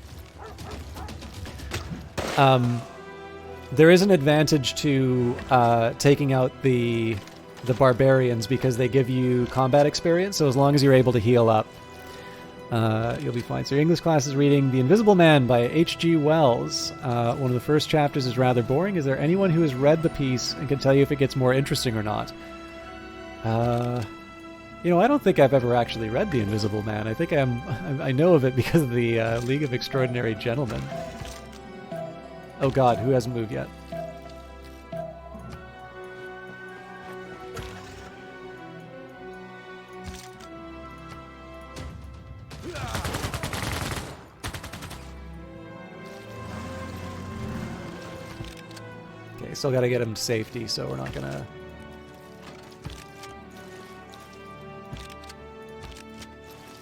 There is an advantage to taking out the barbarians because they give you combat experience, so as long as you're able to heal up, you'll be fine. So your English class is reading The Invisible Man by H.G. Wells. One of the first chapters is rather boring. Is there anyone who has read the piece and can tell you if it gets more interesting or not? You know, I don't think I've ever actually read The Invisible Man. I think I know of it because of the League of Extraordinary Gentlemen. Oh god, who hasn't moved yet? Okay, still gotta get him to safety, so we're not gonna...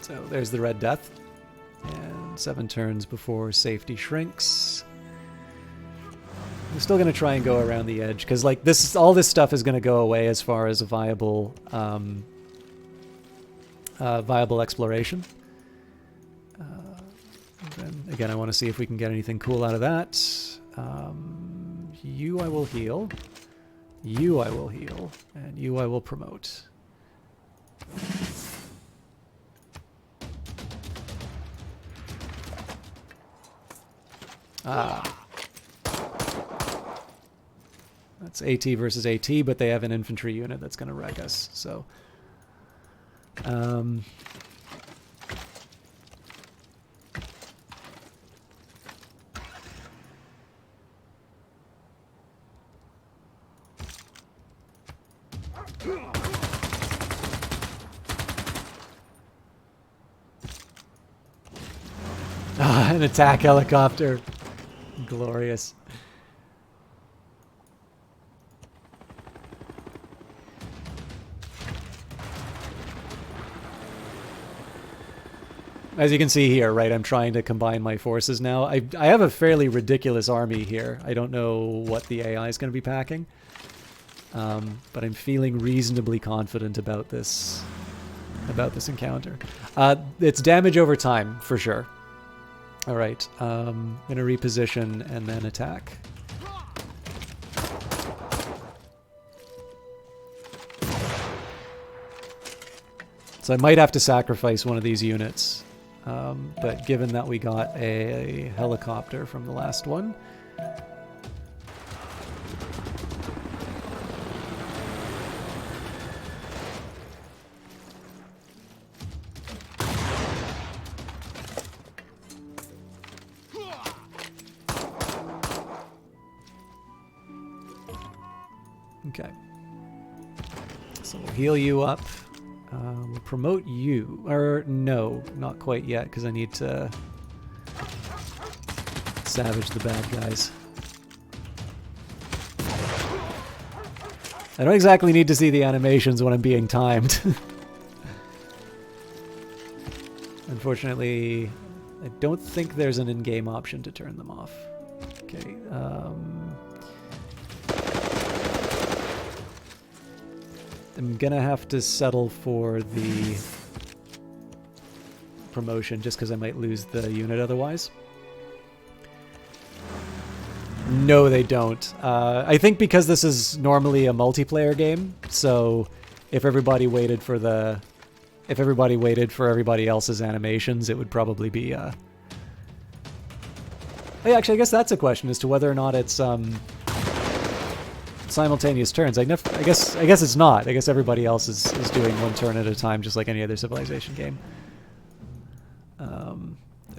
So there's the Red Death. And 7 turns before safety shrinks. I'm still going to try and go around the edge, because like all this stuff is going to go away as far as a viable viable exploration. Then again, I want to see if we can get anything cool out of that. You I will heal. You I will heal. And you I will promote. Ah. That's AT versus AT, but they have an infantry unit that's going to wreck us, so... an attack helicopter. Glorious. As you can see here, right, I'm trying to combine my forces now. I have a fairly ridiculous army here. I don't know what the AI is going to be packing. But I'm feeling reasonably confident about this encounter. It's damage over time, for sure. All right, I'm going to reposition and then attack. So I might have to sacrifice one of these units. But given that we got a helicopter from the last one... Okay. So we'll heal you up. We'll promote you. Or, no, not quite yet, because I need to savage the bad guys. I don't exactly need to see the animations when I'm being timed. Unfortunately, I don't think there's an in-game option to turn them off. Okay, I'm gonna have to settle for the promotion just because I might lose the unit otherwise. No, they don't. I think because this is normally a multiplayer game, so if everybody waited for everybody else's animations, it would probably be Hey, actually, I guess that's a question as to whether or not it's simultaneous turns. I guess it's not. I guess everybody else is doing one turn at a time, just like any other Civilization game.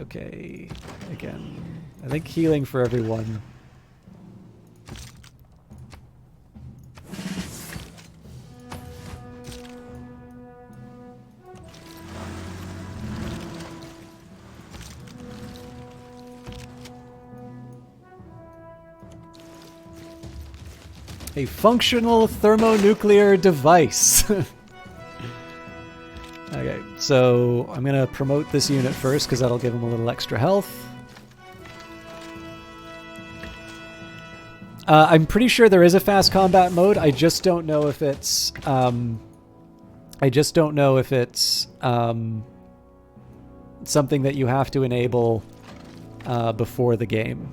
Okay, again, I think healing for everyone. A functional thermonuclear device. Okay, so I'm going to promote this unit first because that'll give him a little extra health. I'm pretty sure there is a fast combat mode. I just don't know if it's something that you have to enable before the game.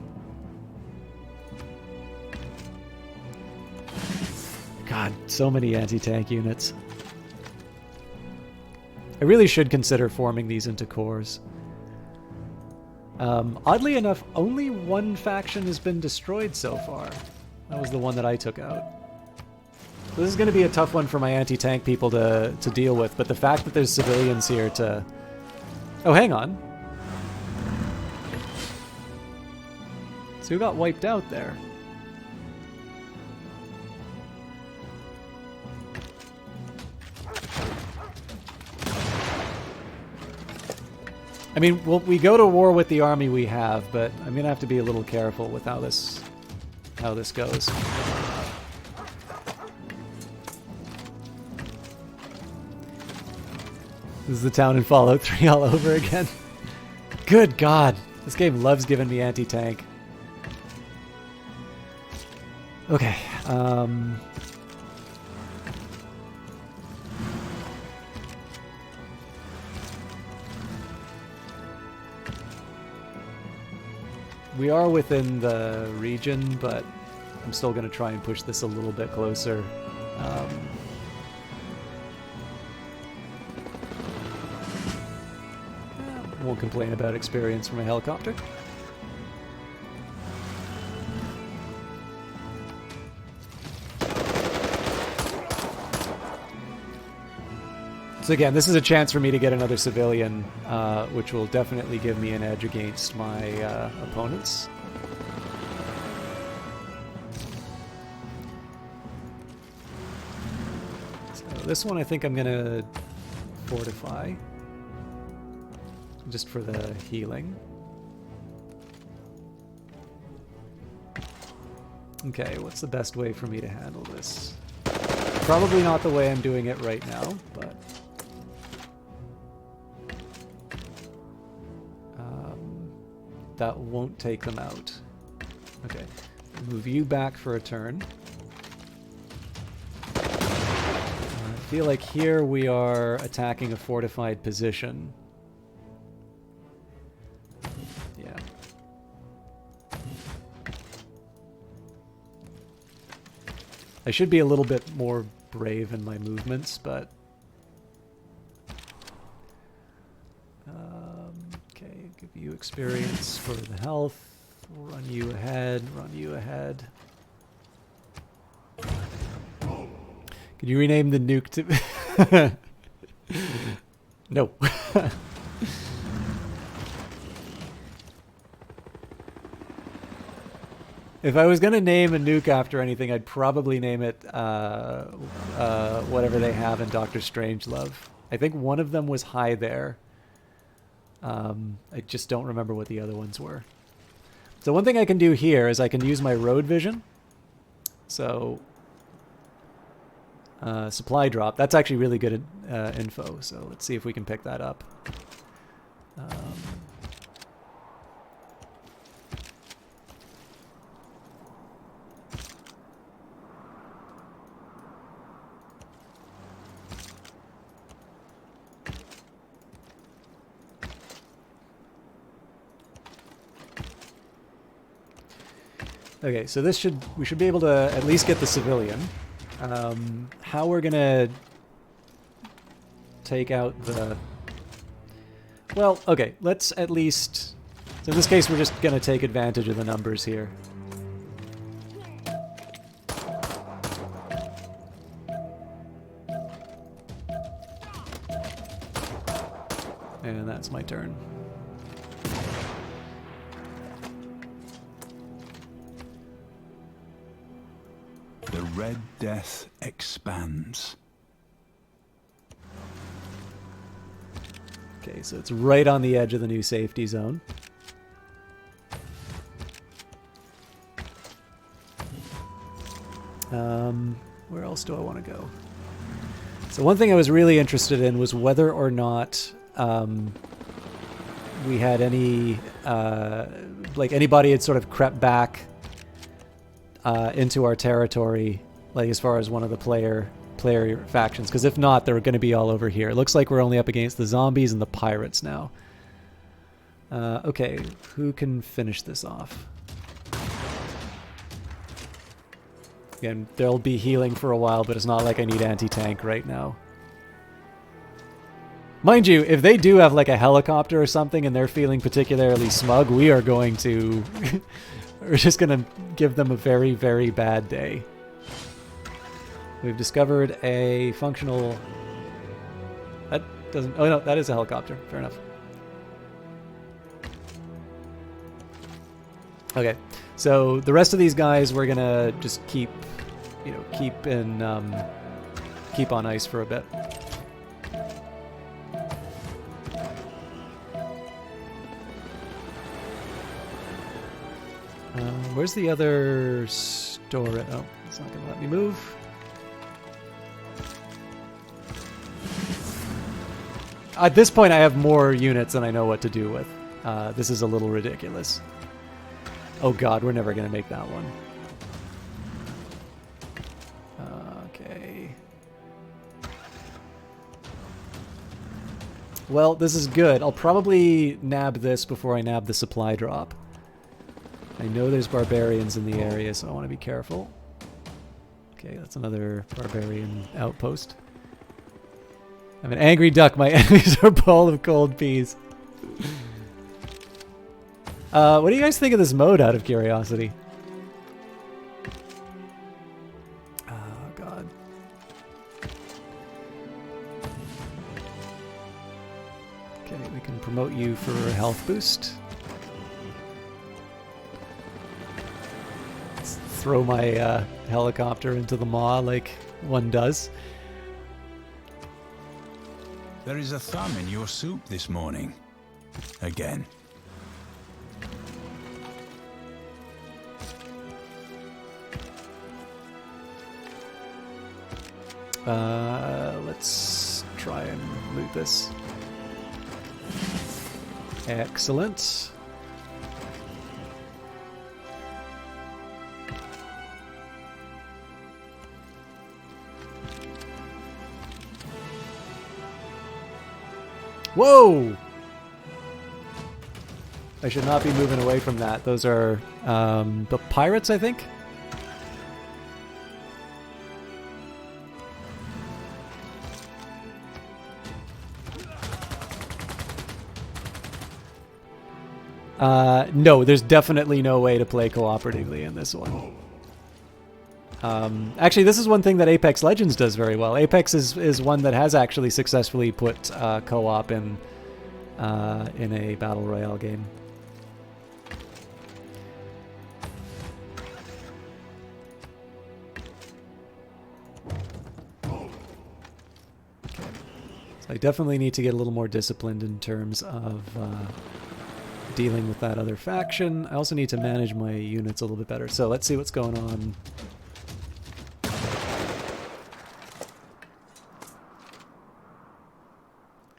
God, so many anti-tank units. I really should consider forming these into cores. Oddly enough, only one faction has been destroyed so far. That was the one that I took out. So this is going to be a tough one for my anti-tank people to deal with, but the fact that there's civilians here to... Oh, hang on. So who got wiped out there? I mean, we go to war with the army we have, but I'm gonna have to be a little careful with how this goes. This is the town in Fallout 3 all over again. Good God, this game loves giving me anti-tank. Okay. We are within the region, but I'm still going to try and push this a little bit closer. Won't complain about experience from a helicopter. So again, this is a chance for me to get another civilian, which will definitely give me an edge against my opponents. So this one I think I'm going to fortify, just for the healing. Okay, what's the best way for me to handle this? Probably not the way I'm doing it right now, but... that won't take them out. Okay, move you back for a turn. I feel like here we are attacking a fortified position. Yeah. I should be a little bit more brave in my movements, but... okay, give you experience for the health. Run you ahead, run you ahead. Could you rename the nuke to... No. If I was going to name a nuke after anything, I'd probably name it whatever they have in Doctor Strangelove. I think one of them was Hi There. I just don't remember what the other ones were. So one thing I can do here is I can use my road vision. So supply drop. That's actually really good info. So let's see if we can pick that up. Okay, so we should be able to at least get the civilian. How we're gonna take out the... Well, okay, let's at least... So in this case, we're just gonna take advantage of the numbers here. And that's my turn. The Red Death expands. Okay, so it's right on the edge of the new safety zone. Where else do I want to go? So one thing I was really interested in was whether or not we had any, like anybody had sort of crept back into our territory, like as far as one of the player factions, because if not, they're going to be all over here. It looks like we're only up against the zombies and the pirates now. Okay, who can finish this off? Again, there'll be healing for a while, but it's not like I need anti-tank right now. Mind you, if they do have like a helicopter or something and they're feeling particularly smug, we are going to... we're just going to give them a very, very bad day. We've discovered a functional... That doesn't... Oh no, that is a helicopter. Fair enough. Okay, so the rest of these guys we're going to just keep, you know, keep on ice for a bit. Where's the other store? Oh, it's not going to let me move. At this point, I have more units than I know what to do with. This is a little ridiculous. Oh god, we're never going to make that one. Well, this is good. I'll probably nab this before I nab the supply drop. I know there's barbarians in the area, so I want to be careful. Okay, that's another barbarian outpost. I'm an angry duck. My enemies are a bowl of cold peas. What do you guys think of this mode, out of curiosity? Oh, God. Okay, we can promote you for a health boost. Let's throw my helicopter into the maw like one does. There is a thumb in your soup this morning. Again. Let's try and loot this. Excellent. Whoa! I should not be moving away from that. Those are the pirates, I think? No, there's definitely no way to play cooperatively in this one. Actually, this is one thing that Apex Legends does very well. Apex is one that has actually successfully put co-op in a battle royale game. Okay. So I definitely need to get a little more disciplined in terms of dealing with that other faction. I also need to manage my units a little bit better. So let's see what's going on.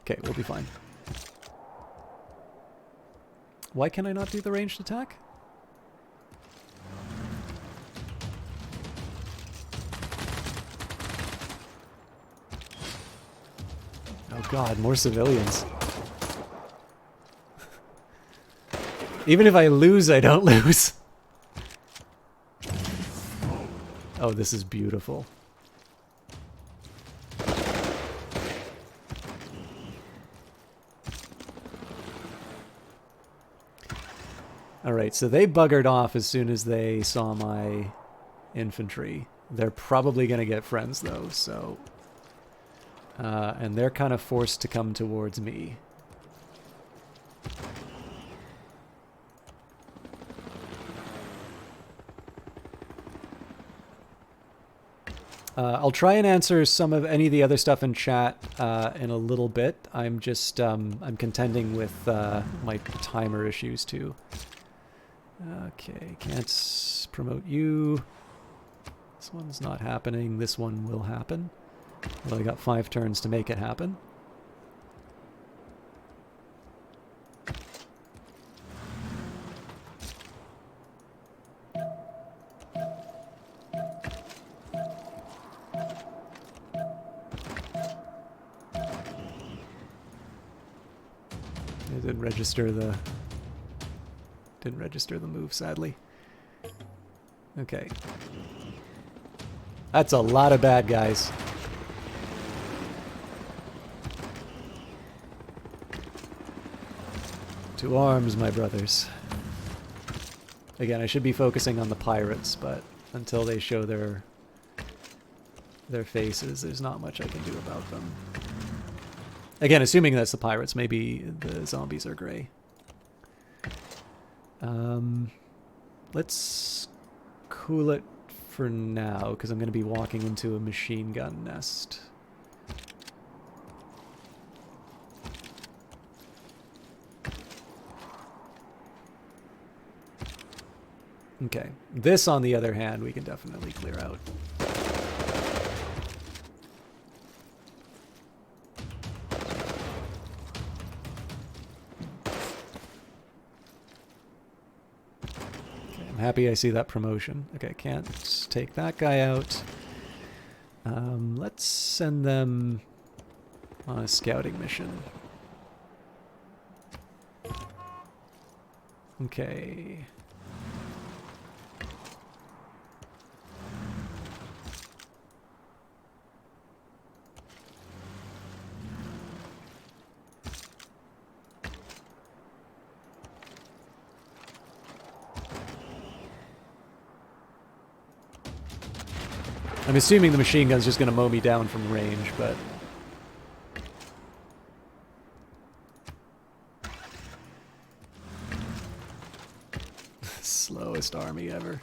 Okay, we'll be fine. Why can I not do the ranged attack? Oh God, more civilians. Even if I lose, I don't lose. Oh, this is beautiful. Alright, so they buggered off as soon as they saw my infantry. They're probably going to get friends, though, so... and they're kind of forced to come towards me. I'll try and answer some of any of the other stuff in chat in a little bit. I'm just I'm contending with my timer issues too. Okay, can't promote you. This one's not happening. This one will happen. Well, I got 5 turns to make it happen. Didn't register the move, sadly. Okay. That's a lot of bad guys. To arms, my brothers. Again, I should be focusing on the pirates, but until they show their faces, there's not much I can do about them. Again, assuming that's the pirates, maybe the zombies are gray. Let's cool it for now, because I'm going to be walking into a machine gun nest. Okay. This, on the other hand, we can definitely clear out. Happy I see that promotion. Okay, can't take that guy out. Let's send them on a scouting mission. Okay. I'm assuming the machine gun's just going to mow me down from range, but... Slowest army ever.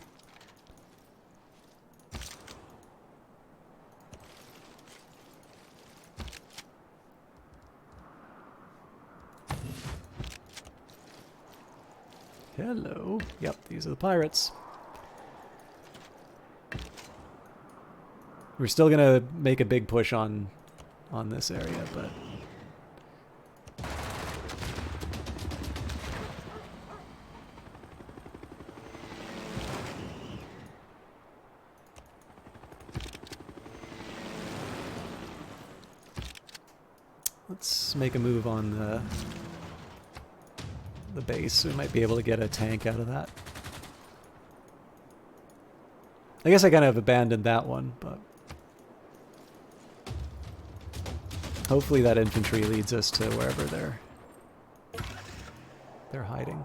Hello. Yep, these are the pirates. We're still gonna make a big push on this area, but let's make a move on the base. We might be able to get a tank out of that. I guess I kind of abandoned that one, but hopefully that infantry leads us to wherever they're hiding.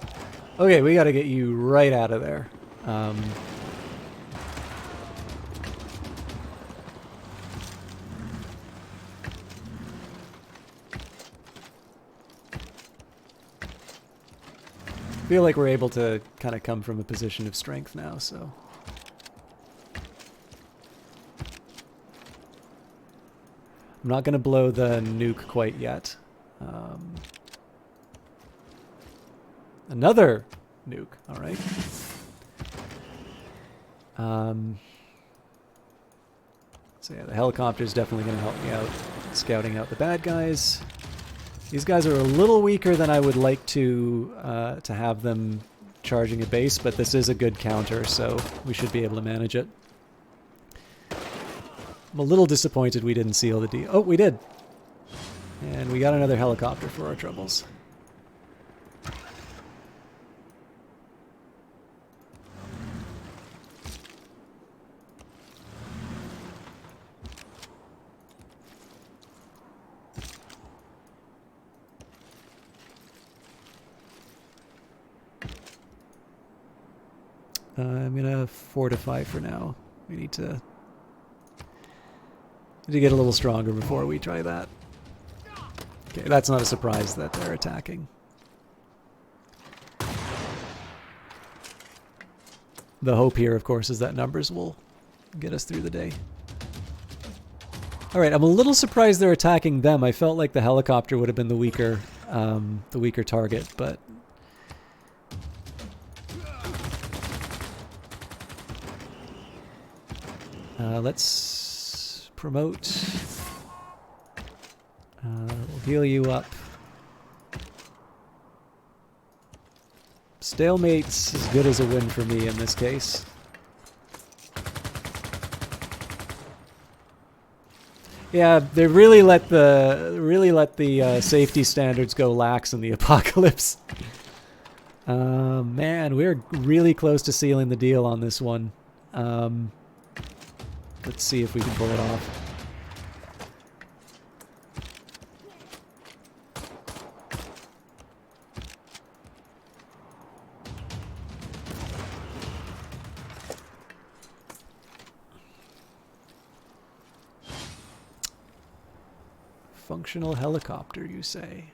Okay, we got to get you right out of there. I feel like we're able to kind of come from a position of strength now, so... I'm not going to blow the nuke quite yet. Another nuke, alright. So yeah, the helicopter's definitely going to help me out scouting out the bad guys. These guys are a little weaker than I would like to have them charging a base, but this is a good counter, so we should be able to manage it. I'm a little disappointed we didn't seal the deal. Oh, we did! And we got another helicopter for our troubles. I'm gonna fortify for now. We need to get a little stronger before we try that. Okay, that's not a surprise that they're attacking. The hope here, of course, is that numbers will get us through the day. Alright, I'm a little surprised they're attacking them. I felt like the helicopter would have been the weaker target, but... let's promote. We'll heal you up. Stalemate's as good as a win for me in this case. Yeah, they really let the safety standards go lax in the apocalypse. Man, we're really close to sealing the deal on this one. Let's see if we can pull it off. Functional helicopter, you say?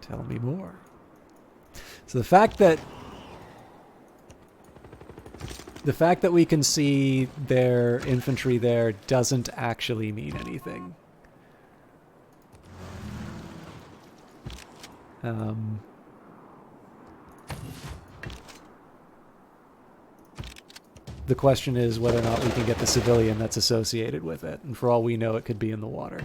Tell me more. So the fact that we can see their infantry there doesn't actually mean anything. The question is whether or not we can get the civilian that's associated with it, and for all we know, it could be in the water.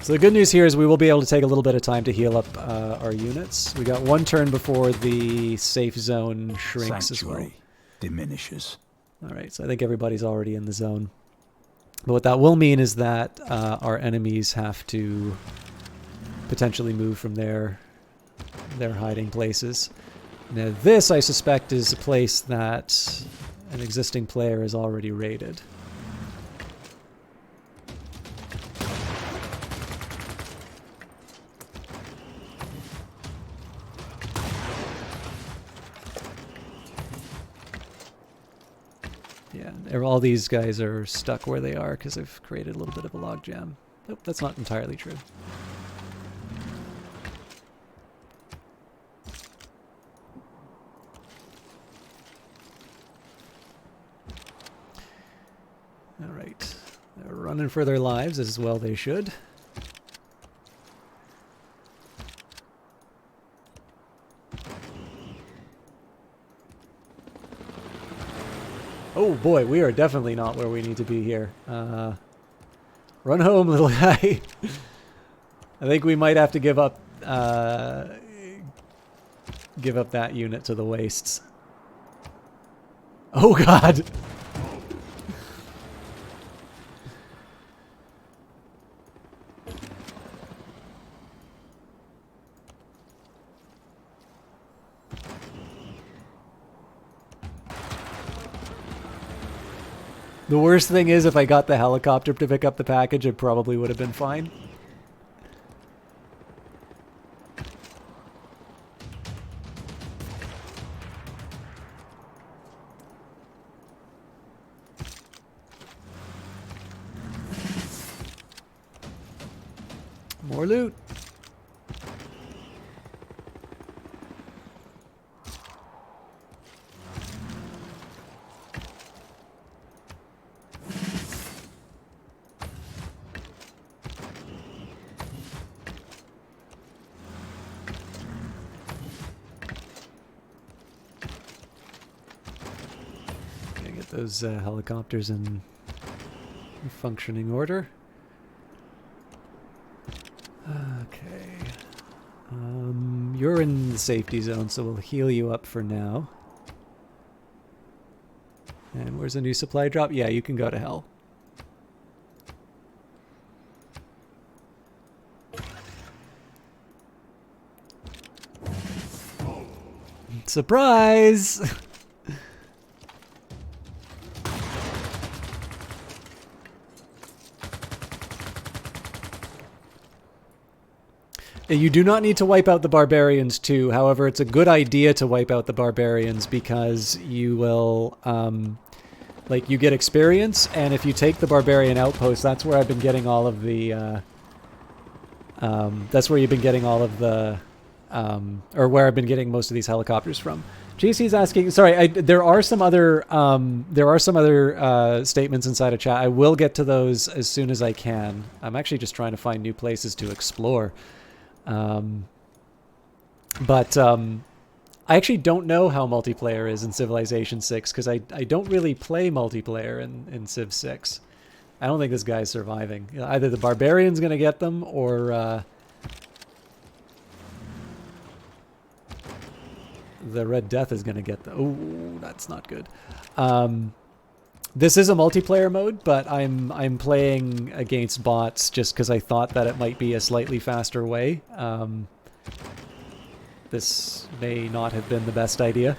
So the good news here is we will be able to take a little bit of time to heal up our units. We got 1 turn before the safe zone shrinks as well. Sanctuary diminishes. All right, so I think everybody's already in the zone. But what that will mean is that our enemies have to potentially move from their hiding places. Now this, I suspect, is a place that an existing player has already raided. Yeah, all these guys are stuck where they are because they've created a little bit of a logjam. Nope, that's not entirely true. Alright, they're running for their lives as well they should. Oh boy, we are definitely not where we need to be here. Run home, little guy. I think we might have to give up that unit to the wastes. Oh god! The worst thing is if I got the helicopter to pick up the package, it probably would have been fine. More loot. Those helicopters in functioning order. Okay. You're in the safety zone, so we'll heal you up for now. And where's the new supply drop? Yeah, you can go to hell. Surprise! You do not need to wipe out the barbarians too. However, it's a good idea to wipe out the barbarians because you will, like, you get experience, and if you take the barbarian outpost, that's where I've been getting all of the, that's where you've been getting all of the, or where I've been getting most of these helicopters from. GC's asking, sorry, there are some other statements inside of chat. I will get to those as soon as I can. I'm actually just trying to find new places to explore. I actually don't know how multiplayer is in Civilization 6 because I don't really play multiplayer in Civ 6. I don't think this guy's surviving. Either the barbarian's going to get them or the Red Death is going to get them. Oh, that's not good. This is a multiplayer mode, but I'm playing against bots just because I thought that it might be a slightly faster way. This may not have been the best idea.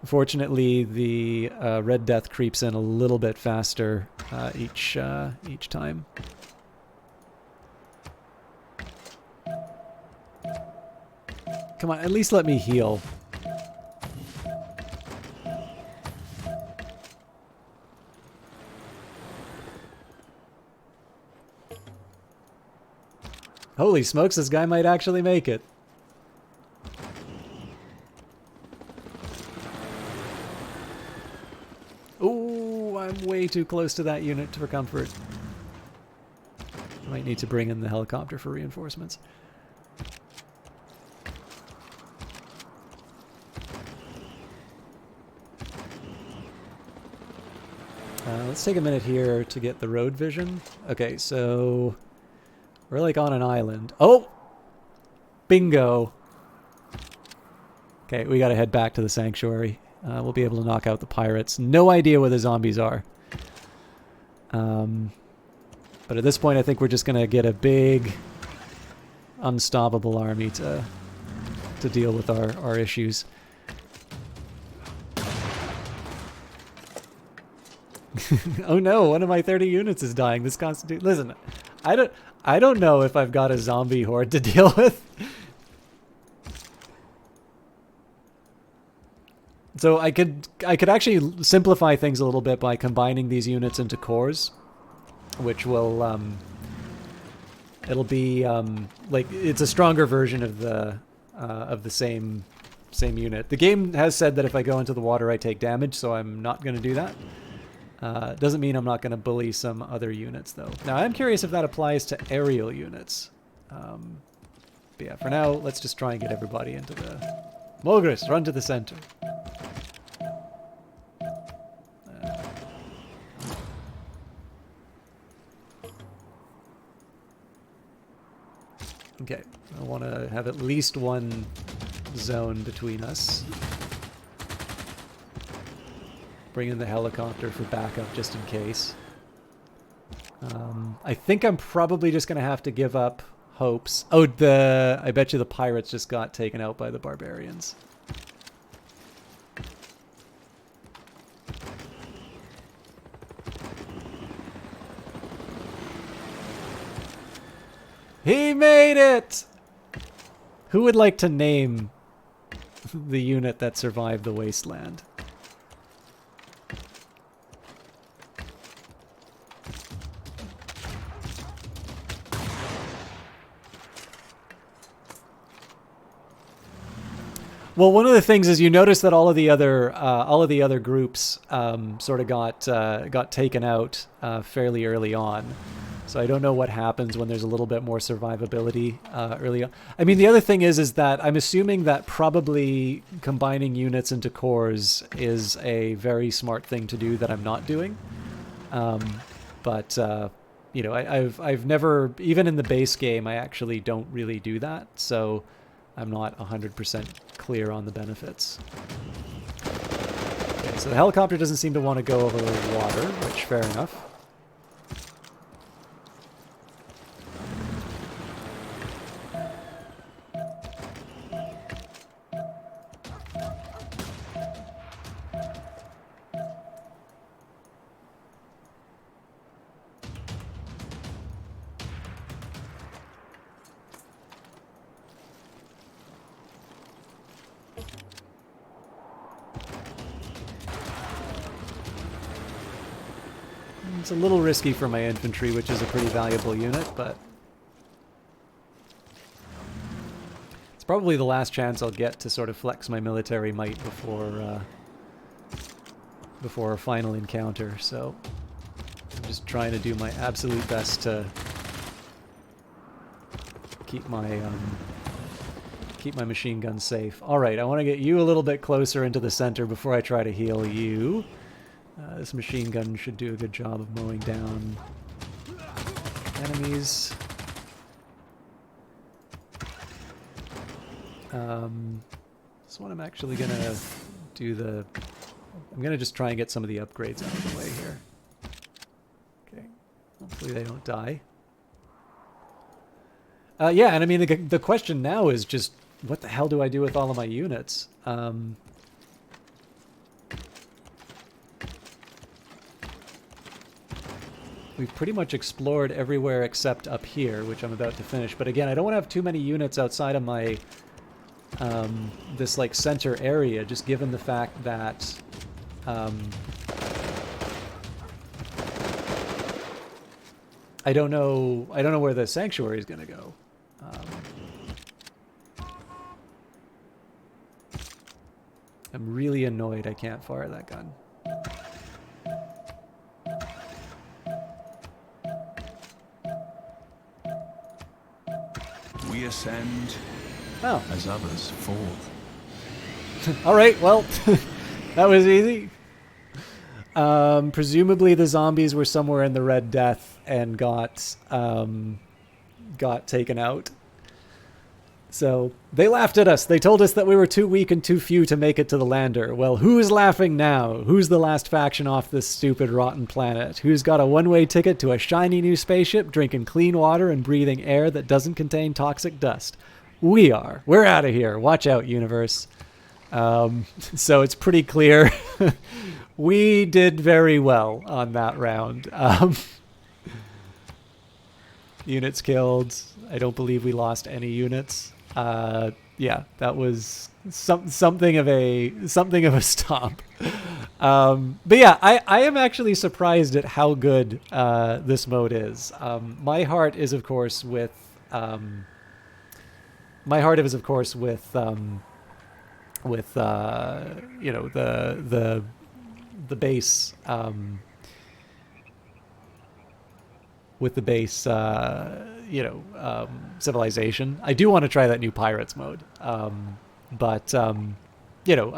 Fortunately, the Red Death creeps in a little bit faster each time. Come on, at least let me heal. Holy smokes, this guy might actually make it. Ooh, I'm way too close to that unit for comfort. I might need to bring in the helicopter for reinforcements. Let's take a minute here to get the road vision. Okay, so We're like on an island. Oh! Bingo! Okay, we gotta head back to the sanctuary. We'll be able to knock out the pirates. No idea where the zombies are. But at this point, I think we're just gonna get a big, unstoppable army to deal with our issues. Oh no, one of my 30 units is dying. This constitutes... Listen, I don't know if I've got a zombie horde to deal with. So I could actually simplify things a little bit by combining these units into cores, which will it'll be like it's a stronger version of the same unit. The game has said that if I go into the water I take damage, so I'm not going to do that. Doesn't mean I'm not going to bully some other units though. Now I'm curious if that applies to aerial units. But yeah, for now let's just try and get everybody into the... Mogris, run to the center. Okay, I want to have at least one zone between us. Bring in the helicopter for backup just in case. I think I'm probably just going to have to give up hopes. Oh, I bet you the pirates just got taken out by the barbarians. He made it! Who would like to name the unit that survived the wasteland? Well, one of the things is you notice that all of the other groups sort of got taken out fairly early on. So I don't know what happens when there's a little bit more survivability early on. I mean, the other thing is that I'm assuming that probably combining units into cores is a very smart thing to do that I'm not doing. But you know, I've never, even in the base game, I actually don't really do that. So I'm not 100% clear on the benefits. Okay, so the helicopter doesn't seem to want to go over water, which fair enough. It's a little risky for my infantry, which is a pretty valuable unit, but it's probably the last chance I'll get to sort of flex my military might before a final encounter, so I'm just trying to do my absolute best to keep my machine gun safe. Alright, I want to get you a little bit closer into the center before I try to heal you. This machine gun should do a good job of mowing down enemies. This one I'm actually going to do the... I'm going to just try and get some of the upgrades out of the way here. Okay. Hopefully they don't die. Yeah, and I mean, the question now is just, what the hell do I do with all of my units? We've pretty much explored everywhere except up here, which I'm about to finish. But again, I don't want to have too many units outside of my this like center area, just given the fact that I don't know where the sanctuary is going to go. I'm really annoyed I can't fire that gun. We ascend as others fall. All right, well, that was easy. Presumably the zombies were somewhere in the Red Death and got got taken out. So they laughed at us. They told us that we were too weak and too few to make it to the lander. Well, who's laughing now? Who's the last faction off this stupid, rotten planet? Who's got a one-way ticket to a shiny new spaceship, drinking clean water and breathing air that doesn't contain toxic dust? We are. We're out of here. Watch out, universe. So it's pretty clear we did very well on that round. Units killed. I don't believe we lost any units. Yeah, that was something of a stomp. But yeah, I am actually surprised at how good this mode is. My heart is of course with you know, the base with the base civilization. I do want to try that new pirates mode. But you know,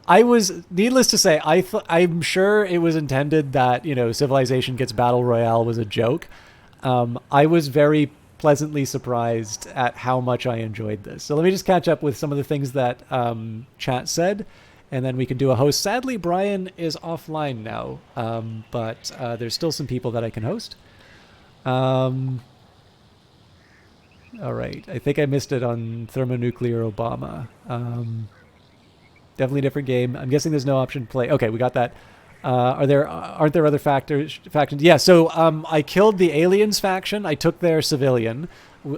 I was, needless to say, I'm sure it was intended that, you know, Civilization gets Battle Royale was a joke. I was very pleasantly surprised at how much I enjoyed this. So let me just catch up with some of the things that chat said, and then we can do a host. Sadly, Brian is offline now, but there's still some people that I can host. All right, I think I missed it on Thermonuclear Obama. Definitely a different game. I'm guessing there's no option to play. Okay, we got that. Aren't there other factions? Yeah, so I killed the aliens faction. I took their civilian.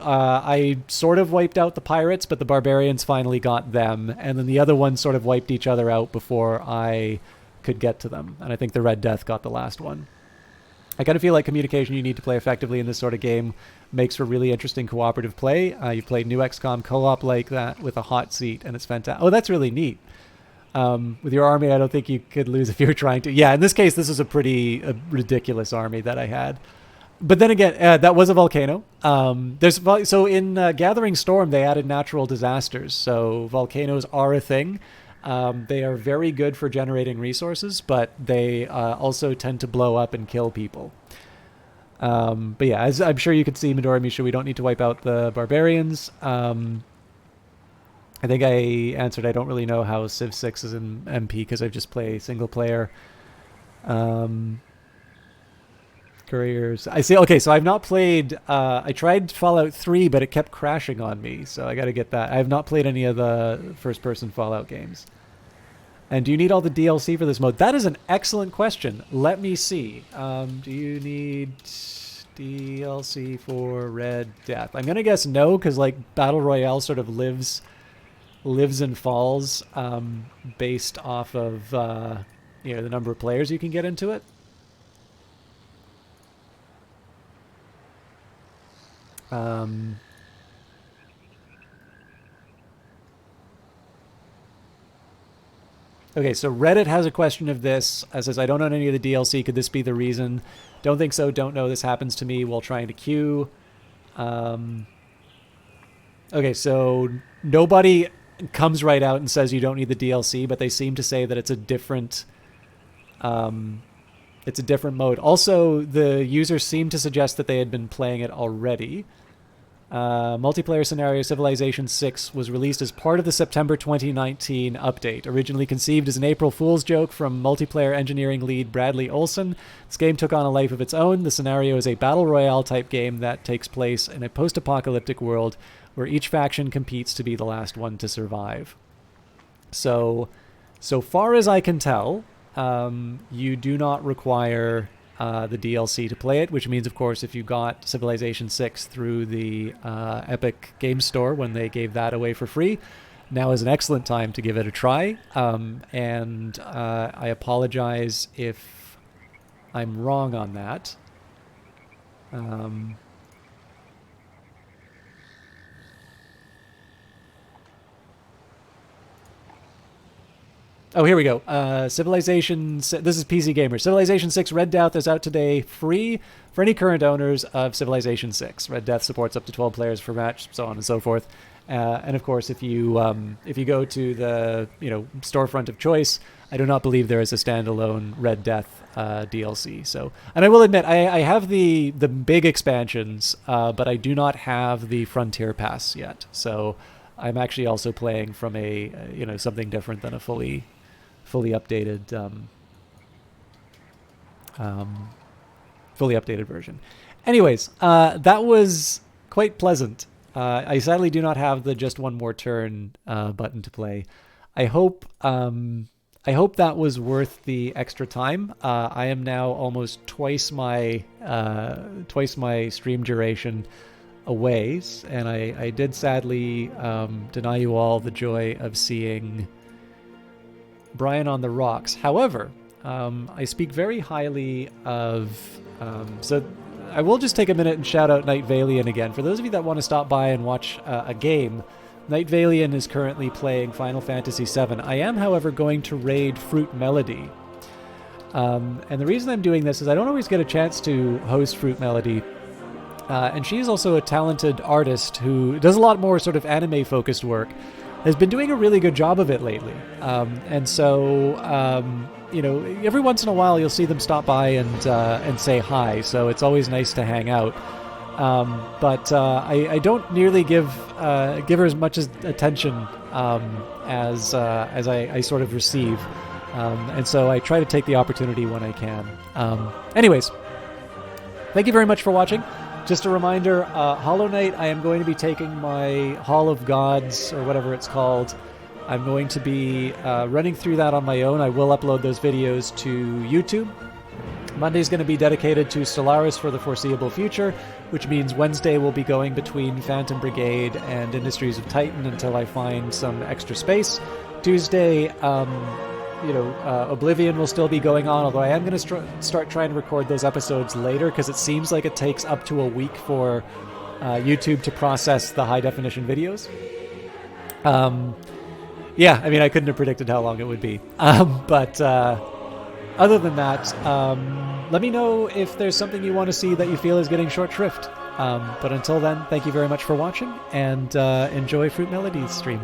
I sort of wiped out the pirates, but the barbarians finally got them. And then the other ones sort of wiped each other out before I could get to them. And I think the Red Death got the last one. I kind of feel like communication you need to play effectively in this sort of game makes for really interesting cooperative play. You played New XCOM co-op like that with a hot seat, and it's fantastic. Oh, that's really neat. With your army, I don't think you could lose if you were trying to. Yeah, in this case, this is a pretty ridiculous army that I had. But then again, that was a volcano. So in Gathering Storm, they added natural disasters. So volcanoes are a thing. They are very good for generating resources, but they also tend to blow up and kill people. But yeah, as I'm sure you could see, Midori Misha, we don't need to wipe out the barbarians. I think I answered I don't really know how Civ 6 is in MP because I just play single player. Couriers. I see. Okay, so I've not played... I tried Fallout 3, but it kept crashing on me, so I got to get that. I have not played any of the first-person Fallout games. And do you need all the DLC for this mode? That is an excellent question. Let me see. Do you need DLC for Red Death? I'm going to guess no, because like Battle Royale sort of lives and falls based off of you know, the number of players you can get into it. Okay, so Reddit has a question of this. It says, I don't own any of the DLC. Could this be the reason? Don't think so. Don't know. This happens to me while trying to queue. Okay, so nobody comes right out and says you don't need the DLC, but they seem to say that it's a different mode. Also, the users seem to suggest that they had been playing it already. Multiplayer scenario Civilization 6 was released as part of the September 2019 update. Originally conceived as an April Fool's joke from multiplayer engineering lead Bradley Olson, this game took on a life of its own. The scenario is a battle royale type game that takes place in a post-apocalyptic world where each faction competes to be the last one to survive. So far as I can tell, you do not require the DLC to play it, which means, of course, if you got Civilization 6 through the Epic Game Store when they gave that away for free, now is an excellent time to give it a try. And I apologize if I'm wrong on that. Oh, here we go. Civilization... This is PC Gamer. Civilization 6 Red Death is out today free for any current owners of Civilization 6. Red Death supports up to 12 players per match, so on and so forth. And of course, if you go to the storefront of choice, I do not believe there is a standalone Red Death DLC. So, and I will admit, I have the big expansions, but I do not have the Frontier Pass yet. So, I'm actually also playing from a something different than a fully updated version. Anyways, that was quite pleasant. I sadly do not have the just one more turn button to play. I hope that was worth the extra time. I am now almost twice my stream duration away, and I did sadly deny you all the joy of seeing Brian on the Rocks. However, I speak very highly of so I will just take a minute and shout out Night Valian again. For those of you that want to stop by and watch a game, Night Valian is currently playing Final Fantasy VII. I am, however, going to raid Fruit Melody. And the reason I'm doing this is I don't always get a chance to host Fruit Melody. And she's also a talented artist who does a lot more sort of anime-focused work. Has been doing a really good job of it lately. And so, every once in a while you'll see them stop by and say hi. So it's always nice to hang out. But I don't nearly give her as much attention as I sort of receive. And so I try to take the opportunity when I can. Anyways, thank you very much for watching. Just a reminder, Hollow Knight, I am going to be taking my Hall of Gods, or whatever it's called. I'm going to be running through that on my own. I will upload those videos to YouTube. Monday's going to be dedicated to Stellaris for the foreseeable future, which means Wednesday will be going between Phantom Brigade and Industries of Titan until I find some extra space. Tuesday, Oblivion will still be going on, although I am going to start trying to record those episodes later because it seems like it takes up to a week for YouTube to process the high-definition videos. Yeah, I mean, I couldn't have predicted how long it would be. But other than that, let me know if there's something you want to see that you feel is getting short shrift. But until then, thank you very much for watching, and enjoy Fruit Melody's stream.